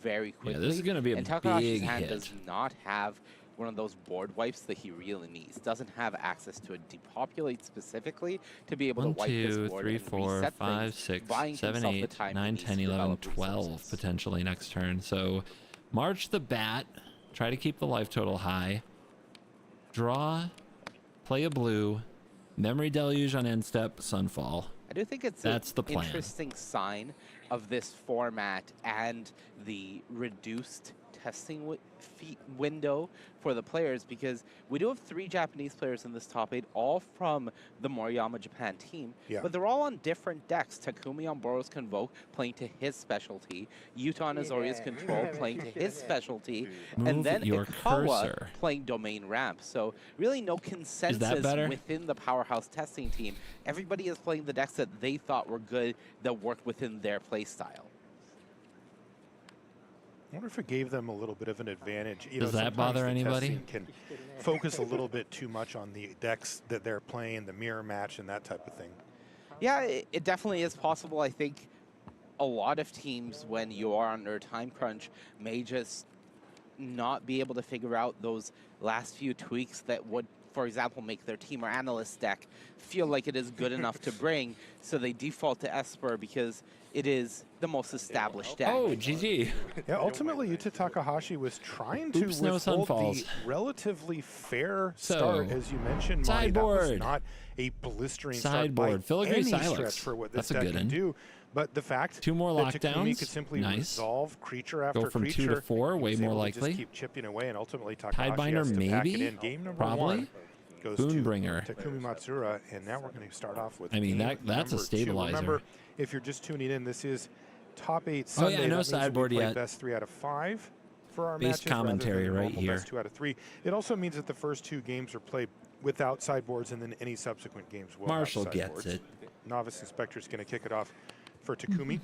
very quickly. Yeah, this is going to be a and Takahashi's big hand hit. does not have one of those board wipes that he really needs. Doesn't have access to a depopulate specifically to be able 1, to wipe this 2, board 3, and 4, reset 5, things, 6, buying 7, himself the 8, time he 9, needs 10, to 11, develop 12 potentially next turn. So March the Bat, try to keep the life total high. Draw, play a blue, Memory Deluge on end step, Sunfall. I do think it's That's the plan. Interesting sign of this format and the reduced testing window for the players, because we do have 3 Japanese players in this top 8, all from the Moriyama Japan team, but they're all on different decks. Takumi on Boros Convoke playing to his specialty, Yuta on Azorius Control playing to his specialty, and Move then your Ikawa cursor. playing Domain Ramp. So really no consensus better? within the Powerhouse testing team. Everybody is playing the decks that they thought were good, that worked within their play style. I wonder if it gave them a little bit of an advantage. You Does know, that sometimes bother the anybody? testing can focus a little bit too much on the decks that they're playing, the mirror match, and that type of thing. Yeah, it definitely is possible. I think a lot of teams, when you are under a time crunch, may just not be able to figure out those last few tweaks that would, for example, make their team or analyst deck feel like it is good enough to bring, so they default to Esper because it is the most established deck. Oh, GG. Yeah, ultimately, Yuta Takahashi was trying to Oops, no withhold Sunfalls. the relatively fair So, start, as you mentioned, Monty. That was sideboard. not a blistering Sideboard. start by Filigree any Silex. stretch for what this That's a deck good can one. do. But the fact 2 more that Takumi lockdowns. could simply Nice. resolve creature after Go from 2 creature, to 4, way he was more able to just likely. keep chipping away, and ultimately Takahashi Tidebinder, has to pack it maybe? in. Game number Probably. 1 goes Boonbringer. to Takumi Matsura, and now we're going to start off with I mean, game that's a number 2. stabilizer. Remember, if you're just tuning in, this is top 8 Oh, yeah, Sunday. no That means that we sideboard play yet. best 3 out of 5 for our Base matches, rather than commentary the right normal here. best 2 out of 3. It also means that the first 2 games are played without sideboards, and then any subsequent games will Marshall have gets sideboards. it. Novice Inspector is going to kick it off for Takumi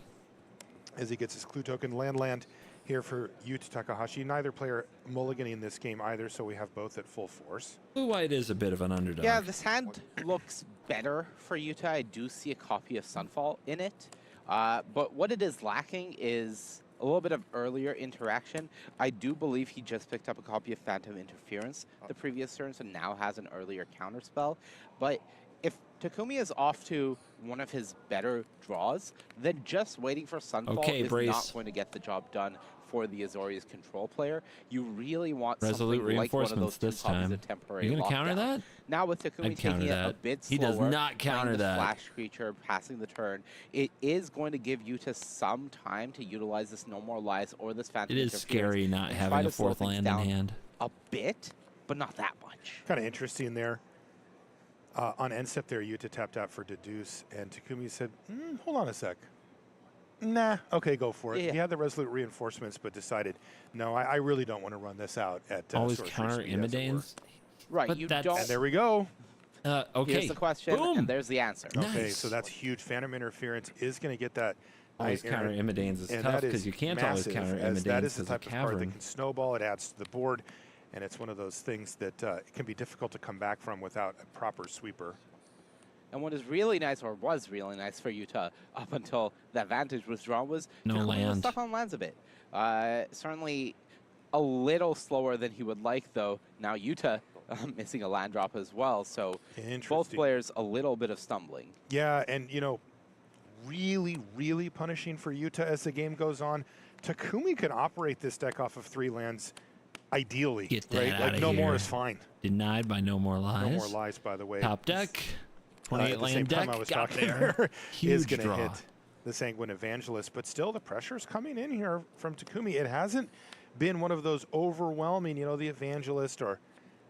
as he gets his clue token. Land here for Yuta Takahashi. Neither player mulliganing this game either, so we have both at full force. Blue White is a bit of an underdog. Yeah, this hand looks better for Yuta. I do see a copy of Sunfall in it. But what it is lacking is a little bit of earlier interaction. I do believe he just picked up a copy of Phantom Interference the previous turn, so now has an earlier counterspell. But if Takumi is off to one of his better draws, then just waiting for Sunfall Okay, is brace. not going to get the job done for the Azorius control player. You really want Resolute something like one of reinforcements those this 2 copies time. of temporary You gonna counter lockdown. that? Now with Takumi I'd counter taking it a that. bit He slower, does not playing counter the that. flash creature, passing the turn, it is going to give Yuta some time to utilize this No More Lies or this Phantom It is Interference scary not and having try a to slow 4th things land in down hand. a bit, but not that much. Kind of interesting there. On end step there, Yuta tapped out for Deduce, and Takumi said, hold on a sec. Nah, okay, go for it. Yeah. He had the Resolute Reinforcements, but decided, no, I really don't want to run this out at Always sorcery counter speed, as it were. Imidanes. Right, But you that's- don't. And there we go. Okay. Here's the question, Boom. and there's the answer. Okay, so that's huge. Phantom Interference is going to get that. Always Iron, counter Imidanes is and tough that is because you can't always massive, counter as that Imidanes is the because of type of card that Cavern. can snowball. It adds to the board, and it's one of those things that it can be difficult to come back from without a proper sweeper. And what is really nice, or was really nice for Yuta up until that Vantage was drawn, was No Takumi was land. stuck on lands a bit. Certainly a little slower than he would like, though. Now Yuta missing a land drop as well, so both players a little bit of stumbling. Yeah, and you know, really, really punishing for Yuta as the game goes on. Takumi can operate this deck off of 3 lands, ideally. Get that right? out Like of no here. more is fine. Denied by No More Lies. No More Lies, by the way. Top deck. At 28 the land same deck. time I was Got talking there. there, is Huge going to draw. hit the Sanguine Evangelist, but still the pressure's coming in here from Takumi. It hasn't been one of those overwhelming, you know, the Evangelist or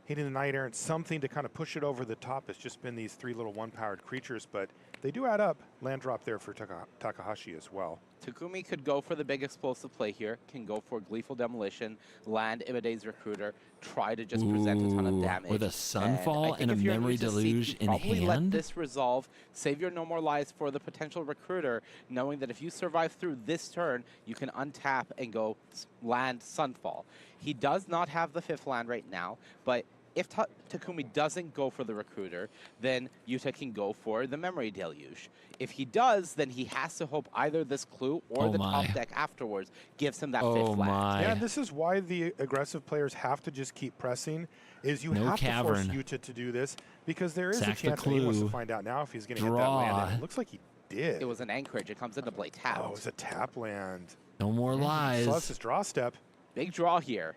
hitting the Knight Errant, something to kind of push it over the top. It's just been these 3 little 1-powered creatures, but they do add up. Land drop there for Takahashi as well. Takumi could go for the big explosive play here, can go for Gleeful Demolition, land Imide's Recruiter, try to just present a ton of damage. With a Sunfall and a Memory Deluge in probably let hand? this resolve, save your No More Lies for the potential Recruiter, knowing that if you survive through this turn, you can untap and go land Sunfall. He does not have the 5th land right now, but if Takumi doesn't go for the Recruiter, then Yuta can go for the Memory Deluge. If he does, then he has to hope either this clue or the top deck afterwards gives him that 5th land. Yeah, and this is why the aggressive players have to just keep pressing, is you No have cavern. to force Yuta to do this, because there is Sack a the chance that he wants to clue. find out now if he's going to hit that Draw. land. And it looks like he did. It was an Anchorage. It comes into play tapped. Oh, it was a tap land. No more lies. So that's his draw step. Big draw here.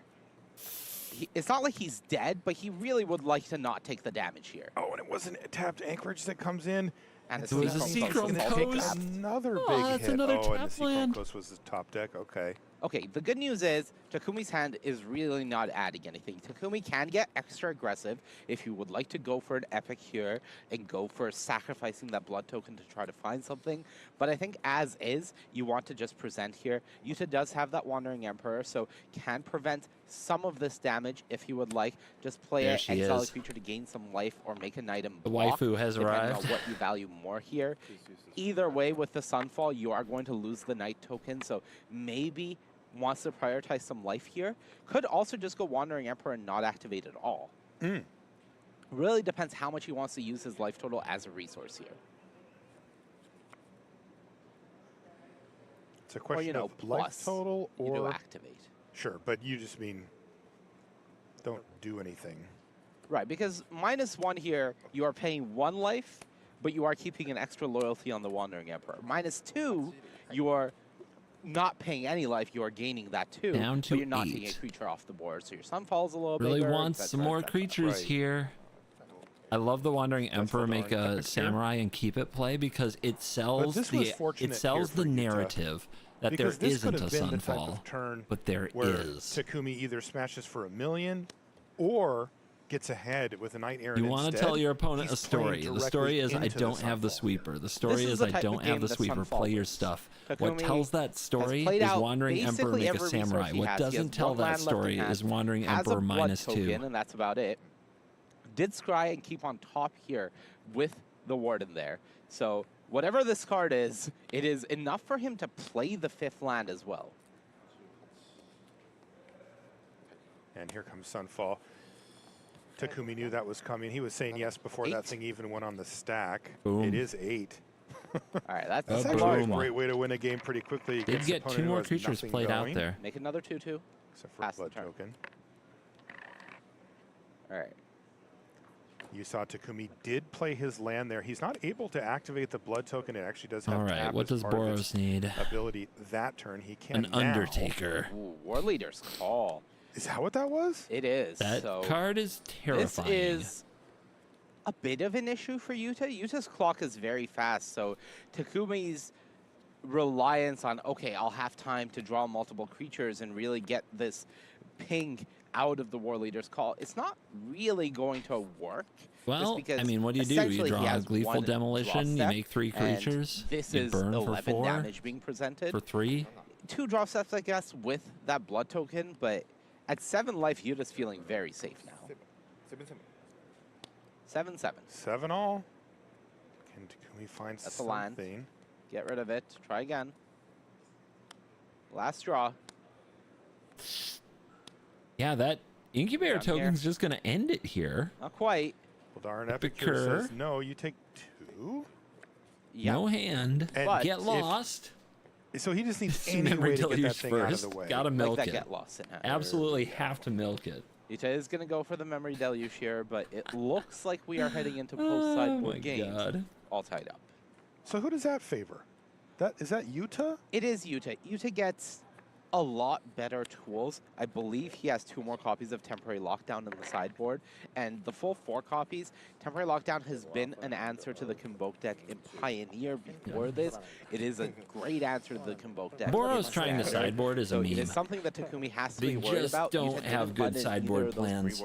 It's not like he's dead, but he really would like to not take the damage here. Oh, and it wasn't a tapped Anchorage that comes in. And it was a Seachrome Coast. Another big that's hit. another and the tap Seachrome land. Coast was his top deck. Okay. Okay, the good news is Takumi's hand is really not adding anything. Takumi can get extra aggressive if you would like to go for an epic here and go for sacrificing that blood token to try to find something. But I think as is, you want to just present here. Yuta does have that Wandering Emperor, so can prevent some of this damage if he would like. Just play There an she exile is. creature to gain some life or make an item The block, waifu has depending arrived. on what you value more here. Either way, with the Sunfall, you are going to lose the Knight token, so maybe wants to prioritize some life here. Could also just go Wandering Emperor and not activate at all. Really depends how much he wants to use his life total as a resource here. It's a question or, of life plus, total you do or activate. Sure, but you just mean don't do anything. Right, because -1 here, you are paying 1 life, but you are keeping an extra loyalty on the Wandering Emperor. -2, you are not paying any life, you are gaining that too. Down to but you're not taking a 8. creature off the board, so your Sun falls a little Really bigger. wants some more creatures here. I love the Wandering Emperor make a samurai and keep it play because it sells this was the fortunate sells here the for Yuta, narrative that because there this could isn't have a been the type Sunfall, of turn but there where is. Takumi either smashes for 1,000,000 or gets ahead with a Knight Errant You want to instead. tell your opponent He's a story. playing The story directly is I into don't have the Sunfall. sweeper. The story This is is the I type of don't have game the that sweeper. Sunfall Play your wins. stuff. Takumi What tells that has story played is out Wandering Emperor basically make a every resource samurai. he What has. He doesn't has tell one that land left in story hand, is Wandering has a Emperor blood -2. token, and that's about it. Did scry and keep on top here with the Warden there. So whatever this card is, it is enough for him to play the 5th land as well. And here comes Sunfall. Takumi knew that was coming. He was saying yes before that thing even went on the stack. Boom. It is 8. All right, that's That's Oh, actually a boom. great way to win a game pretty quickly. Did against get an opponent 2 who more has creatures nothing played out going, there. Make another 2/2. Except for Pass a the blood turn. token. All right. You saw Takumi did play his land there. He's not able to activate the blood token. It actually does have All right, tap what as does part of its Boros need? ability that turn. He can An now. Undertaker. Ooh, War Leader's Call. Is that what that was? It is. That so card is terrifying. This is a bit of an issue for Yuta. Yuta's clock is very fast, so Takumi's reliance on, okay, I'll have time to draw multiple creatures and really get this ping out of the War Leader's Call, it's not really going to work. Well, because I mean, what do? You essentially he draw a has Gleeful one Demolition, you draw make 3 step, and creatures, This you is burn for 11 4, damage being presented. for 3. 2 draw steps, I guess, with that blood token, but at 7 life, Yuta's feeling very safe now. 7/7. 7 all. Can Takumi find That's a land. something? Get rid of it. Try again. Last draw. Yeah, that Incubator Down here. token's just going to end it here. Not quite. Well, darn, Epicure Epicure. says no. You take 2. Yeah. No hand. And But Get if- lost. So he just needs any Memory way to get that Deluge thing out of first. the way. Gotta Like milk that it. get lost in hand. Absolutely have to milk it. Yuta is going to go for the Memory Deluge here, but it looks like we are heading into Oh post-sideboard my games. God. All tied up. So who does that favor? Is that Yuta? It is Yuta. Yuta gets a lot better tools. I believe he has 2 more copies of Temporary Lockdown in the sideboard, and the full 4 copies. Temporary Lockdown has been an answer to the Convoke deck in Pioneer before this. It is a great answer to the Convoke deck. Boros trying to sideboard is a so meme. It is something that Takumi has to They be worried just about. don't have good sideboard plans.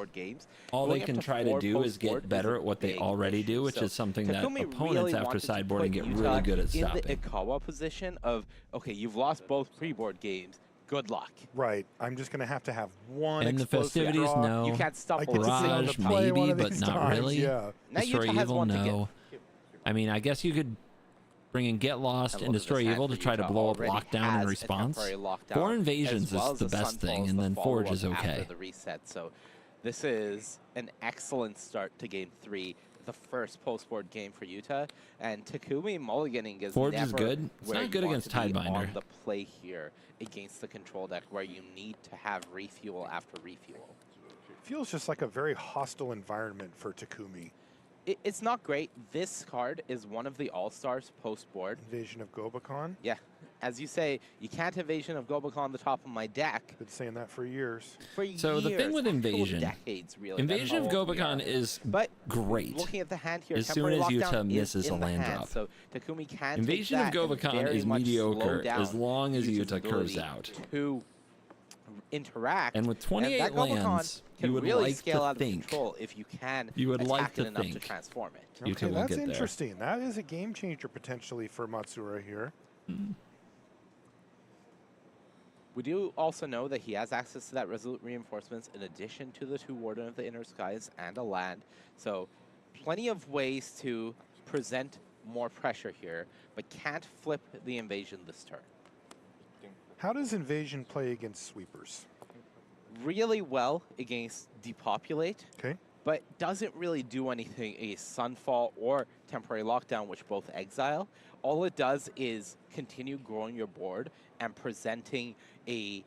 All they can try to do is get better at what they already do, which is something that opponents after sideboarding get really good at stopping. In the Ikawa position of, okay, you've lost both pre-board games. Good luck. Right. I'm just going to have one And the explosive festivities, draw. no. You can't stop Barrage, maybe, but not really. Yeah. Destroy Evil, no. I mean, I guess you could bring in Get Lost and Destroy Evil to try to blow up Lockdown in response. 4 Invasions is the best thing, and then Forge is okay. The reset. So this is an excellent start to Game 3. The first post-board game for Yuta, and Takumi mulliganing is Forge never is good. It's where not good you want against to be Tidebinder. on the play here against the control deck, where you need to have refuel after refuel. Feels just like a very hostile environment for Takumi. It's not great. This card is one of the all-stars post-board. Invasion of Gobakon? Yeah. As you say, you can't Invasion of Gobakon on the top of my deck. Been saying that for years. So the thing with Invasion, decades, really, Invasion of Gobakon is great. Looking at the hand here, as soon as Temporary Yuta Lockdown misses is a in the land hand, drop. So Takumi can Invasion take of that and Gobakon very is much mediocre slow as down long as Yuta's Yuta curves ability out. To interact. And with 28 that Gobakon lands, can you would really like scale to out think. of control if you can You would attack like it to enough to think. transform it. Yuta Okay, will that's get there. interesting. That is a game changer potentially for Matsura here. We do also know that he has access to that Resolute Reinforcements in addition to the 2 Warden of the Inner Skies and a land. So plenty of ways to present more pressure here, but can't flip the Invasion this turn. How does Invasion play against sweepers? Really well against Depopulate. Okay. But doesn't really do anything against Sunfall or Temporary Lockdown, which both exile. All it does is continue growing your board and presenting a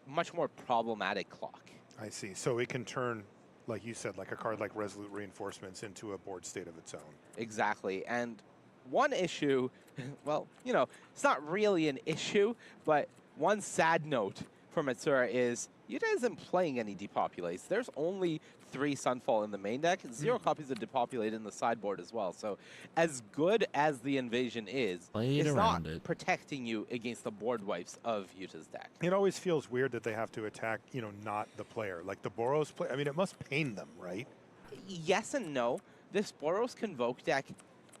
much more problematic clock. I see. So it can turn, like you said, like a card like Resolute Reinforcements into a board state of its own. Exactly. And one issue, well, you know, it's not really an issue, but one sad note for Matsura is Yuta isn't playing any Depopulates. There's only 3 Sunfall in the main deck, 0 copies of Depopulate in the sideboard as well. So as good as the Invasion is, it's not protecting you against the board wipes of Yuta's deck. It always feels weird that they have to attack, you know, not the player. Like the Boros play, I mean, it must pain them, right? Yes and no. This Boros Convoke deck,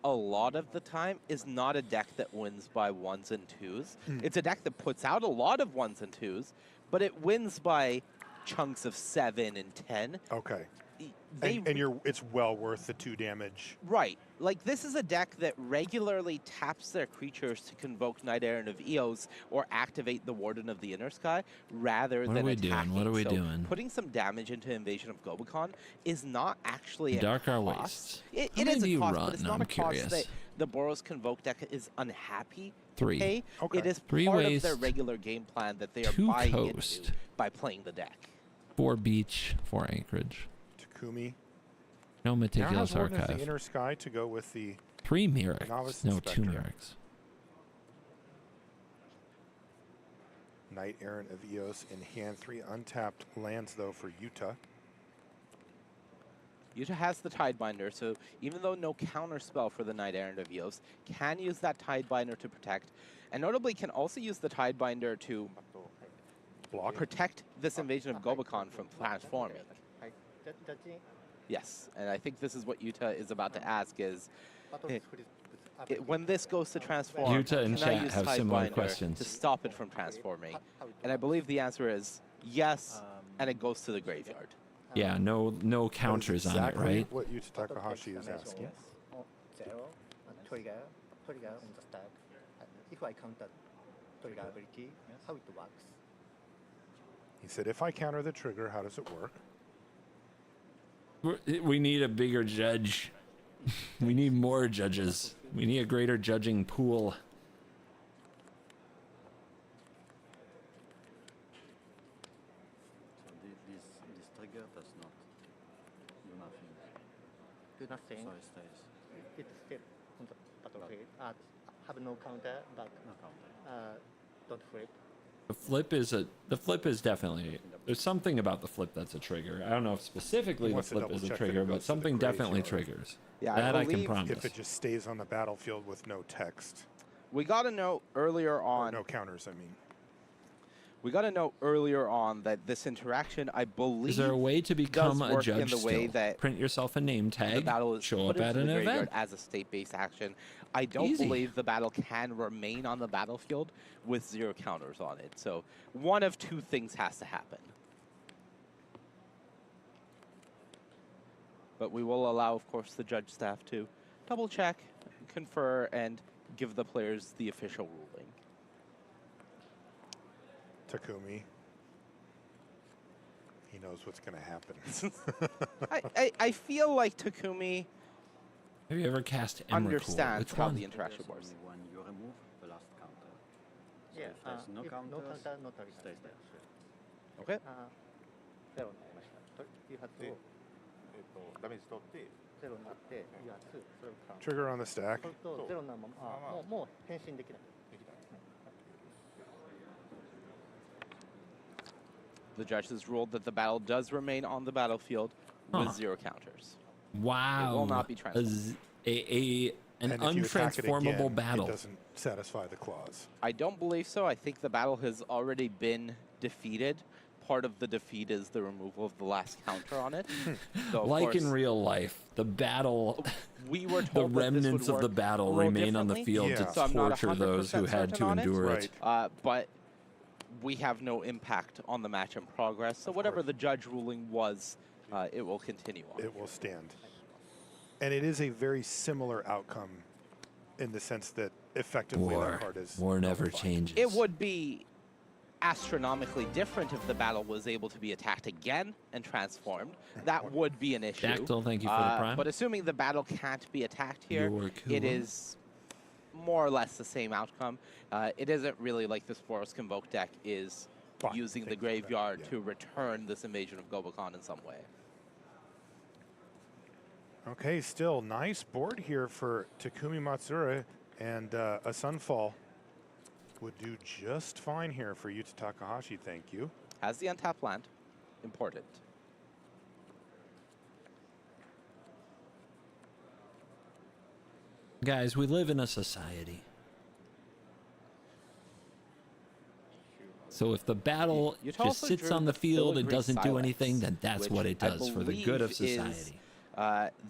a lot of the time, is not a deck that wins by 1s and 2s. It's a deck that puts out a lot of 1s and 2s, but it wins by chunks of 7 and 10. Okay. And it's well worth the 2 damage. Right. Like, this is a deck that regularly taps their creatures to convoke Knight Errant of Eos or activate the Warden of the Inner Sky rather than attacking. What are we So doing? Putting some damage into Invasion of Gobakon is not actually a Darkar cost. Wastes. It How many is do a you cost, run? but it's No, not I'm a cost curious. that the Boros Convoke deck is unhappy to 3. pay. It is 3 part waste, of their regular game plan that they are 2 buying coast. into by playing the deck. 4 beach, 4 anchorage. Takumi. No Now meticulous has Warden of archive. the Inner Sky to go with the 3 Myrics. Novice No, Inspector. 2 Myrics. Knight Errant of Eos in hand. 3 untapped lands, though, for Yuta. Yuta has the Tidebinder, so even though no counter spell for the Knight Errant of Eos, can use that Tidebinder to protect, and notably can also use the Tidebinder to protect this Invasion of Gobakon from transforming. Yes, and I think this is what Yuta is about to ask is, when this goes to transform, Yuta and can I chat use have similar Tidebinder questions. to stop it from transforming? And I believe the answer is yes, and it goes to the graveyard. Yeah, no counters on it, Exactly right? what Yuta Takahashi is asking. Trigger on the stack. If I counter trigger ability, how it works? He said, if I counter the trigger, how does it work? We need a bigger judge. We need more judges. We need a greater judging pool. This trigger does not do nothing. Do nothing. So it stays. It stays on the battlefield. Have no counter, but no counter. Don't flip. The flip is definitely, there's something about the flip that's a trigger. I don't know if specifically the wants to flip is a double-check that trigger, it but goes to the something gray definitely zone. triggers. Yeah, that I can believe promise. If it just stays on the battlefield with no text. We got a note earlier on. Or no counters, I mean. We got a note earlier on that this interaction, I believe, Is there a way to become does a work judge in the way still? that Print yourself a name the tag, battle is show put up at into an the graveyard event. as a state-based action. I don't Easy. believe the battle can remain on the battlefield with 0 counters on it. So one of two things has to happen. But we will allow, of course, the judge staff to double-check, confer, and give the players the official ruling. Takumi. He knows what's going to happen. I feel like Takumi Have you ever cast Emrakul? understands Which how one? the interaction works. When you remove the last counter. So Yeah, if there's no if counters, no counter, no target. stays there. Okay. ゼロになりました。You have to ダメージ取ってゼロになって、You have to それをカウント。 Trigger on the stack. そうするとゼロになるまま、もう変身できない。 The judge has ruled that the battle does remain on the battlefield with 0 counters. Wow. It will not be A transformed. z- an And if you attack it untransformable again, battle. It doesn't satisfy the clause. I don't believe so. I think the battle has already been defeated. Part of the defeat is the removal of the last counter on it. So, of Like in course, real life, the battle, we were the told that this remnants would of the work battle a little remain on the differently. field to So I'm not torture those who 100% had to certain on it. endure it. But we have no impact on the match in progress. So whatever the judge ruling was, it will continue on. It will stand. And it is a very similar outcome in the sense that effectively that card is War never changes. It would be astronomically different if the battle was able to be attacked again and transformed. That would be an issue. Dactyl, thank you for the prime. But assuming the battle can't be attacked here, You're it cool. is more or less the same outcome. It isn't really like this Boros Convoke deck is using the graveyard to return this invasion of Gobakon in some way. Okay, still nice board here for Takumi Matsura, and a Sunfall would do just fine here for Yuta Takahashi, thank you. Has the untapped land. Important. Guys, we live in a society. So if the battle Yuta just also sits drew on the the field and Filigree doesn't do Silex, anything, then that's which what it I does for the good of believe is, society.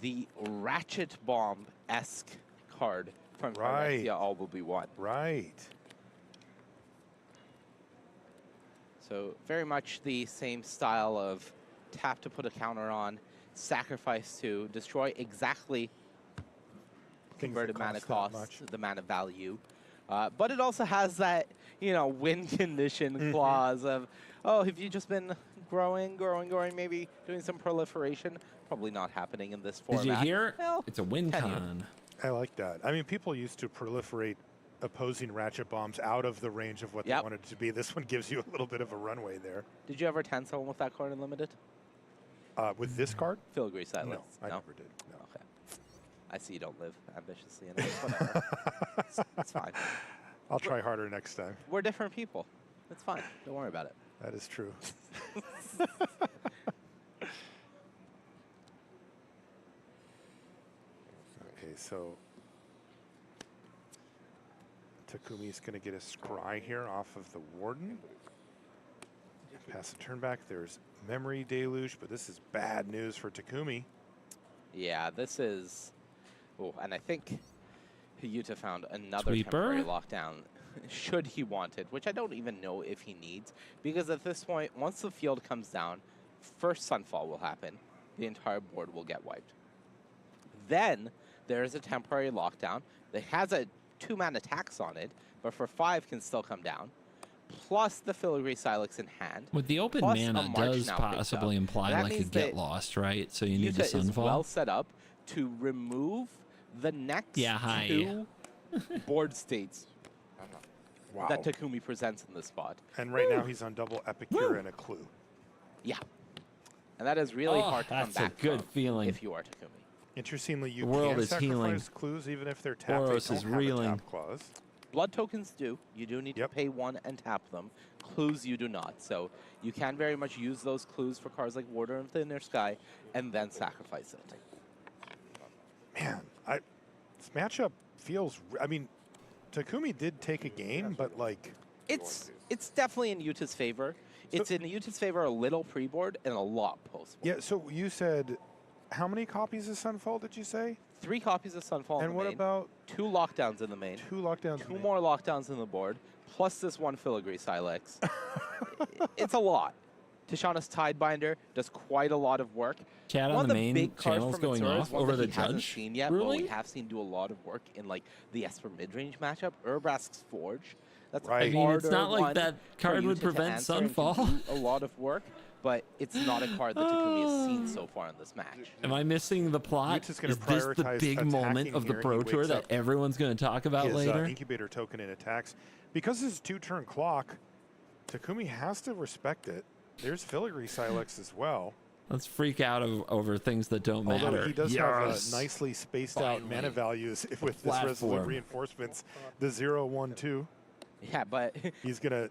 The Ratchet Bomb-esque card from Right. Phyrexia All Will Be One. Right. So very much the same style of tap to put a counter on, sacrifice to destroy exactly converted mana cost, the mana value. But it also has that, you know, win condition clause of, oh, have you just been growing, maybe doing some proliferation? Probably not happening in this format. Did you hear? Well, It's a win can you? con. I like that. I mean, people used to proliferate opposing ratchet bombs out of the range of what Yep. they wanted it to be. This one gives you a little bit of a runway there. Did you ever 10 someone with that card unlimited? With this card? Filigree Silence. No, I never did. No. Okay. I see you don't live ambitiously enough. Whatever. it's fine. I'll try harder next time. We're different people. It's fine. Don't worry about it. That is true. Okay, so Takumi's going to get a scry here off of the Warden. Pass the turn back. There's Memory Deluge, but this is bad news for Takumi. Yeah, this is... Oh, and I think Yuta found another Sweeper? temporary lockdown should he want it, which I don't even know if he needs, because at this point, once the field comes down, first Sunfall will happen. The entire board will get wiped. Then there is a temporary lockdown that has a 2-mana tax on it, but for 5 can still come down. Plus the Filigree Silex in hand. With the open plus mana a March does now picked possibly up. imply That like a means get that lost, right? So you need the Yuta is Sunfall. well set up to remove the next hi. 2 board states Wow. that Takumi presents in this spot. And right now he's on double Epicure and a Clue. Yeah. And that is really hard to come that's a back good from feeling. if you are Takumi. Interestingly, you The world can is sacrifice healing. clues even if they're tapped. Boros They is don't have a reeling. tap clause. Blood tokens do. You do need to pay 1 and tap them. Clues you do not. So you can very much use those clues for cards like Warder of the Inner Sky and then sacrifice it. Man, this matchup feels... I mean, Takumi did take a game, but like... It's definitely in Yuta's favor. It's in Yuta's favor a little pre-board and a lot post-board. Yeah, so you said, how many copies of Sunfall did you say? 3 copies of Sunfall in And the what main. about... 2 lockdowns in the main. 2 lockdowns. 2 more lockdowns in the board, plus this 1 Filigree Silex. It's a lot. Tishana's Tidebinder does quite a lot of work. Chat on One of the the main big cards channel's from going Mitsuru is off one over that the he hasn't judge seen yet, but ruling? we have seen do a lot of work in like the Esper mid-range matchup. Urbrask's Forge. That's Right. I a mean, it's harder not like one that for card would Yuta to prevent answer and can Sunfall. do a lot of work, but it's not a card that Takumi has seen so far in this match. Am I missing the plot? Yuta's gonna Is this the prioritize big moment attacking of the here. Pro He Tour wakes that up everyone's going to talk about his, later? incubator token in attacks. Because his 2-turn clock, Takumi has to respect it. There's Filigree Silex as well. Let's freak out over things that don't matter. Although he does have Yes. nicely spaced out mana values with this Resolute Platform. Reinforcements, the 0/1/2. Yeah, but he's going to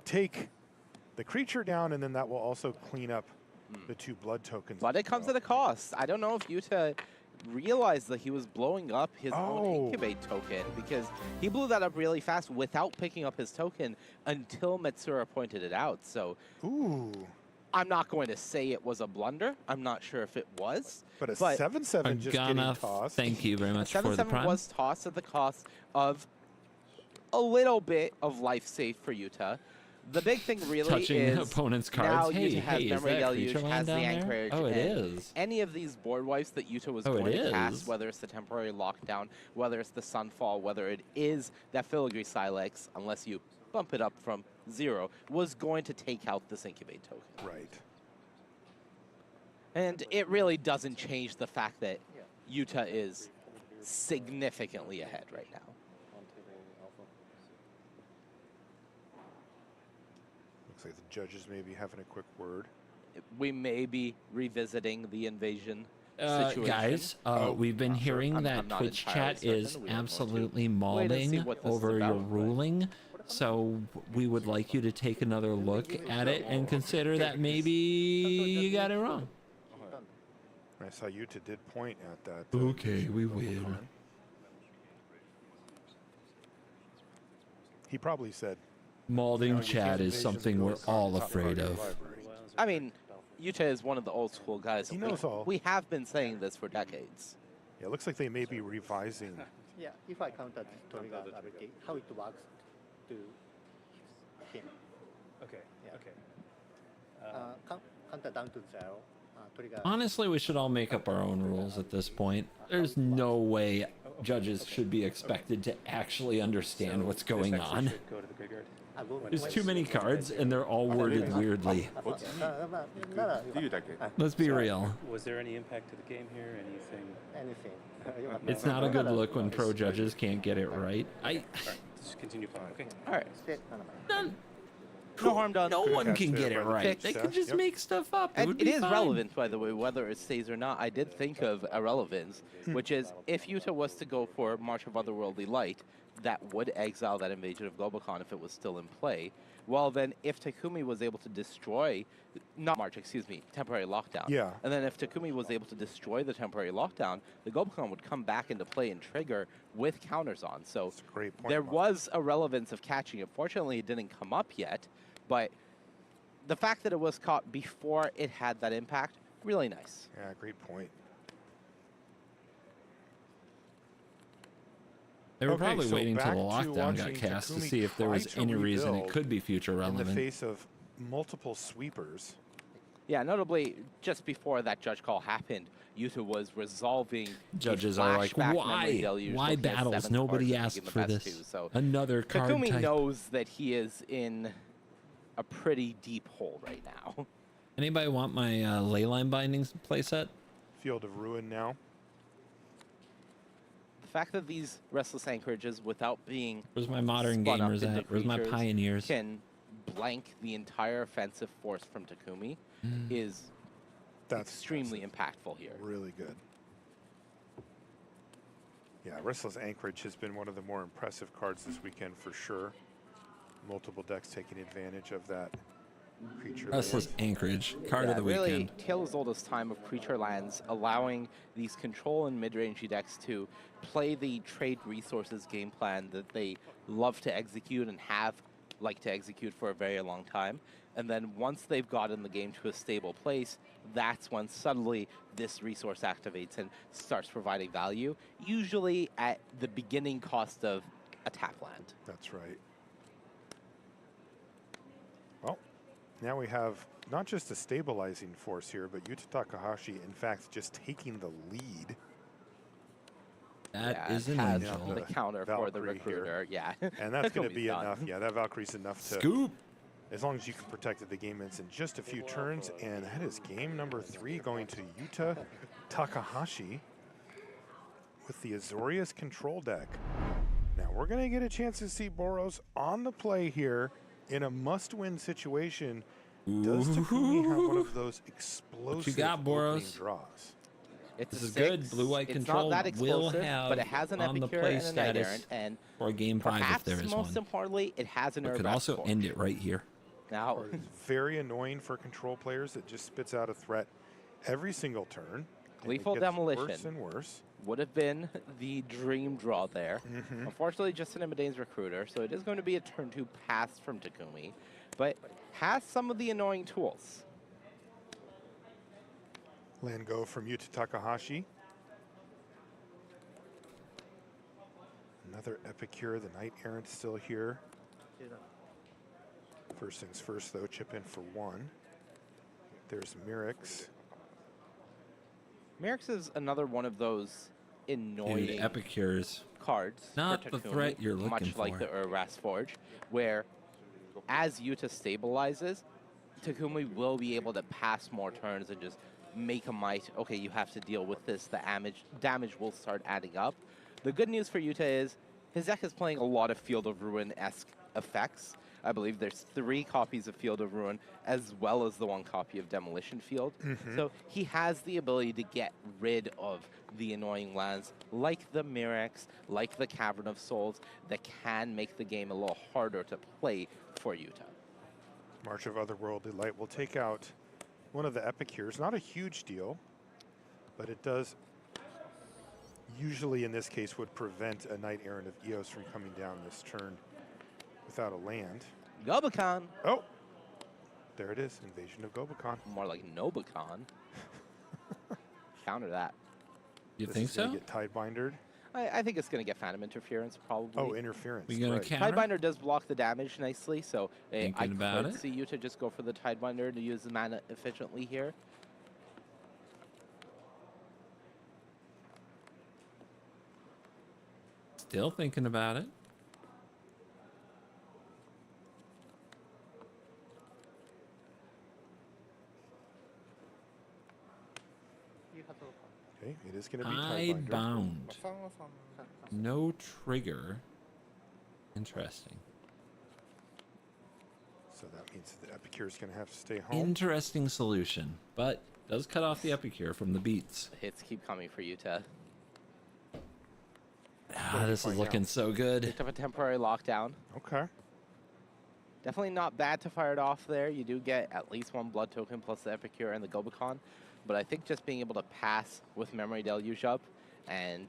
take the creature down, and then that will also clean up the 2 blood tokens. But it comes at a cost. I don't know if Yuta realized that he was blowing up his own Incubate token, because he blew that up really fast without picking up his token until Metsura pointed it out. So I'm not going to say it was a blunder. I'm not sure if it was. But a 7/7 just getting Agana, tossed. thank you very much for the 7/7 prime. was tossed at the cost of a little bit of life saved for Yuta. The big thing really Touching is opponents' now cards. Hey, Yuta has hey, is Memory that Deluge, creature has land the down there? Anchorage. Oh, it and is. Any of these board wipes that Yuta was Oh, it going to is. cast, whether it's the Temporary Lockdown, whether it's the Sunfall, whether it is that Filigree Silex, unless you bump it up from 0, was going to take out this Incubate token. Right. And it really doesn't change the fact that Yuta is significantly ahead right now. Looks like the judges may be having a quick word. We may be revisiting the invasion situation. Guys, we've been hearing that I'm not Twitch entirely chat is certain. We don't know absolutely wait and see mauling what this is over your about, but- ruling. So we would like you to take another look at it and consider that maybe you got it wrong. I saw Yuta did point at that. Okay, we will. He probably said, Mauling chat is something we're all afraid of. I mean, Yuta is one of the old school guys. He knows all. We have been saying this for decades. Yeah, it looks like they may be revising. Yeah, if I counter Toriga ability, how it works to him. Okay. Yeah. Okay. Counter down to 0. Toriga. Honestly, we should all make up our own rules at this point. There's no way judges should be expected to actually understand what's going on. Go to the graveyard. There's too many cards, and they're all worded weirdly. Let's be real. Was there any impact to the game here? Anything? It's not a good look when pro judges can't get it right. Just continue playing. Okay. All right. None. No harm done. No one can get it right. They could just make stuff up. It And would it be is fine. relevant, by the way, whether it stays or not. I did think of irrelevance, which is if Yuta was to go for March of Otherworldly Light, that would exile that Invasion of Globocon if it was still in play. Well, then if Takumi was able to destroy, not March, excuse me, Temporary Lockdown. Yeah. And then if Takumi was able to destroy the Temporary Lockdown, the Globocon would come back into play and trigger with counters on. So great point, there Mark. was a relevance of catching it. Fortunately, it didn't come up yet, but the fact that it was caught before it had that impact, really nice. Yeah, great point. They were Okay, probably so waiting till the back to lockdown got watching cast to Takumi see if there was try to any reason it rebuild could be future in the relevant. face of multiple sweepers. Yeah, notably, just before that judge call happened, Yuta was resolving. a Judges are like, flashback memory why? deluge Why looking at battles? 7th Nobody cards asked in the for best this. two. So Another card Takumi type. knows that he is in a pretty deep hole right now. Anybody want my Leyline Bindings playset? Field of Ruin now. The fact that these Restless Anchorages, without being Where's my modern spun up gamers into at? Where's my creatures, pioneers? can blank the entire offensive force from Takumi is That's extremely impactful here. Really good. Yeah, Restless Anchorage has been one of the more impressive cards this weekend for sure. Multiple decks taking advantage of that creature. Restless Anchorage, card of the really, weekend. Tale as Old as Time of creature lands, allowing these control and mid-range decks to play the trade resources game plan that they love to execute and have liked to execute for a very long time. And then once they've gotten the game to a stable place, that's when suddenly this resource activates and starts providing value, usually at the beginning cost of a tap land. That's right. Well, now we have not just a stabilizing force here, but Yuta Takahashi, in fact, just taking the lead. That is an has angel. the counter for the recruiter, yeah. And that's going to be done. enough. Yeah, that Valkyrie's enough to scoop. As long as you can protect it, the game ends in just a few turns, and that is game number 3 going to Yuta Takahashi with the Azorius control deck. Now we're going to get a chance to see Boros on the play here in a must-win situation. Does Takumi have one of those explosive What you got, Boros? opening draws? It's This a is 6. good. Blue-white It's control not that will explosive, have but it has an on the Epicure play and a Knight status Errant, and for game 5 if perhaps there is most one. importantly, it has an It could Urbat also Forge. end it right here. Now, Very annoying for control players. It just spits out a threat every single turn. and it Gleeful gets Demolition worse and worse. would have been the dream draw there. Unfortunately, just an Imidane's Recruiter, so it is going to be a turn 2 pass from Takumi, but has some of the annoying tools. Land go from Yuta Takahashi. Another Epicure, the Knight Errant still here. First things first, though, chip in for 1. There's Mirix. Mirix is another one of those annoying Dude, Epicures. cards. Not for the Takumi, threat you're looking much like for. the Urras Forge, where as Yuta stabilizes, Takumi will be able to pass more turns and just make a might. Okay, you have to deal with this. The damage will start adding up. The good news for Yuta is his deck is playing a lot of Field of Ruin-esque effects. I believe there's 3 copies of Field of Ruin as well as the 1 copy of Demolition Field. So he has the ability to get rid of the annoying lands like the Mirix, like the Cavern of Souls, that can make the game a little harder to play for Yuta. March of Otherworldly Light will take out one of the Epicures. Not a huge deal, but it does usually in this case would prevent a Knight Errant of Eos from coming down this turn without a land. Gobakhan. Oh, there it is, Invasion of Gobakhan. More like Nobakhan. Counter that. You This think is gonna so? Get Tidebindered. I think it's going to get Phantom Interference, probably. Oh, interference. We gonna right. counter? Tidebinder does block the damage nicely, so I Thinking about could it. see you to just go for the Tidebinder to use the mana efficiently here. Still thinking about it. Okay, it is going to be Tide Tidebinder. bound. No trigger. Interesting. So that means the Epicure is going to have to stay home. Interesting solution, but does cut off the Epicure from the beats. Hits keep coming for Yuta. Ah, this is looking so good. Picked up a temporary lockdown. Okay. Definitely not bad to fire it off there. You do get at least 1 blood token plus the Epicure and the Gobakhan. But I think just being able to pass with Memory Deluge up and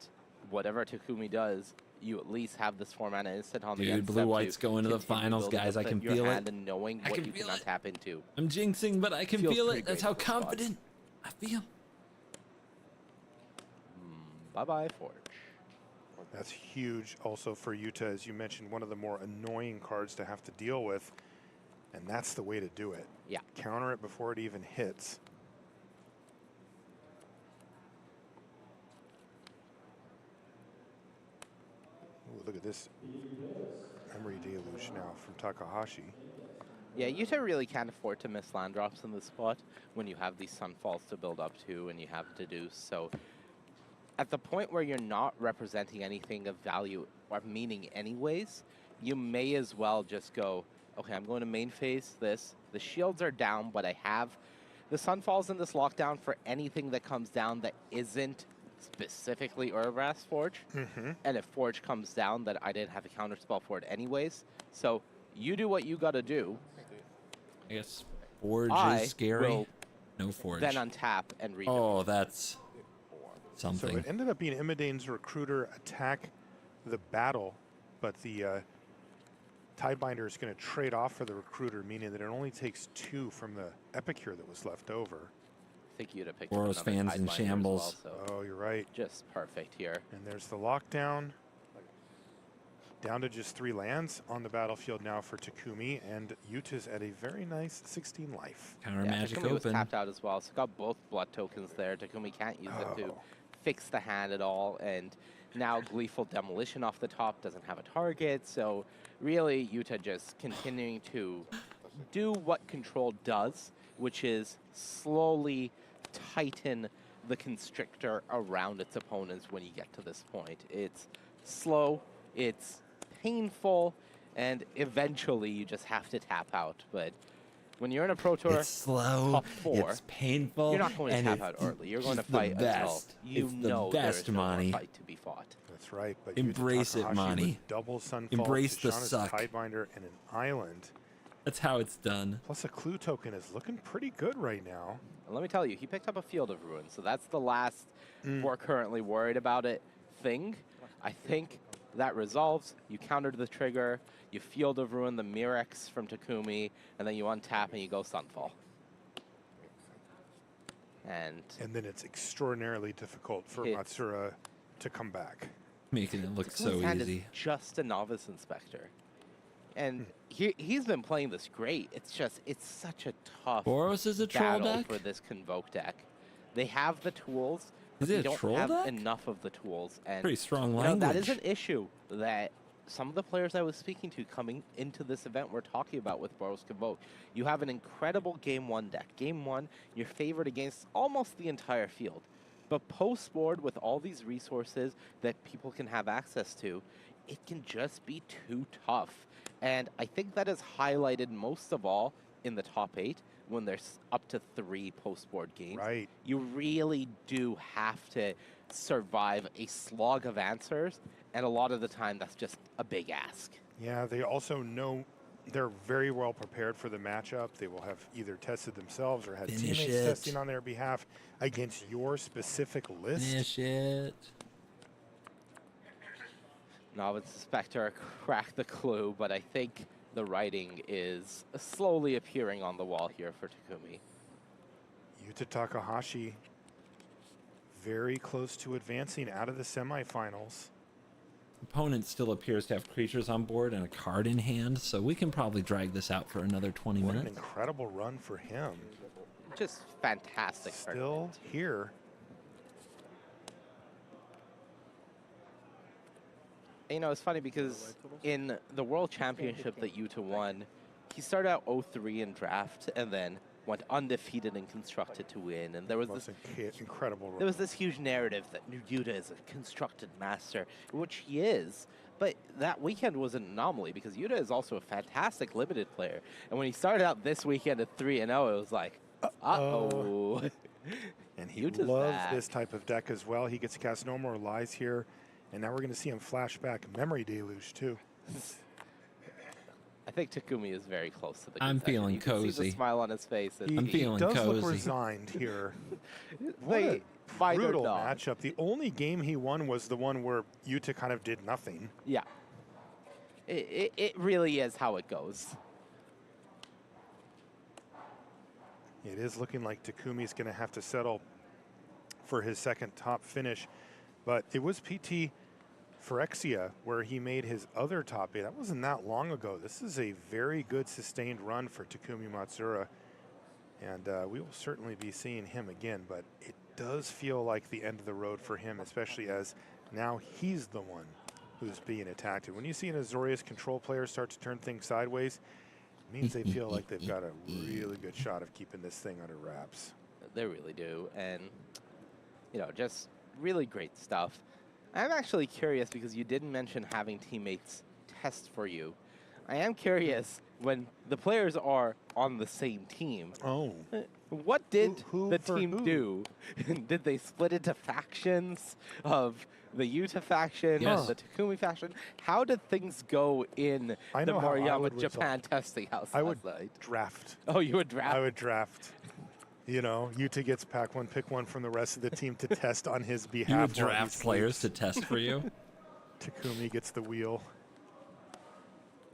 whatever Takumi does, you at least have this 4 mana instant on the Dude, end step blue-white's to going to the continue finals, building guys. up I can your feel hand it. and knowing I what can you feel cannot it. tap into. I'm jinxing, but I can Feels feel pretty it. That's great how for spots. confident I feel. Bye-bye, Forge. That's huge also for Yuta, as you mentioned, one of the more annoying cards to have to deal with. And that's the way to do it. Yeah. Counter it before it even hits. Ooh, look at this Memory Deluge now from Takahashi. Yeah, Yuta really can't afford to miss land drops in this spot when you have these Sunfalls to build up to and you have Deduce. So at the point where you're not representing anything of value or meaning anyways, you may as well just go, okay, I'm going to main phase this. The shields are down, but I have the Sunfalls in this lockdown for anything that comes down that isn't specifically Urabrass Forge. And if Forge comes down, then I didn't have a counterspell for it anyways. So you do what you got to do. I guess Forge I is scary. will No Forge. Then untap and rebuild. Oh, that's something. So it ended up being Imidane's Recruiter attack the battle, but the Tidebinder is going to trade off for the Recruiter, meaning that it only takes 2 from the Epicure that was left over. I think you'd have picked Boros up another fans in Tidebinder as shambles. well, so Oh, you're right. just perfect here. And there's the lockdown. Down to just 3 lands on the battlefield now for Takumi, and Yuta's at a very nice 16 life. Counter Yeah, magic Takumi was open. tapped out as well, so got both blood tokens there. Takumi can't use it to fix the hand at all, and now Gleeful Demolition off the top doesn't have a target, so really Yuta just continuing to do what Control does, which is slowly tighten the Constrictor around its opponents when you get to this point. It's slow, it's painful, and eventually you just have to tap out. But when you're in a Pro Tour It's slow, top 4, it's painful, you're not going to and tap it's out early. You're going to just the fight until best. you It's the know there best, is no more Monty. fight to be fought. That's right. But Embrace Yuta it, Takahashi Monty. with double Sunfall, Embrace the Tishana's suck. Tidebinder, and an island. That's how it's done. Plus a clue token is looking pretty good right now. And let me tell you, he picked up a Field of Ruin, so that's the last we're currently worried about it thing. I think that resolves. You countered the trigger, you Field of Ruin the Mirex from Takumi, and then you untap and you go Sunfall. And then it's extraordinarily difficult for It's- Matsura to come back. Making it look so Takumi's hand is easy. just a Novice Inspector. And he's been playing this great. It's just, it's such a tough Boros is a troll battle deck? for this Convoke deck. They have the tools, Is but it they a don't troll have deck? enough of the tools. And Pretty strong you know, that is language. an issue that some of the players I was speaking to coming into this event were talking about with Boros Convoke. You have an incredible Game 1 deck. Game 1, you're favored against almost the entire field. But post-board, with all these resources that people can have access to, it can just be too tough. And I think that is highlighted most of all in the top 8 when there's up to 3 post-board games. Right. You really do have to survive a slog of answers, and a lot of the time that's just a big ask. Yeah, they also know they're very well prepared for the matchup. They will have either tested themselves or had Finish teammates it. testing on their behalf against your specific list. Finish it. Novice Inspector cracked the clue, but I think the writing is slowly appearing on the wall here for Takumi. Yuta Takahashi very close to advancing out of the semifinals. Opponent still appears to have creatures on board and a card in hand, so we can probably drag this out for another 20 What an minutes. incredible run for him. Just fantastic. Still here. You know, it's funny because in the World Championship that Yuta won, he started out 0-3 in draft and then went undefeated and constructed to win. And there was this incredible run. There was this huge narrative that Yuta is a constructed master, which he is. But that weekend was an anomaly because Yuta is also a fantastic limited player. And when he started out this weekend at 3-0, it was like, uh-oh. And he Yuta's loves back. this type of deck as well. He gets to cast No More Lies here. And now we're going to see him flashback Memory Deluge, too. I think Takumi is very close to the I'm concession. feeling You can see cozy. the smile on his face. I'm feeling does cozy. look resigned here. What They a fight or brutal not. matchup. The only game he won was the one where Yuta kind of did nothing. Yeah. It really is how it goes. It is looking like Takumi's going to have to settle for his second top finish. But it was PT Phyrexia where he made his other top 8. That wasn't that long ago. This is a very good sustained run for Takumi Matsura. And we will certainly be seeing him again. But it does feel like the end of the road for him, especially as now he's the one who's being attacked. And when you see an Azorius control player start to turn things sideways, it means they feel like they've got a really good shot of keeping this thing under wraps. They really do. And, you know, just really great stuff. I'm actually curious because you didn't mention having teammates test for you. I am curious when the players are on the same team. Oh. What did Who the for team who? do? Did they split into factions of the Yuta faction, Yes. the Takumi faction? How did things go in I the know how I Moriyama would Japan testing house I would last night? draft. Oh, you would draft? I would draft. You know, Yuta gets pack one, pick one from the rest of the team to test on his behalf. You would while he draft players to sleeps. test for you? Takumi gets the wheel.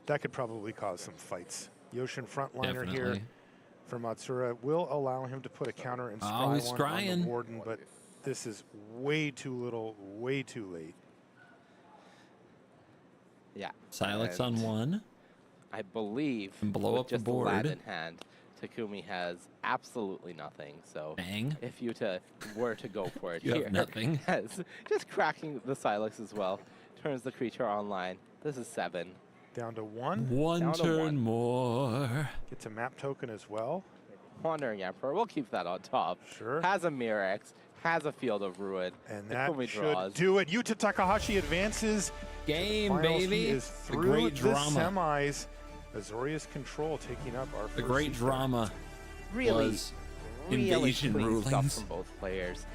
That could probably cause some fights. Yoshin frontliner here Definitely. for Matsura will allow him to put a counter and Oh, he's scry one on scrying. the Warden, but this is way too little, way too late. Yeah. Silex and on one. I believe And blow with up the just lad board. in hand, Takumi has absolutely nothing. So Bang. if Yuta were to go for it You have here, nothing. has just cracking the Silex as well, turns the creature online. This is 7. Down to 1. One Down to turn 1. more. Gets a map token as well. Wandering Emperor, we'll keep that on top. Sure. Has a Mirex, has a Field of Ruin. And that Takumi should draws. do it. Yuta Takahashi advances. Game, Finals, baby. He is The through great the drama. semis. Azorius Control taking up our The first great seed. drama Really, was really invasion clean stuff rulings. from both players.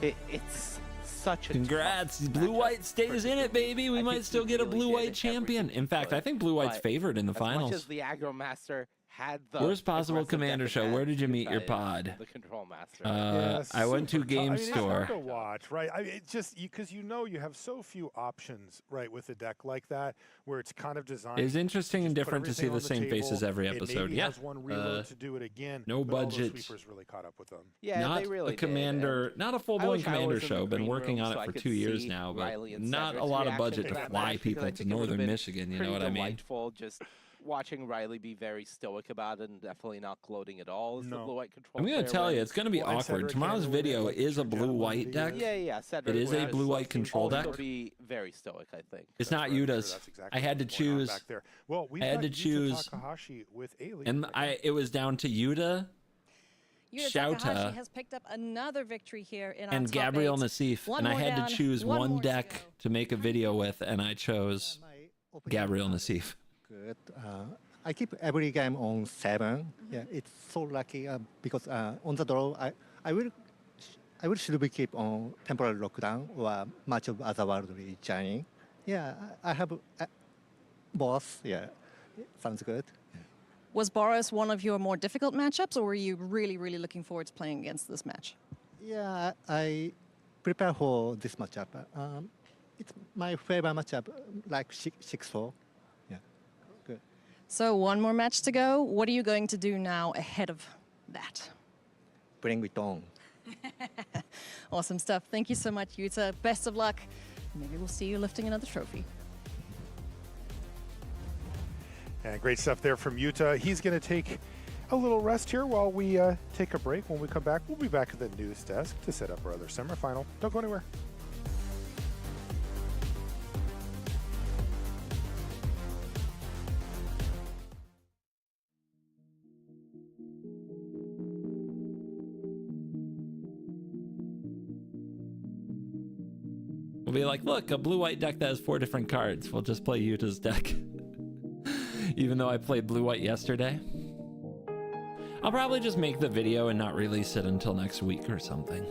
It's such a Congrats. tough Blue-white matchup stays in it, baby. We I might think still he get a really blue-white did champion. In fact, I think blue-white's but favored in the as much finals. as the Aggro Master had the Where's Possible aggressive Commander deck Show? Where did you meet your advantage, pod? The Control Master. I went to super tough. Game It's Store. hard to watch, right? It's just because you know you have so few options, right, with a deck like that, where it's kind of designed. It's interesting and just put different to see everything the on same faces table. every It episode. maybe Yeah. has one reload to do it again. No but all those budget. sweepers really caught up with them. Yeah, not they really a commander, did. not a I full-blown wish I commander was in the show. Been green working room on so it I for could 2 years see now, but Riley and not a Cedric's lot of reaction budget to that fly match, because people I to think it would've northern been Michigan. You know pretty what I mean? delightful just watching Riley be very stoic about it and definitely not gloating at all as the blue-white control. I'm gonna player tell you, wins. it's gonna be awkward. Tomorrow's video is a blue-white deck. Yeah, Cedric It is a would blue-white control also deck. be very stoic, I think. It's not Yuta's. I had to choose. Back there. Well, we've I had got to Yuta choose, Takahashi with A-League. and it was down to Yuta, Yuta Shouta, Takahashi has picked up another victory here in our and top Gabriel 8. Nassif, One and I more had down, to choose one one more to deck go. to make a video with, and I chose Gabriel Nassif. Good. I keep every game on 7. Yeah, it's so lucky because on the draw, I will should be keep on temporary lockdown or much of otherworldly journey. Yeah, I have both. Yeah, sounds good. Was Boros one of your more difficult matchups, or were you really, really looking forward to playing against this match? Yeah, I prepare for this matchup. It's my favorite matchup, like 6-4. Yeah, good. So one more match to go. What are you going to do now ahead of that? Bring it on. Awesome stuff. Thank you so much, Yuta. Best of luck. Maybe we'll see you lifting another trophy. And great stuff there from Yuta. He's going to take a little rest here while we take a break. When we come back, we'll be back at the news desk to set up our other semifinal. Don't go anywhere. We'll be like, look, a blue-white deck that has 4 different cards. We'll just play Yuta's deck. Even though I played blue-white yesterday. I'll probably just make the video and not release it until next week or something.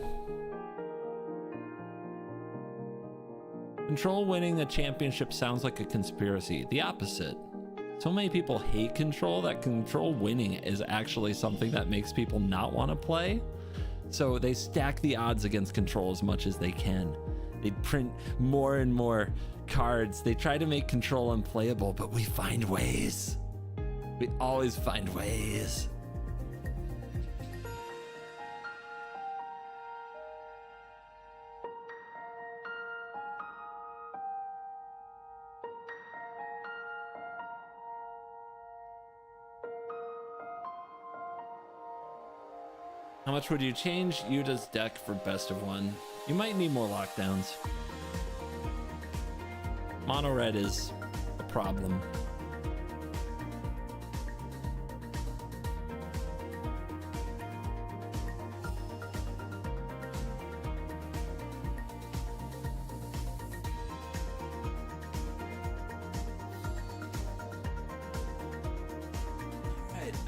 Control winning the championship sounds like a conspiracy. The opposite. So many people hate Control that Control winning is actually something that makes people not want to play. So they stack the odds against Control as much as they can. They print more and more cards. They try to make Control unplayable, but we find ways. We always find ways. How much would you change Yuta's deck for best of 1? You might need more lockdowns. Mono red is a problem.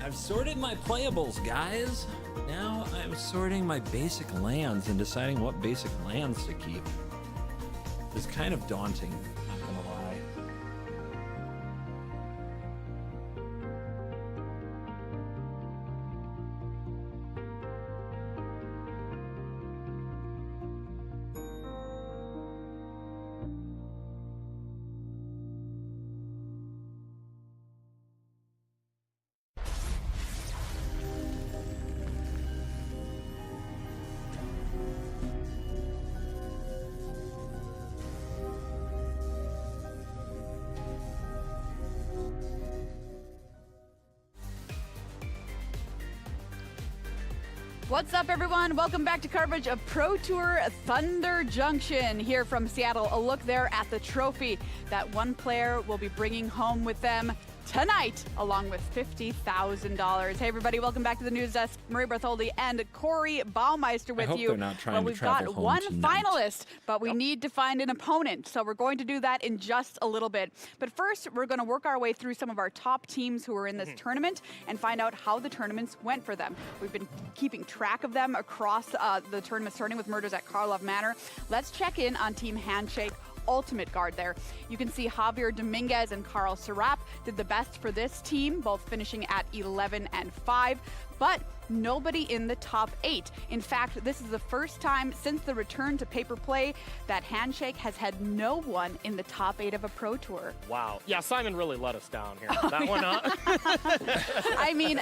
I've sorted my playables, guys. Now I'm sorting my basic lands and deciding what basic lands to keep. It's kind of daunting, not gonna lie. What's up, everyone? Welcome back to coverage of Pro Tour Thunder Junction here from Seattle. A look there at the trophy that one player will be bringing home with them tonight, along with $50,000. Hey, everybody, welcome back to the news desk. Marie Bartholdi and Corey Baumeister with I hope you. they're not trying to we've travel got home one tonight. finalist, but we need to find an opponent. So we're going to do that in just a little bit. But first, we're going to work our way through some of our top teams who are in this tournament and find out how the tournaments went for them. We've been keeping track of them across the tournament, starting with Murders at Karlov Manor. Let's check in on Team Handshake Ultimate Guard there. You can see Javier Dominguez and Carl Serap did the best for this team, both finishing at 11 and 5. But nobody in the top 8. In fact, this is the first time since the return to paper play that Handshake has had no one in the top 8 of a Pro Tour. Wow. Yeah, Simon really let us down here. That one, I mean,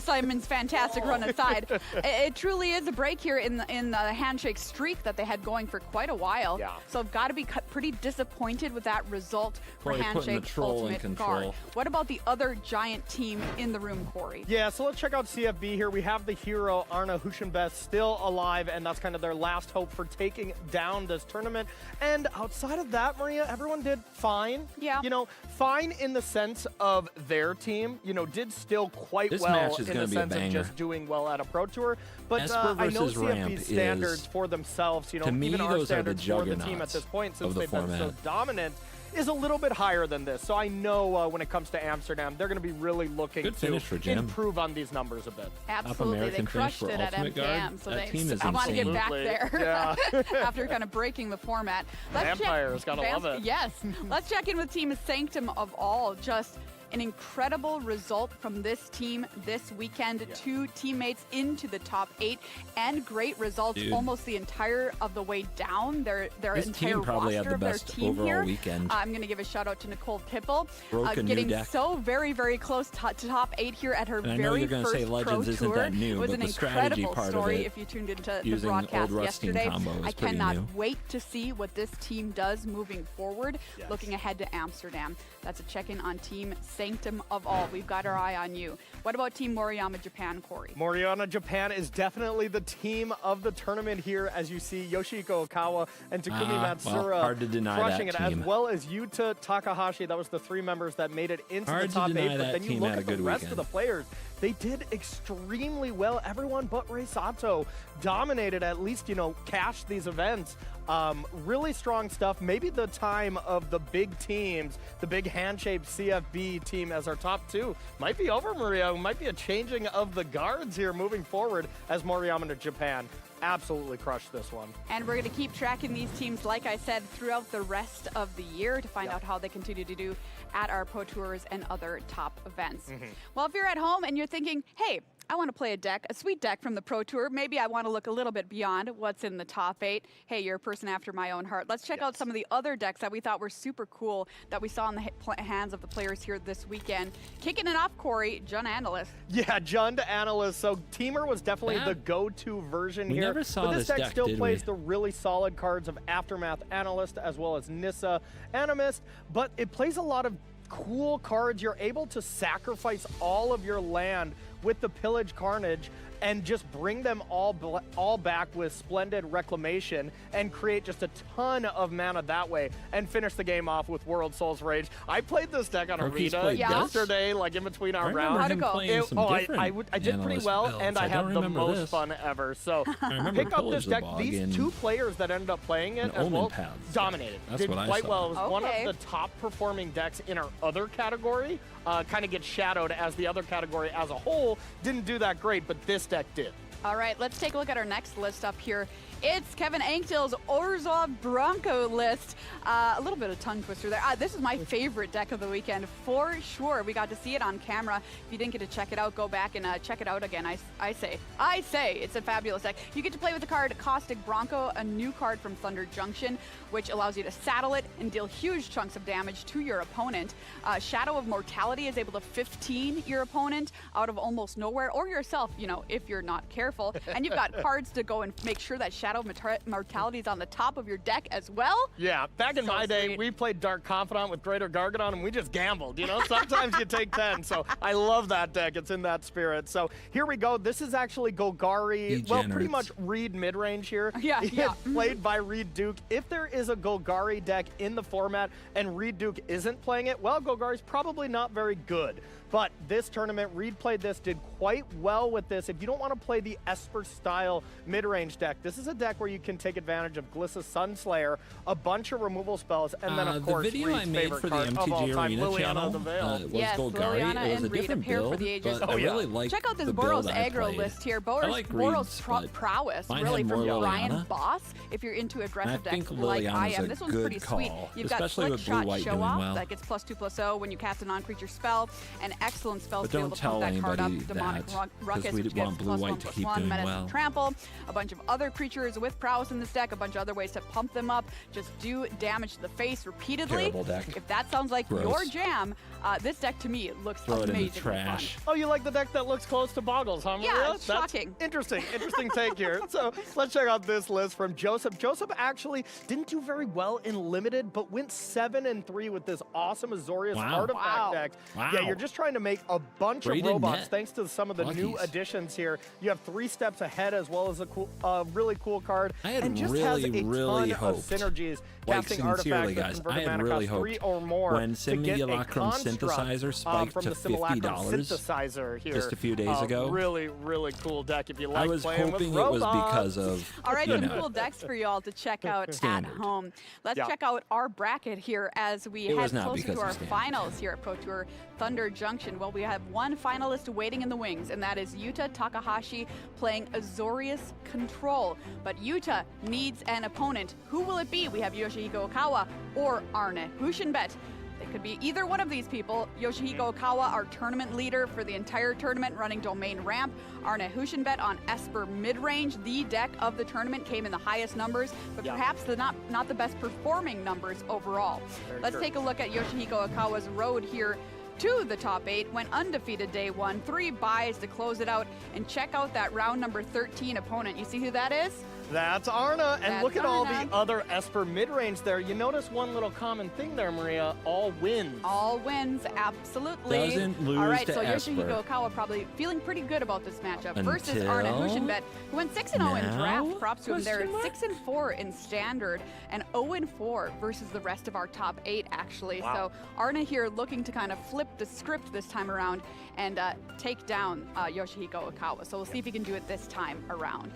Simon's fantastic run aside. It truly is a break here in the Handshake streak that they had going for quite a while. Yeah. So I've got to be pretty disappointed with that result for Corey putting the Handshake troll in Ultimate control. Guard. What about the other giant team in the room, Corey? Yeah, so let's check out CFB here. We have the hero Arna Huschenbest still alive, and that's kind of their last hope for taking down this tournament. And outside of that, Maria, everyone did fine. Yeah. You know, fine in the sense of their team, you know, did still quite This well match is in gonna the be a sense of banger. just doing well at a Pro Tour. But Esper I know versus Ramp CFB's standards is- for themselves, you know, to me, even our those are the standards for the team at juggernauts this point, since of the they've been so format. dominant, is a little bit higher than this. So I know when it comes to Amsterdam, they're going to be really looking Good to finish for Jim. improve on these numbers a bit. Absolutely, they American finish crushed for it at Ultimate Guard. MKM, so That they team is I want to get insane. back there Yeah. after kind of breaking the format. Vampires, gotta love it. Yes, let's check in with Team Sanctum of All. Just an incredible result from this team this weekend. 2 teammates into the top 8 and great results Dude. almost the entire of the way down. Their This entire team probably roster had the of their best team overall here. weekend. I'm going to give a shout out to Nicole Pipple, Broke a new getting deck. so very, very close to top 8 here at her And I know very you're gonna first say Legends Pro isn't Tour. that new, It was but an the strategy incredible part of story it, if you tuned into the using broadcast old Rusting yesterday. combo is I pretty cannot new. wait to see what this team does moving forward, Yes. looking ahead to Amsterdam. That's a check-in on Team Sanctum of All. We've got our eye on you. What about Team Moriyama Japan, Corey? Moriyama Japan is definitely the team of the tournament here, as you see Yoshihiko Okawa and Takumi Well, Matsura hard to deny crushing that it, as team. well as Yuta Takahashi. That was the 3 members that made it into Hard the to top 8. deny But that then you team look had a at the good rest of weekend. the players. They did extremely well. Everyone but Rei Sato dominated, at least, you know, cashed these events. Really strong stuff. Maybe the time of the big teams, the big Handshake CFB team as our top 2 might be over, Maria. It might be a changing of the guards here moving forward as Moriyama Japan absolutely crushed this one. And we're going to keep tracking these teams, like I said, throughout the rest of the year to find out how they continue to do at our Pro Tours and other top events. Well, if you're at home and you're thinking, hey, I want to play a sweet deck from the Pro Tour. Maybe I want to look a little bit beyond what's in the top 8. Hey, you're a person after my own heart. Let's check out some of the other decks that we thought were super cool that we saw in the hands of the players here this weekend. Kicking it off, Corey, Jund Analyst. Yeah, Jund Analyst. So Teamer was definitely Yeah. the go-to version We here. never saw but this this deck deck, still did plays we? the really solid cards of Aftermath Analyst as well as Nissa Animist, but it plays a lot of cool cards. You're able to sacrifice all of your land with the Pillage Carnage and just bring them all back with Splendid Reclamation and create just a ton of mana that way and finish the game off with World Souls Rage. I played this deck on Roki's Arena played yesterday, like in between our rounds. How'd it go? I did pretty well, builds. and I had the remember most this. fun ever. So remember pick up Pillage this the deck. Bog These and- 2 players that ended up playing it and as well Omen Paths. dominated. That's did what I quite saw. well. It was one Okay. of the top performing decks in our other category. Kind of gets shadowed as the other category as a whole didn't do that great, but this deck did. All right, let's take a look at our next list up here. It's Kevin Anktil's Orzhov Bronco list. A little bit of tongue twister there. This is my favorite deck of the weekend for sure. We got to see it on camera. If you didn't get to check it out, go back and check it out again. I say it's a fabulous deck. You get to play with the card Caustic Bronco, a new card from Thunder Junction, which allows you to saddle it and deal huge chunks of damage to your opponent. Shadow of Mortality is able to 15 your opponent out of almost nowhere, or yourself, you know, if you're not careful. And you've got cards to go and make sure that Shadow of Mortality is on the top of your deck as well. Yeah, back in my day, we played Dark Confidant with Greater Gargadon, and we just gambled, you know? Sometimes you take 10, so I love that deck. It's in that spirit. So here we go. This is actually Golgari, well, pretty much Reed mid-range here. Yeah. Played by Reed Duke. If there is a Golgari deck in the format and Reed Duke isn't playing it, well, Golgari's probably not very good. But this tournament, Reed played this, did quite well with this. If you don't want to play the Esper-style mid-range deck, this is a deck where you can take advantage of Glissa Sunslayer, a bunch of removal spells, and then, of course, the video Reed's I made favorite for the card of all MTG time, Arena Liliana channel the Veil. was Yes, Golgari. Liliana It was and a Reed, different a pair build, for the ages. but I really like Check out this the Boros build I aggro played. list here. I like Reed's, but prowess, mine really, had from more Ryan Liliana. Boss. If you're into aggressive I think decks like I Liliana's am, a this one's good pretty sweet. call, You've got especially Slick with Shot blue-white Show doing Off well. that gets +2/+0 when you cast a non-creature spell, and excellent spells But to be able don't to pump tell that card up. anybody Demonic that, 'cause Ruckus, we which want gets blue-white to keep +1/+1, doing Menace well. and Trample, a bunch of other creatures with prowess in this deck, a bunch of other ways to pump them up, just do damage to the face repeatedly. Terrible deck. If that sounds like Gross. your jam, this deck to me looks Throw it in the amazingly trash. fun. Oh, you like the deck that looks close to Boggles, huh, Maria? Yeah, That's shocking. Interesting take here. So let's check out this list from Joseph. Joseph actually didn't do very well in Limited, but went 7-3 with this awesome Azorius Wow. artifact Wow. deck. Wow. Yeah, you're just trying to make a bunch Braden of robots Net. thanks to some of the new Luckies. additions here. You have 3 steps ahead as well as a really cool card. I had and just really, has a really ton hoped, of synergies. like Casting sincerely, artifacts that guys, convert I a had mana really cost 3 hoped or more when to get a Simulacrum construct, Synthesizer spiked from to the Simulacrum $50 synthesizer here just a few days ago. Really, really cool deck if you like I was playing hoping with it was robots. because of, All right, you some know. cool decks for you all to check out Standard. at home. Let's Yeah. check out our bracket here as we It head was not closer because to of our standard. finals here at Pro Tour Thunder Junction. Well, we have one finalist waiting in the wings, and that is Yuta Takahashi playing Azorius Control. But Yuta needs an opponent. Who will it be? We have Yoshihiko Okawa or Arne Hushinbet. It could be either one of these people. Yoshihiko Okawa, our tournament leader for the entire tournament, running Domain Ramp. Arne Hushinbet on Esper Midrange. The deck of the tournament came in the highest numbers, but perhaps not the best performing numbers overall. Very Let's true. take a look at Yoshihiko Okawa's road here to the top 8, went undefeated day 1, 3 buys to close it out, and check out that round number 13 opponent. You see who that is? That's Arna, and That's look at all Arna. the other Esper mid-range there. You notice one little common thing there, Maria, all wins. All wins, absolutely. Doesn't lose All right, to so Esper. Yoshihiko Okawa probably feeling pretty good about this matchup versus Until Arne Hushinbet, who went 6-0 in now? draft. Props to him there. Question mark? 6-4 in standard and 0-4 versus the rest of our top 8, actually. Wow. So Arne here looking to kind of flip the script this time around and take down Yoshihiko Okawa. So we'll see if he can do it this time around.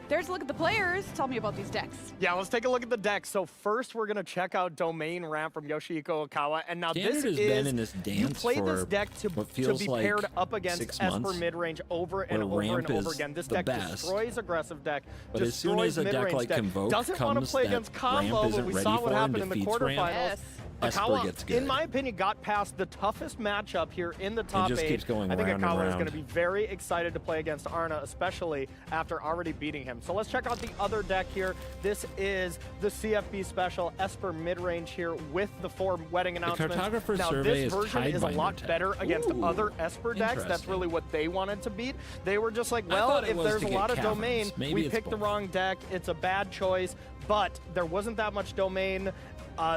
There's a look at the players. Tell me about these decks. Yeah, let's take a look at the deck. So first, we're going to check out Domain Ramp from Yoshihiko Okawa. And now Standard this has is, been in this you dance play this for deck to what feels be like paired up against 6 Esper months, mid-range over and where over Ramp and over is again. This the deck best. destroys aggressive deck, But as soon destroys as a deck mid-range like Convoke doesn't want to comes play that against Ramp combo, but isn't we ready saw what for and happened in the defeats Ramp, quarterfinals. Yes. Esper Akawa, gets good. in my opinion, got past the toughest matchup here in the top just 8. keeps going I think round and Akawa is round. going to be very excited to play against Arna, especially after already beating him. So let's check out the other deck here. This is the CFB special Esper mid-range here with the 4 wedding announcements. Cartographer now, survey this is version is a Tidebinder lot tech. better against Ooh, other Esper decks. That's interesting. really what they wanted to beat. They were just like, I well, thought it if was there's to a get lot of caverns. domain, Maybe we it's picked the both. wrong deck. It's a bad choice, but there wasn't that much domain.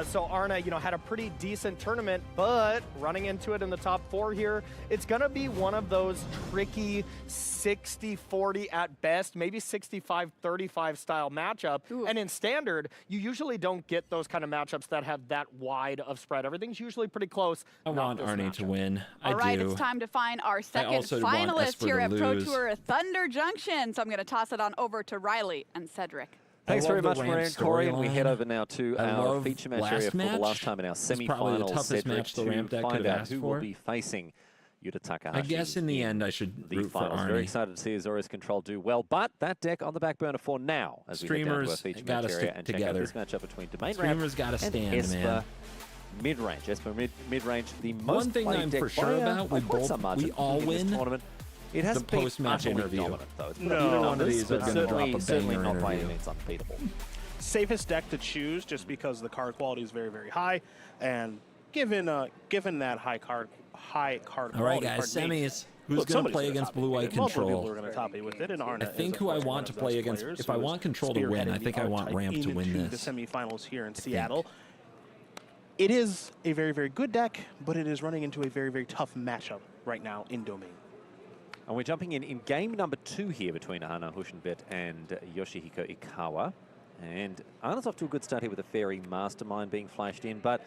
So Arna, had a pretty decent tournament, but running into it in the top 4 here, it's going to be one of those tricky 60-40 at best, maybe 65-35 style matchup. And in Standard, you usually don't get those kind of matchups that have that wide of spread. Everything's usually pretty close. I want Arnie to win. All right, it's time to find our second finalist here at Pro Tour Thunder Junction. So I'm going to toss it on over to Riley and Cedric. Thanks very much, Maria and Corey, and we head over now to our feature match area for the last time in our It's semi-finals. probably the toughest match the ramp deck could find have out asked who for. will be facing Yuta Takahashi. I guess in the end I should the root for finals. Arnie. Very excited to see Azorius Control do well, but that deck on the back burner for now as we head down to our Streamers feature gotta match area stick and check out together. this matchup between Domain Streamers gotta and stand, Esper man. mid-range. Esper mid-range, the most One thing played I'm deck for sure by about, by we quite both some margin we all in this win tournament. It has the been post-match utterly interview. dominant, though. It's No, not one of these but are gonna drop a certainly banger not by any interview. means unbeatable. Safest deck to choose just because the card quality is very, very high, and given that high card All right, quality, guys, pardon me, semis. Who's look, going to somebody's play gonna against top Blue Eye it. Multiple people Control? are going to top it with it, and Arna I think is, who of I course, want one to of play those against, players if I who want is Control to win, I spearheading think the I want R-Type Ramp to win into this. the semifinals here in Seattle. It is a very, very good deck, but it is running into a very, very tough matchup right now in Domain. And we're jumping in game number 2 here between Arna Hushinbet and Yoshihiko Ikawa. And Arna's off to a good start here with a Fairy Mastermind being flashed in, but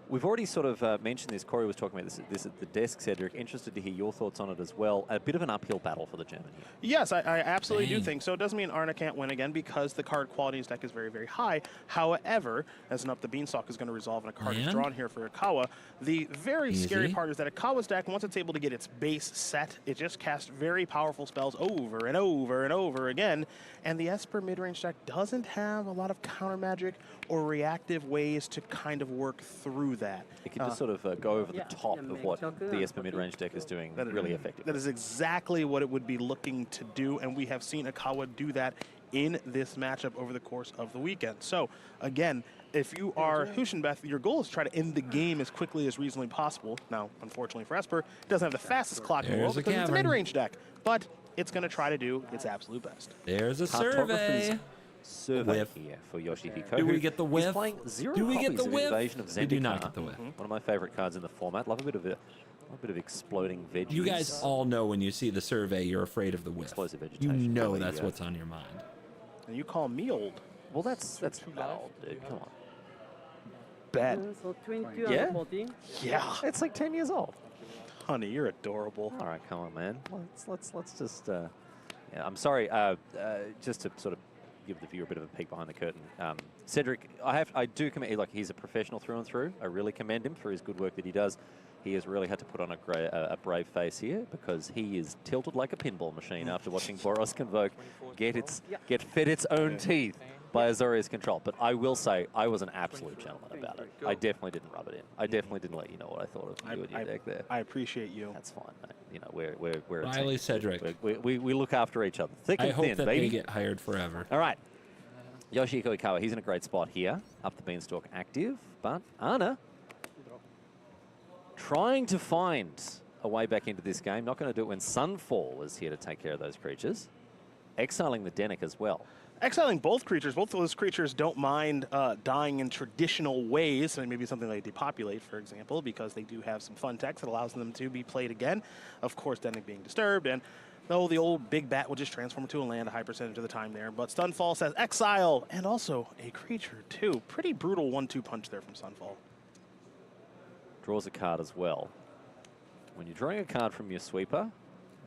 we've already sort of mentioned this. Corey was talking about this at the desk, Cedric. Interested to hear your thoughts on it as well. A bit of an uphill battle for the German here. Yes, I absolutely do think so. It doesn't mean Arna can't win again because the card quality in his deck is very, very high. However, as an Up the Beanstalk is going to resolve and a card is Man. drawn here for Ikawa, the very scary Easy. part is that Ikawa's deck, once it's able to get its base set, it just casts very powerful spells over and over and over again. And the Esper midrange deck doesn't have a lot of counter magic or reactive ways to kind of work through that. It can just sort of go over the top of what the Esper mid-range deck is doing really effectively. That is exactly what it would be looking to do, and we have seen Ikawa do that in this matchup over the course of the weekend. So, again, if you are Hushinbeth, your goal is to try to end the game as quickly as reasonably possible. Now, unfortunately for Esper, it doesn't have the fastest clock in the world There's a because it's a cavern. mid-range deck, but it's going to try to do its absolute best. There's a Cartographer's survey. Survey Whiff. here for Yoshihiko. Do we who get the is whiff? playing 0 Do we get copies the of whiff? Invasion of Zendikar. We do not get the whiff. One of my favorite cards in the format. Love a bit of exploding veggies. You guys all know when you see the survey, you're afraid of the whiff. Explosive You vegetation. know Really, that's yeah. what's on your mind. And you call me old. Well, that's not old, dude. Come on. Bet. So 20 Yeah? and 14. Yeah. It's like 10 years old. Honey, you're adorable. All right, come on, man. Let's just. Yeah, I'm sorry. Just to sort of give the viewer a bit of a peek behind the curtain. Cedric, I do commend. Like, he's a professional through and through. I really commend him for his good work that he does. He has really had to put on a brave face here because he is tilted like a pinball machine after watching Boros Convoke get fed its own teeth by Azorius Control. But I will say, I was an absolute gentleman about it. I definitely didn't rub it in. I definitely didn't let you know what I thought of you and your deck there. I appreciate you. That's fine, mate. You know, we're a Riley team. Cedric. We look after each other. Thick I and hope thin, that baby. they get hired forever. All right. Yoshihiko Ikawa, he's in a great spot here. Up the Beanstalk active, but Arna trying to find a way back into this game. Not going to do it when Sunfall is here to take care of those creatures. Exiling the Denic as well. Exiling both creatures. Both of those creatures don't mind dying in traditional ways, so maybe something like Depopulate, for example, because they do have some fun text that allows them to be played again. Of course, Denic being disturbed, and though the old big bat will just transform into a land a high percentage of the time there. But Sunfall says exile, and also a creature too. Pretty brutal 1-2 punch there from Sunfall. Draws a card as well. When you're drawing a card from your sweeper,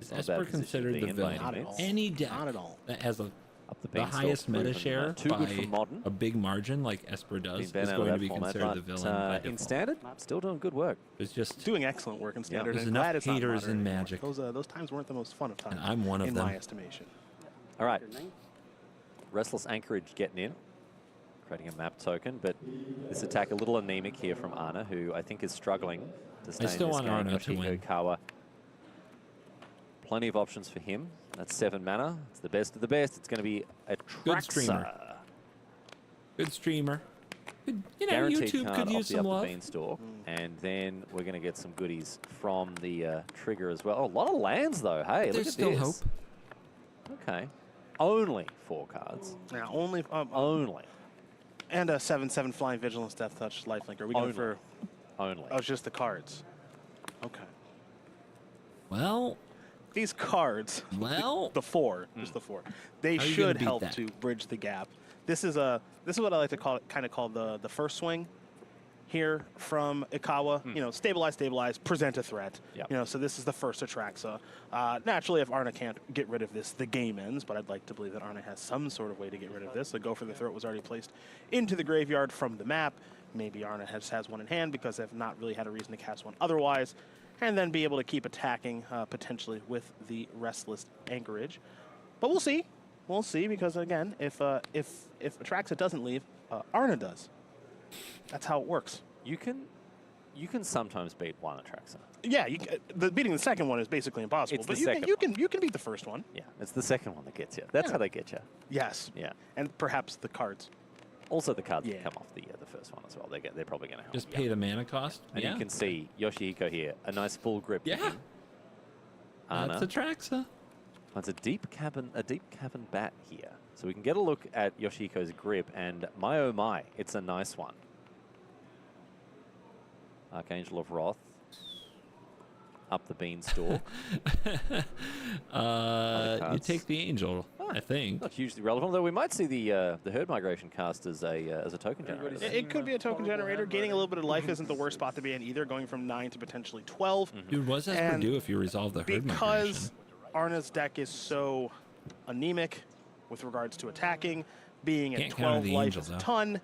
Is it's not a bad Esper position to considered be the in by villain? any means. Any deck Not at all. that has Up the the Beanstalk highest meta proven, share too good for by modern. a big margin like Esper does Been is banned out going of to that be format, considered the but, villain by in default. Standard, still doing good work. It's just Doing excellent work in Standard, there's and enough glad it's not haters modern in anymore. Magic. Those times weren't the most fun of times. And I'm one of in them. my estimation. All right. Restless Anchorage getting in, creating a map token, but this attack a little anemic here from Arna, who I think is struggling to stay still in this want game. Arna to Yoshihiko win. Ikawa, plenty of options for him. That's 7 mana. It's the best of the best. It's going to be a Good streamer. Traxa. Good streamer. Good, Guaranteed YouTube card could off use the some Up love. the Beanstalk. And then we're going to get some goodies from the trigger as well. Oh, a lot of lands, though. Hey, look There's at still this. hope. Okay. Only 4 cards. Now, only... Only. And a 7/7 Flying Vigilance, Death Touch, Lifelink. Are we going for? Only. Oh, it's just the cards. Okay. Well, these cards. Well, the 4, just the 4. They How are you should gonna beat help that? to bridge the gap. This is what I like to call the first swing here from Ikawa. You know, stabilize, present a threat. Yep. You know, so this is the first Atraxa. Naturally, if Arna can't get rid of this, the game ends. But I'd like to believe that Arna has some sort of way to get rid of this. The Go for the Throat was already placed into the graveyard from the map. Maybe Arna has one in hand because they've not really had a reason to cast one otherwise. And then be able to keep attacking potentially with the Restless Anchorage. But we'll see. We'll see, because again, if Atraxa doesn't leave, Arna does. That's how it works. You can sometimes beat one Atraxa. Yeah, beating the second one is basically impossible. It's but the you second can beat the first one. Yeah, it's the second one that gets you. That's Yeah. how they get you. Yes. Yeah. And perhaps the cards. Also, the cards that come off the first one as well. They're probably going to help. Just pay the mana cost. And yeah. you can see Yoshihiko here, a nice full grip. Yeah. Arna. That's Atraxa. It's a deep cavern bat here. So we can get a look at Yoshihiko's grip, and my oh my, it's a nice one. Archangel of Wrath. Up the beanstalk. You take the angel, I think. Not hugely relevant, although we might see the herd migration cast as a token generator. It could be a token generator. Gaining a little bit of life isn't the worst spot to be in either, going from 9 to potentially 12. Dude, what does Esper And do if you resolve the herd migration? because Arna's deck is so anemic with regards to attacking, being at Can't counter 12 the life angel, is a though. ton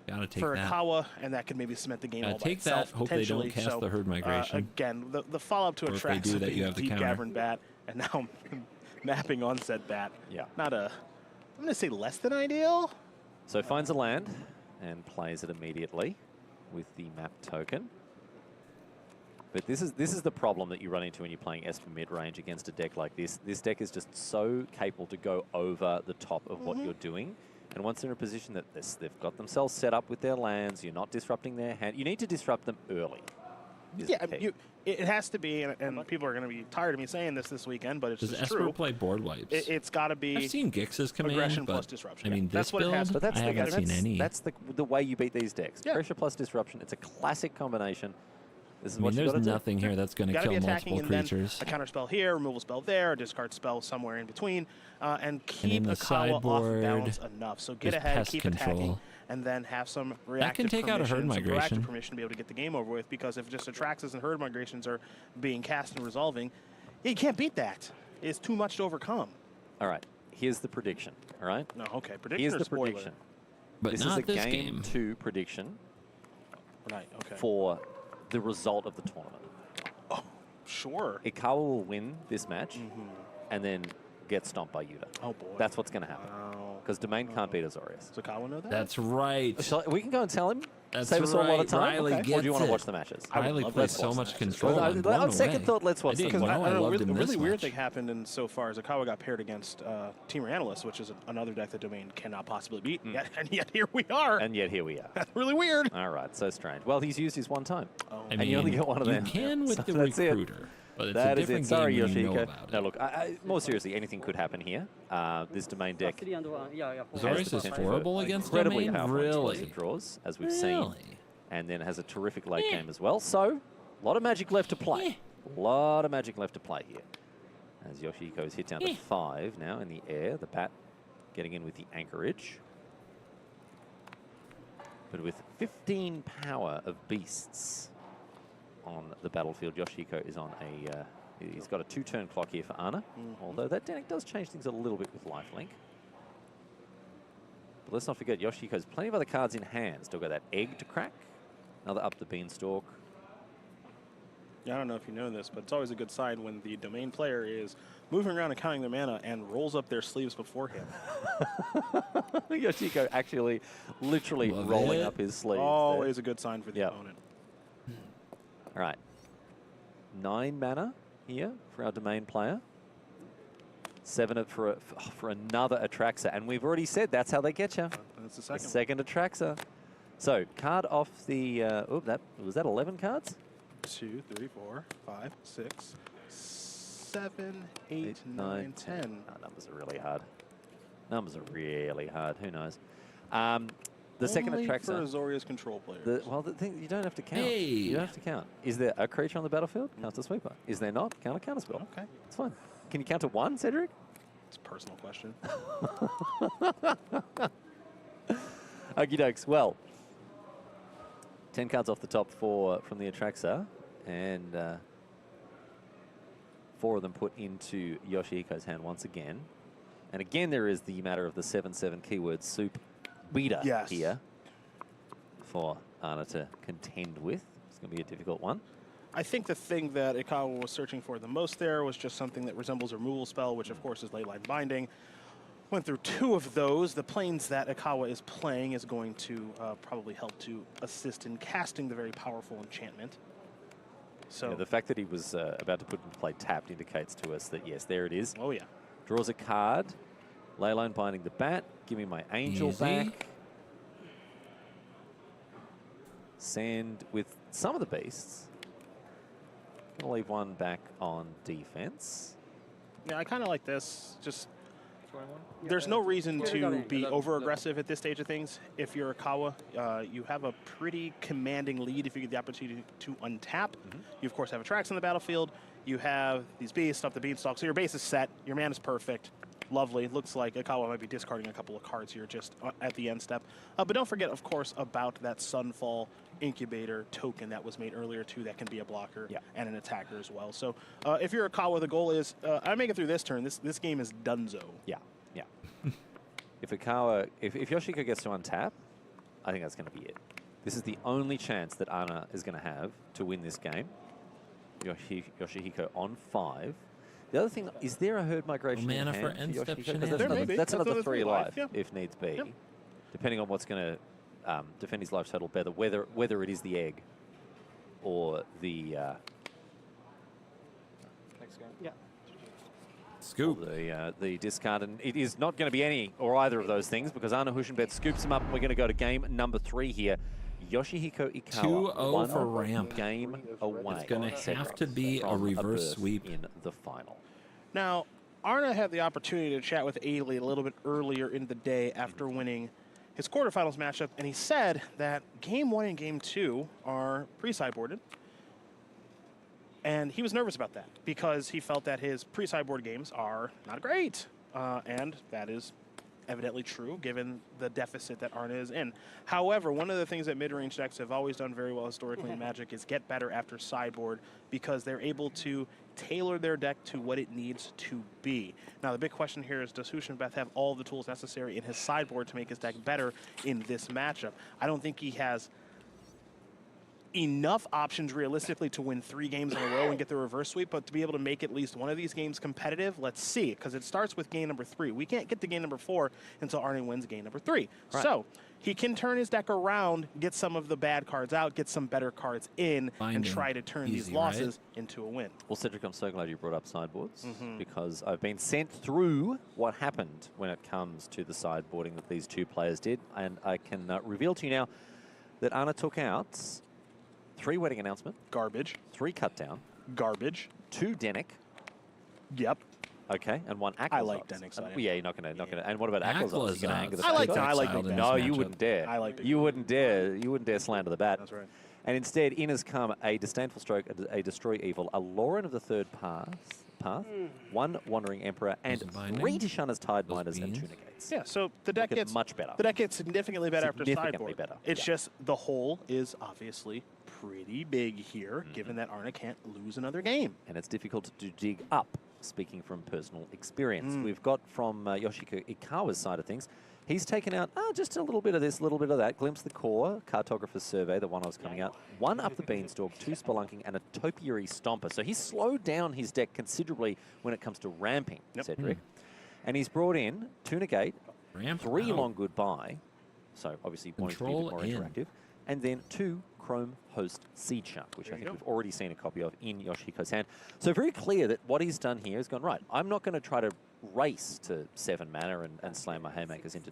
Gotta take for that. Ikawa, and that could maybe cement the game all by take that. itself. Hope they don't potentially. cast So, the herd migration. Again, the follow-up to Or if they Atraxa do that, being you have the Deep counter. Cavern Bat, and now mapping onset bat. Yeah. I'm going to say less than ideal. So finds a land and plays it immediately with the map token. But this is the problem that you run into when you're playing Esper mid-range against a deck like this. This deck is just so capable to go over the top of what you're doing. And once they're in a position that they've got themselves set up with their lands, you're not disrupting their hand. You need to disrupt them early. Yeah, it has to be, and people are going to be tired of me saying this weekend, but it's Does just Esper true. play board wipes? It's got to be. I've seen Gix's command, aggression but plus disruption. I mean, Yeah, that's this what it has build, to But I haven't seen any. That's the way you beat these decks. Pressure plus disruption. It's a classic combination. This is I mean, what you there's got to nothing do. here that's going to Gotta kill be attacking multiple and creatures. then a counter spell here, removal spell there, a discard spell somewhere in between, and keep in the Ikawa off sideboard, balance enough. So get there's ahead, pest keep control. attacking, and then have some reactive take out a herd permission, some migration. proactive permission to be able to get the game over with. Because if just Atraxas and herd migrations are being cast and resolving, you can't beat that. It's too much to overcome. All right. Here's the prediction. All right. No, okay. Prediction Here's or the spoiler? prediction. But this not is a this game game. 2 prediction Right. Okay. for the result of the tournament. Sure. Ikawa will win this match and then get stomped by Yuta. Oh boy. That's what's going to happen. Because Domain can't beat Azorius. Does Ikawa know that? That's right. We can go and tell him. That's Save us all a lot of right. time. Riley Or do gets you want to it. watch the matches? Riley plays so much control. Well, I'm blown on second away. thought, let's watch I the didn't matches. know I I don't know, loved him really this weird much. thing happened insofar as Ikawa got paired against Team Analyst, which is another deck that Domain cannot possibly beat. And yet here we are. And yet here we are. That's really weird. All right, so strange. Well, he's used his one time. I and mean, you only get one of you them. can with So the that's it. recruiter, but it's That a is different it. Sorry, game when you know Yoshihiko. about No, it. look, more seriously, anything could happen here. This Domain deck Azorius is horrible against incredibly Domain? powerful Really? explosive draws, as we've seen. Really? And then has a terrific late game as well. So, a lot of magic left to play. A lot of magic left to play here. As Yoshihiko's hit down to 5 now in the air. The bat getting in with the anchorage. But with 15 power of beasts on the battlefield, Yoshihiko is on a... he's got a 2-turn clock here for Arna. Although that deck does change things a little bit with lifelink. But let's not forget, Yoshihiko's plenty of other cards in hand. Still got that egg to crack. Another up the beanstalk. Yeah, I don't know if you know this, but it's always a good sign when the Domain player is moving around and counting their mana and rolls up their sleeves before him. Yoshihiko actually literally rolling up his sleeves. Always a good sign for the opponent. All right. 9 mana here for our Domain player. 7 for another Atraxa. And we've already said that's how they get you. That's the second. The second Atraxa. So, card off the... was that 11 cards? 2, 3, 4, 5, 6, 7, 8, 9, 10. Oh, numbers are really hard. Numbers are really hard. Who knows? The second Only Atraxa. for Azoria's control players. Well, the thing, you don't have to count. Hey. You don't have to count. Is there a creature on the battlefield? Counter sweeper. Is there not? Counter spell. Okay. It's fine. Can you count to 1, Cedric? It's a personal question. Okie dokes. Well, 10 cards off the top from the Atraxa, and 4 of them put into Yoshihiko's hand once again. And again, there is the matter of the 7/7 keyword soup beater here for Ana to contend with. It's going to be a difficult one. I think the thing that Ikawa was searching for the most there was just something that resembles a removal spell, which of course is Leyline Binding. Went through 2 of those. The planes that Ikawa is playing is going to probably help to assist in casting the very powerful enchantment. So Yeah, the fact that he was about to put into play tapped indicates to us that, yes, there it is. Oh, yeah. Draws a card. Leyline Binding the bat. Give me my angel Easy. back. Sand with some of the beasts. Gonna leave one back on defense. Yeah, I kind of like this. Just there's no reason to be over-aggressive at this stage of things. If you're Ikawa, you have a pretty commanding lead if you get the opportunity to untap. You, of course, have Atraxa on the battlefield. You have these beasts off the beanstalk. So your base is set. Your mana is perfect. Lovely. Looks like Ikawa might be discarding a couple of cards here just at the end step. But don't forget, of course, about that Sunfall Incubator token that was made earlier, too, that can be a blocker and an attacker as well. So if you're Ikawa, the goal is, I make it through this turn. This game is donezo. Yeah, yeah. If Ikawa, if Yoshihiko gets to untap, I think that's going to be it. This is the only chance that Ana is going to have to win this game. Yoshihiko on 5. The other thing, is there a herd migration Mana in for hand end for step Yoshihiko? 'Cause shenanigans. that's another 3 life, yeah. if needs be, Yep. depending on what's going to defend his life total better, whether it is the egg or the Scoop. The discard, and it is not going to be any or either of those things because Ana Hushinbet scoops him up, and we're going to go to game number 3 here. Yoshihiko Ikawa, 2-0 for ramp. Game away. It's going to have to be a reverse sweep in the final. Now, Arna had the opportunity to chat with Ailey a little bit earlier in the day after winning his quarterfinals matchup, and he said that Game 1 and Game 2 are pre-sideboarded. And he was nervous about that because he felt that his pre-sideboard games are not great. And that is evidently true given the deficit that Arna is in. However, one of the things that mid-range decks have always done very well historically in Magic is get better after sideboard because they're able to tailor their deck to what it needs to be. Now, the big question here is, does Hushinbeth have all the tools necessary in his sideboard to make his deck better in this matchup? I don't think he has enough options realistically to win 3 games in a row and get the reverse sweep, but to be able to make at least one of these games competitive, let's see, because it starts with game number 3. We can't get to game number 4 until Arne wins game number 3. Right. So he can turn his deck around, get some of the bad cards out, get some better cards in, and try to turn these losses into a win. Well, Cedric, I'm so glad you brought up sideboards because I've been sent through what happened when it comes to the sideboarding that these 2 players did, and I can reveal to you now that Ana took out 3 wedding announcement. Garbage. 3 cut down. Garbage. 2 Denic. Yep. Okay, and 1 Ackles. I like Denic. Yeah, you're not going to. And what about Ackles? You're going to anger the I like bat. Big No, Bats you matchup. wouldn't dare. I like Big You wouldn't dare. You wouldn't dare slander the bat. That's right. And instead, in has come a Disdainful Stroke, a Destroy Evil, a Lauren of the Third Path, 1 Wandering Emperor, and 3 Tishana's Tidebinders and 2 Negates. Yeah, so the deck gets much better. The deck gets significantly better after Significantly sideboard. better. It's just the hole is obviously pretty big here, given that Arna can't lose another game. And it's difficult to dig up, speaking from personal experience. We've got from Yoshihiko Ikawa's side of things, he's taken out just a little bit of this, a little bit of that. Glimpse the Core, Cartographer's Survey, the one I was coming out. 1 Up the Beanstalk, 2 Spelunking, and a Topiary Stomper. So he's slowed down his deck considerably when it comes to ramping, Cedric. And he's brought in 2 Negate, 3 Long Goodbye, so obviously wanting to be a bit more interactive, and then 2 Chrome Host Seed Shark, which I think we've already seen a copy of in Yoshihiko's hand. So very clear that what he's done here is gone, right, I'm not going to try to race to 7 mana and slam my haymakers into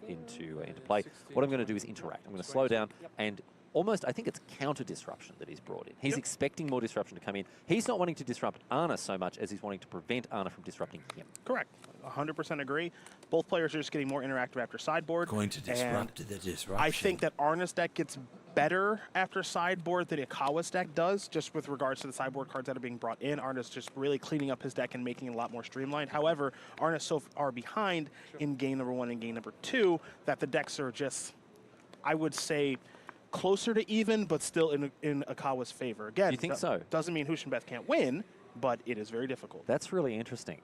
play. What I'm going to do is interact. I'm going to slow down and almost, I think it's counter disruption that he's brought in. He's expecting more disruption to come in. He's not wanting to disrupt Arna so much as he's wanting to prevent Arna from disrupting him. Correct. 100% agree. Both players are just getting more interactive after sideboard. Going to disrupt and the disruption. I think that Arna's deck gets better after sideboard than Ikawa's deck does, just with regards to the sideboard cards that are being brought in. Arna's just really cleaning up his deck and making it a lot more streamlined. However, Arna's so far behind in game number 1 and game number 2 that the decks are just, I would say, closer to even, but still in Ikawa's favor. Again, You think so? Doesn't mean Hushinbeth can't win, but it is very difficult. That's really interesting.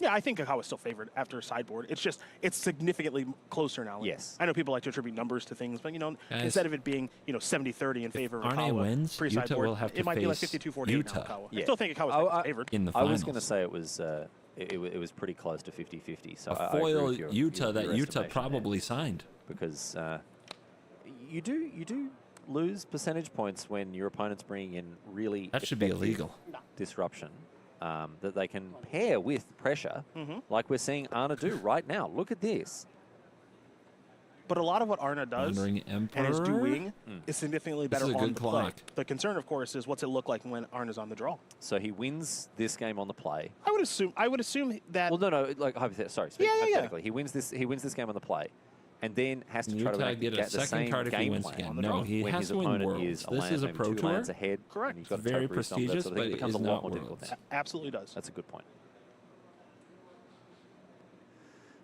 Yeah, I think Ikawa's still favored after sideboard. It's just, it's significantly closer now. Yes. I know people like to attribute numbers to things, but, you know, Guys, instead of it being, 70-30 in favor of Arne Ikawa wins, pre-sideboard, Utah will have to it might be like face 52-48 now Utah. Ikawa. Yeah. I still think Ikawa's favored. in the I finals. was going to say it was it was pretty close to 50-50. So A I agree foil with your, Utah your that Utah estimation probably there. signed. Because you do lose percentage points when your opponent's bringing in really That should be effective illegal. disruption that they can pair with pressure, Mhm. like we're seeing Arna do right now. Look at this. But a lot of what Arna does Wandering and is Emperor? doing is significantly This better is a on good the play. clock. The concern, of course, is what's it look like when Arna's on the draw. So he wins this game on the play. I would assume that. Well, no, like hypothetically, Yeah, yeah, yeah. hypothetically, he wins this game on the play, and then has to try to Utah get a the second same card if he game wins plan again. on the No, draw he when has his to win opponent Worlds. is a This land, is a maybe Pro 2 Tour. lands ahead. Correct. And you've got It's to very take risks on that prestigious, sort of thing. but It becomes is a not lot more difficult. Worlds. Now. Absolutely does. That's a good point.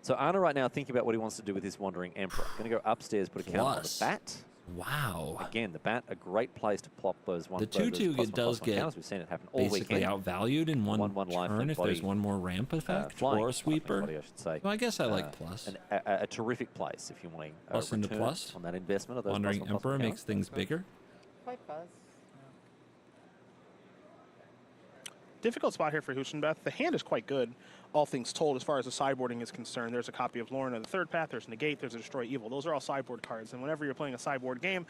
So Arna right now thinking about what he wants to do with his Wandering Emperor. Going to go upstairs, put a counter on the Plus. bat. Wow. Again, the bat, a great place to plop those one. The 2/2 those does get counters. We've seen it happen all basically weekend. outvalued in one life turn link if body, there's one more ramp effect flying or a life link sweeper. body, I should say. Well, I guess I like plus. A terrific place if you want to Plus into return plus. on that investment of those Wandering plus one, plus Emperor one makes things bigger. Quite fast. Difficult spot here for Hushinbeth. The hand is quite good, all things told, as far as the sideboarding is concerned. There's a copy of Lorna, the third path, there's Negate, there's a Destroy Evil. Those are all sideboard cards, and whenever you're playing a sideboard game,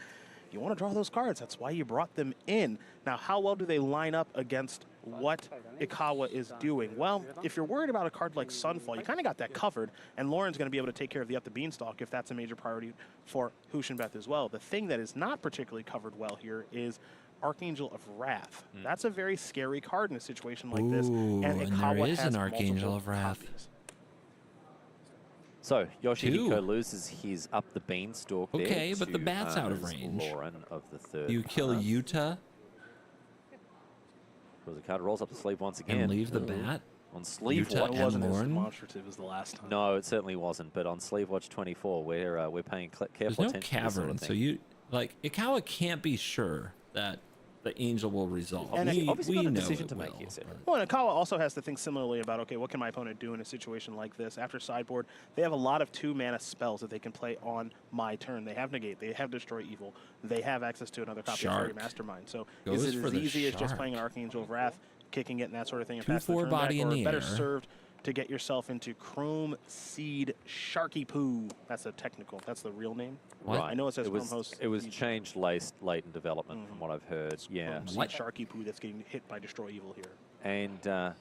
you want to draw those cards. That's why you brought them in. Now, how well do they line up against what Ikawa is doing? Well, if you're worried about a card like Sunfall, you kind of got that covered, and Lauren's going to be able to take care of the Up the Beanstalk if that's a major priority for Hushinbeth as well. The thing that is not particularly covered well here is Archangel of Wrath. That's a very scary card in a situation like this. Ooh, and Ikawa there is has an Archangel multiple of Wrath. copies. So Yoshihiko Two. loses his Up the Beanstalk there Okay, but the to bat's out of Arna's range. Lauren of the third You kill path. Utah Because the card rolls up the sleeve once again. and leave the Ooh. bat. On sleeve Utah watch. and It wasn't as Lauren. demonstrative as the last time. No, it certainly wasn't. But on sleeve watch 24, we're paying careful There's no attention to this sort cavern, of so thing. you like Ikawa can't be sure that the angel will resolve. And we obviously we got a know decision it to make will, here, Sarah. but- Well, and Ikawa also has to think similarly about, okay, what can my opponent do in a situation like this? After sideboard, they have a lot of 2-mana spells that they can play on my turn. They have Negate, they have Destroy Evil, they have access to another copy Shark. of Fairy Mastermind. So Goes is it for as the easy as just shark. playing an Archangel of Wrath, kicking it and that sort of thing, and 2/4 passing the turn body back, in or the better air. served to get yourself into Chrome Seed Sharky Poo? That's a technical, that's the real name. Right. I know it says it was, Chrome Host. it was changed late in development from what I've heard. Yeah. Chrome Seed Sharky Poo that's getting hit by Destroy Evil here. And that's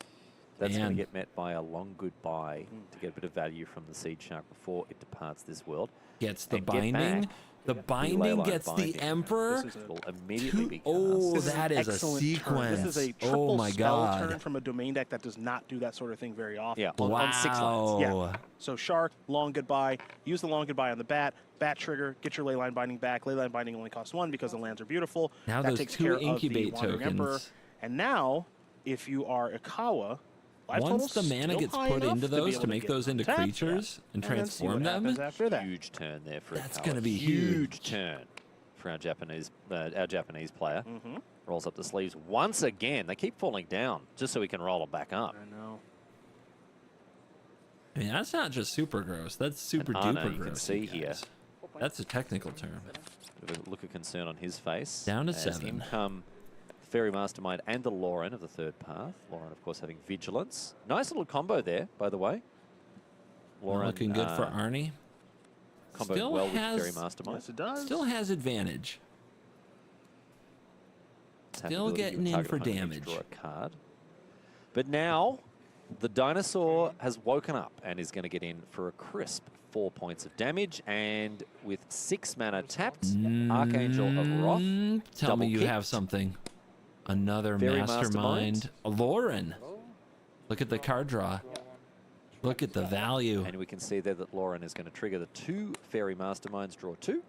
going to Man. get met by a long goodbye to get a bit of value from the Seed Shark before it departs this world. Gets the And get binding. back The binding Leyline gets binding. the Emperor. This will immediately be Oh, cast. that is a excellent sequence. Turn. This is a Oh triple my spell God. turn from a domain deck that does not do that sort of thing very often. Yeah, on 6 Wow. lines. Yeah. So Shark, long goodbye. Use the long goodbye on the bat. Bat trigger. Get your Leyline Binding back. Leyline Binding only costs 1 because the lands are beautiful. Now that those takes 2 care of the incubate Wandering Emperor. tokens. And now, if you are Ikawa, life Once total's the mana still gets high put enough into be those able to make get those into tapped, creatures and then see what transform them, happens after that. Huge turn there for That's Ikawa. gonna be huge turn for our Japanese player. Mhm. Rolls up the sleeves once again. They keep falling down just so we can roll them back up. I know. I mean, that's not just super gross. That's super And Arna, duper you gross. can see you here. guys. That's a technical term. Bit of a look of concern on his face. Down to as 7. in come Fairy Mastermind and the Lauren of the third path. Lauren, of course, having Vigilance. Nice little combo there, by the way. Lauren Looking good for Arnie. Comboed Still well with has- Fairy Mastermind. Yes, it does. Still has advantage. Tap Still ability to getting in target for opponent needs to damage. Draw a card. But now the dinosaur has woken up and is going to get in for a crisp 4 points of damage. And with 6 mana tapped, Archangel of Wrath. Tell me double you kicked. have something. Another Fairy mastermind. Mastermind. Lauren. Look at the card draw. Look at the value. And we can see there that Lauren is going to trigger the 2 Fairy Masterminds, draw 2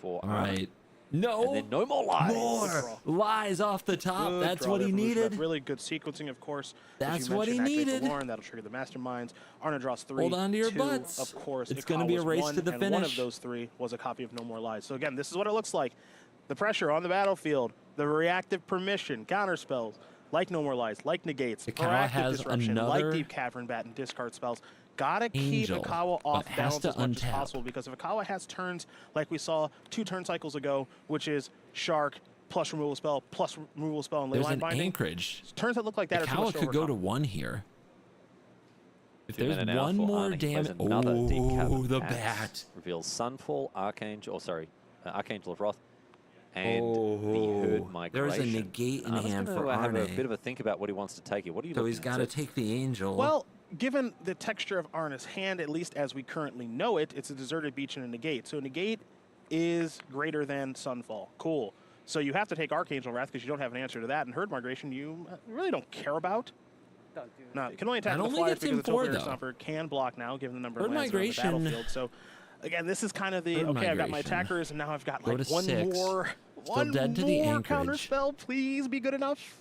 for All Anna. right. No. And then no more lies. More lies off the top. Good That's draw what there he from Elizabeth. needed. Really good sequencing, of course. That's As you what he mentioned, activate the needed. Lauren, that'll trigger the Masterminds. Arna draws 3. Hold on to your 2, butts. Of course, It's going to be a Ikawa race was to the 1, and one of finish. those 3 was a copy of No More Lies. So again, this is what it looks like. The pressure on the battlefield, the reactive permission, counter spells, like No More Lies, like negates, Ikawa proactive has disruption, another like Deep Cavern Bat and discard spells. Gotta keep Angel, Ikawa off but has balance to as much as untap. possible, because if Ikawa has turns like we saw 2 turn cycles ago, which is Shark plus removal spell and There's Leyline an Binding, anchorage. turns that look like that are too Ikawa much to could go to overcome. 1 here. If 2 there's mana now one for more Arna. He plays damage. another Deep Oh, Cavern the Bat. bat. Reveals Sunfall, Archangel of Wrath, and the Herd Migration. There's a negate in Arna's hand gonna for have a Arne. bit of a think about what he wants to take here. What are you So looking he's at? got to take the angel. Well, given the texture of Arna's hand, at least as we currently know it, it's a Deserted Beach and a negate. So negate is greater than Sunfall. Cool. So you have to take Archangel Wrath because you don't have an answer to that. And Herd Migration, you really don't care about. No, you can only attack That the only flyers gets because him the 4, Topia though. Stomper can block now, given the number Herd of lands around the Migration- battlefield. So again, this is kind of the, Herd okay, I've got my Migration. attackers, and now I've got Go like to one 6. more, Still one dead to the more anchorage. counter spell. Please be good enough.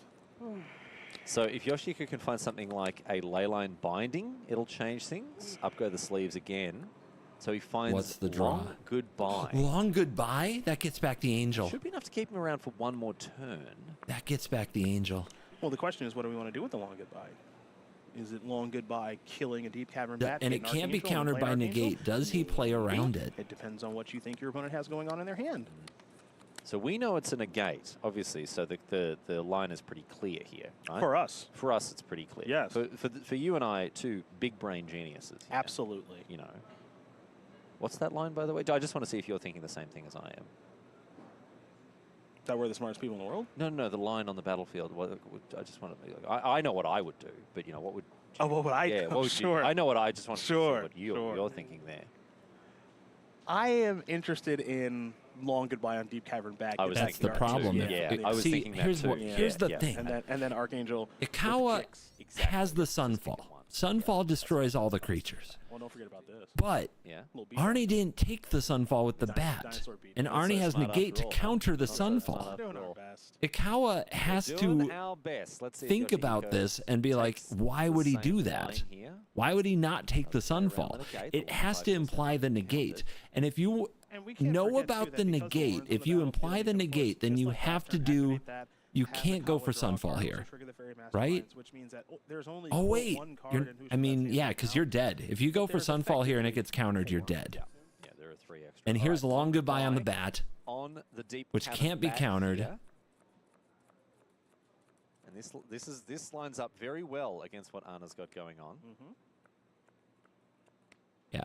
So if Yoshiko can find something like a Leyline Binding, it'll change things. Upgrade the sleeves again. So he finds What's the draw? Long Goodbye. Long goodbye? That gets back the angel. Should be enough to keep him around for 1 more turn. That gets back the angel. Well, the question is, what do we want to do with the Long Goodbye? Is it Long Goodbye killing a Deep Cavern Bat? And get it an can't be Archangel, and countered play by an Archangel? negate. Does he play around it? It depends on what you think your opponent has going on in their hand. So we know it's a negate, obviously, so the line is pretty clear here, right? For us. For us, it's pretty clear. Yes. For you and I, 2 big brain geniuses. Here, Absolutely. you know. What's that line, by the way? I just want to see if you're thinking the same thing as I am. Is that we're the smartest people in the world? No, the line on the battlefield. I just want to be like, I know what I would do, but, you know, what would... Oh, what would I Yeah, do? what would Sure. you... I know what I just want to see Sure, what you're thinking there. I am interested in Long Goodbye on Deep Cavern Bat. I was That's thinking the that problem. too. Yeah, I was See, thinking that here's too. what- here's the thing. And then Archangel. Ikawa has the Sunfall. Sunfall destroys all the creatures. Well, don't forget about this. But Yeah. Arnie didn't take the Sunfall with the bat. And Arnie has negate to counter the Sunfall. Doing our best. Ikawa has Doing to our best. Let's see if think about Yoshihiko this and be like, why would he do that? Why would he not take the Sunfall? It has to imply the negate. And if you know about the negate, if you imply the negate, then you have to do, you can't go for Sunfall here, right? Which means that there's only Oh wait, one card you're, and who's I mean, yeah, because you're dead. If you go for Sunfall here and it gets countered, you're dead. Yeah, there are 3 extra. And here's Long Goodbye on the bat, On the Deep which Cavern can't be Bat countered. here. And this lines up very well against what Anna's got going on. Yeah.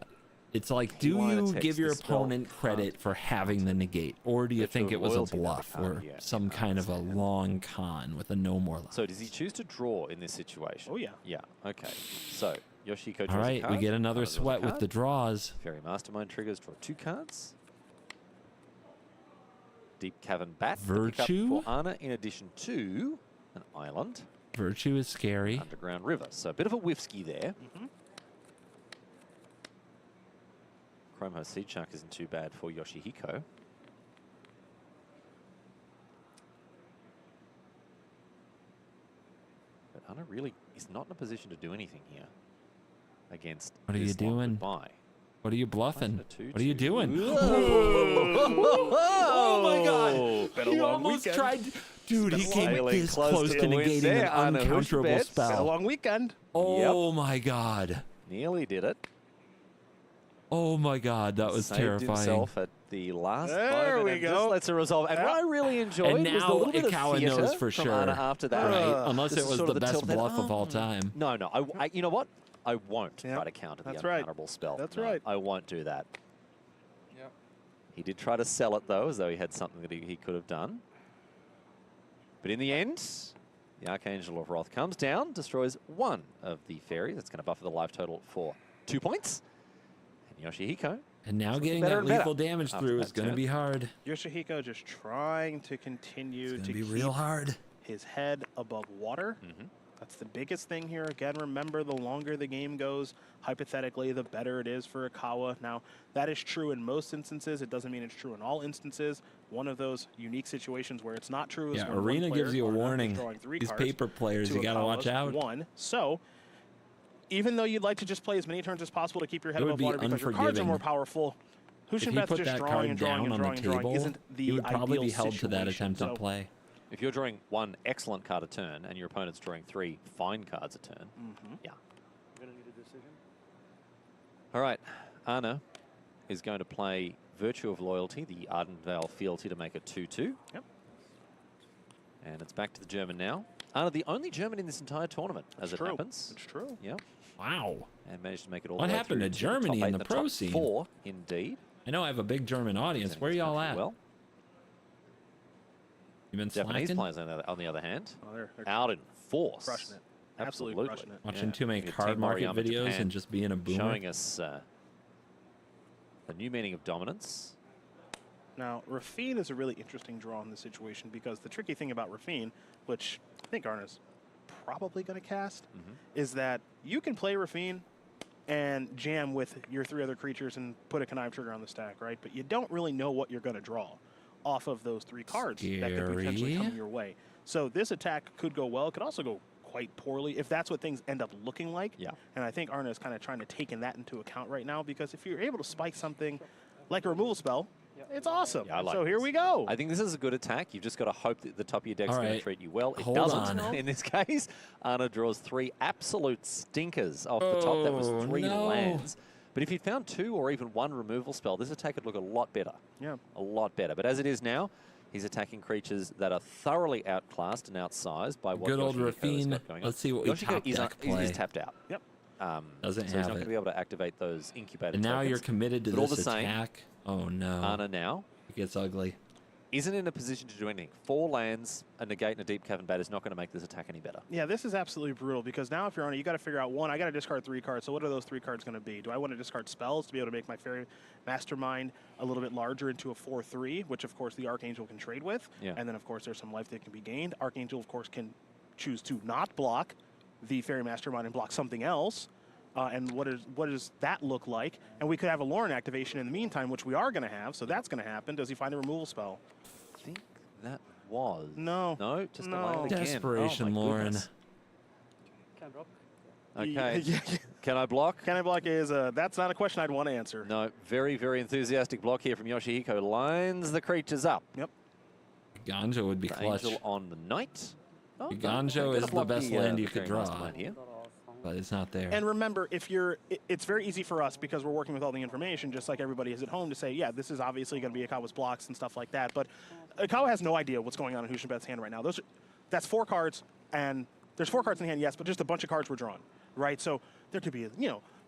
It's like, He do wanted you to text give your the spell opponent credit for having the negate, or do you Virtue think of it was a Loyalty never bluff or counted yet. some kind of a long con with a no more life? So does he choose to draw in this situation? Oh, yeah. Yeah, okay. So Yoshiko draws All a right, we card, get another Anna draws a sweat with card. the draws. Fairy Mastermind triggers, draw 2 cards. Deep Cavern Bat. to pick up Virtue? for Anna in addition to an island. Virtue is scary. Underground River. So a bit of a whiffsky there. Chromo Sea Shark isn't too bad for Yoshihiko. But Anna really is not in a position to do anything here against What are you this Long doing? Goodbye. What are you bluffing? Plus a 2/2. What are you doing? Whoa. Oh my god! Been a He long almost weekend. tried. Dude, he came Sailing this close close to to the win negating there, an Anna uncounterable Hushbets. Been a spell. long weekend. Oh my god! Nearly did it. Oh my god, that was Saved terrifying. himself at the last There moment we and go. just lets it resolve. And what I really enjoyed And was the now little bit of Ikawa theater knows for from sure, Anna after that. right? Unless This it is was sort the of best tilt that, bluff of all time. No, you know what? I won't try to counter the That's right. uncounterable spell. That's No, right. I won't do that. He did try to sell it, though, as though he had something that he could have done. But in the end, the Archangel of Wrath comes down, destroys 1 of the fairies. That's going to buffer the life total for 2 points. And Yoshihiko. And now looking getting better that and better lethal damage after through that is going to turn. be hard. Yoshihiko just trying to continue It's to going to be keep real hard. his head above water. That's the biggest thing here. Again, remember, the longer the game goes, hypothetically, the better it is for Ikawa. Now, that is true in most instances. It doesn't mean it's true in all instances. One of those unique situations where it's not true is Yeah, when Arena one player, gives you a Arna, is warning. drawing 3 These cards paper players, to you gotta watch Ikawa's out. 1. So, even though you'd like to just play as many turns as possible to keep your head It would above be water because your cards are unforgiving. more powerful, If he Hushinbet's put just that drawing card and drawing down and on drawing the and drawing table, isn't the he would probably ideal be held to that situation. attempt So, on play. If you're drawing 1 excellent card a turn and your opponent's drawing 3 fine cards a turn, yeah. We're going to need a decision. All right, Arna is going to play Virtue of Loyalty, the Ardenvale fealty, to make it 2-2. Yep. And it's back to the German now. Arna, the only German in this entire tournament, as it true. happens. It's true. Yep. Wow. And managed to make it all What the way happened through to the Germany top in 8 the and pro top scene? 4, indeed. I know I have a big German audience. Where are y'all at? Well, You been Japanese slacking? players, on the other hand, Oh, they're out in force. crushing it. Absolutely. Crushing it. Watching too many Team card market Moriyama, videos Japan, and just being a boomer. Showing us the new meaning of dominance. Now, Rafine is a really interesting draw in this situation because the tricky thing about Rafine, which I think Arna's probably going to cast, is that you can play Rafine and jam with your 3 other creatures and put a Connive Trigger on the stack, right? But you don't really know what you're going to draw off of those 3 cards that could potentially come Scary. your way. So this attack could go well. It could also go quite poorly if that's what things end up looking like. Yeah. And I think Arna is kind of trying to take that into account right now because if you're able to spike something like a removal spell, it's awesome. Yeah, I like so here this. we go. I think this is a good attack. You've just got to hope that the top of your deck's All going to right. treat you well. It Hold doesn't on. in this case. Arna draws 3 absolute stinkers off the top. That was Oh, 3 no. lands. But if he'd found 2 or even 1 removal spell, this attack would look a lot better. Yeah. A lot better. But as it is now, he's attacking creatures that are thoroughly outclassed and outsized by what Good old Yoshihiko has Rafine. got going on. Let's see what we Yoshihiko top is, deck is play. tapped out. Yep. Doesn't so he's have not going it. to be able to activate those incubated And now tokens. you're committed to But all this the same, attack. Oh no. Arna now It gets ugly. isn't in a position to do anything. 4 lands, a negate, and a deep cavern bat is not going to make this attack any better. Yeah, this is absolutely brutal because now if you're on it, you got to figure out, 1, I got to discard 3 cards. So what are those 3 cards going to be? Do I want to discard spells to be able to make my Fairy Mastermind a little bit larger into a 4/3, which of course the Archangel can trade with. Yeah. And then of course there's some life that can be gained. Archangel of course can choose to not block the Fairy Mastermind and block something else. And what does that look like? And we could have a Lauren activation in the meantime, which we are going to have. So that's going to happen. Does he find a removal spell? I think that was. No. No, just No. a land again. Desperation, Oh, my Lauren. goodness. Can I block? Okay. Yeah. Can I block? Can I block is that's not a question I'd want to answer. No, very, very enthusiastic block here from Yoshihiko. Lines the creatures up. Yep. Ganjo would be The clutch. Angel on the Knight. Oh, no, Ganjo gonna is the block best land you the could Fairy draw, Mastermind here. but it's not there. And remember, it's very easy for us because we're working with all the information, just like everybody is at home, to say, yeah, this is obviously going to be Ikawa's blocks and stuff like that. But Ikawa has no idea what's going on in Hushinbet's hand right now. That's 4 cards, and there's 4 cards in the hand, yes, but just a bunch of cards were drawn, right? So there could be,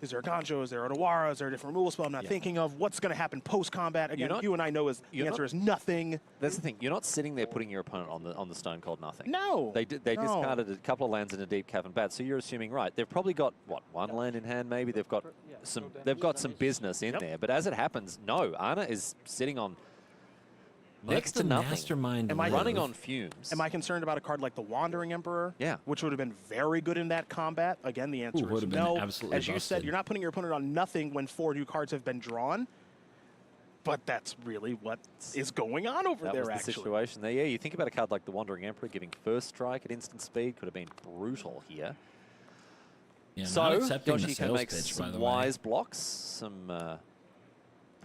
is there a Ganjo, is there a Odawara, is there a different removal spell I'm not thinking of? What's going to happen post-combat? Again, you and I know the answer is nothing. That's the thing. You're not sitting there putting your opponent on the stone cold nothing. No. They No. discarded a couple of lands in a deep cavern bat, so you're assuming right. They've probably got what, 1 land in hand maybe. They've got some business in there. But as it happens, no. Arna is sitting on next to the nothing. Mastermind Am I running on fumes? Am I concerned about a card like the Wandering Emperor? Yeah. Which would have been very good in that combat? Again, the answer would is have been no. absolutely As you said, busted. you're not putting your opponent on nothing when 4 new cards have been drawn. But that's really what is going on over That there, was the actually. situation there. Yeah, you think about a card like the Wandering Emperor giving first strike at instant speed could have been brutal here. Yeah, So not accepting the Yoshihiko sales makes pitch, by some the wise blocks, some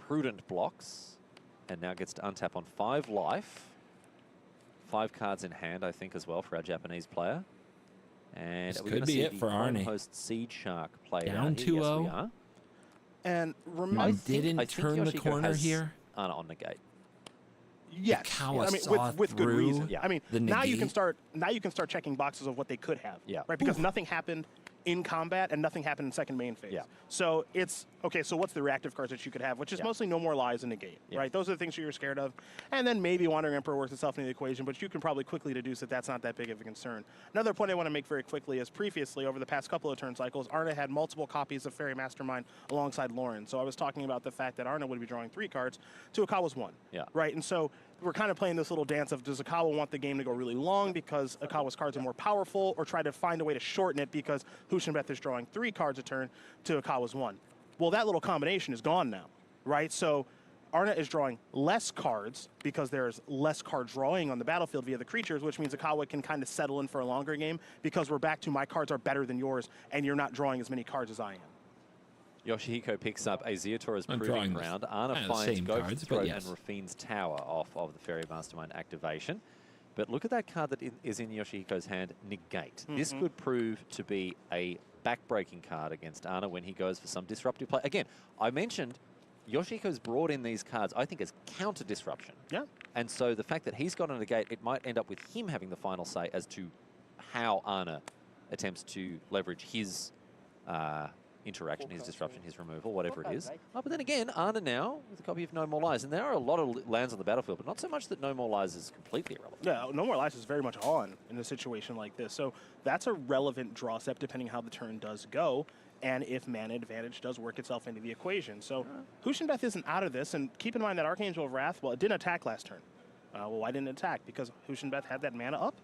prudent blocks, and now gets to untap on 5 life. 5 cards in hand, I think, as well for our Japanese player. And This are we could gonna be see it the for Arnie. Host Seed Shark play Down out here? Yes, 2-0. we are. And remember, I didn't turn the Yoshihiko corner has here. Arna on negate. yes. Ikawa I mean, saw with good through reason. Yeah. I mean, the now you can negate. start checking boxes of what they could have. Yeah. Right, because nothing happened in combat, and nothing happened in second main phase. Yeah. So it's, okay, so what's the reactive cards that you could have, which is mostly No More Lies and Negate, right? Those are the things that you're scared of. And then maybe Wandering Emperor works itself into the equation, but you can probably quickly deduce that that's not that big of a concern. Another point I want to make very quickly is previously, over the past couple of turn cycles, Arna had multiple copies of Fairy Mastermind alongside Lauren. So I was talking about the fact that Arna would be drawing 3 cards to Akawa's 1. Yeah. Right, and so we're kind of playing this little dance of, does Akawa want the game to go really long because Akawa's cards are more powerful, or try to find a way to shorten it because Hushinbeth is drawing 3 cards a turn to Akawa's 1? Well, that little combination is gone now, right? So Arna is drawing less cards because there's less card drawing on the battlefield via the creatures, which means Akawa can kind of settle in for a longer game because we're back to my cards are better than yours and you're not drawing as many cards as I am. Yoshihiko picks up a Zeotora's I'm Proving drawing Ground. the Arna finds same Gopher's cards, but Throat yes. and Rafine's Tower off of the Fairy Mastermind activation. But look at that card that is in Yoshihiko's hand, Negate. This could prove to be a backbreaking card against Arna when he goes for some disruptive play. Again, I mentioned Yoshihiko's brought in these cards, I think, as counter-disruption. Yeah. And so the fact that he's got a Negate, it might end up with him having the final say as to how Arna attempts to leverage his interaction, his disruption, his removal, whatever it is. Oh, but then again, Arna now with a copy of No More Lies. And there are a lot of lands on the battlefield, but not so much that No More Lies is completely irrelevant. Yeah, No More Lies is very much on in a situation like this. So that's a relevant draw step depending how the turn does go and if mana advantage does work itself into the equation. So Hushinbeth isn't out of this, and keep in mind that Archangel of Wrath, well, it didn't attack last turn. Well, why didn't it attack? Because Hushinbeth had that mana up.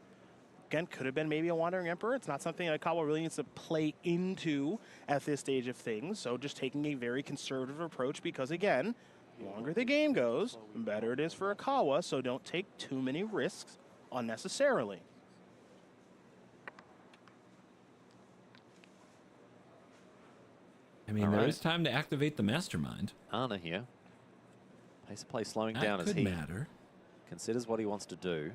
Again, could have been maybe a Wandering Emperor. It's not something that Akawa really needs to play into at this stage of things. So just taking a very conservative approach because, again, the longer the game goes, the better it is for Akawa. So don't take too many risks unnecessarily. I mean, there is time to activate the Mastermind. Arna here. Pace of play slowing That down as could he matter. considers what he wants to do.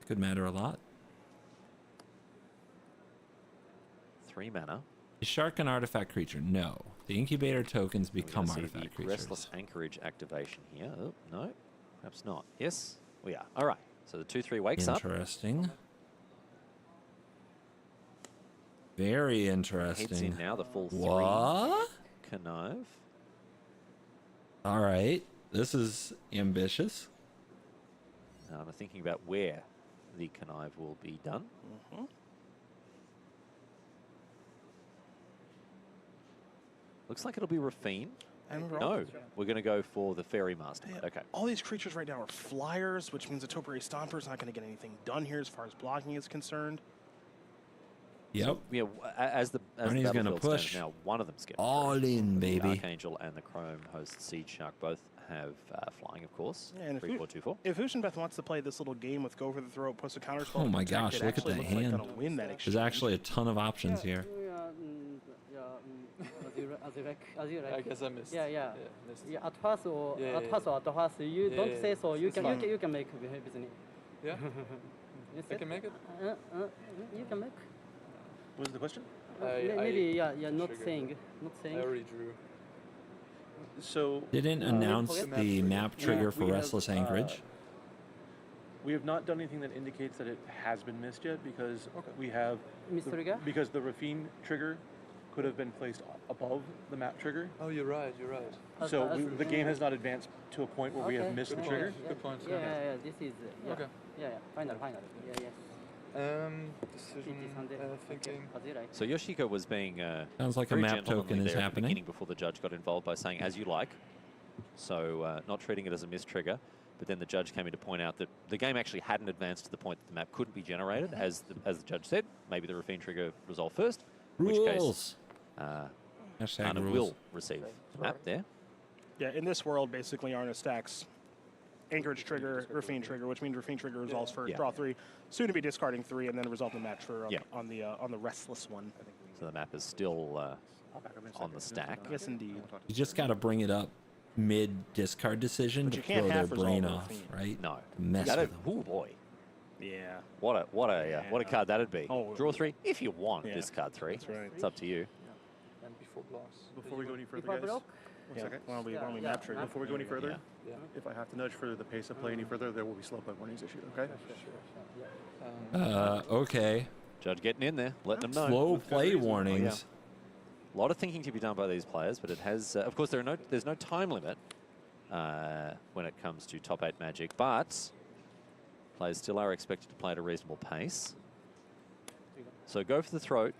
Could matter a lot. 3 mana. Is Shark an artifact creature? No. The incubator tokens become We're gonna see artifact the creatures. Restless Anchorage activation here. Oh, no, perhaps not. Yes, we are. All right. So the 2/3 wakes up. Interesting. Very interesting. Heads in now. The full 3. What? Connive. All right. This is ambitious. I'm thinking about where the connive will be done. Looks like it'll be Rafine. No, we're going to go for the Fairy Mastermind. Okay. All these creatures right now are flyers, which means the Topiary Stomper's not going to get anything done here as far as blocking is concerned. Yep. So, yeah, as the Arnie's gonna battlefield push stands now, one of them's getting all in, The baby. Archangel and the Chrome Host Siege Shark both have flying, of course. Yeah, and 3/4/2/4. if Hushinbeth wants to play this little game with Go for the Throat, plus a counter spell, Oh to my protect gosh, it, look at actually that looks like hand. gonna win that There's exchange. actually a ton of options here. I guess I missed. Yeah. missed. Yeah, at first or Yeah, at yeah, first or at first, you Yeah, don't yeah, say so. You it's can fine. you can make business. Yeah? You I said? can make it? You can make. What was the question? Maybe not triggered saying, it. not saying. I already drew. So Didn't announce the map trigger for we have, Restless Anchorage. We have not done anything that indicates that it has been missed yet because we have Missed trigger? because the Rafine trigger could have been placed above the map trigger. Oh, you're right, you're right. So the game has not advanced to a point where we have missed the trigger. Good point. Yeah, this is. Yeah. Okay. Yeah, final. Yeah. Decision, thinking. So Yoshiko was being Sounds like a very map gentlemanly token is there at the happening. beginning before the judge got involved by saying, as you like. So not treating it as a mistrigger. But then the judge came in to point out that the game actually hadn't advanced to the point that the map couldn't be generated, as the judge said. Maybe the Rafine trigger resolved first. In which case, Hashtag Arna rules. will receive the map there. Yeah, in this world, basically, Arna stacks Anchorage trigger, Rafine trigger, which means Rafine trigger resolves first, Yeah. draw 3, soon to be discarding 3, and then resolve the match for Yeah. on the Restless one. So the map is still on the stack. Yes, indeed. You just got to bring it up mid discard decision But to you can't throw their half brain resolve off, Rafine. right? No. Mess You gotta- with them. Oh boy. Yeah. What a card that'd be. Oh, Draw 3 if you want. yeah. Discard 3. That's right. It's up to you. And before blocks. Before we go any further, Before guys. block? One second. Why don't we map trigger? Before we go any further, Yeah. if I have to nudge for the pace of play any further, there will be slow play warnings issued. Okay. Okay. Judge getting in there, letting them know. Slow With good play reason. warnings. A lot of thinking to be done by these players, but it has, of course, there's no time limit when it comes to top 8 Magic, but players still are expected to play at a reasonable pace. So go for the throat,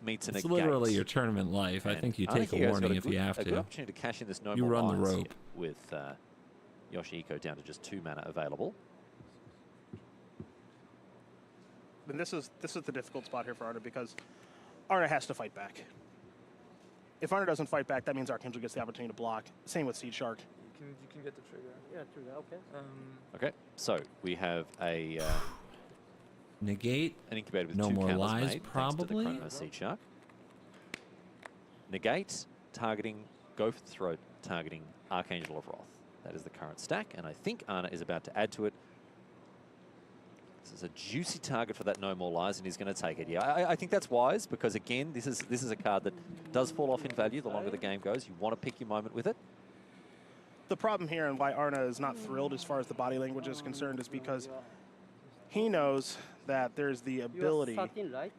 meets an It's negate. literally your tournament life. I think you take a warning if you have A good to. opportunity to cash in this no You more run the lines here rope. with Yoshihiko down to just 2 mana available. And this is the difficult spot here for Arna because Arna has to fight back. If Arna doesn't fight back, that means Archangel gets the opportunity to block. Same with Seed Shark. You can get the trigger. Yeah, trigger. Okay. Okay, so we have a negate. An incubator with No 2 more counters lies, made, probably. thanks to the Chrono Seed Shark. Negate, targeting, go for the throat, targeting Archangel of Wrath. That is the current stack, and I think Arna is about to add to it. This is a juicy target for that No More Lies, and he's going to take it. Yeah, I think that's wise because again, this is a card that does fall off in value the longer the game goes. You want to pick your moment with it. The problem here and why Arna is not thrilled as far as the body language is concerned is because he knows that there's the ability. Right?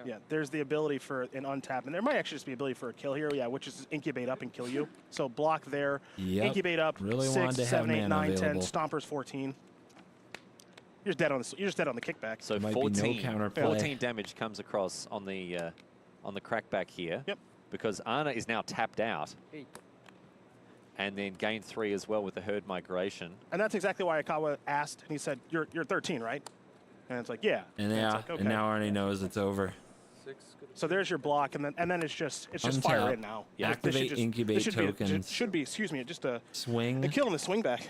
Yeah, there's the ability for an untap, and there might actually just be ability for a kill here, yeah, which is incubate up and kill you. So block there, Yep. incubate up, Really wanted 6, to have 7, 8, mana 9, 10, available. Stompers 14. You're just dead on the kickback. So Might be no 14, counterplay. 14 damage comes across on the crackback here. Yep. Because Arna is now tapped out. And then gain 3 as well with the herd migration. And that's exactly why Ikawa asked, and he said, "You're 13, right?" And it's like, "Yeah." And it's yeah, like, okay. and now Arnie knows it's over. So there's your block, and then it's just fire Untap. in now. Yeah. Activate incubate this should tokens. Should be, excuse me, just a Swing. a kill on the swing back.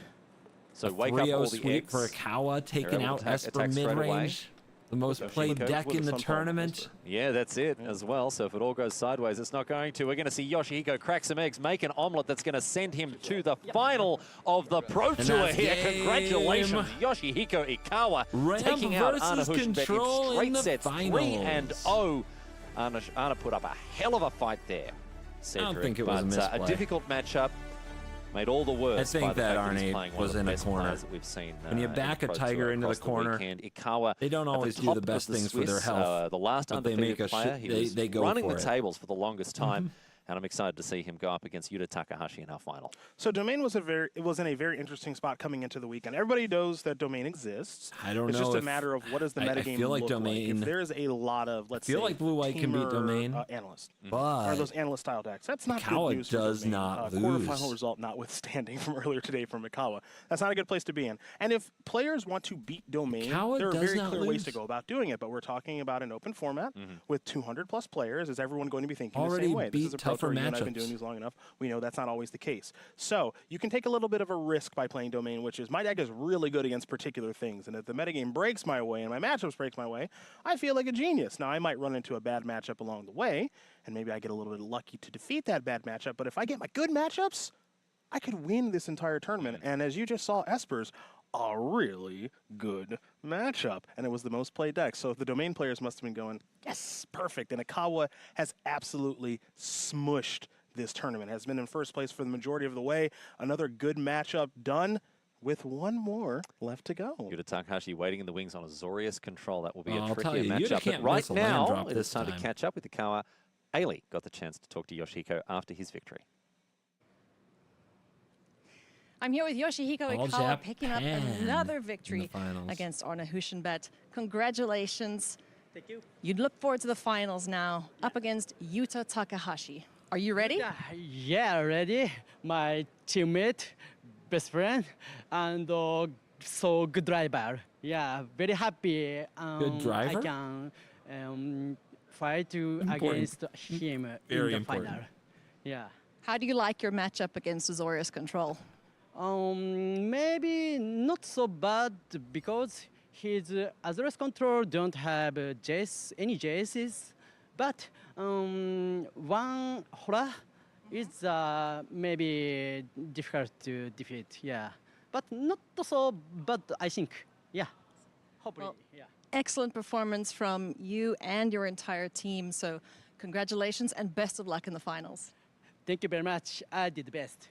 So A wake up 3-0 all the sweep eggs. for Akawa, taking able out to attack Esper straight away. mid-range. The most So played Yoshihiko deck with in a the Sunfall tournament. Yeah, that's it as well. So if it all goes sideways, it's not going to. We're going to see Yoshihiko crack some eggs, make an omelet that's going to send him to the final of the Pro And Tour that's here. game. Congratulations, Yoshihiko Ikawa, Ram taking out versus Arna Hushbek Control in straight in the sets, finals. 3-0. Arna put up a hell of a fight there, Cedric. think it was a but, a misplay. difficult matchup. Made all the worse. I think by the that fact he's Arne playing one was of the in a best corner. players that we've seen. When you in back the a Pro tiger Tour into the across corner, weekend. Ikawa they don't at always the do top the of best things for their Swiss, health, the last but they undefeated make a player. shit- He was they go running for the it. tables for the longest time. And I'm excited to see him go up against Yuta Takahashi in our final. So Domain was in a very interesting spot coming into the weekend. Everybody knows that Domain exists. I don't it's know just a if- matter of what does the I metagame feel like look Domain- If there's a lot of, let's feel say, like Blue-White can beat Tamer, Domain, analysts, but or those analyst style decks. That's not Ikawa good news for does Domain. not lose. Quarterfinal result notwithstanding from earlier today from Ikawa. That's not a good place to be in. And if players want to beat Domain, Ikawa there are does very not clear ways to lose. go about doing it. But we're talking about an open format with 200 plus players. Is everyone going to be thinking the Already same way? This beat is a Pro tougher Tour. You and I have been matchups. doing these long enough. We know that's not always the case. So you can take a little bit of a risk by playing Domain, which is my deck is really good against particular things. And if the metagame breaks my way and my matchups breaks my way, I feel like a genius. Now, I might run into a bad matchup along the way, and maybe I get a little bit lucky to defeat that bad matchup. But if I get my good matchups, I could win this entire tournament. And as you just saw, Esper's a really good matchup. And it was the most played deck. So the Domain players must have been going, yes, perfect. And Ikawa has absolutely smushed this tournament, has been in first place for the majority of the way. Another good matchup done with one more left to go. Yuta Takahashi waiting in the wings on a Zorius control. That will be I'll a tell trickier you, Yuta matchup. can't But right miss a land now, drop it this is time to time. catch up with Ikawa. Ailey got the chance to talk to Yoshihiko after his victory. I'm here with Yoshihiko All Ikawa picking up Japan another in victory the finals. against Arna Hushbek. Congratulations. Thank you. You'd look forward to the finals now, up against Yuta Takahashi. Are you ready? Yeah, ready. My teammate, best friend, and so good driver. Yeah, very happy. Good driver? I can fight Important. against him Very in the important. final. Yeah. How do you like your matchup against Azorius Control? Maybe not so bad because his Azorius Control don't have any JSs, but one Hora is maybe difficult to defeat. Yeah, but not so bad. I think. Yeah, hopefully. Well, yeah. Excellent performance from you and your entire team. So congratulations and best of luck in the finals. Thank you very much. I did the best.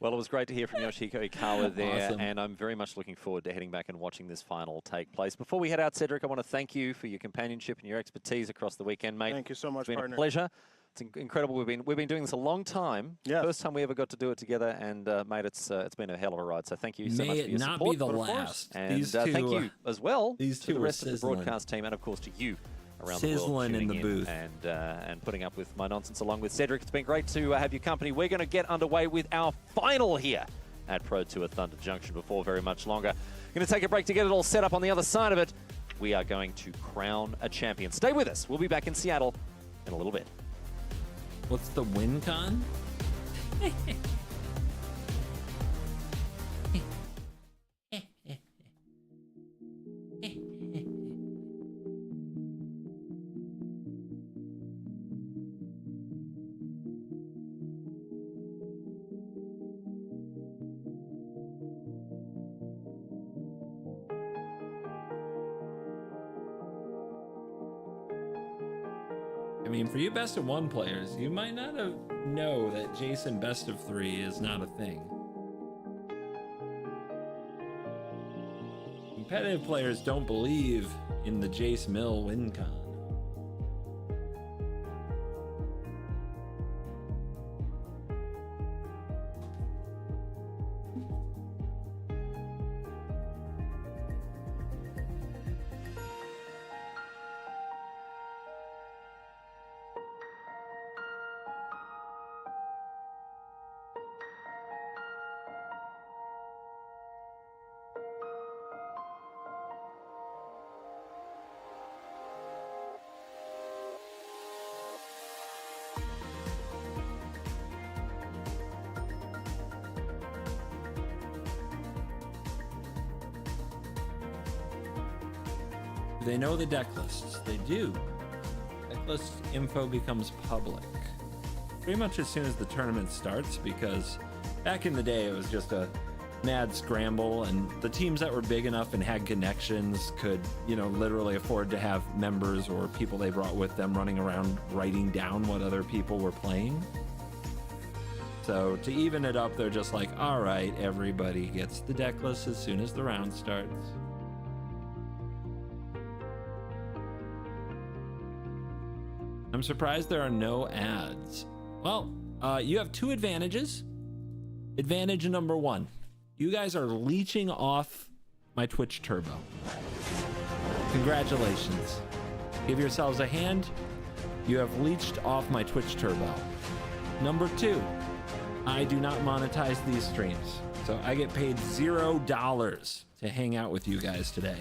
Well, it was great to hear from Yoshihiko Ikawa there, Awesome. and I'm very much looking forward to heading back and watching this final take place. Before we head out, Cedric, I want to thank you for your companionship and your expertise across the weekend, mate. Thank you so much, It's been partner. a pleasure. It's incredible. We've been doing this a long time. Yes. First time we ever got to do it together, and mate, it's been a hell of a ride. So thank you so May much it for your not support. be the But of course- last. And These thank two, you as well these to two the were rest of the sizzling. broadcast team, and of course to you around the Sizzling world in tuning the booth. and putting up with my nonsense along with Cedric. It's been great to have your company. We're going to get underway with our final here at Pro Tour Thunder Junction before very much longer. Going to take a break to get it all set up. On the other side of it, we are going to crown a champion. Stay with us. We'll be back in Seattle in a little bit. What's the WinCon? I mean, for you best of one players, you might not have know that Jason best of three is not a thing. Competitive players don't believe in the Jace Mill WinCon. They know the deck lists. They do. Deck list info becomes public pretty much as soon as the tournament starts, because back in the day it was just a mad scramble, and the teams that were big enough and had connections could, you know, literally afford to have members or people they brought with them running around writing down what other people were playing. So to even it up, they're just like, all right, everybody gets the deck list as soon as the round starts. I'm surprised there are no ads. Well, you have two advantages. Advantage number one, you guys are leeching off my Twitch Turbo. Congratulations. Give yourselves a hand. You have leeched off my Twitch Turbo. Number two, I do not monetize these streams, so I get paid $0 to hang out with you guys today.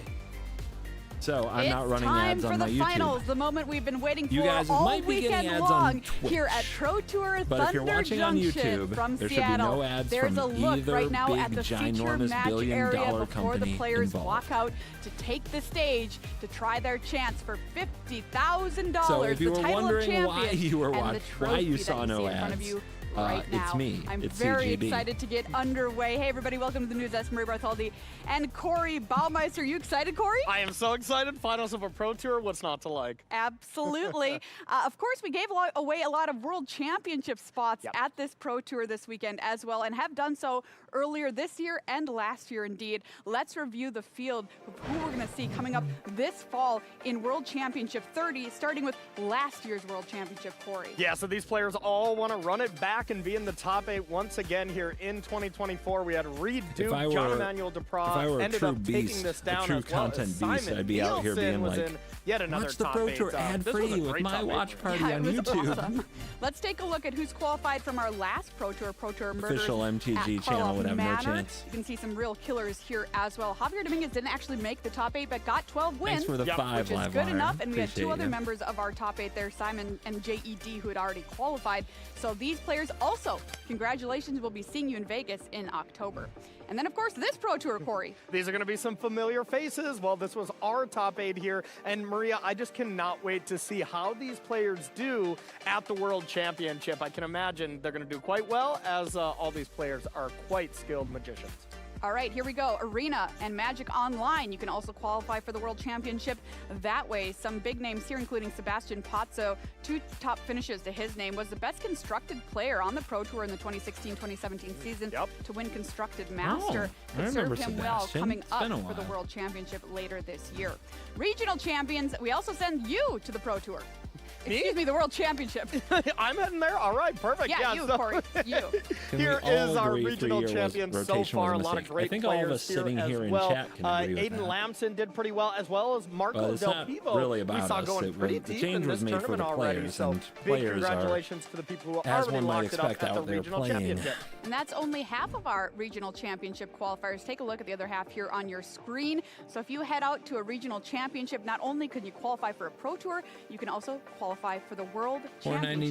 So I'm not running ads on my YouTube. It's time for the finals, the moment we've been waiting for You guys all might be getting weekend ads long on Twitch. here at Pro Tour But if you're Thunder watching on Junction YouTube, from there should be Seattle. no ads There's from a look either right now at big, the feature ginormous match area billion-dollar before the company players involved. walk out to take the stage to try their chance for $50,000. So if you the were title of wondering why champion you were and the watching, why you trophy saw that no see in front of ads, you right now. it's me. I'm It's very CGB. excited to get underway. Hey everybody, welcome to the news. That's Marie Bartholdi and Corey Baumeister. Are you excited, Corey? I am so excited. Finals of a Pro Tour. What's not to like? Absolutely. Of course, we gave away a lot of World Championship spots at this Pro Tour this weekend as well, and have done so earlier this year and last year indeed. Let's review the field of who we're going to see coming up this fall in World Championship 30, starting with last year's World Championship, Corey. Yeah, so these players all want to run it back and be in the top 8 once again here in 2024. We had Reed Duke, John Emmanuel if I were Duprat a ended true up taking beast, this a down true as well as content Simon beast, I'd be out here Nielsen being was like, in yet another watch the top Pro 8. Tour ad This was free a with great my top 8 watch for party me. on it was YouTube. awesome. Let's take a look at who's qualified from our last Pro Tour Murders Official MTG at channel Karloff would have no Manor. chance. You can see some real killers here as well. Javier Dominguez didn't actually make the top 8, but got 12 wins, Thanks for the 5 which is live good wire. enough. And we had two Appreciate other you. members of our top 8 there, Simon and JED, who had already qualified. So these players also, congratulations, we'll be seeing you in Vegas in October. And then, of course, this Pro Tour, Corey. These are going to be some familiar faces. Well, this was our top 8 here. And Maria, I just cannot wait to see how these players do at the World Championship. I can imagine they're going to do quite well, as all these players are quite skilled magicians. All right, here we go. Arena and Magic Online. You can also qualify for the World Championship that way. Some big names here, including Sebastian Pozzo. 2 top finishes to his name. Was the best constructed player on the Pro Tour in the 2016-2017 season to win Constructed Master. I Could remember serve him well Sebastian. coming It's up been a for the while. World Championship later this year. Regional champions, we also send you to the Pro Tour. Excuse me, the World Championship. I'm heading there. All right, perfect. Yeah, you, so Corey. You. Can Here we all is our agree regional 3-year champions so rotation far. A was a lot of mistake? great I think players all of us sitting as here in well. chat can agree with Aiden that. Lamson did pretty well, as well as Marco But it's Del not Pivo. really we about saw us. going It pretty was- the deep change in was this made for tournament the already. players, So and big players are, congratulations to the people who as already one might locked it up expect, at the out there regional playing. championship. And that's only half of our regional championship qualifiers. Take a look at the other half here on your screen. So if you head out to a regional championship, not only can you qualify for a Pro Tour, you can also qualify for the World Championship, which is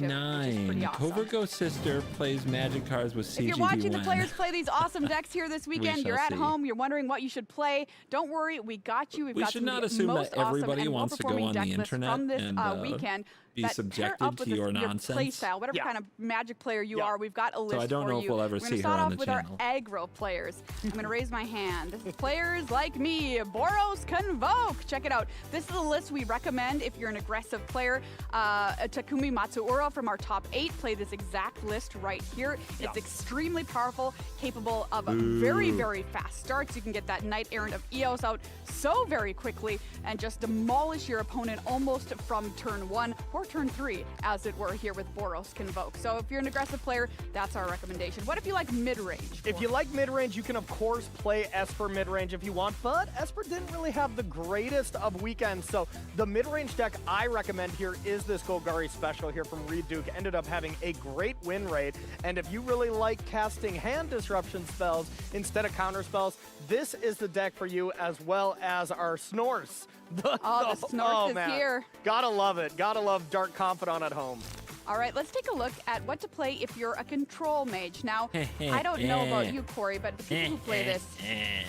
pretty $4.99. awesome. Covergo sister plays Magic cards with CGB. If you're watching the Wen. players play these awesome decks here this weekend, shall you're at see. home, you're wondering what you should play, don't worry, we got you. We've We got should some of not the assume that most awesome everybody and wants to go well-performing on the deck lists internet from this and, weekend be that pair subjected up to with your play nonsense. style, whatever kind of Magic player you are. We've got a list I don't for know you. if we'll ever We're gonna see her start on off the with channel. our aggro players. I'm going to raise my hand. Players like me, Boros Convoke. Check it out. This is a list we recommend if you're an aggressive player. Takumi Matsuura from our top 8 played this exact list right here. It's extremely powerful, capable of very, very fast starts. You can get that Knight Errant of Eos out so very quickly and just demolish your opponent almost from turn 1 or turn 3, as it were, here with Boros Convoke. So if you're an aggressive player, that's our recommendation. What if you like mid-range? If you like mid-range, you can of course play Esper mid-range if you want, but Esper didn't really have the greatest of weekends, so the mid-range deck I recommend here is this Golgari special here from Reed Duke. Ended up having a great win rate, and if you really like casting hand disruption spells instead of counter spells, this is the deck for you, as well as our Snorse. The Snorse is man. here. Gotta love it. Gotta love Dark Confidant at home. All right, let's take a look at what to play if you're a control mage. Now, I don't know about you, Corey, but the people who play this,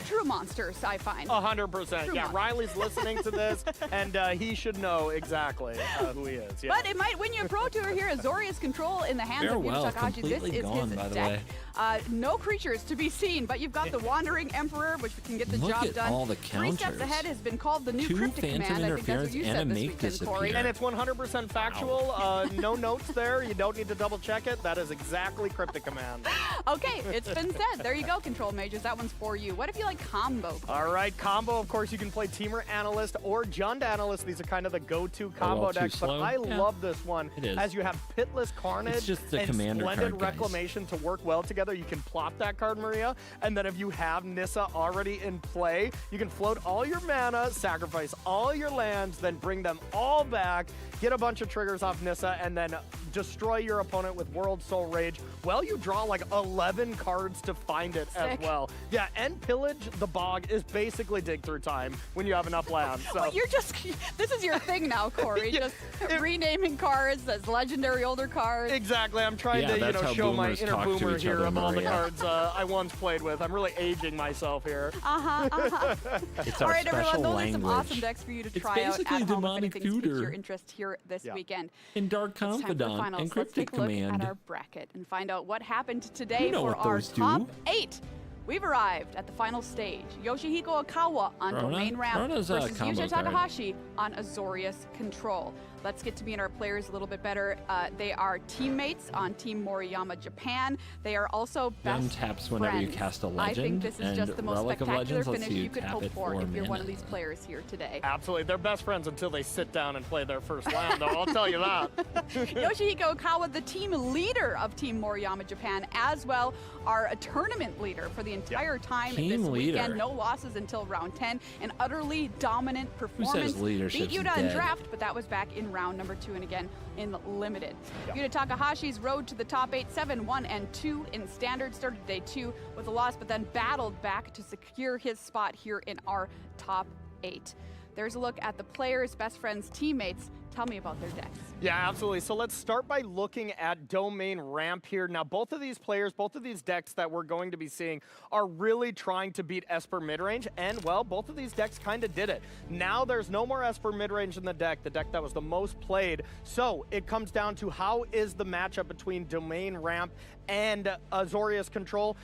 true monsters, I find. 100%. True Yeah, monsters. Riley's listening to this, and he should know exactly who he is. Yeah. But it might win you a Pro Tour here. Azorius Control in the hands of Farewell, Yuta Takahashi. This completely is gone, his by the deck. way. No creatures to be seen, but you've got the Wandering Emperor, which can get the Look job at done. all the 3 steps counters. ahead has been called the new 2 Cryptic Phantom Command. I think that's what Interference you and said a this Make weekend, Corey. Disappear. And it's 100% factual. No notes there. You don't need to double check it. That is exactly Cryptic Command. Okay, it's been said. There you go, Control Mages. That one's for you. What if you like combo? All right, combo. Of course, you can play Teamer Analyst or Jund Analyst. These are kind of the go-to A combo little too decks. But slow. I Yeah. love this one. It is. As you have Pitless Carnage It's just the and commander Splendid card, guys. Reclamation to work well together. You can plop that card, Maria. And then if you have Nissa already in play, you can float all your mana, sacrifice all your lands, then bring them all back, get a bunch of triggers off Nissa, and then destroy your opponent with World Soul Rage. Well, you draw like 11 cards to find it as Sick. well. Yeah, and Pillage the Bog is basically dig through time when you have enough land. So Well, you're just, this is your thing now, Corey. Just renaming cards as legendary older cards. Exactly, I'm trying Yeah, to, that's how show my boomers inner talk to boomer each here other, of all the Maria. cards I once played with. I'm really aging myself here. It's All our right, everyone, special those are some language. awesome decks for you to It's try out basically at home if demonic anything piques tutor. your interest here this weekend. In Dark It's time for the Confidant finals. and Let's Cryptic take a look Command. at our bracket and find out what happened today You know for what our those do. top 8. We've arrived at the final stage. Yoshihiko Okawa on Rona? Domain Ramp Rona's a versus combo Yuta card. Takahashi on Azorius Control. Let's get to meet our players a little bit better. They are teammates on Team Moriyama Japan. They are also One best taps whenever you friends. cast a I think legend, this is and just the most Relic of spectacular Legends lets finish you you could tap hope it for for a if you're one of mana. these players here today. Absolutely, they're best friends until they sit down and play their first land, though, I'll tell you that. Yoshihiko Okawa, the team leader of Team Moriyama Japan, as well are a tournament leader for the entire time Team this weekend. leader. No losses until round 10. An utterly dominant performance. Beat leadership's Yuta in dead? draft, but that was back in round number 2 and again in limited. Yuta Takahashi's road to the top 8, 7-1 and 2 in standard. Started day 2 with a loss, but then battled back to secure his spot here in our top 8. There's a look at the players, best friends, teammates. Tell me about their decks. Yeah, absolutely. So let's start by looking at Domain Ramp here. Now, both of these players, both of these decks that we're going to be seeing are really trying to beat Esper midrange, and, well, both of these decks kind of did it. Now there's no more Esper midrange in the deck that was the most played. So it comes down to how is the matchup between Domain Ramp and Azorius Control.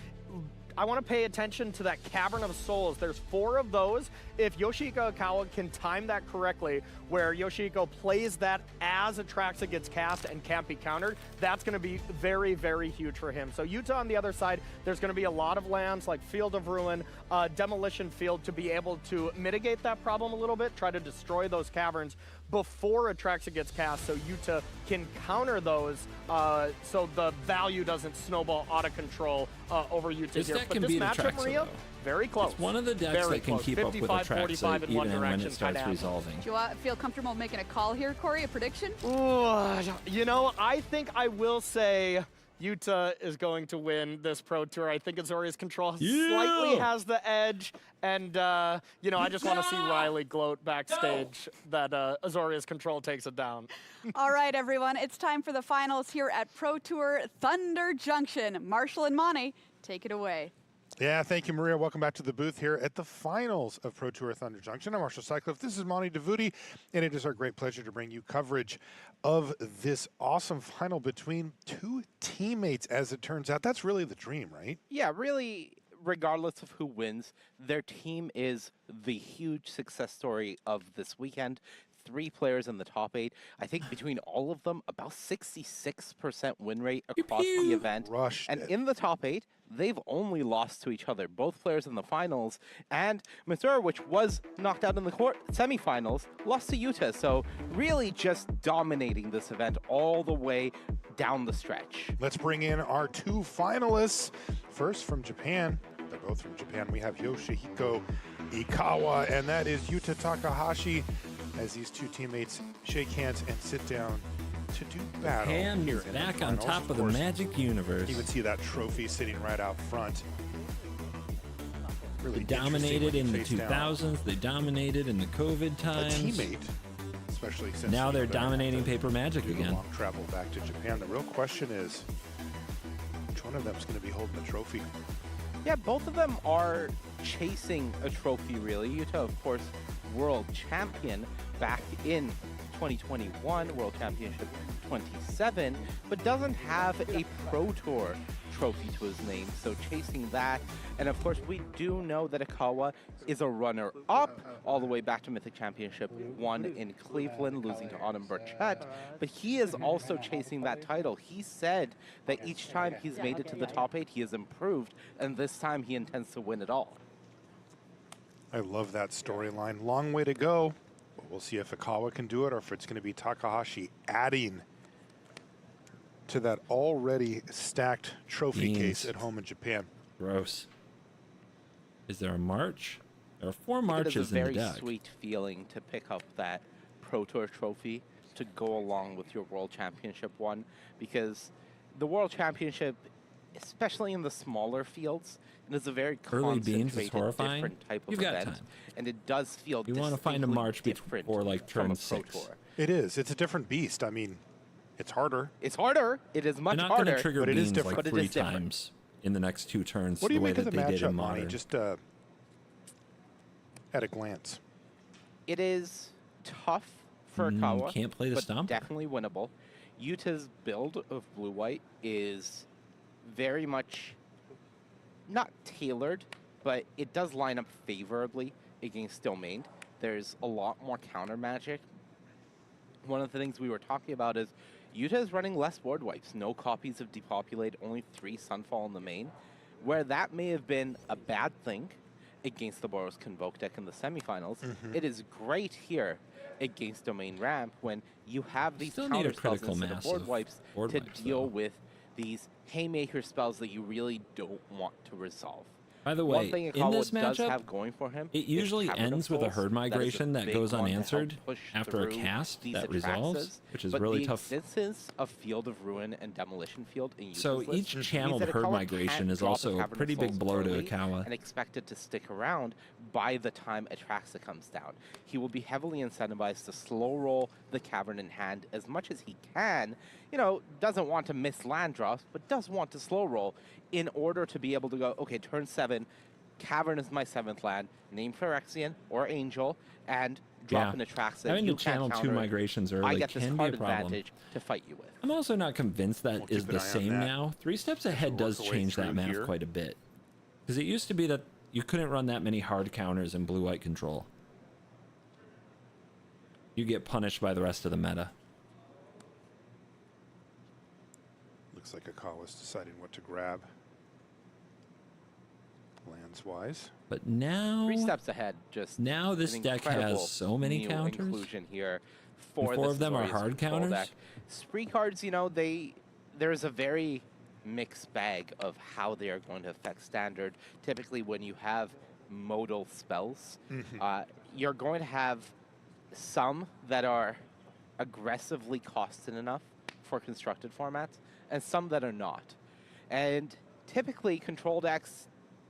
I want to pay attention to that Cavern of Souls. There's 4 of those. If Yoshihiko Ikawa can time that correctly, where Yoshihiko plays that as Atraxa gets cast and can't be countered, that's going to be very, very huge for him. So Yuta on the other side, there's going to be a lot of lands like Field of Ruin, Demolition Field to be able to mitigate that problem a little bit, try to destroy those caverns before Atraxa gets cast so Yuta can counter those so the value doesn't snowball out of control over Yuta This here. deck But can this beat matchup, Atraxa, Maria, though. very close. It's one of the decks Very that can close. keep up with 55, 45 Atraxa in one even when direction it starts kinda. resolving. Do you feel comfortable making a call here, Corey? A prediction? Ooh, you know, I think I will say Yuta is going to win this Pro Tour. I think Azorius Control slightly has the edge. And, you know, I just want to see Riley gloat backstage that Azorius Control takes it down. All right, everyone. It's time for the finals here at Pro Tour Thunder Junction. Marshall and Monty, take it away. Yeah, thank you, Maria. Welcome back to the booth here at the finals of Pro Tour Thunder Junction. I'm Marshall Cycliffe. This is Monty Devuti, and it is our great pleasure to bring you coverage of this awesome final between 2 teammates, as it turns out. That's really the dream, right? Yeah, really, regardless of who wins, their team is the huge success story of this weekend. 3 players in the top 8. I think between all of them, about 66% win rate across the event. And in the top 8, they've only lost to each other. Both players in the finals. And Missouri, which was knocked out in the semifinals, lost to Yuta. So really just dominating this event all the way down the stretch. Let's bring in our 2 finalists. First from Japan. They're both from Japan. We have Yoshihiko Ikawa, and that is Yuta Takahashi, as these 2 teammates shake hands and sit down to do battle. Japan here is in back the on finals. top of the course, Magic universe. You would see that trophy sitting right out front. Really They dominated in the interesting when you face 2000s. They dominated in the COVID down times. a teammate, especially since Now they're you've been dominating able to Paper Magic do the again. long travel back to Japan. The real question is, which one of them is going to be holding the trophy? Yeah, both of them are chasing a trophy, really. Yuta, of course, world champion back in 2021, World Championship 27, but doesn't have a Pro Tour trophy to his name, so chasing that. And of course, we do know that Ikawa is a runner-up all the way back to Mythic Championship 1 in Cleveland, losing to Autumn Burchett, but he is also chasing that title. He said that each time he's made it to the top 8, he has improved, and this time he intends to win it all. I love that storyline. Long way to go. But we'll see if Ikawa can do it or if it's going to be Takahashi adding to that already stacked trophy case at home in Japan. Gross. Is there a march? There are 4 It is marches a in the very deck. sweet feeling to pick up that Pro Tour trophy to go along with your World Championship one, because the World Championship, especially in the smaller fields, it is a very Early beans is concentrated, horrifying. different type of You've got event, time. and it does feel You want to find a distinctly march different before like from turn a Pro 6. Tour. It is. It's a different beast. I mean, it's harder. It's harder. It is much They're not harder. going to trigger but it is beans different. like But it 3 is different. times in the next 2 turns. What do you the way make of the that they did matchup, in Monty? Modern. Just at a glance. It is tough for Ikawa, can't play the but Stomper. definitely winnable. Yuta's build of blue-white is very much not tailored, but it does line up favorably against Domain. There's a lot more counter magic. One of the things we were talking about is Yuta is running less board wipes, no copies of Depopulate, only 3 Sunfall in the main, where that may have been a bad thing against the Boros Convoke deck in the semifinals. It is great here against Domain Ramp when you have these Still need a counter spells critical instead of mass board of wipes board to wipes, deal though. with these Haymaker spells that you really don't want to resolve. By the One way, thing in Ikawa this does matchup, have going for him it is usually Cavern of ends with a Souls. herd That is a migration that big goes one to help unanswered push after a through cast these that Atraxas, resolves, which is but really the tough. existence of Field of Ruin and Demolition Field in So Yuta's list each means channeled that herd Ikawa migration can't is drop also a Cavern of pretty big Souls blow to early Ikawa. and expect it to stick around by the time Atraxa comes down. He will be heavily incentivized to slow roll the Cavern in hand as much as he can. You know, doesn't want to miss land drops, but does want to slow roll in order to be able to go, okay, turn 7, Cavern is my 7th land, name Phyrexian or Angel, and drop an Atraxa. Having You to can't channel 2 counter it. migrations I early get this can be card a problem. advantage to fight you with. I'm also not convinced that is keep an the eye on same that. now. 3 steps ahead work does our way change that through math here. quite a bit. Because it used to be that you couldn't run that many hard counters in blue-white control. You get punished by the rest of the meta. Looks like Akawa's deciding what to grab. Lands-wise. But now... 3 steps ahead, just now this an deck incredible has so many new counters. Inclusion here for And 4 this of them are Azorius hard control counters? deck. Spree cards, you know, there's a very mixed bag of how they are going to affect standard. Typically, when you have modal spells, you're going to have some that are aggressively costed enough for constructed formats, and some that are not. And typically, control decks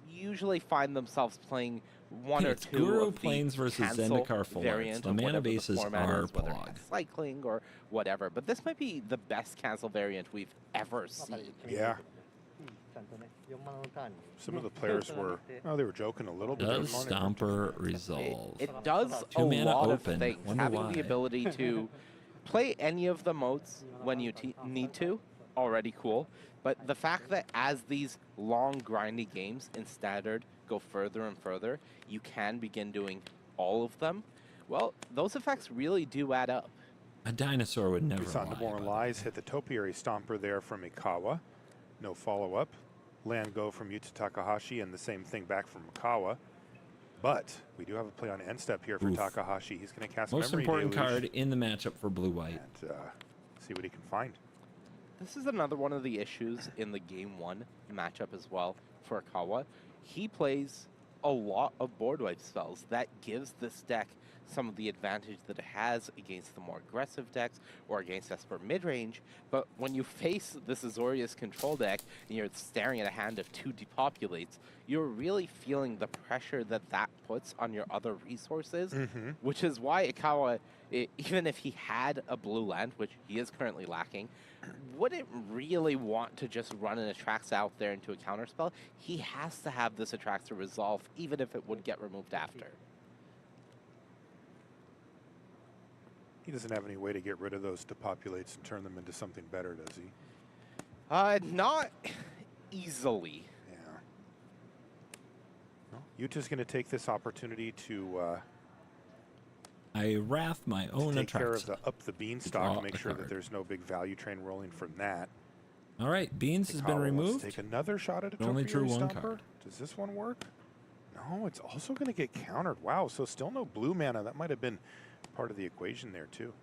usually find themselves playing one or It's two Guru of the Plains versus cancel Zendikar Full Arts. variant The of mana whatever the bases format are is, whether Pog. it's cycling or whatever. But this might be the best cancel variant we've ever seen. Yeah. Some of the players were, they were joking a little bit. Does Stomper resolve? It does a 2 mana lot open. of things. Wonder Having why. the ability to play any of the modes when you need to, already cool. But the fact that as these long, grindy games in Standard go further and further, you can begin doing all of them, well, those effects really do add up. A dinosaur would never We saw lie. Demora Lies hit the Topiary Stomper there from Ikawa. No follow-up. Land go from Yuta Takahashi, and the same thing back from Ikawa. But we do have a play on end step here for Oof. Takahashi. He's going to cast Most Memory important Deluge card in the matchup for blue-white. and see what he can find. This is another one of the issues in the Game 1 matchup as well for Akawa. He plays a lot of board wipe spells. That gives this deck some of the advantage that it has against the more aggressive decks or against Esper mid-range. But when you face this Azorius control deck and you're staring at a hand of 2 depopulates, you're really feeling the pressure that that puts on your other resources, which is why Ikawa, even if he had a blue land, which he is currently lacking, wouldn't really want to just run an Atraxa out there into a counterspell. He has to have this Atraxa resolve, even if it would get removed after. He doesn't have any way to get rid of those depopulates and turn them into something better, does he? Not easily. Yeah. Well, Yuta's going to take this opportunity to I wrath my own take care of Atraxa. the up the beanstalk, draw make a sure that card. there's no big value train rolling from that. All right, Beans has been Ikawa wants to removed. Take another shot at a It only drew Topiary one Stomper. card. Does this one work? No, it's also going to get countered. Wow, so still no blue mana. That might have been part of the equation there too.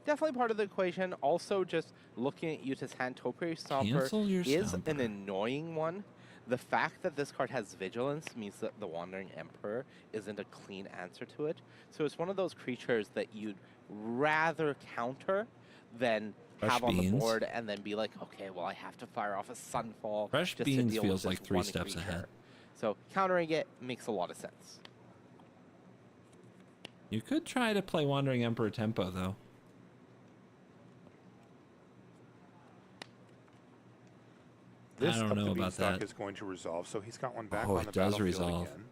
Definitely part of the equation. Also, just looking at Yuta's hand, Topiary Cancel your Stomper is Stomper. an annoying one. The fact that this card has Vigilance means that the Wandering Emperor isn't a clean answer to it. So it's one of those creatures that you'd rather counter than Fresh have on the Beans. board and then be like, okay, well, I have to fire off a Sunfall Fresh just Beans to deal feels with like this 3 one steps creature. ahead. So countering it makes a lot of sense. You could try to play Wandering Emperor tempo, though. This I up don't the know about beanstalk that. is going to resolve, so he's got one back Oh, on the it does battlefield resolve. again.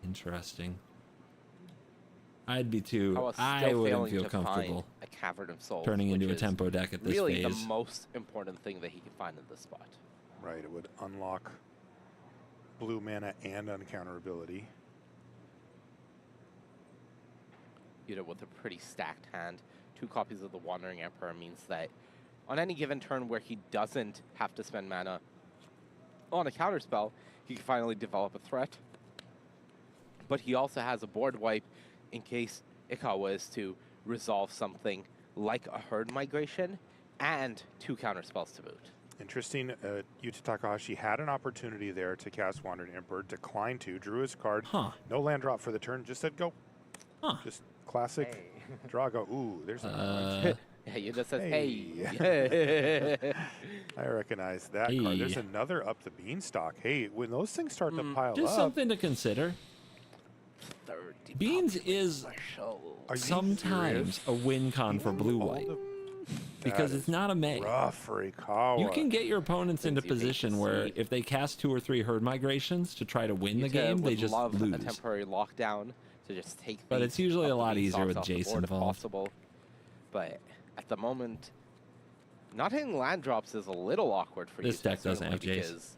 Interesting. I'd be too. was I still wouldn't failing feel to comfortable find a Cavern of Souls, turning into which a is tempo deck at this really phase. the most important thing that he can find in this spot. Right, it would unlock blue mana and uncounterability. You know, with a pretty stacked hand, 2 copies of the Wandering Emperor means that on any given turn where he doesn't have to spend mana on a counterspell, he can finally develop a threat. But he also has a board wipe in case Ikawa is to resolve something like a Herd Migration and 2 counterspells to boot. Interesting, Yuta Takahashi had an opportunity there to cast Wandering Emperor, declined to, drew his card, no land drop for the turn, just said go. Just classic draw go. Ooh, there's a Yeah, you just said, hey. I recognize that card. There's another up the beanstalk. Hey, when those things start to pile Just up. something to consider. Beans is Are you sometimes a win con for blue-white. Because That it's not a May. rough for Ikawa. You can get your opponents into Things you hate to position where see. if they cast 2 or 3 herd migrations to try to win the Yuta game, they would just love lose. a temporary lockdown to just take But these it's usually up a the lot easier beanstalks with off the Jace board if involved. possible. But at the moment, not hitting land drops is a little awkward for you. This deck doesn't have Jace. Because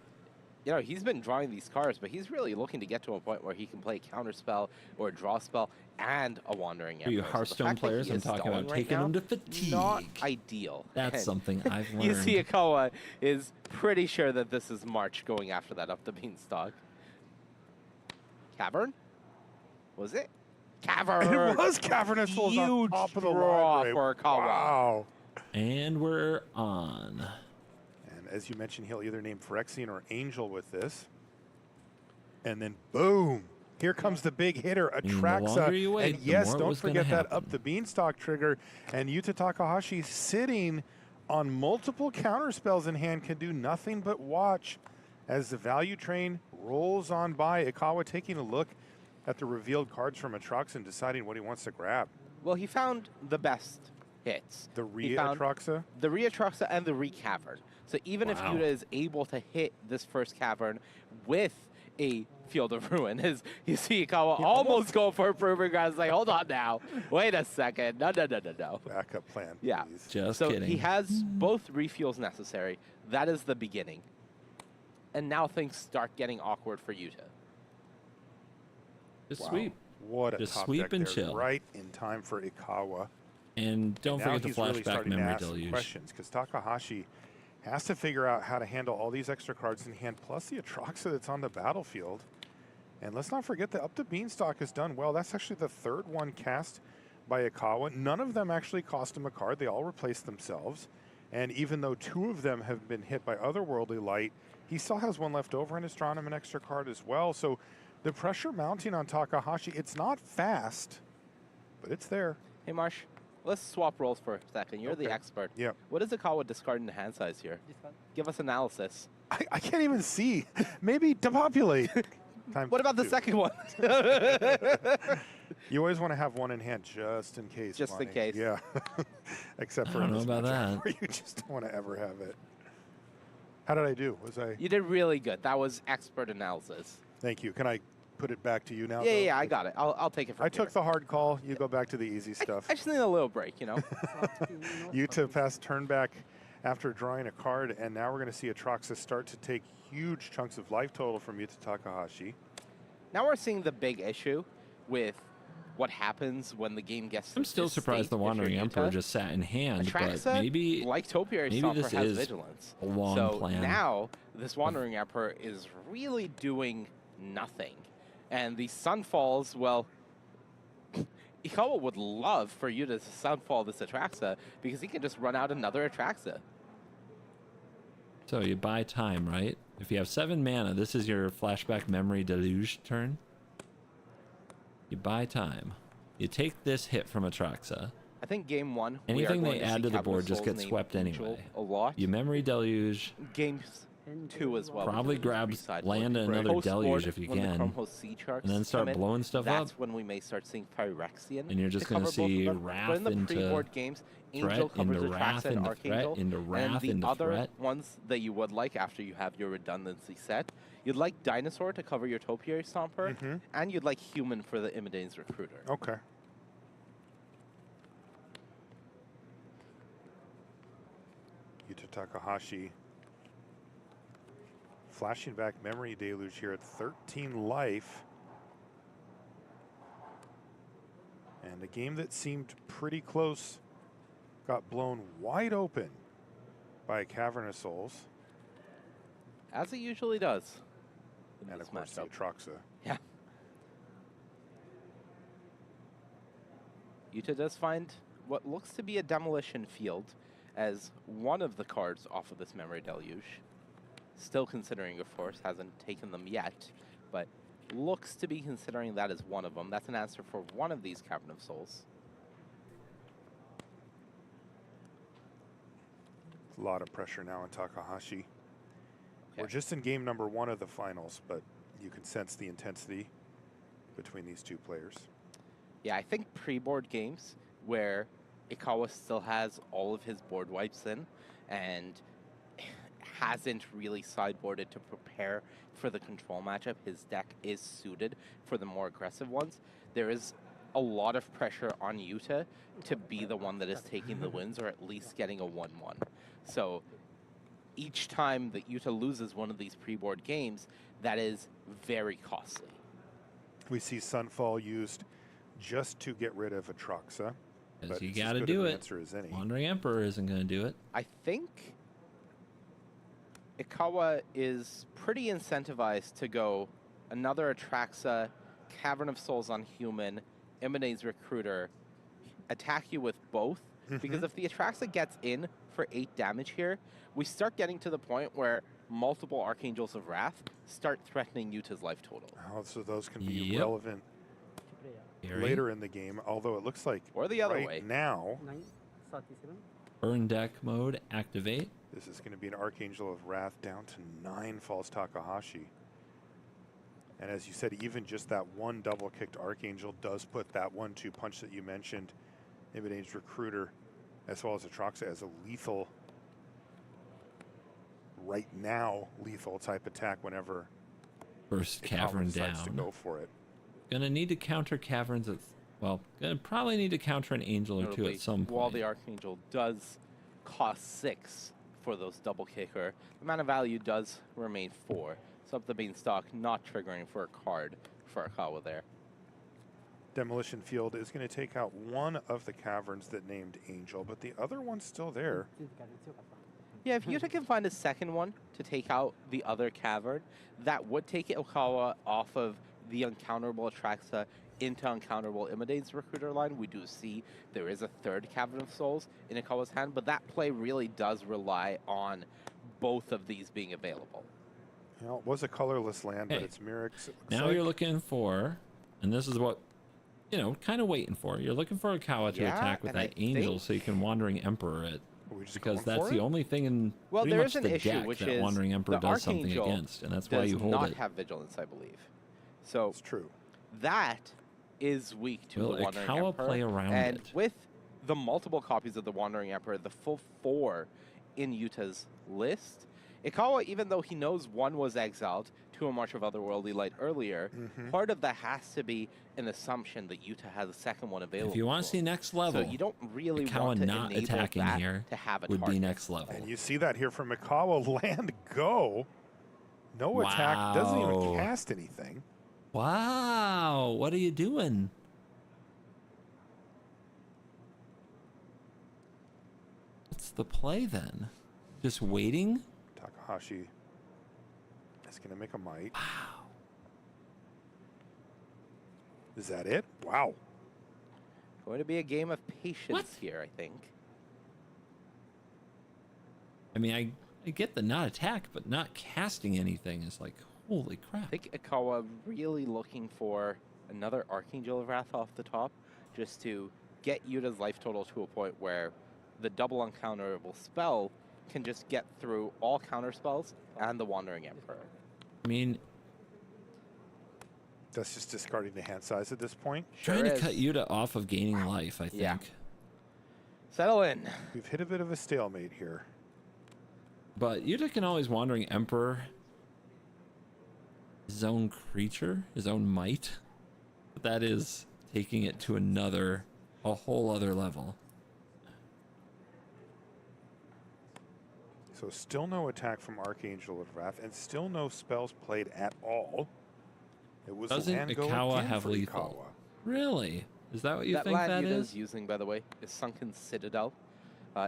you know, he's been drawing these cards, but he's really looking to get to a point where he can play a counterspell or a draw spell and a Wandering For you Emperor. So the Hearthstone fact that players, he I'm is talking stalling about right taking now, them to fatigue. Not ideal. That's And something I've learned. Yuzi Ikawa is pretty sure that this is March going after that up the beanstalk. Cavern? Was it? Cavern! It was Cavernous Souls on Huge top of the draw library. for Ikawa. Wow. And we're on. And as you mentioned, he'll either name Phyrexian or Angel with this. And then boom, here comes the big hitter, the longer you Atraxa. wait, And the yes, more it don't was gonna forget that happen. up the beanstalk trigger. And Yuta Takahashi sitting on multiple counter spells in hand can do nothing but watch as the value train rolls on by. Ikawa taking a look at the revealed cards from Atraxa and deciding what he wants to grab. Well, he found the best hits. The He found Atraxa? The Atraxa and the Cavern. So even if Wow. Yuta is able to hit this first Cavern with a Field of Ruin, as you see Ikawa almost go for a Proving Grounds, like, hold on now, wait a second, no. Backup plan, Yeah. please. Just so kidding. he has both refuels necessary. That is the beginning. And now things start getting awkward for Yuta. Just Wow. sweep. What a Just top sweep deck and there, chill. right in time for Ikawa. And don't Now forget the he's really flashback starting to memory ask some deluge. questions because Takahashi has to figure out how to handle all these extra cards in hand, plus the Atraxa that's on the battlefield. And let's not forget that Up the Beanstalk has done well. That's actually the third one cast by Ikawa. None of them actually cost him a card. They all replaced themselves. And even though two of them have been hit by Otherworldly Light, he still has one left over and has drawn him an extra card as well. So the pressure mounting on Takahashi, it's not fast, but it's there. Hey, Marsh, let's swap roles for a second. You're the Okay. expert. Yep. What is Ikawa discarding the hand size here? Give us analysis. I can't even see. Maybe depopulate. What about the second one? You always want to have one in hand just in case. Just in Monty. case. Yeah. Except for I in don't this know about matchup that. where you just don't want to ever have it. How did I do? Was I? You did really good. That was expert analysis. Thank you. Can I put it back to you now? Yeah, though? yeah, I got it. I'll take it from I took the hard call. You go back to the easy stuff. I just need a little break, you know? Yuta pass turn back after drawing a card, and now we're going to see Atraxa start to take huge chunks of life total from Yuta Takahashi. Now we're seeing the big issue with what happens when the game gets to I'm still this surprised state the if you're Wandering Emperor Yuta. just sat in hand, Atraxa, but maybe like Topiary maybe Stomper, this has is vigilance. a long so plan. now this Wandering Emperor is really doing nothing. And the Sunfalls, well, Ikawa would love for you to Sunfall this Atraxa because he can just run out another Atraxa. So you buy time, right? If you have 7 mana, this is your flashback memory deluge turn. You buy time. You take this hit from Atraxa. I think game one, Anything we are they going to add see to the Cavern board of just Souls gets name swept Angel anyway. a lot. You memory deluge. Games two as well. Probably grab land Right. another Post-board, deluge if you when the can. Chrome Host Sea Sharks And then start come in, blowing stuff that's up. when we may start seeing Phyrexian. And you're just going to see But Wrath in the into pre-board games, Angel threat, covers into Atraxa Wrath, and into Archangel. threat, into Wrath, and the into other threat. ones that you would like after you have your redundancy set, you'd like Dinosaur to cover your Topiary Stomper, and you'd like Human for the Imidane's Recruiter. Okay. Yuta Takahashi flashing back memory deluge here at 13 life. And a game that seemed pretty close got blown wide open by Cavern of Souls. As it usually does. And of course the Atraxa. Yeah. Yuta does find what looks to be a demolition field as one of the cards off of this memory deluge. Still considering, of course, hasn't taken them yet, but looks to be considering that as one of them. That's an answer for one of these Cavern of Souls. A lot of pressure now on Takahashi. We're just in game number 1 of the finals, but you can sense the intensity between these two players. Yeah, I think pre-board games where Ikawa still has all of his board wipes in and hasn't really sideboarded to prepare for the control matchup. His deck is suited for the more aggressive ones. There is a lot of pressure on Yuta to be the one that is taking the wins or at least getting a 1-1. So each time that Yuta loses one of these pre-board games, that is very costly. We see Sunfall used just to get rid of Atraxa. Because but you it's as got to good do of an it. answer as any. Wandering Emperor isn't going to do it. I think Ikawa is pretty incentivized to go another Atraxa, Cavern of Souls on human, Emine's Recruiter, attack you with both. Because if the Atraxa gets in for 8 damage here, we start getting to the point where multiple Archangels of Wrath start threatening Yuta's life total. Oh, so those can be relevant Gary? later in the game, although it looks like or the other right way. now Burn deck mode, activate. this is going to be an Archangel of Wrath down to 9 false Takahashi. And as you said, even just that one double-kicked Archangel does put that 1-2 punch that you mentioned, Emine's Recruiter, as well as Atraxa, as a lethal, right now, lethal type attack whenever First Ikawa Cavern decides to down. go for it. Gonna need to counter Caverns at, well, gonna probably need to counter an Angel or two Notably, at some while point. the Archangel does cost 6 for those double kicker, the mana value does remain 4. So up the Beanstalk, not triggering for a card for Ikawa there. Demolition Field is going to take out one of the caverns that named Angel, but the other one's still there. Yeah, if Yuta can find a second one to take out the other cavern, that would take Ikawa off of the uncounterable Atraxa into uncounterable Imidane's Recruiter line. We do see there is a third Cavern of Souls in Ikawa's hand, but that play really does rely on both of these being available. You know, it was a colorless land, Hey, but it's Mirrex. Now you're looking for, and this is what, you know, kind of waiting for. You're looking for Ikawa to Yeah, attack with and I that Angel think- so you can Wandering Emperor it. Because going that's for the it? only thing in Well, pretty there much is an the issue, deck which that is Wandering Emperor the does something Archangel against, and that's why does you hold not it. have Vigilance, I believe. So it's true. That is weak to Will the Wandering Ikawa Emperor. play around and it? with the multiple copies of the Wandering Emperor, the full 4 in Yuta's list, Ikawa, even though he knows one was exiled to a March of Otherworldly Light earlier, part of that has to be an assumption that Yuta has a second one available. If you want to see next level, so you don't really Ikawa want to not enable attacking that here to have a would be target. next level. And you see that here from Ikawa. Land go. No attack. Doesn't even Wow. cast anything. Wow, what are you doing? What's the play then? Just waiting? Takahashi is going to make a might. Wow. Is that it? Wow. Going to be a game of patience here, I think. I mean, I get the not attack, but not casting anything is like, holy crap. I think Ikawa really looking for another Archangel of Wrath off the top, just to get Yuta's life total to a point where the double uncounterable spell can just get through all counter spells and the Wandering Emperor. I mean, That's just discarding the hand size at this point. trying to cut Yuta off of gaining life, I think. Yeah. Settle in. We've hit a bit of a stalemate here. But Yuta can always Wandering Emperor his own creature, his own might. But that is taking it to a whole other level. So still no attack from Archangel of Wrath, and still no spells played at all. It was Doesn't land go Ikawa again have for lethal? Ikawa. Really? Is that what you that think land that Yuta is? using, by the way, is Sunken Citadel.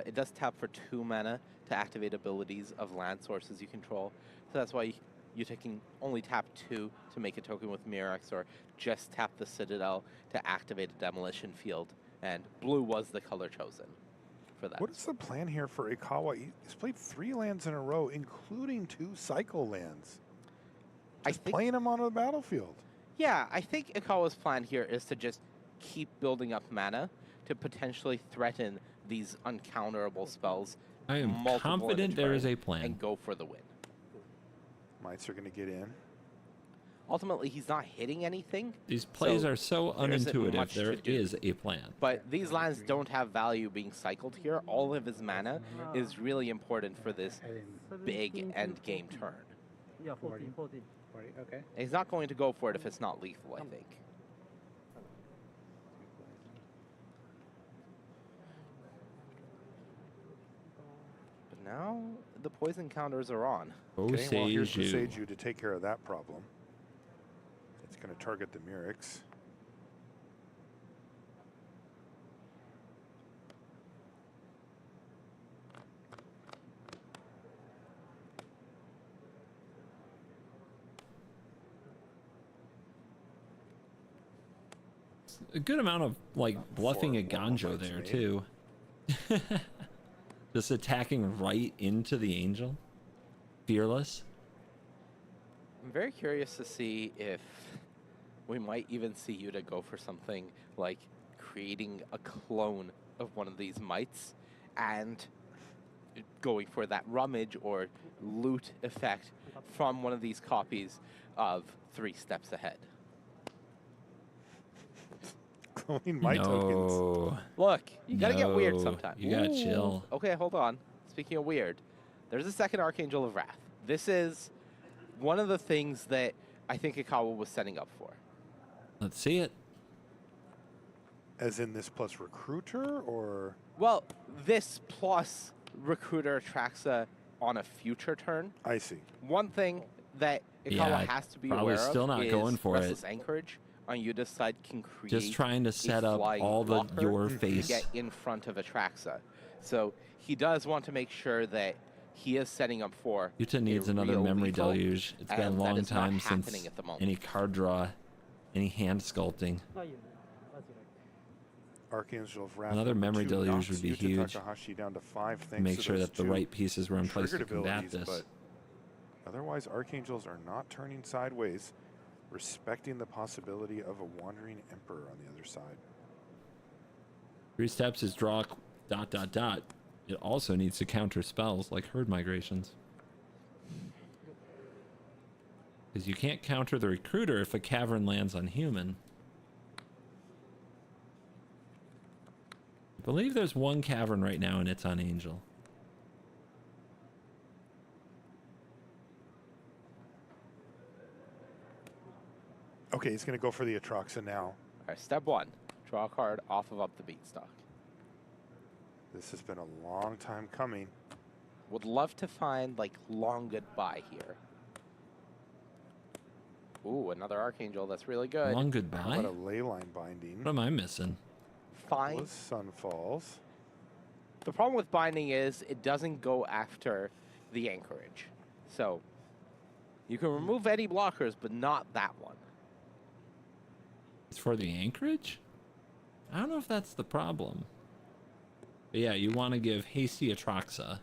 It does tap for 2 mana to activate abilities of land sources you control. So that's why Yuta can only tap 2 to make a token with Mirrex, or just tap the Citadel to activate a Demolition Field. And blue was the color chosen for that. What is the plan here for Ikawa? He's played 3 lands in a row, including 2 cycle lands. Just playing them on the battlefield. Yeah, I think Ikawa's plan here is to just keep building up mana to potentially threaten these uncounterable spells. I am multiple in a confident there is turn a plan. And go for the win. Mites are going to get in. Ultimately, he's not hitting anything. These plays are so there isn't unintuitive. much to There do. is a plan. But these lands don't have value being cycled here. All of his mana is really important for this big end game turn. Yeah, 14. 40, okay. And he's not going to go for it if it's not lethal, I think. But now the poison counters are on. Okay, well, here's Boseiju. Boseiju to take care of that problem. It's going to target the Murex. A good amount of like bluffing a Ganjo there too. Just attacking right into the Angel. Fearless. I'm very curious to see if we might even see Yuta go for something like creating a clone of one of these mites and going for that rummage or loot effect from one of these copies of 3 steps ahead. Cloning my tokens. Look, you gotta get weird sometimes. You gotta chill. Okay, hold on. Speaking of weird, there's a second Archangel of Wrath. This is one of the things that I think Ikawa was setting up for. Let's see it. As in this plus Recruiter, or? Well, this plus Recruiter Atraxa on a future turn. I see. One thing that Ikawa Yeah, has to be probably aware still of not is going for it. Restless Anchorage on Yuta's side can create Just trying to a set up flying all the blocker your to face. get in front of Atraxa. So he does want to make sure that he is setting up for Yuta needs a another real memory lethal, deluge. It's been a and that long is not time happening since at the moment. any card draw, any hand sculpting. Archangel of Wrath. Another number memory 2 deluge knocks would be Yuta huge. Takahashi down to 5 thanks Make to sure those that the 2 right pieces were in place to triggered combat abilities, this. But otherwise, Archangels are not turning sideways, respecting the possibility of a Wandering Emperor on the other side. 3 steps is draw ... It also needs to counter spells like Herd Migrations. Because you can't counter the Recruiter if a Cavern lands on human. I believe there's 1 Cavern right now and it's on Angel. Okay, he's going to go for the Atraxa now. All right, step 1, draw a card off of Up the Beanstalk. This has been a long time coming. Would love to find like Long Goodbye here. Ooh, another Archangel. That's really good. Long Goodbye? What a Leyline Binding. What am I missing? Fine. Sunfalls. The problem with Binding is it doesn't go after the Anchorage. So you can remove any blockers, but not that one. It's for the Anchorage? I don't know if that's the problem. But yeah, you want to give Hasty Atraxa,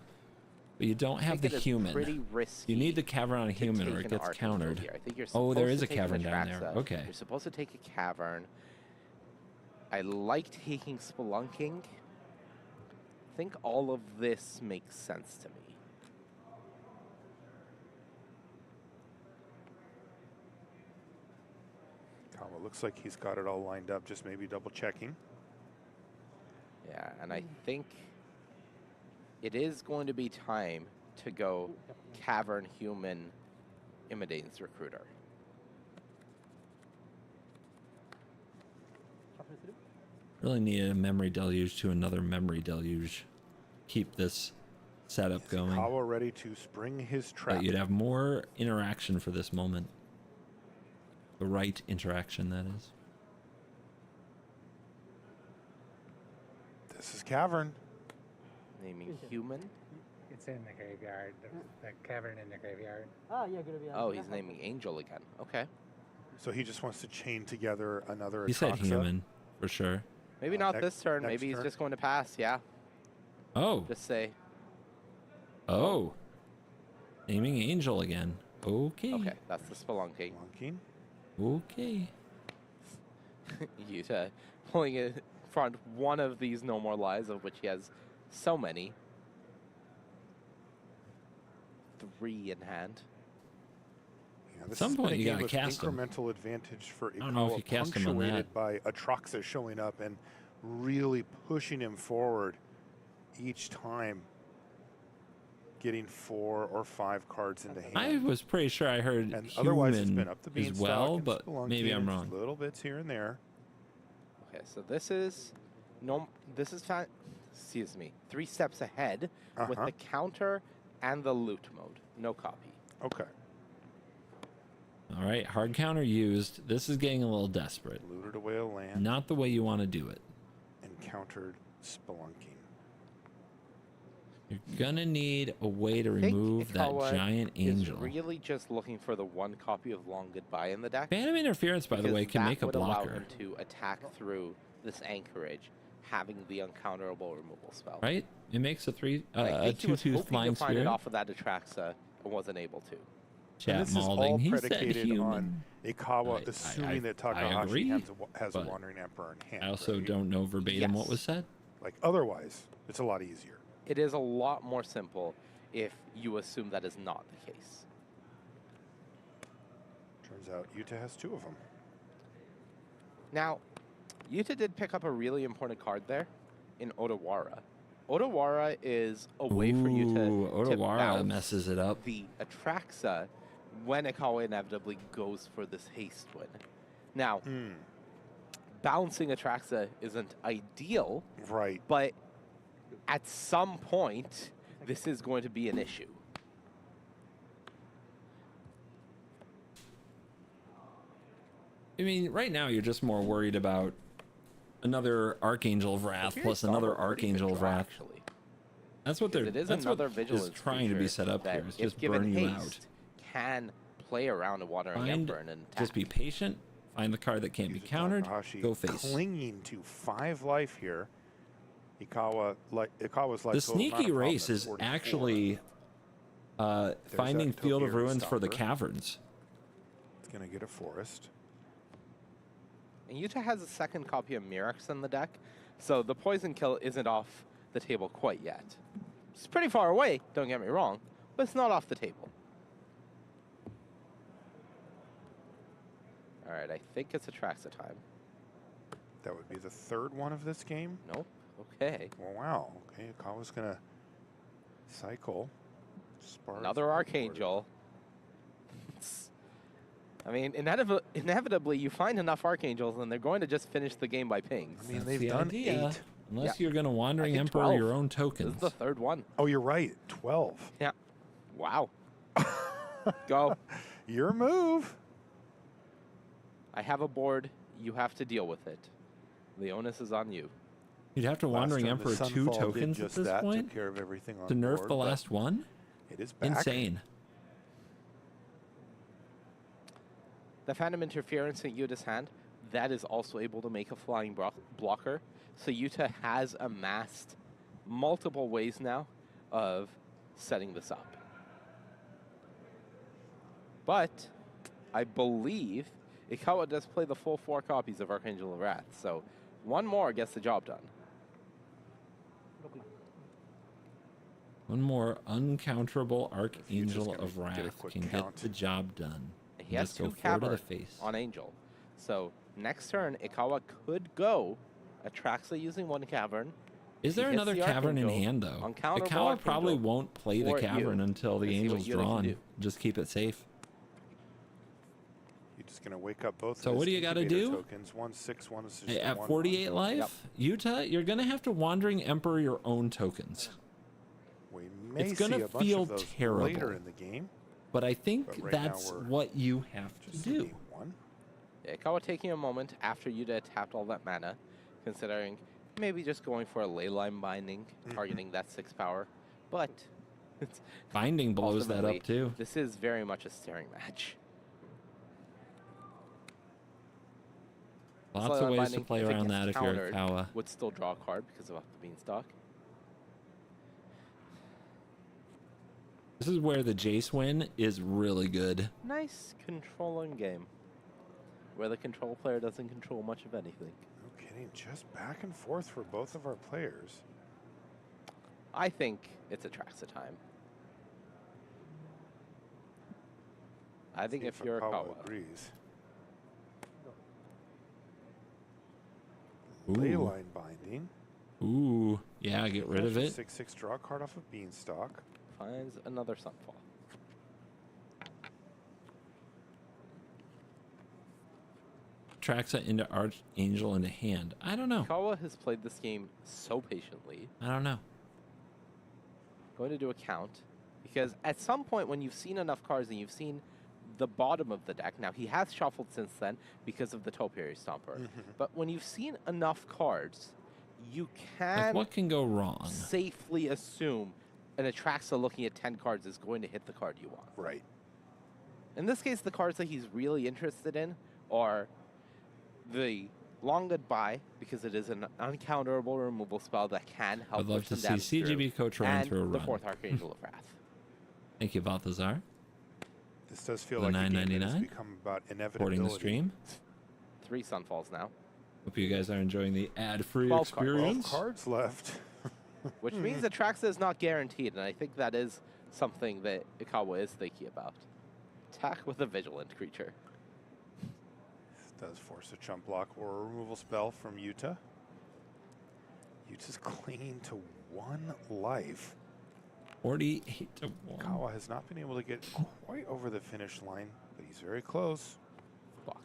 but you don't have the think it is human. pretty risky You need the Cavern on a to human or take it an gets Archangel countered. here. I think you're Oh, there supposed is to a take an Cavern down there. Atraxa. Okay. You're supposed to take a Cavern. I like taking Spelunking. I think all of this makes sense to me. Kawa looks like he's got it all lined up, just maybe double checking. Yeah, and I think it is going to be time to go Cavern Human Immodane's Recruiter. Really need a memory deluge to another memory deluge. Keep this setup going. Kawa ready to spring his trap. But you'd have more interaction for this moment. The right interaction, that is. This is Cavern. Naming Human. It's in the graveyard, the cavern in the graveyard. Ah, yeah, graveyard. Oh, he's naming Angel again. Okay. So he just wants to chain together another He said Atraxa. human, for sure. Maybe not next- this turn. next Maybe he's turn. just going to pass. Yeah. Oh. Just say. Oh. Naming Angel again. Okay. Okay, that's the Spelunking. Okay. Yuta pulling in front one of these No More Lies, of which he has so many. 3 in hand. Yeah, this some has been point a you game gotta with cast 'em. incremental advantage for I don't know if Ikawa, you cast him on punctuated that. by Atraxa showing up and really pushing him forward each time, getting 4 or 5 cards into hand. I was pretty sure I heard and human otherwise it's been up the as beanstalk well, and but Spelunking maybe I'm and wrong. just little bits here and there. Okay, so this is excuse me, 3 steps ahead with Uh-huh. the counter and the loot mode. No copy. Okay. All right, hard counter used. This is getting a little desperate. Looted away a land. Not the way you want to do it. Encountered spelunking. You're gonna need a way to I think remove that Ikawa giant angel. is really just looking for the one copy of Long Goodbye in the deck. Phantom Interference, by the way, can make a That would allow blocker, him to attack through this anchorage, having the uncounterable removal spell. right? It makes a I think he was 2/2 hoping flying to find it spirit. off of that Atraxa and wasn't able to. Chat And this is all malding. He said predicated human. on Ikawa assuming that Takahashi agree, has a but Wandering Emperor in hand. I also right? don't know verbatim what was said. Like, otherwise, it's a lot easier. It is a lot more simple if you assume that is not the case. Turns out Yuta has 2 of them. Now, Yuta did pick up a really important card there in Odawara. Odawara is a way for you to Odawara bounce messes it up. the Atraxa when Ikawa inevitably goes for this haste win. Now, bouncing Atraxa isn't ideal, right? But at some point, this is going to be an issue. I mean, right now you're just more worried about another Archangel of Wrath plus another Archangel of Wrath. That's what they're. It is that's another what vigilance is trying to be creature set up that here. It's if just given burn you out. haste, can play around a Wandering Find, Emperor and attack. just be patient. Find the card that can't be countered. Takahashi Go face. clinging to 5 life here. Ikawa's life. The total is not a sneaky problem race at is 44. actually finding that Field of Topiary Ruins for the Stomper. caverns. It's gonna get a forest. And Yuta has a second copy of Mirrex in the deck, so the poison kill isn't off the table quite yet. It's pretty far away, don't get me wrong, but it's not off the table. All right, I think it's Atraxa time. That would be the 3rd one of this game. Nope. Okay. Well, wow. Okay, Ikawa's gonna cycle. Sparks Another Archangel. I mean, inevitably, you find enough Archangels, and they're going to just finish the game by pings. I mean, That's they've the done idea. 8. Unless you're going to Wandering I think Emperor 12. your own This tokens. is the 3rd one. Oh, you're right. 12. Yeah. Wow. Go. Your move. I have a board. You have to deal with it. The onus is on you. You'd have to Last Wandering turn, the Emperor 2 Sunfall did tokens at just this that, point took care of everything on to nerf board, the but last one. It is back. Insane. The Phantom Interference in Yuta's hand, that is also able to make a flying blocker. So Yuta has amassed multiple ways now of setting this up. But I believe Ikawa does play the full 4 copies of Archangel of Wrath, so one more gets the job done. One more uncounterable Archangel gonna of get a Wrath quick can count. get the job done. He And has just go 2 forward to Cavern the face. on Angel. So next turn, Ikawa could go Atraxa using 1 Cavern. Is He there hits another the cavern in Archangel, hand though? uncounterable Ikawa probably Archangel won't play the for cavern you. until the Let's see what angel's Yuta can drawn. do. Just keep it safe. You're just gonna wake up both. So of what his do you gotta incubator do? Tokens. 1, 6, 1 is just Hey, a at 1, 48 1. life, Utah, you're gonna have to Wandering Emperor your own tokens. We may It's gonna see a bunch feel of those terrible. later in the game. But I think But right now that's we're what you have to just do. seeing 1. Yeah, Ikawa taking a moment after Yuta tapped all that mana, considering maybe just going for a Leyline Binding, targeting that 6 power. But it's Binding blows that ultimately, up too. This is very much a staring match. Lots of Leyline ways to Binding, play if it around gets that if you're countered, Ikawa. would still draw a card because of the Beanstalk. This is where the Jace win is really good. Nice controlling game, where the control player doesn't control much of anything. No kidding. Just back and forth for both of our players. I think it's Atraxa time. I think See if you're Ikawa Ikawa, agrees. Ooh. Leyline Binding. Ooh, yeah, get rid of it. 6/6 draw a card off of Beanstalk. finds another Sunfall. Traxa into Archangel into hand. I don't know. Kawa has played this game so patiently. I don't know. Going to do a count. Because at some point when you've seen enough cards and you've seen the bottom of the deck, now he has shuffled since then because of the Topiary Stomper, but when you've seen enough cards, you can Like, what can go wrong? safely assume an Atraxa looking at 10 cards is going to hit the card you want. Right. In this case, the cards that he's really interested in are the Long Goodbye, because it is an uncounterable removal spell that can help I'd love push to some see damage CGB through, coach run and through a the run. 4th Archangel of Wrath. Thank you, Balthazar. This does feel The like a game that has $9.99. become about Supporting the inevitability. stream. 3 Sunfalls now. Hope you guys are enjoying the ad-free 12 cards. experience. 12 cards left. Which means Atraxa is not guaranteed, and I think that is something that Ikawa is thinking about. Attack with a Vigilant creature. This does force a chump block or a removal spell from Yuta. Yuta's clinging to 1 life. 48 to 1. Kawa has not been able to get quite over the finish line, but he's very close. Box.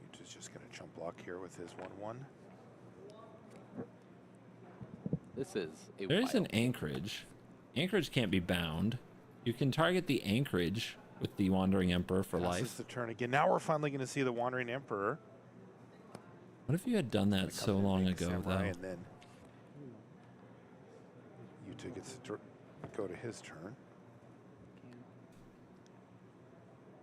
Yuta's just going to chump block here with his 1/1. This is a There is wild an anchorage. Anchorage can't be bound. You can target the anchorage with the Wandering Emperor for Passes life. the turn again. Now we're finally going to see the Wandering Emperor. What if you had done that so long ago, Samurai, though? and then Yuta gets to go to his turn.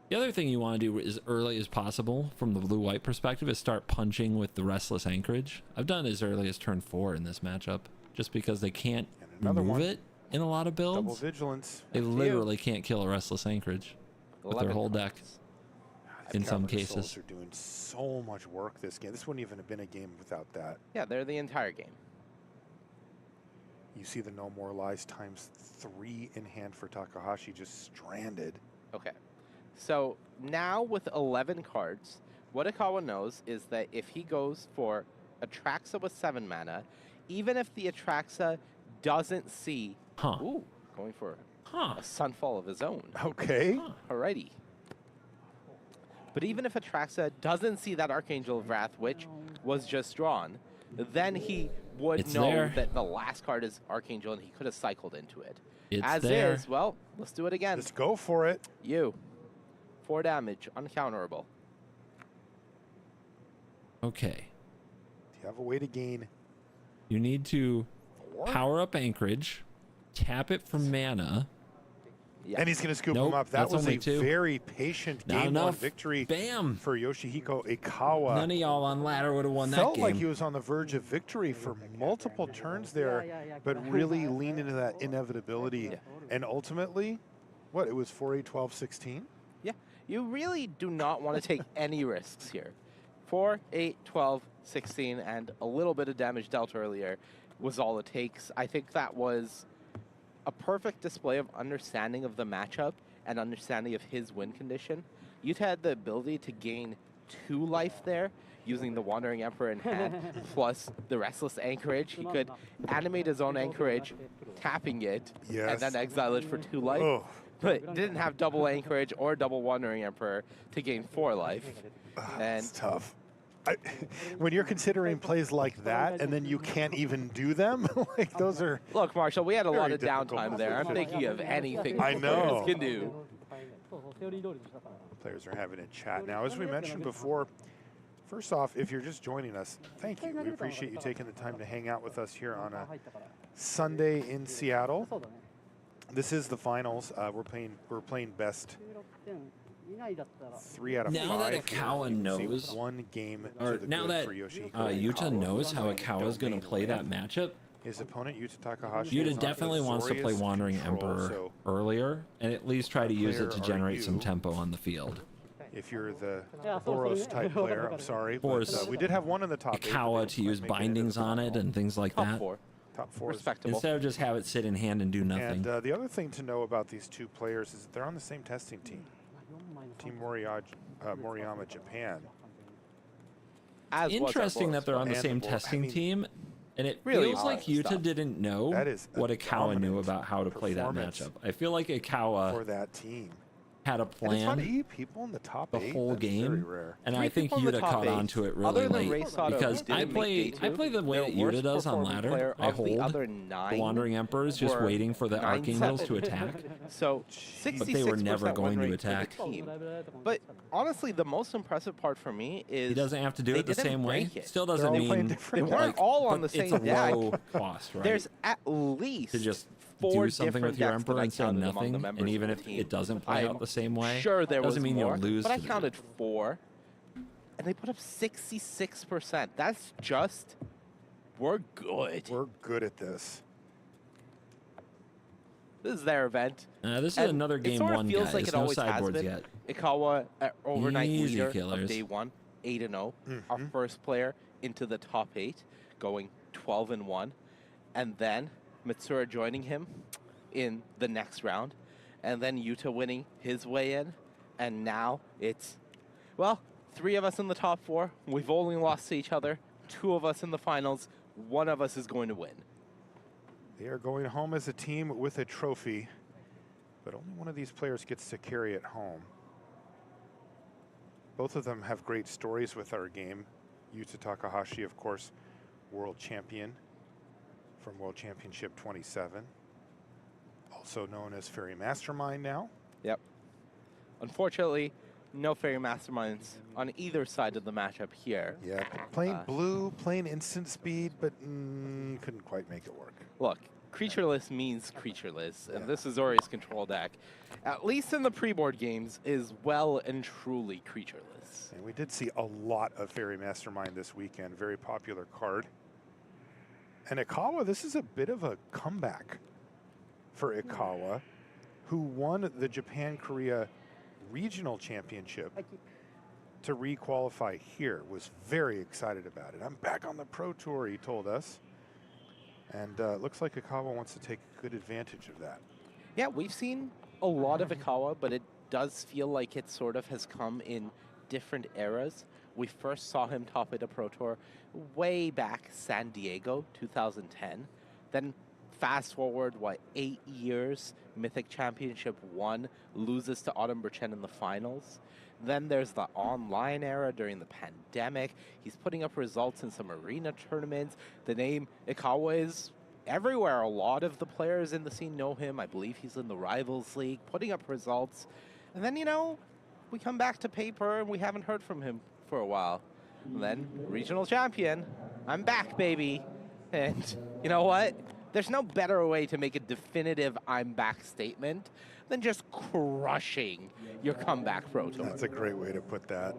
The other thing you want to do as early as possible from the blue-white perspective is start punching with the Restless Anchorage. I've done it as early as turn 4 in this matchup, just because they can't another remove one. it in a lot of builds. Double Vigilance. They literally can't kill a Restless Anchorage with their 11 whole deck in some Cavern Souls cases. are doing so much work this game. This wouldn't even have been a game without that. Yeah, they're the entire game. You see the No More Lies ×3 in hand for Takahashi, just stranded. Okay. So now with 11 cards, what Ikawa knows is that if he goes for Atraxa with 7 mana, even if the Atraxa doesn't see... Ooh, going for a Sunfall of his own. Okay. Alrighty. But even if Atraxa doesn't see that Archangel of Wrath, which was just drawn, then he would It's know there. that the last card is Archangel and he could have cycled into it. It's As there. is, well, let's do it again. Let's go for it. 4 damage, uncounterable. Okay. Do you have a way to gain? You need to power up Anchorage, tap it for mana. And he's going to scoop Nope, him up. That that's was only a 2. very patient Not game 1 enough. victory Bam. for Yoshihiko Ikawa. None of y'all on ladder would have won that Felt game. like he was on the verge of victory for multiple turns there, but really leaned into that inevitability. And ultimately, what, it was 4-8, 12, 16? Yeah, you really do not want to take any risks here. 4, 8, 12, 16, and a little bit of damage dealt earlier was all it takes. I think that was a perfect display of understanding of the matchup and understanding of his win condition. Yuta had the ability to gain 2 life there using the Wandering Emperor in hand, plus the Restless Anchorage. He could animate his own Anchorage, tapping it, and then exile it for 2 life. Oh. But didn't have double Anchorage or double Wandering Emperor to gain 4 life. And It's tough. When you're considering plays like that and then you can't even do them, like those are... Look, Marshall, we had a lot very of difficult downtime there. I'm decisions. thinking of anything I the know. players can do. Players are having a chat. Now, as we mentioned before, first off, if you're just joining us, thank you. We appreciate you taking the time to hang out with us here on a Sunday in Seattle. This is the finals. We're playing best 3 out of 5. Now that Ikawa You see knows, 1 game to or the now good that for Yoshihiko Yuta Ikawa. knows how Ikawa's going to play that matchup, His opponent, Yuta Takahashi, is Yuta not definitely wants to play Azorius Wandering control, Emperor so earlier and at least try to use it to player are generate some you? tempo on the field. if you're the Boros type player, I'm sorry. But, Force we did have one in the top 8. Ikawa to use bindings on it and things like that. Top 4 is Instead of just have it sit in hand and do nothing. And the other thing to know about these 2 players is that they're on the same testing team. Team Moriyama, Japan. Interesting that they're on the And same Bor- testing I mean, team, and it really feels like odd Yuta stuff. didn't know That is a what Ikawa knew dominant about how to play that performance matchup. I feel like for Ikawa that team. had a And it's plan funny, people in the top the 8, whole that's very game, rare. and Three I think people in the Yuta top caught 8, on to it really other than late Ray Sato, because who I didn't make play day two, the way their that Yuta worst does on performing ladder. player I of the hold other the 9 Wandering Emperors just were waiting for the 9-7. Archangels to attack. So 66% But they were never going win to rate for the attack. team. But honestly, the most impressive part for me is He doesn't have to do they it the didn't same way. break it. Still They're doesn't all mean playing different. They weren't like, all on but the same it's a deck. low cost, right? There's at least to just 4 do something different with your decks that Emperor I and say counted among nothing, the members and even of if the team. it doesn't play I'm out the same way, sure there doesn't was mean more, you'll lose. but I to the counted 4, and they put up 66%. That's just, we're good. We're good at this. This is their event. This is And another it game sort of one, feels guys. like it No always has sideboards been. yet. Ikawa, overnight Easy leader killers. of day 1, 8-0. Our Mm-hmm. first player into the top 8, going 12-1. And then Mitsura joining him in the next round. And then Yuta winning his way in. And now it's, well, 3 of us in the top 4. We've only lost to each other. 2 of us in the finals. 1 of us is going to win. They are going home as a team with a trophy, but only one of these players gets to carry it home. Both of them have great stories with our game. Yuta Takahashi, of course, world champion from World Championship 27. Also known as Fairy Mastermind now. Yep. Unfortunately, no Fairy Masterminds on either side of the matchup here. Yeah, playing blue, playing instant speed, but couldn't quite make it work. Look, creatureless means creatureless, and this is Ori's control deck, at least in the pre-board games, is well and truly creatureless. And we did see a lot of Fairy Mastermind this weekend. Very popular card. And Ikawa, this is a bit of a comeback for Ikawa, who won the Japan-Korea Regional Championship to re-qualify here. Was very excited about it. I'm back on the Pro Tour, he told us. And looks like Ikawa wants to take good advantage of that. Yeah, we've seen a lot of Ikawa, but it does feel like it sort of has come in different eras. We first saw him top at a Pro Tour way back San Diego, 2010. Then fast forward, 8 years, Mythic Championship 1, loses to Autumn Burchen in the finals. Then there's the online era during the pandemic. He's putting up results in some arena tournaments. The name Ikawa is everywhere. A lot of the players in the scene know him. I believe he's in the Rivals League, putting up results. And then, you know, we come back to paper and we haven't heard from him for a while. And then, regional champion, I'm back, baby. And you know what? There's no better way to make a definitive I'm back statement than just crushing your comeback Pro Tour. That's a great way to put that.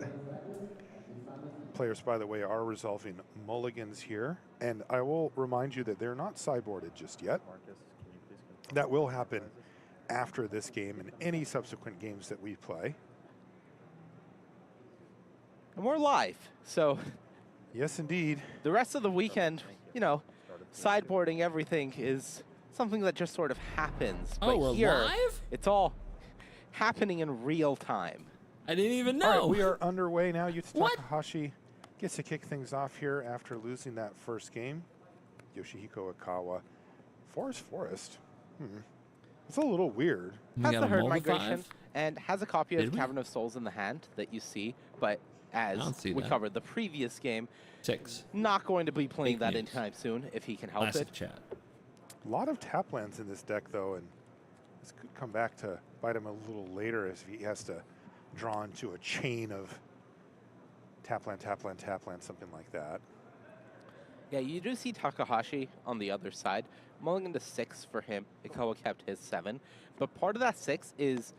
Players, by the way, are resolving mulligans here. And I will remind you that they're not sideboarded just yet. That will happen after this game and any subsequent games that we play. And we're live, so. Yes, indeed. The rest of the weekend, you know, sideboarding everything is something that just sort of happens. Oh, but we're here, live? it's all happening in real time. I didn't even All know. right, we are underway now. Yuta Takahashi gets to kick things off here after losing that first game. Yoshihiko Ikawa. Forest. It's a little weird. Has the herd migration and has a copy of Cavern of Souls in the hand that you see, but as we covered the previous game, 6. Not going to be playing that anytime soon if he can help Classic it. chat. A lot of tap lands in this deck, though, and this could come back to bite him a little later if he has to draw into a chain of tap land, something like that. Yeah, you do see Takahashi on the other side. Mulligan to 6 for him. Ikawa kept his 7. But part of that 6 is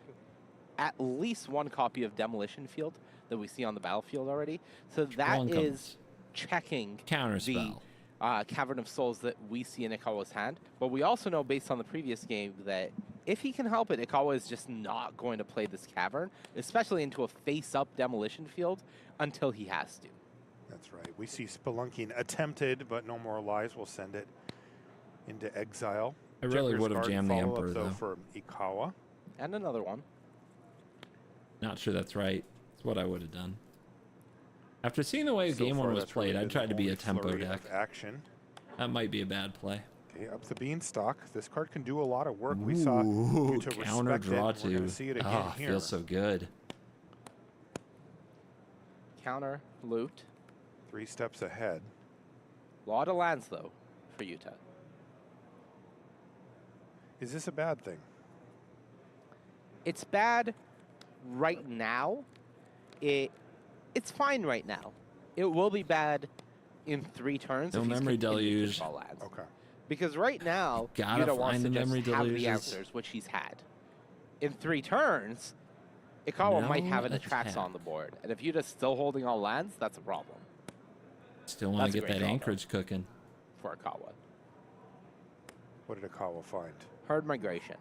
at least 1 copy of Demolition Field that we see on the battlefield already. So that is checking the Cavern of Souls that we see in Ikawa's hand. But we also know, based on the previous game, that if he can help it, Ikawa is just not going to play this Cavern, especially into a face-up Demolition Field, until he has to. That's right. We see Spelunking attempted, but No More Lies will send it into exile. I really Jenker's would have Guard jammed the follow-up, Emperor, though, though. for Ikawa. And another one. Not sure that's right. It's what I would have done. After seeing the way So game far, 1 was that's really played, been I'd try to be the a tempo flurry deck. of action. That might be a bad play. Okay, up the beanstalk. This card can do a lot of work. We saw Yuta counter respect draw it. We're going too. to see it again Ah, here. feels so good. Counter, loot. 3 steps ahead. Lot of lands, though, for Yuta. Is this a bad thing? It's bad right now. It's fine right now. It will be bad in 3 turns. No if he's memory continued to deluge. draw lands. Okay. Because right now, Gotta Yuta wants find to the just memory have the deluges. answers, which he's had. In 3 turns, Ikawa might have an No Atraxa attack. on the board. And if Yuta's still holding all lands, that's a problem Still want That's to a get great that draw, though. anchorage cooking. for Ikawa. What did Ikawa find? Herd Migration.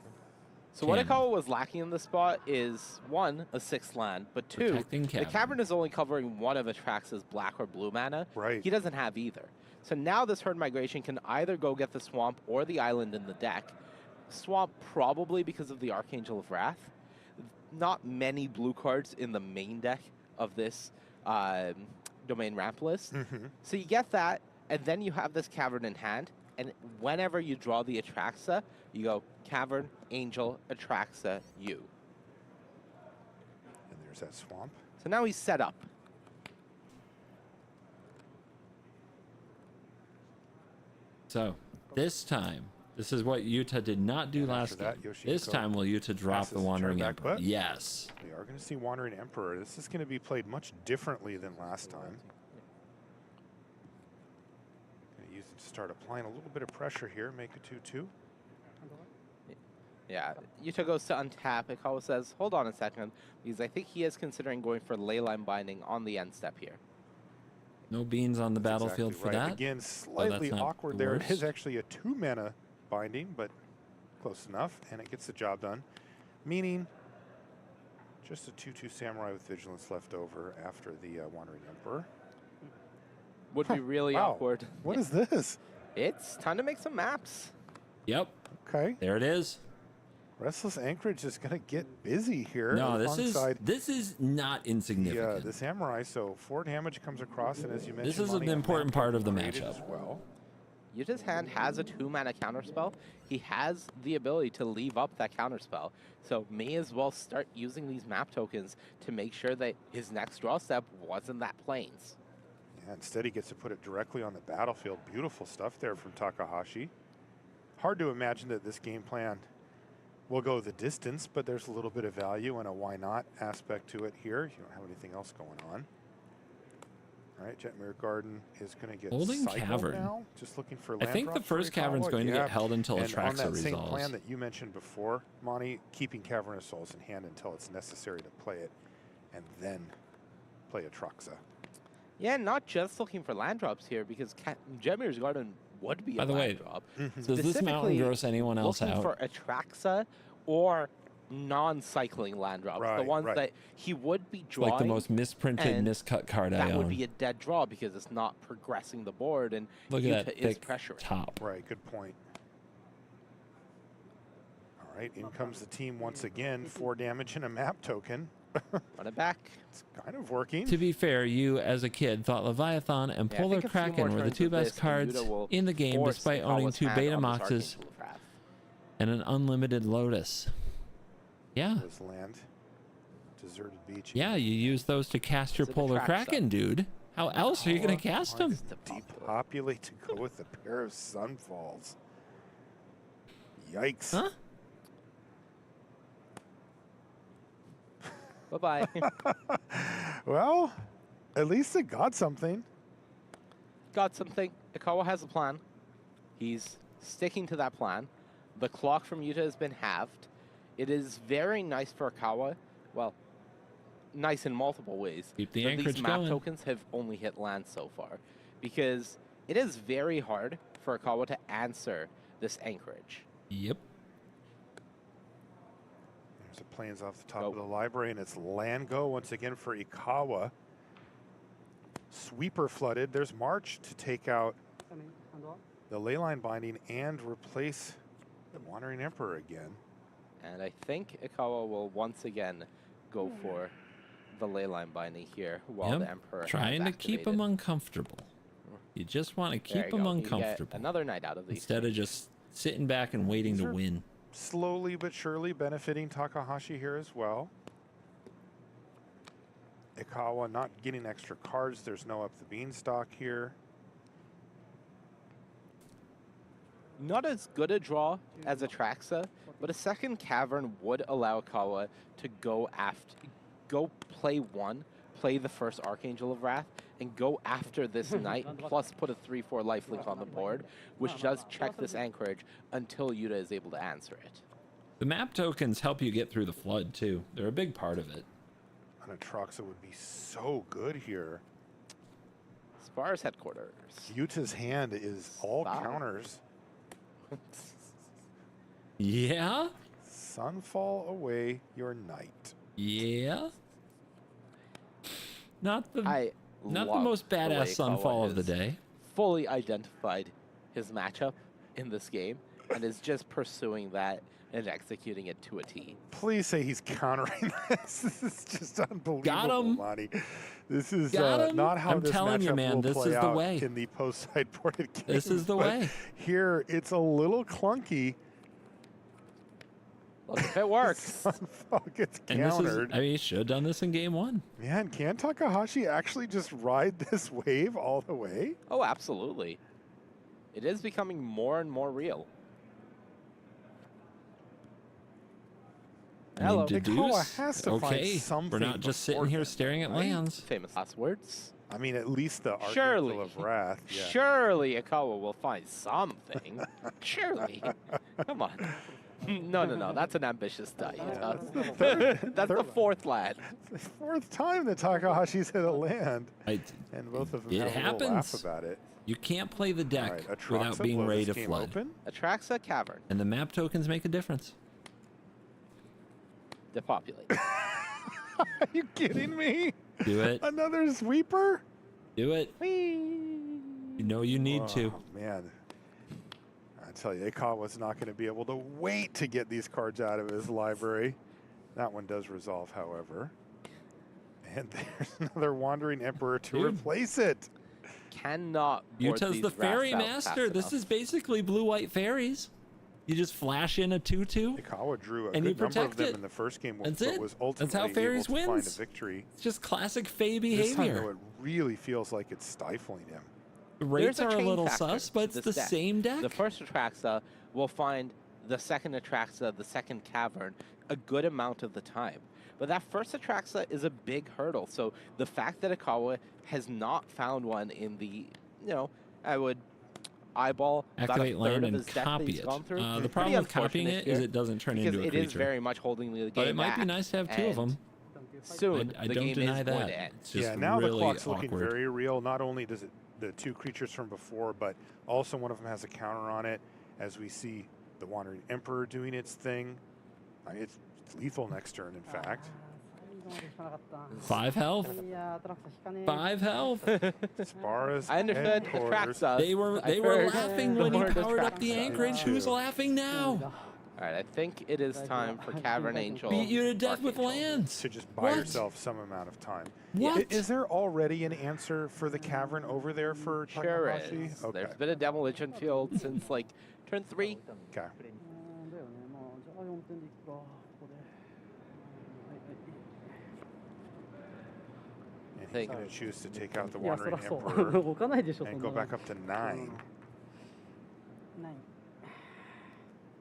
So what Cavern. Ikawa was lacking in this spot is, 1, a 6th land, but 2, Protecting the Cavern. Cavern is only covering one of Atraxa's black or blue mana. Right. He doesn't have either. So now this Herd Migration can either go get the Swamp or the Island in the deck. Swamp probably because of the Archangel of Wrath. Not many blue cards in the main deck of this Domain Ramp list. So you get that, and then you have this Cavern in hand, and whenever you draw the Atraxa, you go Cavern, Angel, Atraxa, you. And there's that swamp. So now he's set up. So this time, this is what Yuta did not do last game. that, Yoshihiko This time, will Yuta drop passes the the Wandering turn back, Emperor? but- Yes. We are going to see Wandering Emperor. This is going to be played much differently than last time. Going to use it to start applying a little bit of pressure here. Make a 2/2. Yeah, Yuta goes to untap. Ikawa says, hold on a second, because I think he is considering going for Leyline Binding on the end step here. No beans on the battlefield Exactly for right. that. Again, Oh, that's slightly not awkward the there. It worst. is actually a 2-mana binding, but close enough, and it gets the job done. Meaning, just a 2/2 Samurai with Vigilance left over after the Wandering Emperor. Would be really Wow. awkward. What is this? It's time to make some maps. Yep. Okay. There it is. Restless Anchorage is going to get busy here. No, this alongside is not insignificant. the Samurai. So 4 damage comes across, and as you mentioned, This is an Monty, a important map part of the created matchup. as well. Yuta's hand has a 2-mana counterspell. He has the ability to leave up that counterspell. So may as well start using these map tokens to make sure that his next draw step wasn't that plains. Yeah, instead he gets to put it directly on the battlefield. Beautiful stuff there from Takahashi. Hard to imagine that this game plan will go the distance, but there's a little bit of value and a why not aspect to it here. You don't have anything else going on. All right, Jetmir Garden is going to get Holding cycled Cavern. now. Just looking for I land think the drops for first Cavern's Ikawa. going to Yeah. get held until And on Atraxa that same resolves. plan that you mentioned before, Monty, keeping Cavern of Souls in hand until it's necessary to play it, and then play Atraxa. Yeah, not just looking for land drops here, because Jetmir's Garden would be By a the land way, drop. does this mountain Specifically gross anyone else looking out? for Atraxa or non-cycling land drops, the Right, ones right. that he would be It's drawing. like the most misprinted, and miscut card I that would own. be a dead draw because it's not progressing the board, and Look Yuta at that is thick pressuring. top. Right, good point. All right, in comes the team once again. 4 damage and a map token. Run it back. It's kind of working. To be fair, you as a kid thought Leviathan and Yeah, I Polar think a few more Kraken were the turns 2 of best this, and cards Yuta will in the game, force despite Ikawa's owning 2 hand Beta on this Moxes Archangel of Wrath. and an unlimited Lotus. Yeah. This land, deserted beach. Yeah, you use those to cast your It's an Polar Atraxa. Kraken, dude. How else are you going to cast them? Depopulate to go with a pair of Sunfalls. Yikes. Huh? Bye-bye. Well, at least it got something. Got something. Ikawa has a plan. He's sticking to that plan. The clock from Yuta has been halved. It is very nice for Ikawa. Well, nice in multiple ways. Keep the that anchorage these map going. tokens have only hit land so far. Because it is very hard for Ikawa to answer this anchorage. Yep. There's a plains off the top of the library, and it's land go once again for Ikawa. Sweeper flooded. There's March to take out the Leyline Binding and replace the Wandering Emperor again. And I think Ikawa will once again go for the Leyline Binding here while Yep. the Emperor has Trying to keep activated. him uncomfortable. You just want to There keep you them go. You get uncomfortable another night out of these. instead of just sitting back and waiting These to are win. Slowly but surely benefiting Takahashi here as well. Ikawa not getting extra cards. There's no up the beanstalk here. Not as good a draw as Atraxa, but a second Cavern would allow Ikawa to go play one, play the first Archangel of Wrath, and go after this Knight, plus put a 3/4 lifelink on the board, which does check this anchorage until Yuta is able to answer it. The map tokens help you get through the flood too. They're a big part of it. And Atraxa would be so good here. Spars headquarters. Yuta's hand is all counters. Yeah? Sunfall away your Knight. Yeah? Not the love most the way badass Sunfall Ikawa of the has day. Fully identified his matchup in this game and is just pursuing that and executing it to a T. Please say he's countering this. This is just unbelievable, Got him. Lonnie. This is Got him. not how I'm this telling you, matchup man, will this play is the out way. in the post-sideboarded game. This is the but way. Here, it's a little clunky. Look, if it works. Sunfall gets And this is, countered. I mean, he should have done this in game one. Man, can Takahashi actually just ride this wave all the way? Oh, absolutely. It is becoming more and more real. I mean, Hello. deduce. has to find Okay, we're something not just sitting before here then, staring at right? lands. Famous last words. I mean, at least the Archangel Surely. of Wrath. Yeah. Surely Ikawa will find something. Surely. Come on. No. That's an ambitious die. That's the fourth lad. Fourth time that Takahashi's hit a land. I, And both of them it have a little laugh happens. about it. You can't play the deck All right, Atraxa without being blow ready this to game flood. open. Atraxa Cavern. And the map tokens make a difference. Depopulate. Are you kidding me? Do it. Another sweeper? Do it. You know you need to. Oh, man. I tell you, Ikawa's not going to be able to wait to get these cards out of his library. That one does resolve, however. And there's another Wandering Emperor to replace it. Cannot board Yuta's these the fairy rafts out master. fast This enough. is basically blue-white fairies. You just flash in a 2/2. Ikawa drew a And good you number of protect them it. in the first game, That's but it. was That's ultimately how fairies able to find a wins. victory. It's just classic Fae This time, behavior. though, it really feels like it's stifling him. The rates There's are a chain little factor sus, but to it's this the deck. same deck. The first Atraxa will find the second Atraxa, the second Cavern, a good amount of the time. But that first Atraxa is a big hurdle. So the fact that Ikawa has not found one in the, I would eyeball Activate about a third land of and his deck that copy he's it. gone through. The Pretty problem with copying unfortunate it is here, it doesn't turn because into a it creature. is very much holding the game But it might be back, nice to have two of and them. Soon, I the don't game deny is going that. to end. It's just Yeah, now really the clock's looking awkward. very real. Not only does it the two creatures from before, but also one of them has a counter on it, as we see the Wandering Emperor doing its thing. I mean, it's lethal next turn, in fact. 5 health. 5 health. Spara's I understood headquarters. Atraxa. They were I heard laughing when he the word powered up the Atraxa. anchorage. Who's laughing now? All right, I think it is time for Cavern Angel. Beat you to death with lands. To just buy What? yourself some amount of time. What? Is there already an answer for the cavern over there for Sure Takahashi? is. Okay. There's been a demolition field since like turn 3. Okay. And he's going to choose to take out the Wandering Emperor and go back up to 9.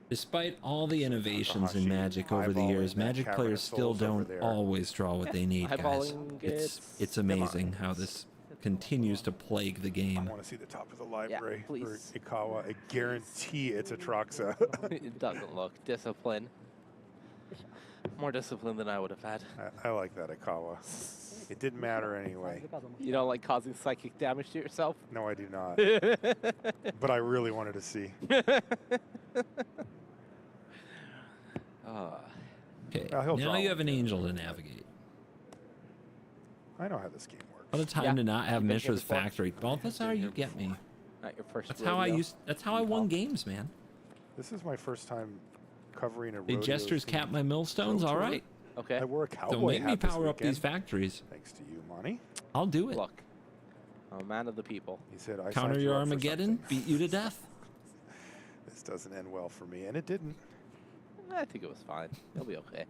Despite all the innovations in Takahashi Magic over the eyeballing years, that Magic Cavern players of still Souls over don't there. always draw what they need, guys. Eyeballing It's gets amazing how this continues to plague the I game. want to see the top of the library for please. Ikawa. I guarantee it's Atraxa. It doesn't look. Discipline. More discipline than I would have had. I like that, Ikawa. It didn't matter anyway. You don't like causing psychic damage to yourself? No, I do not. But I really wanted to see. Okay, Well, he'll now draw you one. have an angel to navigate. I know how this game works. What a time Yeah. to not have You've been Mishra's here before. Factory. Balthazar, you get me. Not your first That's how I rodeo. used. That's how I won games, man. This is my first time covering a They rodeo jesters theme cap my millstones. Pro All Tour. right. Okay. I wore a cowboy Don't make me hat this power up these weekend. factories. Thanks to you, Monty. I'll do it. Look, A man of the people. He said, I Counter signed your you up for Armageddon, something." beat you to death. This doesn't end well for me, and it didn't. I think it was fine. He'll be okay.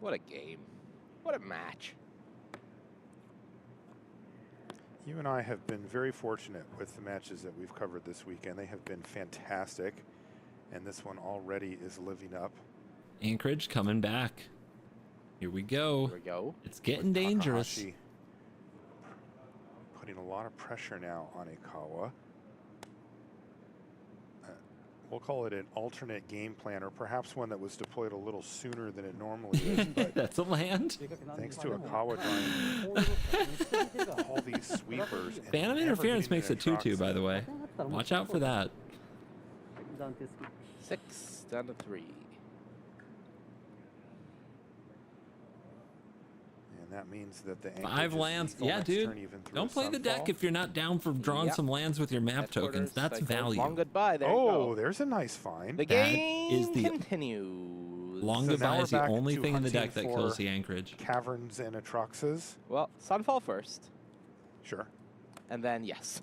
What a game. What a match. You and I have been very fortunate with the matches that we've covered this weekend. They have been fantastic, and this one already is living up. Anchorage coming back. Here we go. Here we go. It's getting dangerous. Takahashi putting a lot of pressure now on Ikawa. We'll call it an alternate game plan, or perhaps one that was deployed a little sooner than it normally is. But That's a land. thanks to Ikawa drawing all these sweepers. and Phantom never interference getting makes an a 2-2, by Atraxa. the way. Watch out for that. 6 down to 3. And that means that the 5 lands. Yeah, dude. Don't play the deck if you're not down for drawing some lands with your map tokens. That's value. Long goodbye. There you Oh, go. there's a nice find. The That game is the- continues. Long So now goodbye we're is the back only to thing in the deck that hunting kills for the Anchorage. Caverns and Atraxas. Well, Sunfall first. Sure. And then, yes.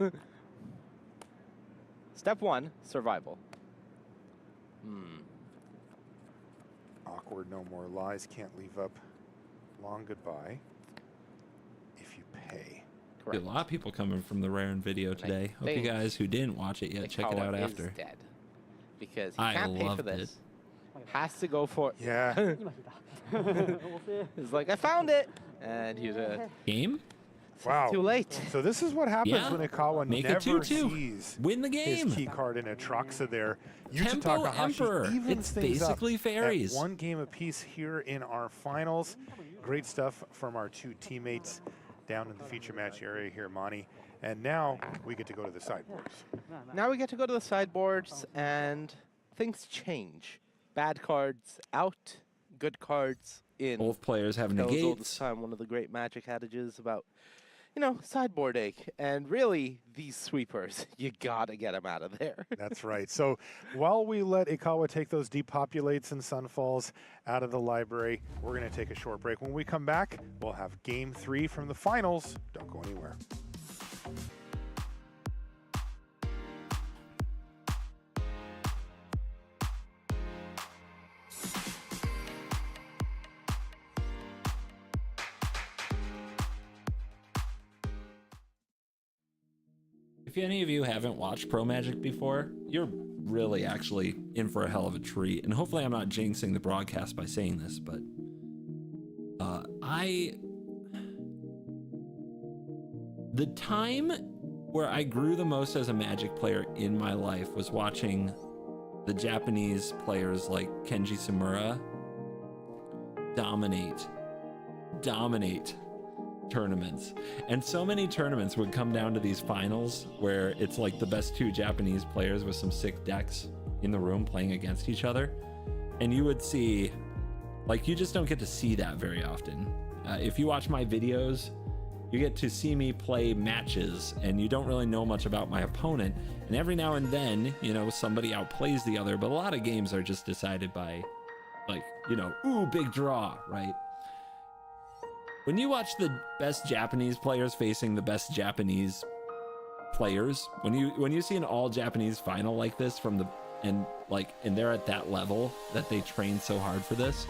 Step 1, survival. Awkward, no more lies. Can't leave up long goodbye if you pay. A lot of people coming from the Raren video today. Hope you think guys who didn't watch it yet, check it out Ikawa is after. dead. Because he I can't pay for loved this. Has to go for Yeah. He's like, I found it. And he's Game? Wow. too late. So this is what happens Yeah. when Ikawa Make it never 2-2. sees Win the game. his key card in Atraxa there. Yuta Tempo Takahashi Emperor. evens It's things up basically fairies. at 1 game apiece here in our finals. Great stuff from our 2 teammates down in the feature match area here, Monty. And now we get to go to the sideboards. Now we get to go to the sideboards, and things change. Bad cards out, good cards in. Both players have Tells all negates. this time one of the great Magic adages about, you know, sideboarding. And really, these sweepers, you gotta get them out of there. That's right. So while we let Ikawa take those depopulates and Sunfalls out of the library, we're going to take a short break. When we come back, we'll have game 3 from the finals. Don't go anywhere. If any of you haven't watched Pro Magic before, you're really actually in for a hell of a treat. And hopefully I'm not jinxing the broadcast by saying this, but the time where I grew the most as a Magic player in my life was watching the Japanese players like Kenji Samura dominate tournaments. And so many tournaments would come down to these finals where it's like the best 2 Japanese players with some sick decks in the room playing against each other. And you would see, like, you just don't get to see that very often. If you watch my videos, you get to see me play matches and you don't really know much about my opponent. And every now and then, you know, somebody outplays the other, but a lot of games are just decided by, like, you know, ooh, big draw, right? When you watch the best Japanese players facing the best Japanese players, when you see an all Japanese final like this and they're at that level that they train so hard for this,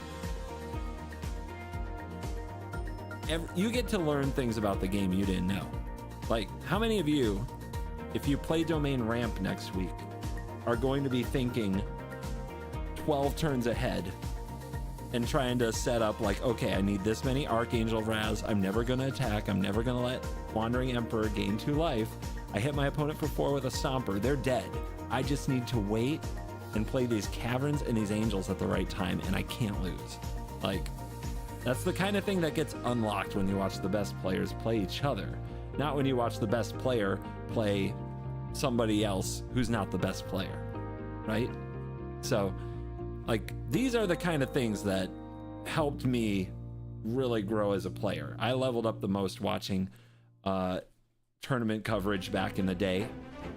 you get to learn things about the game you didn't know. Like, how many of you, if you play Domain Ramp next week, are going to be thinking 12 turns ahead and trying to set up like, okay, I need this many Archangel Raz. I'm never going to attack. I'm never going to let Wandering Emperor gain 2 life. I hit my opponent for 4 with a Stomper. They're dead. I just need to wait and play these Caverns and these Angels at the right time, and I can't lose. Like, that's the kind of thing that gets unlocked when you watch the best players play each other. Not when you watch the best player play somebody else who's not the best player, right? So, like, these are the kind of things that helped me really grow as a player. I leveled up the most watching tournament coverage back in the day,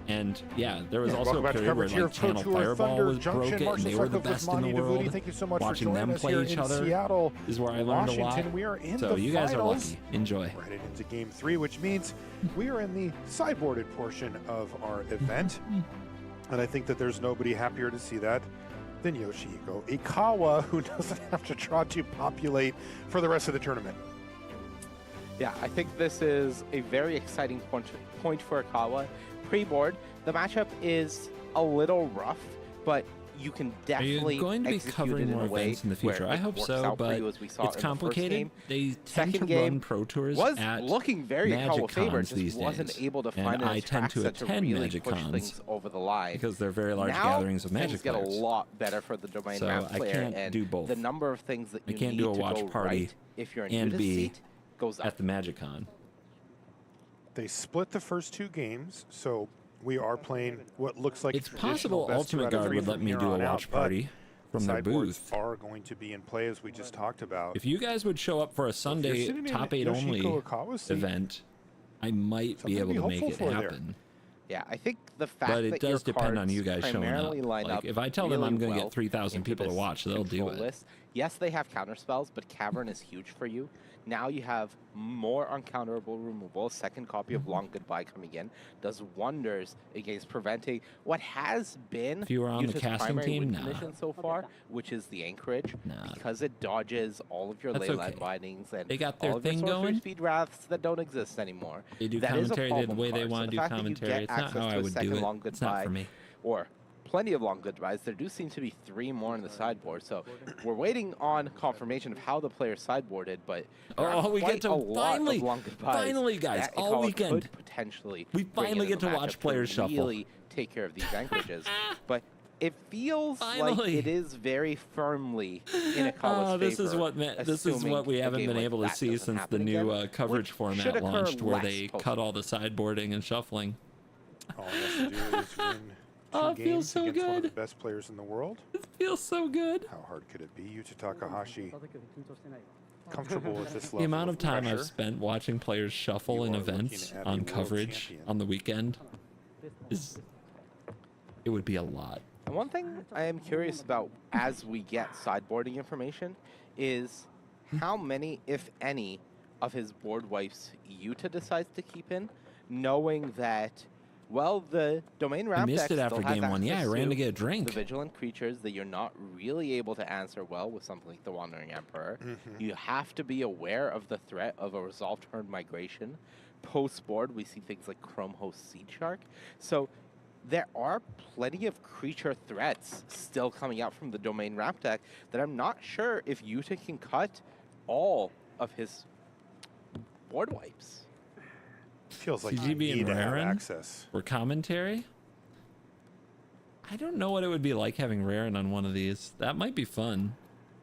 And yeah, there was also Welcome a back to period where coverage here like of Pro Channel Tour Fireball Thunder was Junction. broken and Marshall they were the Sutcliffe with best in the Monty Navudi. world. Thank you so much for Watching joining them us play here each in other Seattle, is where I learned a lot. Washington. We are in So the you guys are finals. lucky. Enjoy. We're headed into Game 3, which means we are in the sideboarded portion of our event. And I think that there's nobody happier to see that than Yoshihiko Ikawa, who doesn't have to try to populate for the rest of the tournament. Yeah, I think this is a very exciting point for Ikawa. Pre-board, the matchup is a little rough, but you can Are definitely you going to be execute covering it in more a way events in the future? where I it hope works so, out for but you, as we saw it's in the first complicated. game. They tend Second to game run Pro Tours was at looking very Ikawa favored, Magic-Cons just these wasn't days. able to And find I a tend to track set attend really push Magic-Cons things over the line. because they're very large Now, gatherings of things Magic get players. a lot better for the domain So ramp I player, can't and do both. the number of things that I you can't need do a to watch go party right if you're in and Judas be seat goes up. at the Magic-Con. They split the first two games, so we are playing what looks like It's traditional possible best Ultimate two out of Guard three would from let me here do a on out, watch but party from their sideboards booth. are going to be in play, as we just talked about. If you guys would show up for a Sunday sitting in top 8 only Yoshihiko Ikawa's seat, event, I might be something to able be to make hopeful it for there. happen. Yeah, I think the fact But that it does your depend on cards you guys showing up. primarily line Like up if I tell them really I'm going to well get 3,000 into people to this watch, they'll do control it. list. Yes, they have counter spells, but Cavern is huge for you. Now you have more uncounterable removal. Second copy of Long Goodbye coming in does wonders against preventing what has been If you were on the Utah's casting primary team, win nah. condition so far, which is the Anchorage, Nah. because it dodges all of your That's leyline okay. bindings and They got their all of your thing sorcery going. speed wraths that don't exist anymore. They do That is a commentary the problem way they card. So want the to do fact that you commentary. get It's not access how to I a would second do it. Long It's not Goodbye for me. or plenty of Long Goodbyes. There do seem to be 3 more in the sideboard, so we're waiting on confirmation of how the player's sideboarded, but there are we quite get to a lot finally, of Long Goodbyes finally, guys, that all Ikawa weekend. could potentially We bring finally into get the to watch matchup players shuffle. really take care of these anchorages, but it feels like Finally. it is very firmly in Ikawa's Oh, this is favor, what this is assuming what we a haven't game been like able to that see doesn't since happen the new again, coverage which format should occur launched, where less they post- cut all the sideboarding and shuffling. All he has to do is win Oh, two it feels games so against one of the good. best players in the world. It feels so good. How hard could it be? Yuta Takahashi, comfortable with this level The amount of time pressure. I've spent watching players shuffle in You are looking events at a on world coverage champion. on the weekend is it would be a lot. And one thing I am curious about as we get sideboarding information is how many, if any, of his board wipes Yuta decides to keep in, knowing that, well, the domain ramp missed deck it after still has game 1. Yeah, I access ran to get a drink. The vigilant creatures that you're not really able to answer well with something like the Wandering Emperor. You have to be aware of the threat of a resolved herd migration. Post-board, we see things like Chrome Host Seed Shark. So there are plenty of creature threats still coming out from the domain ramp deck that I'm not sure if Yuta can cut all of his board wipes. Feels like you CGB and need to have Raren access. for commentary. I don't know what it would be like having Raren on one of these. That might be fun.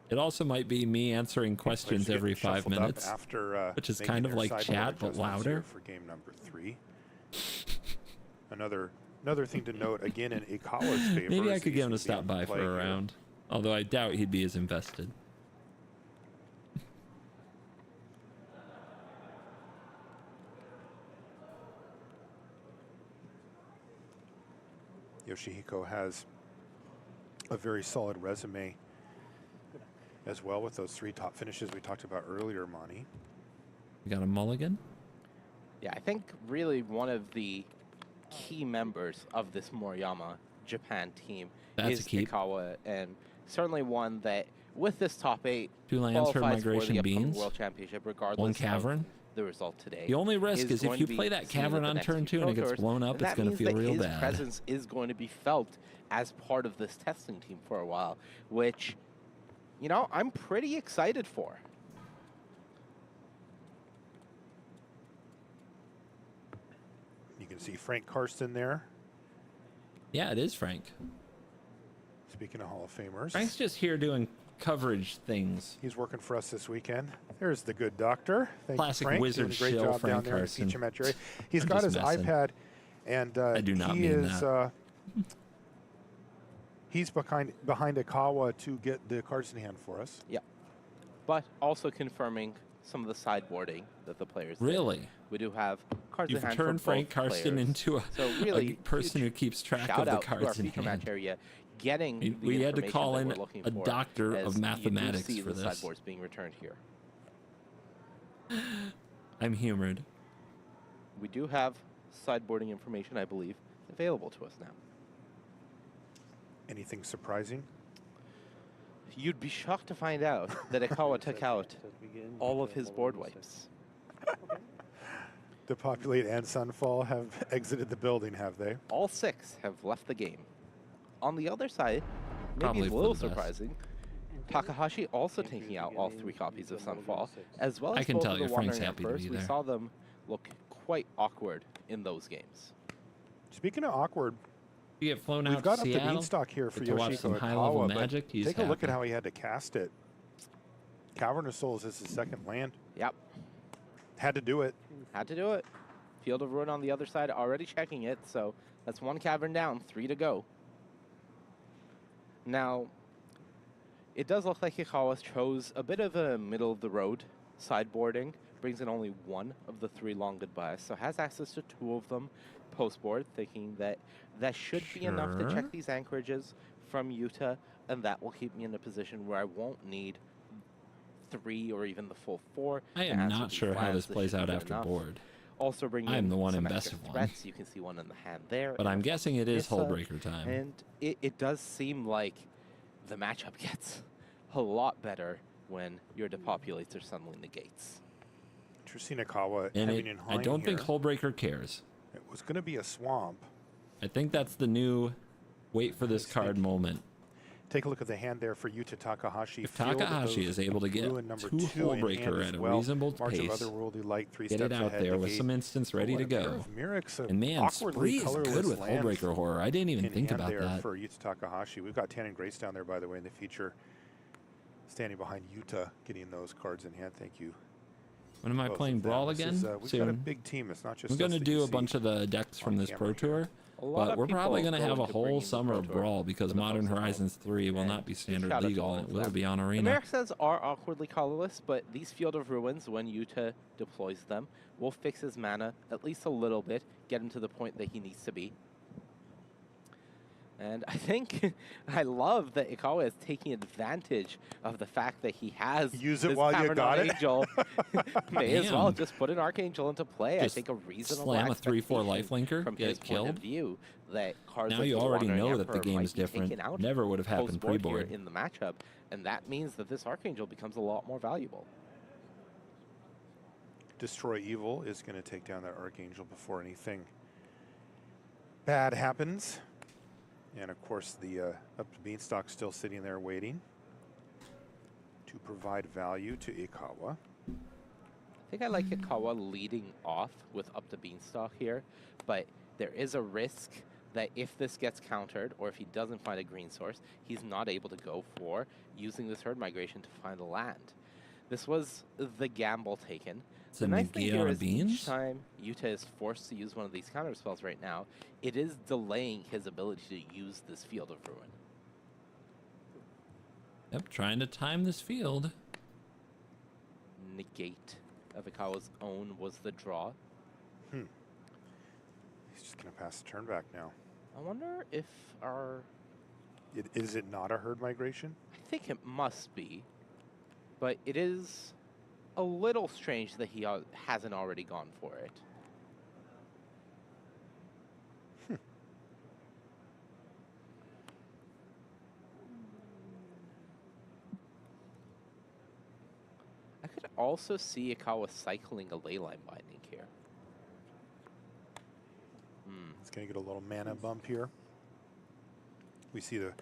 It also might be me answering questions Players every getting 5 shuffled up minutes, after, which is making kind of their like sideboard chat but adjustments here louder. for game number 3. Another thing to note again in Ikawa's favor. Maybe I is could he's get him gonna to be on stop by play for a here. round, although I doubt he'd be as invested. Yoshihiko has a very solid resume as well with those 3 top finishes we talked about earlier, Monty. You got a mulligan? Yeah, I think really one of the key members of this Moriyama Japan team That's a is keep. Ikawa, and certainly one that with this top 8 2 lands for qualifies migration the upcoming beans. World Championship regardless 1 cavern. of the result today. The only risk is if going you to be play that seen at cavern the on next turn few 2 and it Pro gets Tours, blown up, and it's that going to means feel that real his bad. presence is going to be felt as part of this testing team for a while, which, you know, I'm pretty excited for. You can see Frank Karsten there. Yeah, it is Frank. Speaking of Hall of Famers. Frank's just here doing coverage things. He's working for us this weekend. There's the good doctor. Thank Classic you, Frank. wizard Doing a great shill, job Frank down there Carson. in Peach Metro. He's I'm got his just messing. iPad, and I do not he mean is that. he's behind Ikawa to get the cards in hand for us. Yeah, but also confirming some of the sideboarding that the players did. Really? We do have cards You've in hand for turned both Frank Karsten players. into So really, a person who keeps track shout of the out to our cards in feature hand. match area, getting the We had to information call that in we're looking a for, doctor as of you do mathematics see for the this. sideboards being returned here. I'm humored. We do have sideboarding information, I believe, available to us now. Anything surprising? You'd be shocked to find out that Ikawa took out all of his board wipes. Depopulate and Sunfall have exited the building, have they? All 6 have left the game. On the other side, maybe Probably it's a for little the best. surprising, Takahashi also taking out all 3 copies of Sunfall, as well as I can both tell of the you, Frank's Wandering happy to Emperors. be We there. saw them look quite awkward in those games. Speaking of awkward, You get flown we've out got to up the Seattle beanstalk here for to watch some Yoshiko high-level Ikawa, but Magic. He's take a look at happy. how he had to cast it. Cavern of Souls is his second land. Yep. Had to do it. Had to do it. Field of Ruin on the other side already checking it, so that's 1 cavern down, 3 to go. Now, it does look like Ikawa chose a bit of a middle-of-the-road sideboarding, brings in only 1 of the 3 long goodbyes, so has access to 2 of them post-board, thinking that that should be enough to check Sure. these anchorages from Yuta, and that will keep me in a position where I won't need 3 or even the full 4. I to am answer not these sure how lands. this plays should out be after enough. board. Also bring I'm in the one some in best extra of one. threats. You can see one in the hand there. But I'm guessing it is Issa, Hullbreaker time. And it does seem like the matchup gets a lot better when your depopulates are suddenly negates. Interesting, Ikawa And having it, in I Hein don't think here. Hullbreaker cares. It was going to be a swamp. I think that's the new wait for this card moment. Take a look at the hand there for Yuta Takahashi. If Field of Takahashi those is able to get Ruin number 2 2 in hand Hullbreaker as at a well. reasonable March pace, of Otherworldly Light, 3 get steps it out ahead, there with negate. some instants ready Oh, to and a pair go. of Myrics, And man, awkwardly Spree is good colorless with lands Hullbreaker Horror. I didn't even in think hand about there that. for Yuta Takahashi. We've got Tannen Grace down there, by the way, in the feature, standing behind Yuta, getting those cards in hand. Thank you. When am I both playing of them. Brawl This again? is, we've got a Soon. big team. It's not just I'm going us to that you do a see bunch of the decks from on this camera Pro Tour, A lot but of we're probably people going to have a going to bring whole in the summer Pro of Tour Brawl because for the Modern most part. Horizons 3 will And not be standard shout out to legal all and it of will them. be on The Arena. Merixens are awkwardly colorless, but these Field of Ruins, when Yuta deploys them, will fix his mana at least a little bit, get him to the point that he needs to be. And I think I love that Ikawa is taking advantage of the fact that he has Use it this while you Cavern got it. Angel. May as well Damn. just put an Archangel into play. Just I think a reasonable slam a 3/4 expectation lifelinker, from get his it point killed. of view that cards Now like you the already Wandering know that the Emperor game might is be different. taken out Never would have happened post-board here pre-board. in the matchup, and that means that this Archangel becomes a lot more valuable. Destroy Evil is going to take down that Archangel before anything bad happens. And of course, the up to Beanstalk still sitting there waiting to provide value to Ikawa. I think I like Ikawa leading off with up the Beanstalk here, but there is a risk that if this gets countered, or if he doesn't find a green source, he's not able to go for using this Herd Migration to find a land. This was the gamble taken. It's The a nice thing negate here on a is beans? each time Yuta is forced to use one of these counter spells right now, it is delaying his ability to use this Field of Ruin. Yep, trying to time this field. Negate of Ikawa's own was the draw. He's just going to pass the turn back now. I wonder if our... Is it not a Herd Migration? I think it must be, but it is a little strange that he hasn't already gone for it. I could also see Ikawa cycling a Leyline Binding here. It's going to get a little mana bump here. We see the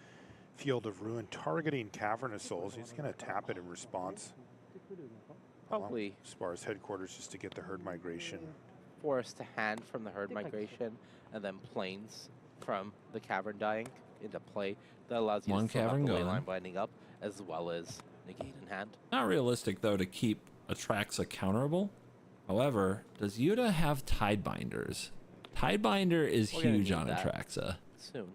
Field of Ruin targeting Cavern of Souls. He's going to tap it in response. Probably as far as headquarters, just to get the Herd Migration. Forest to hand from the Herd Migration, and then Plains from the Cavern Dying into play. That allows you One to still have Cavern the going. Leyline Binding up, as well as negate in hand. Not realistic, though, to keep Atraxa counterable. However, does Yuta have Tidebinders? Tidebinder is We're gonna huge need on that Atraxa. Soon.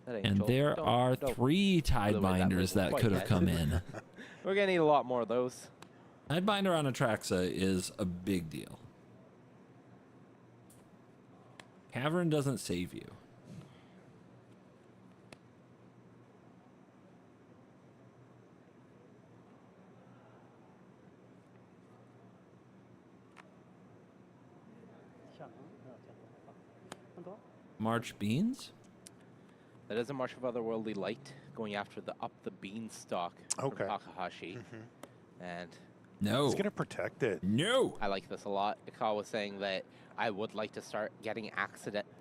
That And Angel, there don't- are don't 3 throw away Tidebinders that quite could have yet. come in. We're gonna need a lot more of those. Tidebinder on Atraxa is a big deal. Cavern doesn't save you. March Beans? That is a March of Otherworldly Light going after the up the beanstalk from Takahashi. And no. He's going to protect it. No. I like this a lot. Ikawa was saying that I would like to start getting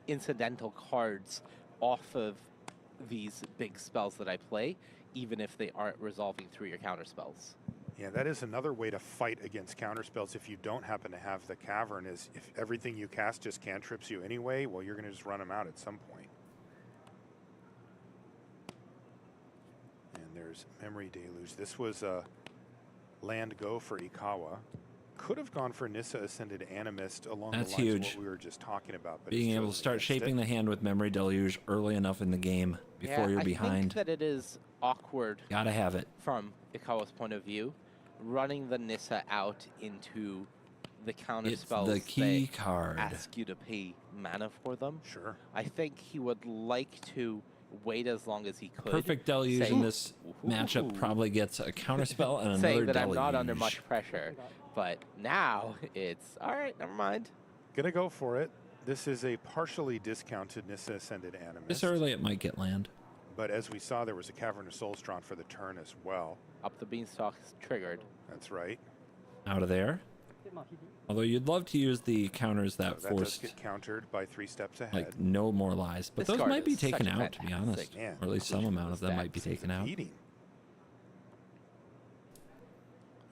incidental cards off of these big spells that I play, even if they aren't resolving through your counter spells. Yeah, that is another way to fight against counterspells if you don't happen to have the Cavern, is if everything you cast just cantrips you anyway, well, you're going to just run them out at some point. And there's Memory Deluge. This was a land go for Ikawa. Could have gone for Nissa Ascended Animist along That's the lines huge. of what we were just talking about. But Being able to start shaping the hand with Memory Deluge early enough in the game before you're I behind. think that it is awkward. Gotta have it. From Ikawa's point of view, running the Nissa out into the counter It's spells the key that card. ask you to pay mana for them. Sure. I think he would like to wait as long as he could. Perfect Deluge in this matchup probably gets a counterspell and another saying that Deluge. I'm not under much pressure. But now it's, all right, never mind. Gonna go for it. This is a partially discounted Nissa Ascended Animist. This early it might get land. But as we saw, there was a Cavern of Souls drawn for the turn as well. Up the beanstalk is triggered. That's right. Out of there. Although you'd love to use the counters that That forced does get countered by 3 steps ahead. like no more lies, but This those card might be is such taken a out, to be honest, fantastic- Man, or at least some amount of them might be taken out. Eating.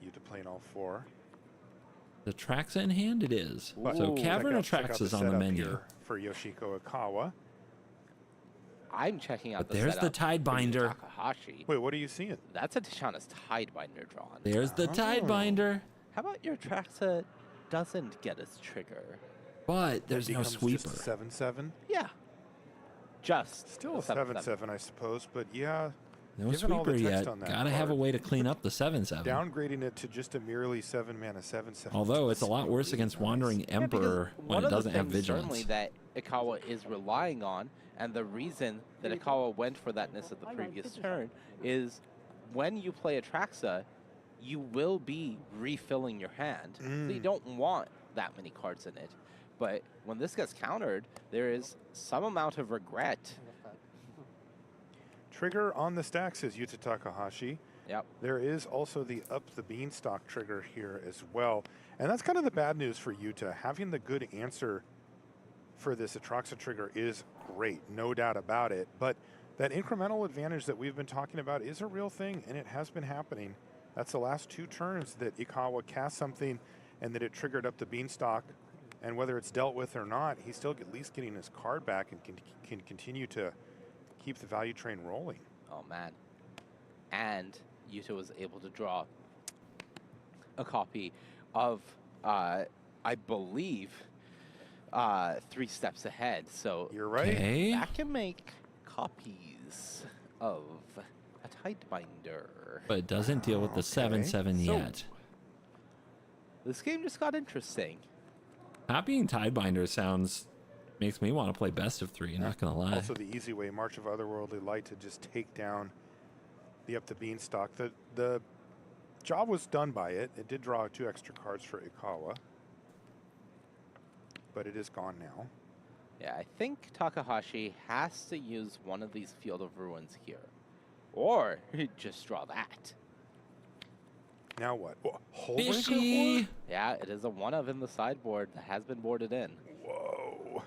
You to play in all 4. The Traxa in hand, it is. But So Cavern of check out Trax the is on the setup menu. here for Yoshiko Ikawa. I'm checking out But there's the Tidebinder. Takahashi. Wait, what are you seeing? That's a Tishana's Tidebinder drawn. There's the Tidebinder. How about your Traxa doesn't get its trigger? But there's no becomes sweeper. Just a 7/7. Yeah. Just Still a 7/7, I suppose. But yeah. No given all the sweeper text yet. on that Gotta have a card, way to clean up the 7/7. Downgrading it to just a merely 7-mana 7/7. Although it's a lot worse against Wandering Emperor when One it of the doesn't have things vigilance. certainly that Ikawa is relying on, and the reason that Ikawa went for that Nissa the previous turn, is when you play Atraxa, you will be refilling your hand. So you don't want that many cards in it. But when this gets countered, there is some amount of regret. Trigger on the stack, says Yuta Takahashi. Yep. There is also the up the beanstalk trigger here as well. And that's kind of the bad news for Yuta. Having the good answer for this Atraxa trigger is great, no doubt about it. But that incremental advantage that we've been talking about is a real thing, and it has been happening. That's the last 2 turns that Ikawa cast something and that it triggered up the beanstalk. And whether it's dealt with or not, he's still at least getting his card back and can continue to keep the value train rolling. Oh, man. And Yuta was able to draw a copy of, I believe, 3 steps ahead. So you're right. Okay. That can make copies of a Tidebinder. But it doesn't deal with the 7/7 yet. This game just got interesting. Copying Tidebinder makes me want to play best of 3, not gonna lie. Also the easy way, March of Otherworldly Light, to just take down the up the beanstalk. The job was done by it. It did draw 2 extra cards for Ikawa, but it is gone now. Yeah, I think Takahashi has to use one of these Field of Ruins here. Or he'd just draw that. Now what? Fishy! Yeah, it is a 1-of in the sideboard that has been boarded in. Whoa.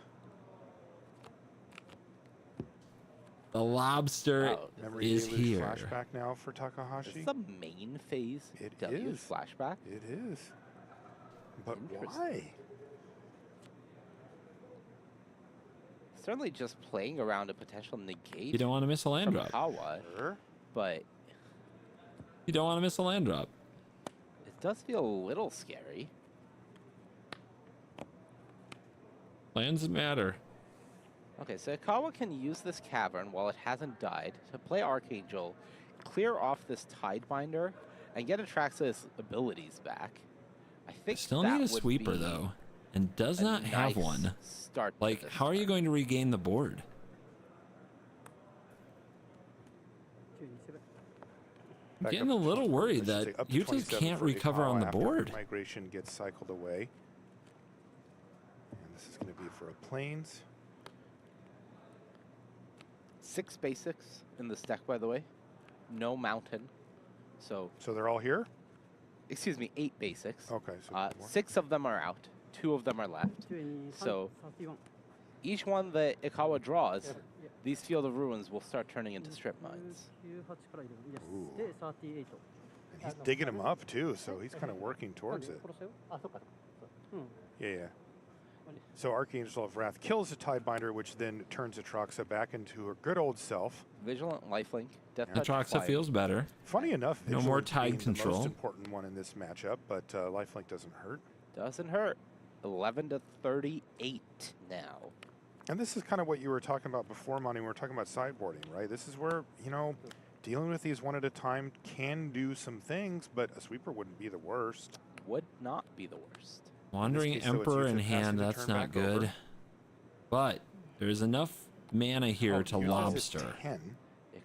The lobster Memory is Deluge here. Flashback now for Takahashi. This is a main phase deluge flashback. It is. But why? Certainly just playing around a potential negate. You don't want to miss a land from drop. Kawa, but You don't want to miss a land drop. it does feel a little scary. Lands matter. Okay, so Ikawa can use this Cavern while it hasn't died to play Archangel, clear off this Tidebinder, and get Atraxa's abilities back. I think Still that need a would sweeper be though, and does not have one. Start to Like, this how are you going to regain the board? I'm getting a little worried that Up to you just 27 can't for recover Ikawa on the after board. Migration gets cycled away. And this is going to be for a Plains. 6 basics in this deck, by the way. No mountain. So they're all here? Excuse me, 8 basics. Okay. So 6 of them are out. 2 of them are left. So each one that Ikawa draws, these Field of Ruins will start turning into strip mines. Ooh. And he's digging him up too, so he's kind of working towards it. Yeah. So Archangel of Wrath kills the Tidebinder, which then turns Atraxa back into her good old self. Vigilant Lifelink. Death Touch Atraxa Fire. feels better. Funny enough, No more Vigilance tide being control. the most important one in this matchup, but Lifelink doesn't hurt. Doesn't hurt. 11 to 38 now. And this is kind of what you were talking about before, Monty. We were talking about sideboarding, right? This is where, dealing with these one at a time can do some things, but a sweeper wouldn't be the worst. Would not be the worst. Wandering case, though, it's Emperor in usually passing hand, the that's turn not back good. over. But there's enough mana here to lobster.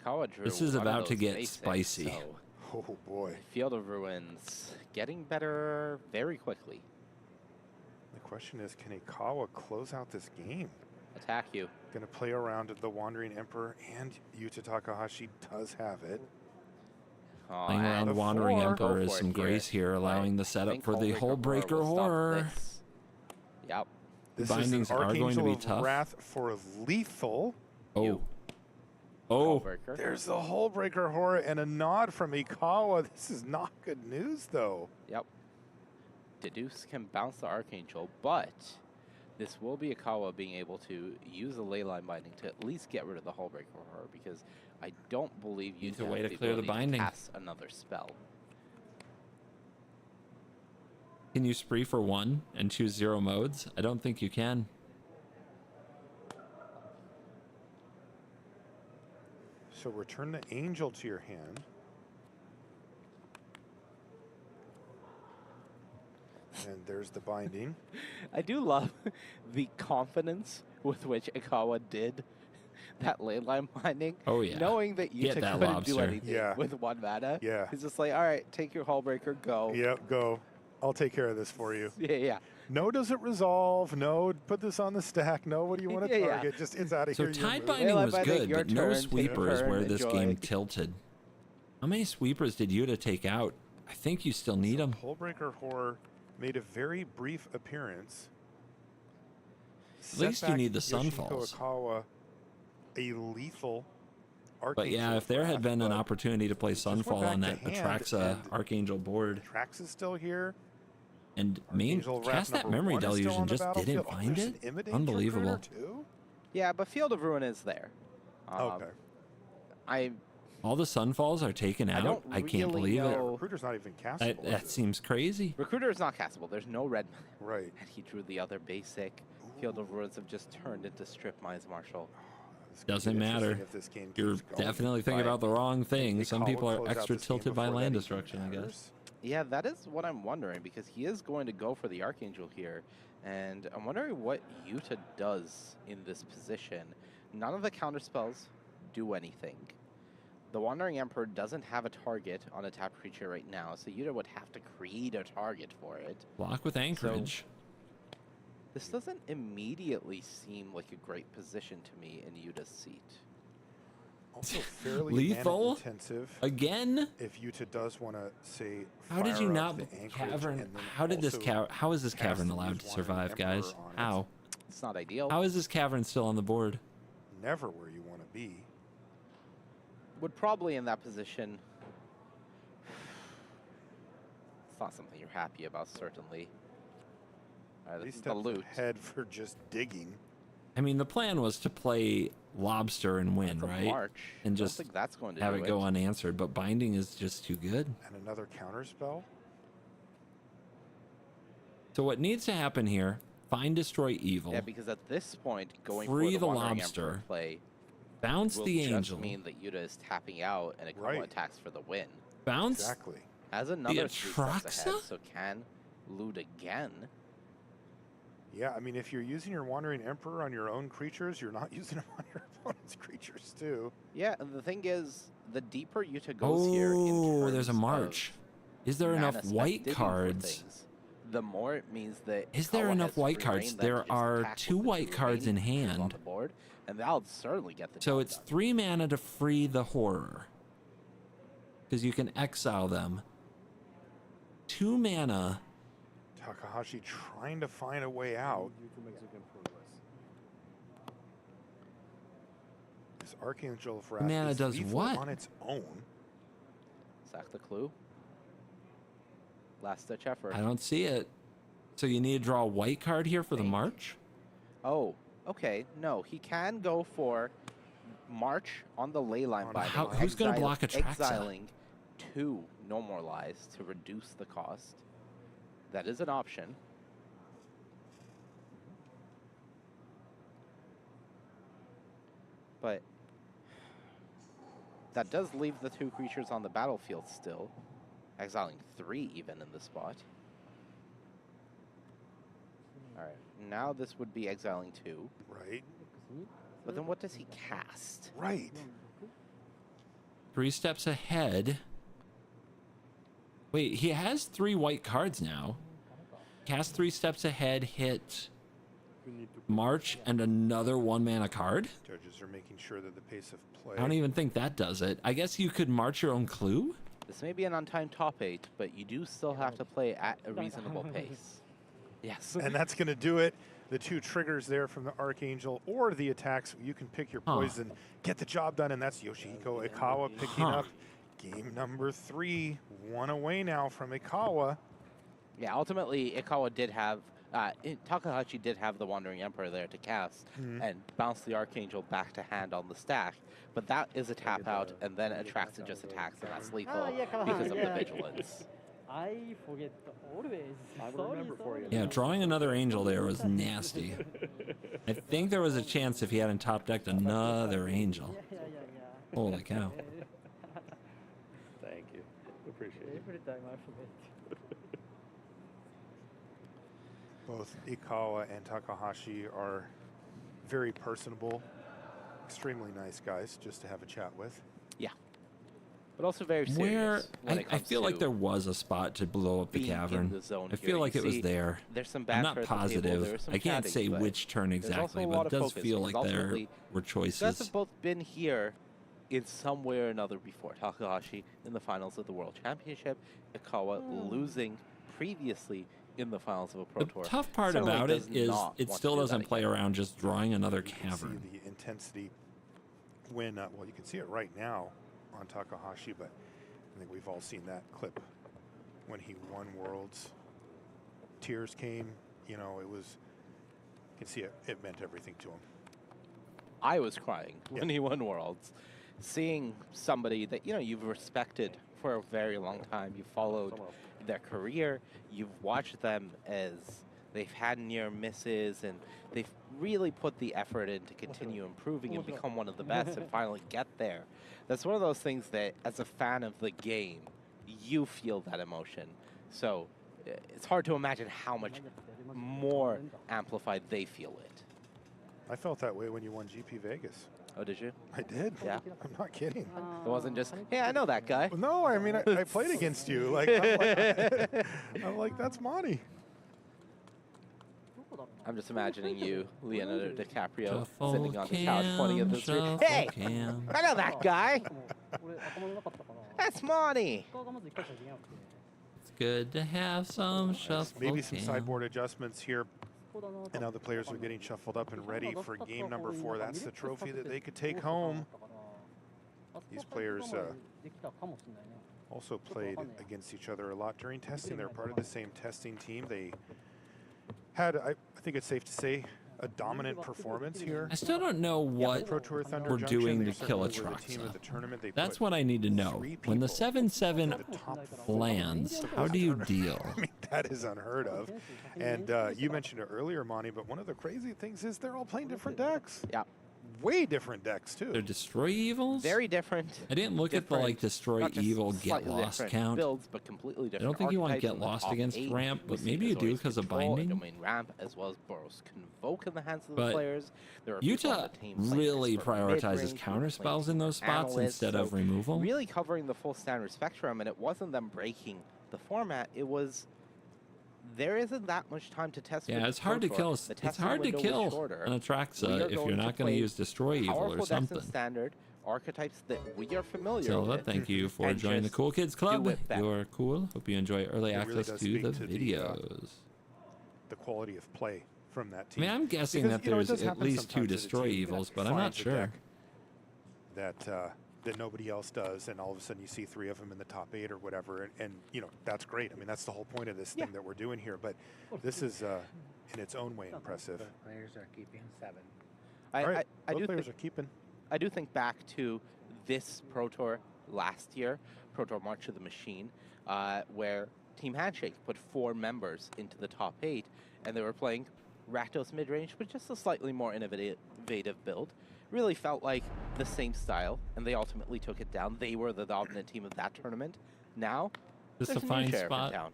Ikawa drew This is one of about to those get basics, spicy. so Oh boy. Field of Ruins getting better very quickly. The question is, can Ikawa close out this game? Attack you. Going to play around the Wandering Emperor, and Yuta Takahashi does have it. Playing around the Wandering Emperor is some grace here, allowing the setup for the Hullbreaker Horror. Yep. The This bindings is an are going to be Archangel of tough. Wrath for lethal. Oh. There's the Hullbreaker Horror and a nod from Ikawa. This is not good news, though. Yep. Deduce can bounce the Archangel, but this will be Ikawa being able to use the Leyline Binding to at least get rid of the Hullbreaker Horror, because I don't believe you Needs a way to clear the binding. cast another spell. Can you spree for 1 and choose 0 modes? I don't think you can. So return the Angel to your hand. And there's the binding. I do love the confidence with which Ikawa did that Leyline Binding. Oh, yeah. Knowing that Get Yuta that couldn't lobster. do anything Yeah. with 1 mana. Yeah. He's just like, all right, take your Hullbreaker, go. Yep, go. I'll take care of this for you. Yeah. No, does it resolve? No, put this on the stack. No, what do you want to Yeah. target? Just, it's out of So here. you Tide move. Binding was good, your but no turn, take sweeper is turn, where this enjoy. game tilted. How many sweepers did Yuta take out? I think you still need them. Hullbreaker Horror made a very brief appearance. At least you need the Sunfalls. Ikawa, a lethal But yeah, if there had been an opportunity to play Sunfall on that back to hand, Atraxa and Archangel board Trax is still here. and main Archangel Wrath cast that number memory 1 is still deluge on and the just didn't battlefield. find There's it, an Imminent unbelievable. Recruiter too? Yeah, but Field of Ruin is there. Okay. All the Sunfalls are taken I out. don't I can't really believe know- it. Recruiter's not even castable. That seems crazy. Recruiter is not castable. There's no red mana. Right. And he drew the other basic. Field of Ruins have just turned into strip mines, Marshall. Doesn't matter. if this game You're keeps going. definitely thinking about the wrong thing. Some Ikawa people are close out extra this game tilted by before land that even destruction, I guess. matters. Yeah, that is what I'm wondering, because he is going to go for the Archangel here. And I'm wondering what Yuta does in this position. None of the counterspells do anything. The Wandering Emperor doesn't have a target on a tapped creature right now, so Yuta would have to create a target for it. Block with Anchorage. This doesn't immediately seem like a great position to me in Yuta's seat. Also fairly Lethal? intensive. Again? If Yuta does want to say, How did you fire not up the Anchorage cavern? and then How did this also how is this cast cavern the allowed to Wandering survive, Emperor guys? on it? How? It's not ideal. How is this cavern still on the board? Never where you want to be. Would probably in that position. It's not something you're happy about, certainly. All right, this is the loot. Head for just digging. I mean, the plan was to play lobster and win, That's a right? march. And I don't just think that's going to have do it go it. unanswered. But binding is just too good. And another counter spell. So what needs to happen here? Find Destroy Evil. Yeah, because at this point, going Free for the Wandering lobster. Emperor play Bounce will the just angel. mean that Yuta is tapping out and Ikawa Right. attacks for the win. Bounce. Has another 3 steps ahead, Atraxa? so can loot again. Yeah, I mean, if you're using your Wandering Emperor on your own creatures, you're not using them on your opponent's creatures too. Yeah, and the thing is, the deeper Yuta goes here in Oh, terms there's a march. Is there mana enough spent white digging for cards? things, the more it means that Is there Ikawa enough has white free cards? reign then There to just are attack 2 with the white cards in remaining creatures on hand. the board, and that'll certainly get the So job it's done. 3 mana to free the horror. Because you can exile them. 2 mana. Takahashi trying to find a way out. This Archangel of Wrath Mana is does lethal what? on its own. Sack the clue. Last ditch effort. I don't see it. So you need to draw a white card here for the march? Oh, okay. No, he can go for March on the Leyline binding. Who's going to block Atraxa? Exiling 2 No More Lies to reduce the cost. That is an option. But that does leave the 2 creatures on the battlefield still. Exiling 3 even in the spot. Alright, now this would be exiling 2. Right. But then what does he cast? Right. 3 steps ahead. Wait, he has 3 white cards now. Cast 3 steps ahead, hit March and another 1 mana card? Judges are making sure that the pace of play. I don't even think that does it. I guess you could march your own clue? This may be an untimed top 8, but you do still have to play at a reasonable pace. Yes. And that's going to do it. The 2 triggers there from the Archangel or the attacks. You can pick your poison, get the job done, and that's Yoshihiko Ikawa picking up game number 3. 1 away now from Ikawa. Yeah, ultimately, Ikawa did have, Takahashi did have the Wandering Emperor there to cast and bounce the Archangel back to hand on the stack. But that is a tap out, and then Atraxa just attacks, and that's lethal because of the Vigilance. I forget always. I will remember for you. Yeah, drawing another angel there was nasty. I think there was a chance if he hadn't top decked another angel. Holy cow. Thank you. Appreciate it. Every time I forget. Both Ikawa and Takahashi are very personable, extremely nice guys just to have a chat with. Yeah. But also very serious. Where when it I comes feel like to there was a spot to blow up the being in cavern. the zone I here. feel like You it was see, there. there's some I'm bad not cards on the table, positive. there's some I can't chatting, say but which turn there's also exactly, a but lot it of does focus, feel like because there ultimately, were You guys choices. have both been here in some way or another before. Takahashi in the finals of the World Championship, Ikawa losing previously in the finals of a Pro The Tour. tough part Certainly about it does is not it want still to do doesn't that play again. around just drawing another You can cavern. see the intensity when, well, you can see it right now on Takahashi, but I think we've all seen that clip when he won Worlds. Tears came, you know, it was, you can see it meant everything to him. I was crying when he won Worlds. Seeing somebody that, you know, you've respected for a very long time, you've followed their career, you've watched them as they've had near misses, and they've really put the effort in to continue improving and become one of the best and finally get there. That's one of those things that, as a fan of the game, you feel that emotion. So it's hard to imagine how much more amplified they feel it. I felt that way when you won GP Vegas. Oh, did you? I did. Yeah. I'm not kidding. It wasn't just, hey, I know that guy. No, I mean, I played against you. Like, I'm like, that's Monty. I'm just imagining you, Leonardo DiCaprio, Shuffle sitting on the couch pointing at the screen. shuffle Hey, cam. I know that guy. That's Monty. It's good to have some shuffle Maybe some cam. sideboard adjustments here. And now the players are getting shuffled up and ready for game number 4. That's the trophy that they could take home. These players also played against each other a lot during testing. They're part of the same testing team. They had, I think it's safe to say, a dominant performance here. I still don't know what Pro Tour Thunder we're Junction, doing they to kill certainly were the team of the Atraxa. tournament. They That's put what I need to know. When the 7/7 lands, how do you deal? I mean, that is unheard of. And you mentioned it earlier, Monty, but one of the crazy things is they're all playing different decks. Yeah. way different decks too. They're Destroy Evils? Very different. I didn't look at the like Destroy not just Evil Get slightly Lost different count. builds, but completely I different don't think you want archetypes Get in the Lost top against 8. Ramp, We but see maybe you do Azorius because of Control, a binding. Domain Ramp, as well as Boros Convoke in the hands of the But players. There are people on Utah the team playing really Expert prioritizes mid-range, counter playing spells in those spots Analysts, instead so of removal. Really covering the full standard spectrum, and it wasn't them breaking the format. It was there isn't that much time to test. Yeah, with it's the hard to Pro kill. Tour. It's The testing hard to window was kill shorter. an We Atraxa are if you're going not to going to play use Destroy Evil powerful or decks something. in standard archetypes that we are familiar Silva, with. thank you for and joining the just Cool Kids do Club. it better. You're cool. Hope you enjoy early It really access does to speak the to videos. the quality of play from that I team. mean, I'm guessing Because, that you know, it there's does at happen least 2 sometimes as a Destroy team that Evils, but I'm not finds a sure. deck that nobody else does, and all of a sudden you see 3 of them in the top 8 or whatever, and you know that's great. I mean, that's the whole point of this thing that we're doing here. But this is in its own way impressive. Both players are keeping 7. All right, I both do players think, are keeping. I do think back to this Pro Tour last year, Pro Tour March of the Machine, where Team Handshake put 4 members into the top 8, and they were playing Rakdos mid-range, but just a slightly more innovative build. Really felt like the same style, and they ultimately took it down. They were the dominant team of that tournament. Now, Just there's a new fine sheriff in spot. town.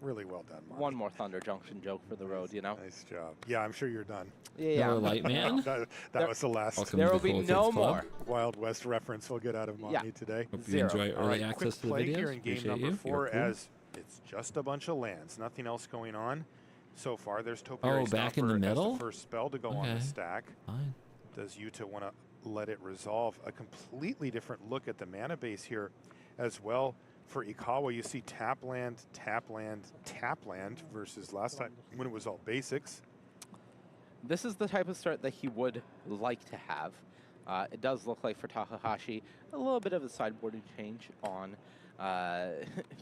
Really well done, Mark. One more Thunder Junction joke for the road, you know? Nice job. Yeah, I'm sure you're done. Yeah. Hello, Light Man. that was the last. Welcome There to will the be Cool Kids no Club. more. Wild West reference we'll get out of Mommy today. Hope you enjoy All early right, access quick to the play videos. here in game Appreciate number you. 4 You're cool. as it's just a bunch of lands, nothing else going on so far. There's Topiary Oh, back in the Stomper as middle? the first spell to go on Okay. the stack. Fine. Does Utah want to let it resolve? A completely different look at the mana base here as well. For Ikawa, you see tap land, tap land, tap land versus last time when it was all basics. This is the type of start that he would like to have. It does look like for Takahashi, a little bit of a sideboarding change on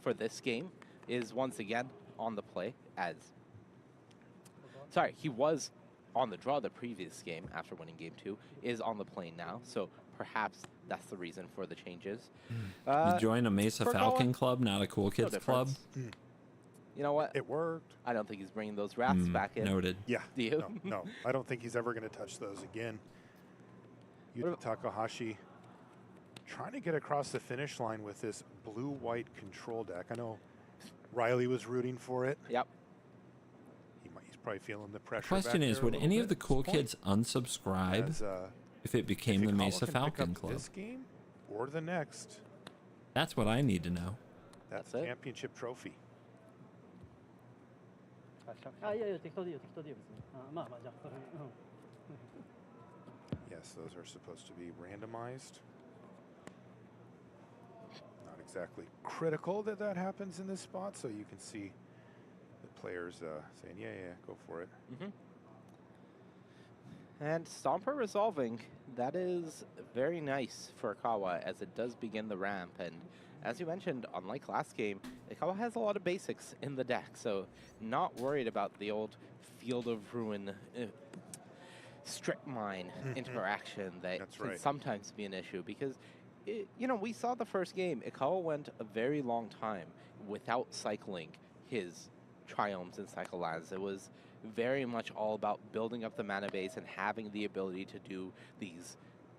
for this game is once again on the play as... Sorry, he was on the draw the previous game after winning game 2, is on the plane now, so perhaps that's the reason for the changes. You join a Mesa for Falcon Koa, club, not a Cool Kids club. You know what? It worked. I don't think he's bringing those wraps back in. Noted. Yeah. Do you? No, I don't think he's ever going to touch those again. Yuta Takahashi trying to get across the finish line with this blue-white control deck. I know Riley was rooting for it. Yep. He's probably feeling the pressure. Question back is, there a would little any bit of the at this Cool point. Kids unsubscribe As, if it became the Ikawa Mesa can pick Falcon up club? This game or the next. That's what I need to know. That's the championship trophy. あ、いやいや、適当でいいよ、適当でいいよ、別に。あ、まあまあ、じゃあ、それ、Yes, those are supposed to be randomized. Not exactly critical that that happens in this spot, so you can see the players saying, yeah, go for it. And Stomper resolving, that is very nice for Ikawa as it does begin the ramp. And as you mentioned, unlike last game, Ikawa has a lot of basics in the deck, so not worried about the old Field of Ruin strip mine interaction that can sometimes be an issue because, you know, we saw the first game, Ikawa went a very long time without cycling his Triomes and Cycle Lands. It was very much all about building up the mana base and having the ability to do these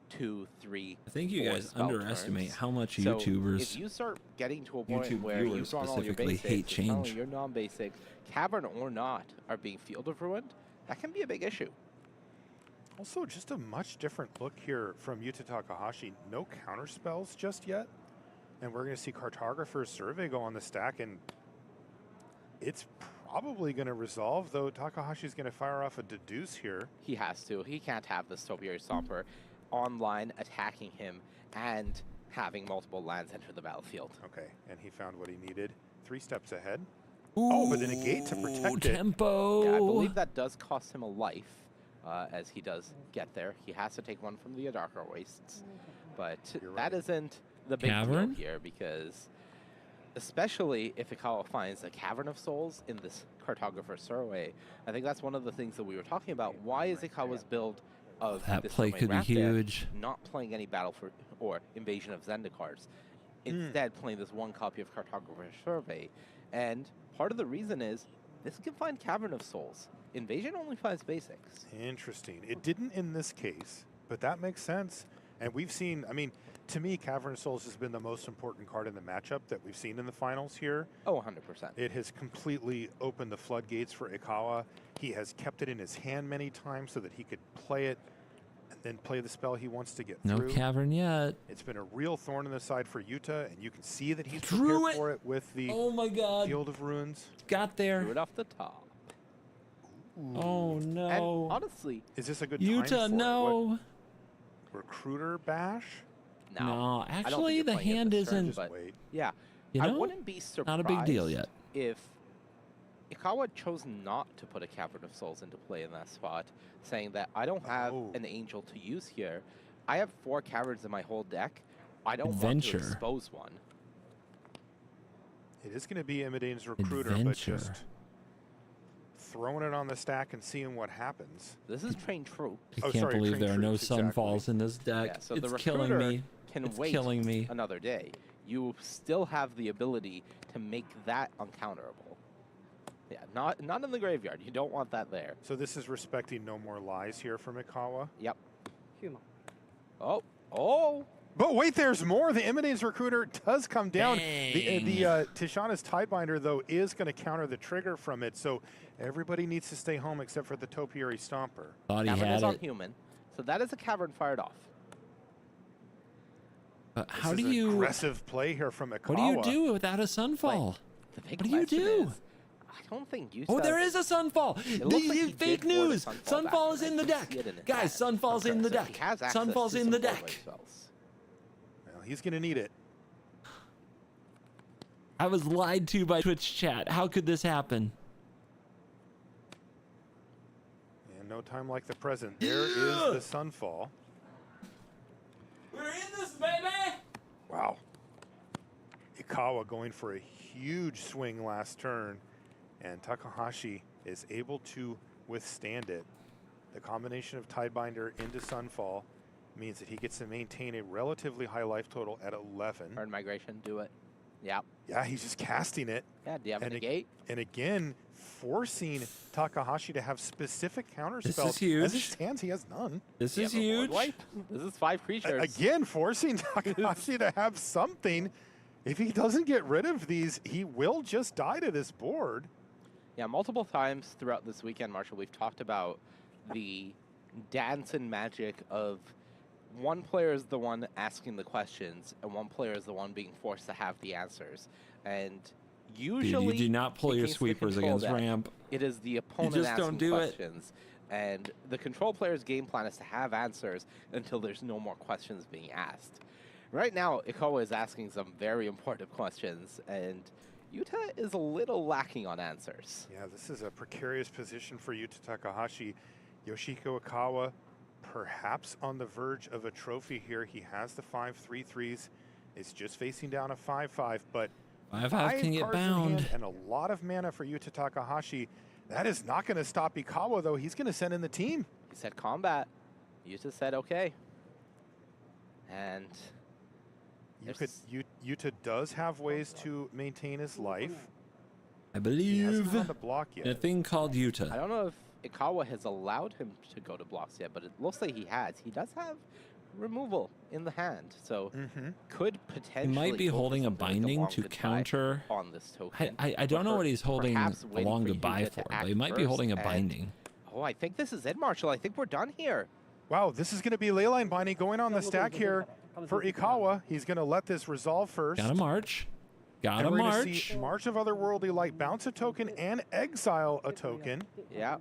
2, 3, I think you 4 guys spell underestimate turns. how much So YouTubers, if you start getting to a point YouTube where viewers you've drawn all your specifically basics, hate and suddenly change. your non-basics, Cavern or not, are being Field of Ruined, that can be a big issue. Also, just a much different look here from Yuta Takahashi. No counter spells just yet. And we're going to see Cartographer's Survey go on the stack, and it's probably going to resolve, though Takahashi's going to fire off a Deduce here. He has to. He can't have this Topiary Stomper online attacking him and having multiple lands enter the battlefield. Okay, and he found what he needed. 3 steps ahead. Oh, but then a gate to protect it. Tempo. Yeah, I believe that does cost him a life as he does get there. He has to take one from the Adarkar Wastes. But that isn't the big Cavern? deal here because especially if Ikawa finds a Cavern of Souls in this Cartographer Survey, I think that's one of the things that we were talking about. Why is Ikawa's build of That this play domain could be ramp deck huge. not playing any Battle for or Invasion of Zendikars? Instead playing this one copy of Cartographer Survey. And part of the reason is this can find Cavern of Souls. Invasion only finds basics. Interesting. It didn't in this case, but that makes sense. And we've seen, I mean, to me, Cavern of Souls has been the most important card in the matchup that we've seen in the finals here. Oh, 100%. It has completely opened the floodgates for Ikawa. He has kept it in his hand many times so that he could play it and then play the spell he wants to get No through. Cavern yet. It's been a real thorn in the side for Yuta, and you can see that he's Drew prepared it. for it with the Oh my God. Field of Runes. Got there. Threw it off the top. Oh no. And honestly, is this a good time Yuta, for no. it? Recruiter bash? No, I don't actually, think the you're playing it hand this turn, isn't. but yeah, You I know, wouldn't be surprised. not a big deal yet. If Ikawa chose not to put a Cavern of Souls into play in that spot, saying that I don't have an angel to use here. I have 4 caverns in my whole deck. I don't Adventure. want to expose one. It is going to be Imidane's recruiter, Adventure. but just throwing it on the stack and seeing what happens. This is trained troops. I can't believe there are no Sunfalls in this deck. Yeah, so it's the killing recruiter me. can It's wait killing me. another day. You still have the ability to make that uncounterable. Yeah, not in the graveyard. You don't want that there. So this is respecting No More Lies here from Ikawa. Yep. Oh. But wait, there's more. The Imidane's recruiter does come down. The Tishana's Tidebinder, though, is going to counter the trigger from it. So everybody needs to stay home except for the Topiary Stomper. Thought he Cavern had is on it. human. So that is a cavern fired off. But This how is do an you? aggressive play here from Ikawa. What do you do without a Sunfall? The big What do you question do? is, I don't think you. Oh, there is a Sunfall. It looks like he Fake did ward a news. Sunfall back, Sunfall is and I in the can deck. see it in his Guys, hand. Sunfall's in the So deck. he has access Sunfall's to in some the four-way deck. spells. Well, he's going to need it. I was lied to by Twitch chat. How could this happen? And no time like the present. There is the Sunfall. We're in this, baby. Wow. Ikawa going for a huge swing last turn, and Takahashi is able to withstand it. The combination of Tidebinder into Sunfall means that he gets to maintain a relatively high life total at 11. Burn migration, do it. Yeah. Yeah, he's just casting it. Yeah, do you have a and negate? And again, forcing Takahashi to have specific counter This spells. is huge. As it stands, he has none. This You is have a board huge. wipe? This is 5 creatures. Again, forcing Takahashi to have something. If he doesn't get rid of these, he will just die to this board. Yeah, multiple times throughout this weekend, Marshall, we've talked about the dance and magic of one player is the one asking the questions, and one player is the one being forced to have the answers. And usually, Dude, you do not pull your against the sweepers control against deck, ramp. It is the opponent just asking don't do it. questions. And the control player's game plan is to have answers until there's no more questions being asked. Right now, Ikawa is asking some very important questions, and Yuta is a little lacking on answers. Yeah, this is a precarious position for Yuta Takahashi. Yoshiko Ikawa perhaps on the verge of a trophy here. He has the 5/3/3s. It's just facing down a 5/5, but 5/5 can get cards in bound. hand and a lot of mana for Yuta Takahashi. That is not going to stop Ikawa, though. He's going to send in the team. He said combat. Yuta said okay. And Yuta does have ways to maintain his life. I He hasn't believe gone to block yet. in a thing called I Yuta. don't know if Ikawa has allowed him to go to blocks yet, but it looks like he has. He does have removal in the hand, so could He potentially might be go for holding a something like binding long to goodbye counter. on this token. I don't know what he's holding perhaps a waiting long for goodbye Yuta to for, but act he might be first holding a and- binding. Oh, I think this is it, Marshall. I think we're done here. Wow, this is going to be Leyline Binding going on the stack here for Ikawa. He's going to let this resolve first. Gotta march. Gotta And we're gonna march. see March of Otherworldly Light bounce a token and exile a token. Yeah.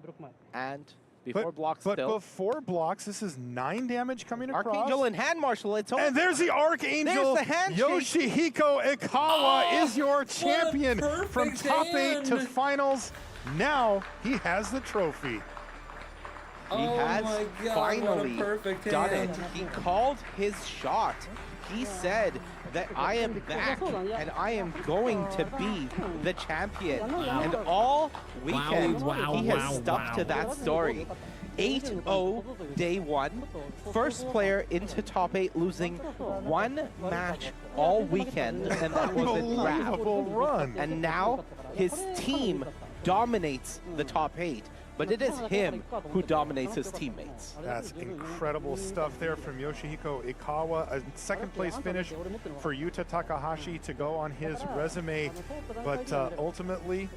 And before blocks But still. before blocks, this is 9 damage coming across. Archangel in hand, Marshall. It's over. And there's the Archangel. There's the handshake. Yoshihiko Ikawa is your champion from perfect top 8 to hand. finals. Now he has the trophy. He Oh has my God, what a finally perfect done hand. it. He called his shot. He said that I am back and I am going to be the champion. And all weekend he has stuck to that story. 8-0 day 1. First player into top 8 losing 1 match all weekend, and that was in draft. Unbelievable run. And now his team dominates the top 8, but it is him who dominates his teammates. That's incredible stuff there from Yoshihiko Ikawa. A second place finish for Yuta Takahashi to go on his resume, but ultimately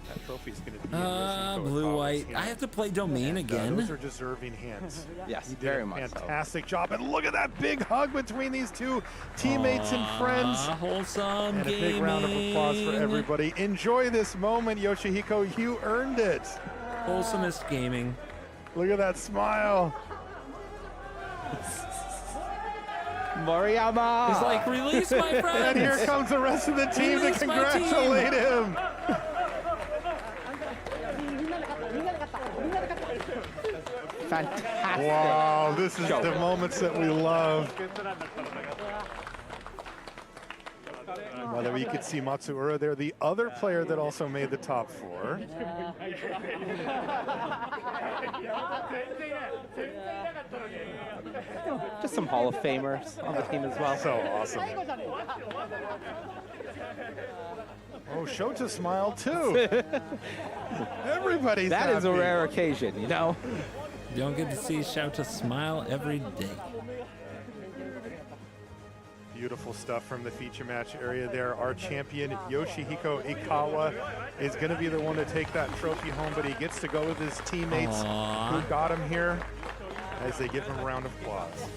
that trophy is going to be in Yoshihiko Blue Ikawa's white. hand. I have to play domain again. Those are deserving hands. Yes, he did very a much so. fantastic job. And look at that big hug between these two teammates and friends. Wholesome And a big round of applause for everybody. Enjoy this moment, Yoshihiko. You earned it. Wholesomest gaming. Look at that smile. Moriyama. He's like, release my friend. And here comes the rest of the team Release to my team. congratulate him. Fantastic. Wow, this is the moments that we love. Whether you could see Matsuura there, the other player that also made the top 4. Just some Hall of Famers on the team as well. So awesome. Oh, Shota smiled too. Everybody's That is a happy. rare occasion, you know? You don't get to see Shouta smile every day. Beautiful stuff from the feature match area there. Our champion, Yoshihiko Ikawa, is going to be the one to take that trophy home, but he gets to go with his teammates who got him here as they give him a round of applause.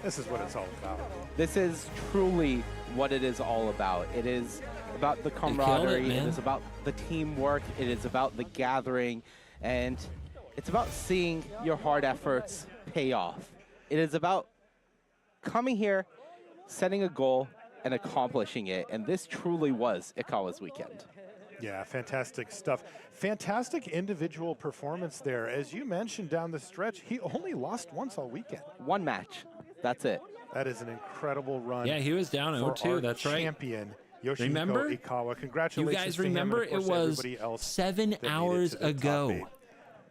This is what it's all about. This is truly what it is all about. It is about the camaraderie, it is about the teamwork, it is about the gathering, and it's about seeing your hard efforts pay off. It is about coming here, setting a goal, and accomplishing it, and this truly was Ikawa's weekend. Yeah, fantastic stuff. Fantastic individual performance there. As you mentioned down the stretch, he only lost once all weekend. One match, that's it. That is an incredible run. Yeah, he was down for 0-2, our that's right. champion, Yoshihiko Remember? Ikawa. Congratulations You guys to him and, remember of course, it was everybody else 7 that made it hours to the top ago. 8.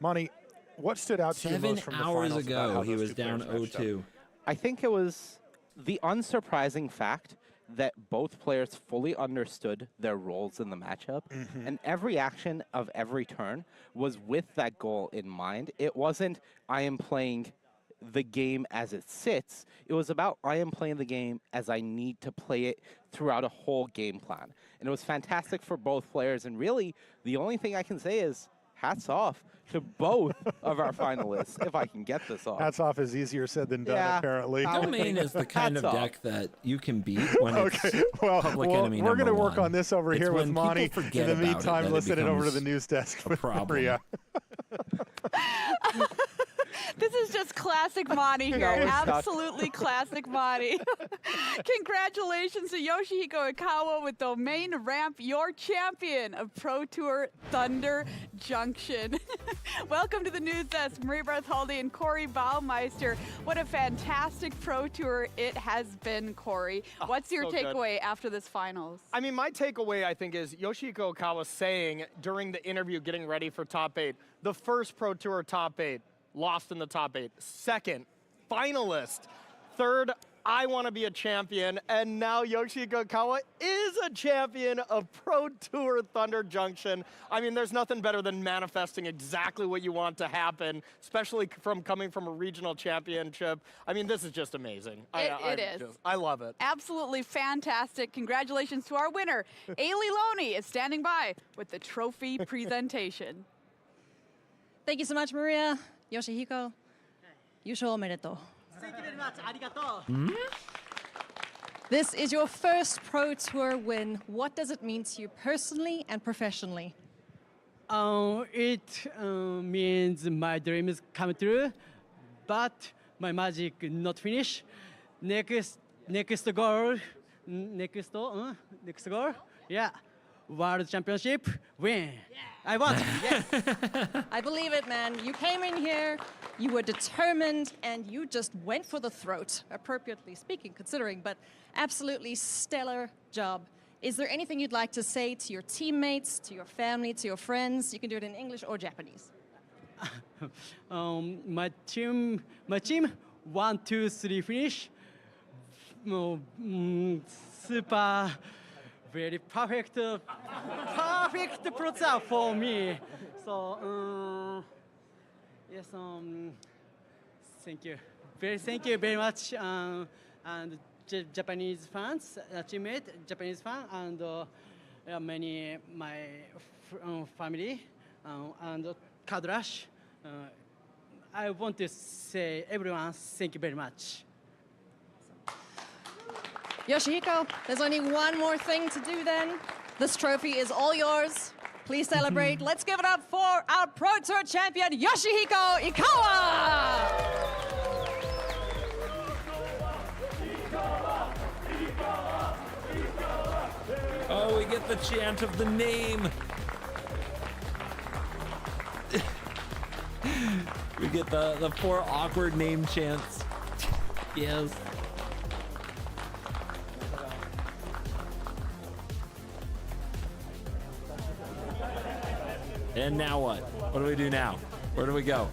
Monty, what stood out to you 7 most from the hours finals about ago, how he those was two down players matched up? 0-2. I think it was the unsurprising fact that both players fully understood their roles in the matchup, and every action of every turn was with that goal in mind. It wasn't, I am playing the game as it sits. It was about, I am playing the game as I need to play it throughout a whole game plan. And it was fantastic for both players, and really, the only thing I can say is, hats off to both of our finalists, if I can get this off. Hats off is easier said than done, apparently. Domain is the kind of Hats off. deck that you can beat when Okay, it's well, public enemy we're going to number work one. on this over It's here with when people Monty. forget In the about it meantime, that let's send it over to becomes the news desk with problem. Maria. This is just classic Monty here. No, it's not. Absolutely classic Monty. Congratulations to Yoshihiko Ikawa with Domain Ramp, your champion of Pro Tour Thunder Junction. Welcome to the news desk, Marie Bartholdi and Corey Baumeister. What a fantastic Pro Tour it has been, Corey. What's your so good. takeaway after this finals? I mean, my takeaway, I think, is Yoshihiko Ikawa saying during the interview getting ready for top 8, the first Pro Tour top 8, lost in the top 8. Second, finalist. Third, I want to be a champion. And now Yoshihiko Ikawa is a champion of Pro Tour Thunder Junction. I mean, there's nothing better than manifesting exactly what you want to happen, especially from coming from a regional championship. I mean, this is just amazing. It is. I love it. Absolutely fantastic. Congratulations to our winner. Ailey Loney is standing by with the trophy presentation. Thank you so much, Maria. Yoshihiko, yusho omedetou. Thank you very much. Arigato. This is your first Pro Tour win. What does it mean to you personally and professionally? It means my dreams come true, but my magic not finish. Next goal, next goal, yeah. World Championship win. I want. Yes. I believe it, man. You came in here, you were determined, and you just went for the throat, appropriately speaking, considering, but absolutely stellar job. Is there anything you'd like to say to your teammates, to your family, to your friends? You can do it in English or Japanese. My team 1, 2, 3 finish. Super, very perfect process for me. So yes, thank you very much, and Japanese fans, teammate, Japanese fan, and many my family and Card Rush. I want to say everyone thank you very much. Yoshihiko, there's only one more thing to do then. This trophy is all yours. Please celebrate. Let's give it up for our Pro Tour champion, Yoshihiko Ikawa! Oh, we get the chant of the name. We get the 4 awkward name chants. Yes. And now what? What do we do now? Where do we go?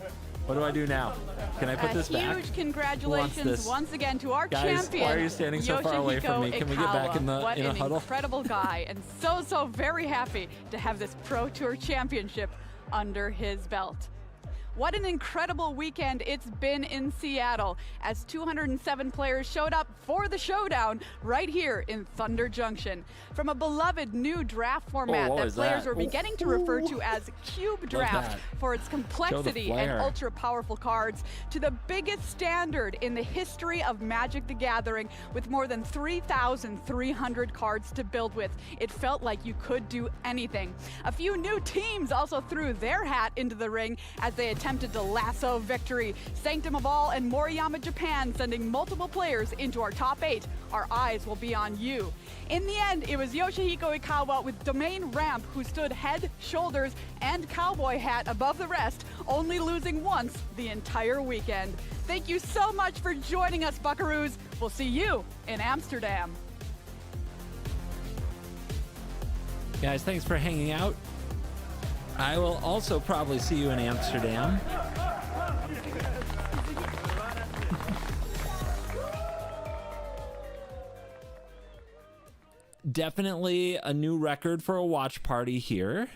What do I do now? Can I put this back? Huge congratulations once again to our Guys, champion. why are you standing so far away from me? Can we get back in a What an huddle? incredible guy, and so very happy to have this Pro Tour championship under his belt. What an incredible weekend it's been in Seattle as 207 players showed up for the showdown right here in Thunder Junction. From a beloved new draft format that players are beginning to refer to as Cube Draft for its complexity and ultra powerful cards, to the biggest standard in the history of Magic the Gathering with more than 3,300 cards to build with. It felt like you could do anything. A few new teams also threw their hat into the ring as they attempted to lasso victory. Sanctum of All and Moriyama Japan sending multiple players into our top 8. Our eyes will be on you. In the end, it was Yoshihiko Ikawa with Domain Ramp who stood head, shoulders, and cowboy hat above the rest, only losing once the entire weekend. Thank you so much for joining us, Buckaroos. We'll see you in Amsterdam. Guys, thanks for hanging out. I will also probably see you in Amsterdam. Definitely a new record for a watch party here.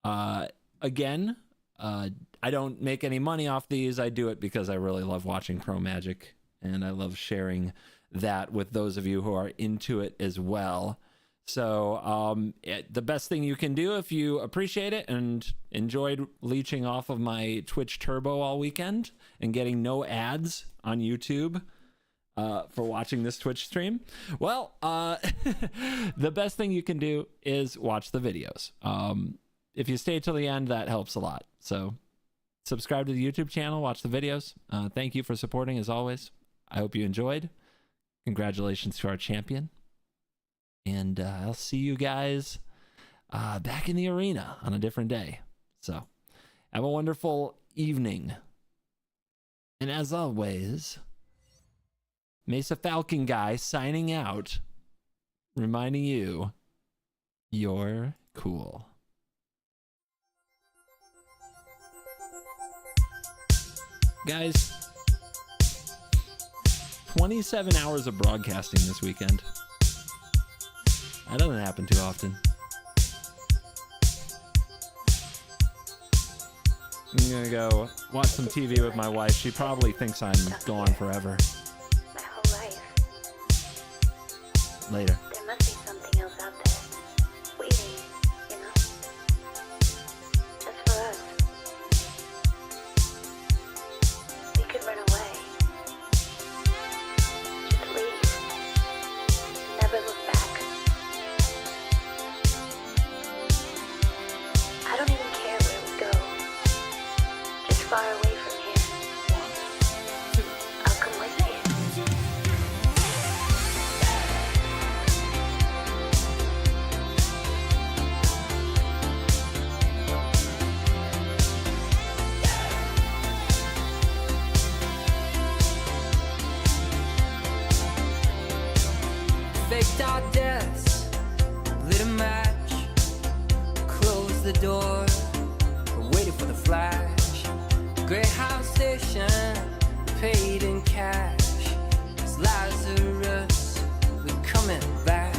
Again, I don't make any money off these. I do it because I really love watching Pro Magic, and I love sharing that with those of you who are into it as well. So the best thing you can do if you appreciate it and enjoyed leeching off of my Twitch Turbo all weekend and getting no ads on YouTube for watching this Twitch stream, well, the best thing you can do is watch the videos. If you stay till the end, that helps a lot. So subscribe to the YouTube channel, watch the videos. Thank you for supporting as always. I hope you enjoyed. Congratulations to our champion. And I'll see you guys back in the arena on a different day. So have a wonderful evening. And as always, Mesa Falcon Guy signing out, reminding you, you're cool. Guys, 27 hours of broadcasting this weekend. That doesn't happen too often. I'm gonna go watch some TV with my wife. She probably thinks I'm gone forever. My whole life. Later. There must be something else out there, waiting, you know? Just for us. We could run away. Just leave. Never look back. I don't even care where we go. Just far away from here. I'll come with you. Faked our deaths, lit a match, closed the door, waited for the flash. Greyhound station, paid in cash. It's Lazarus, we're coming back.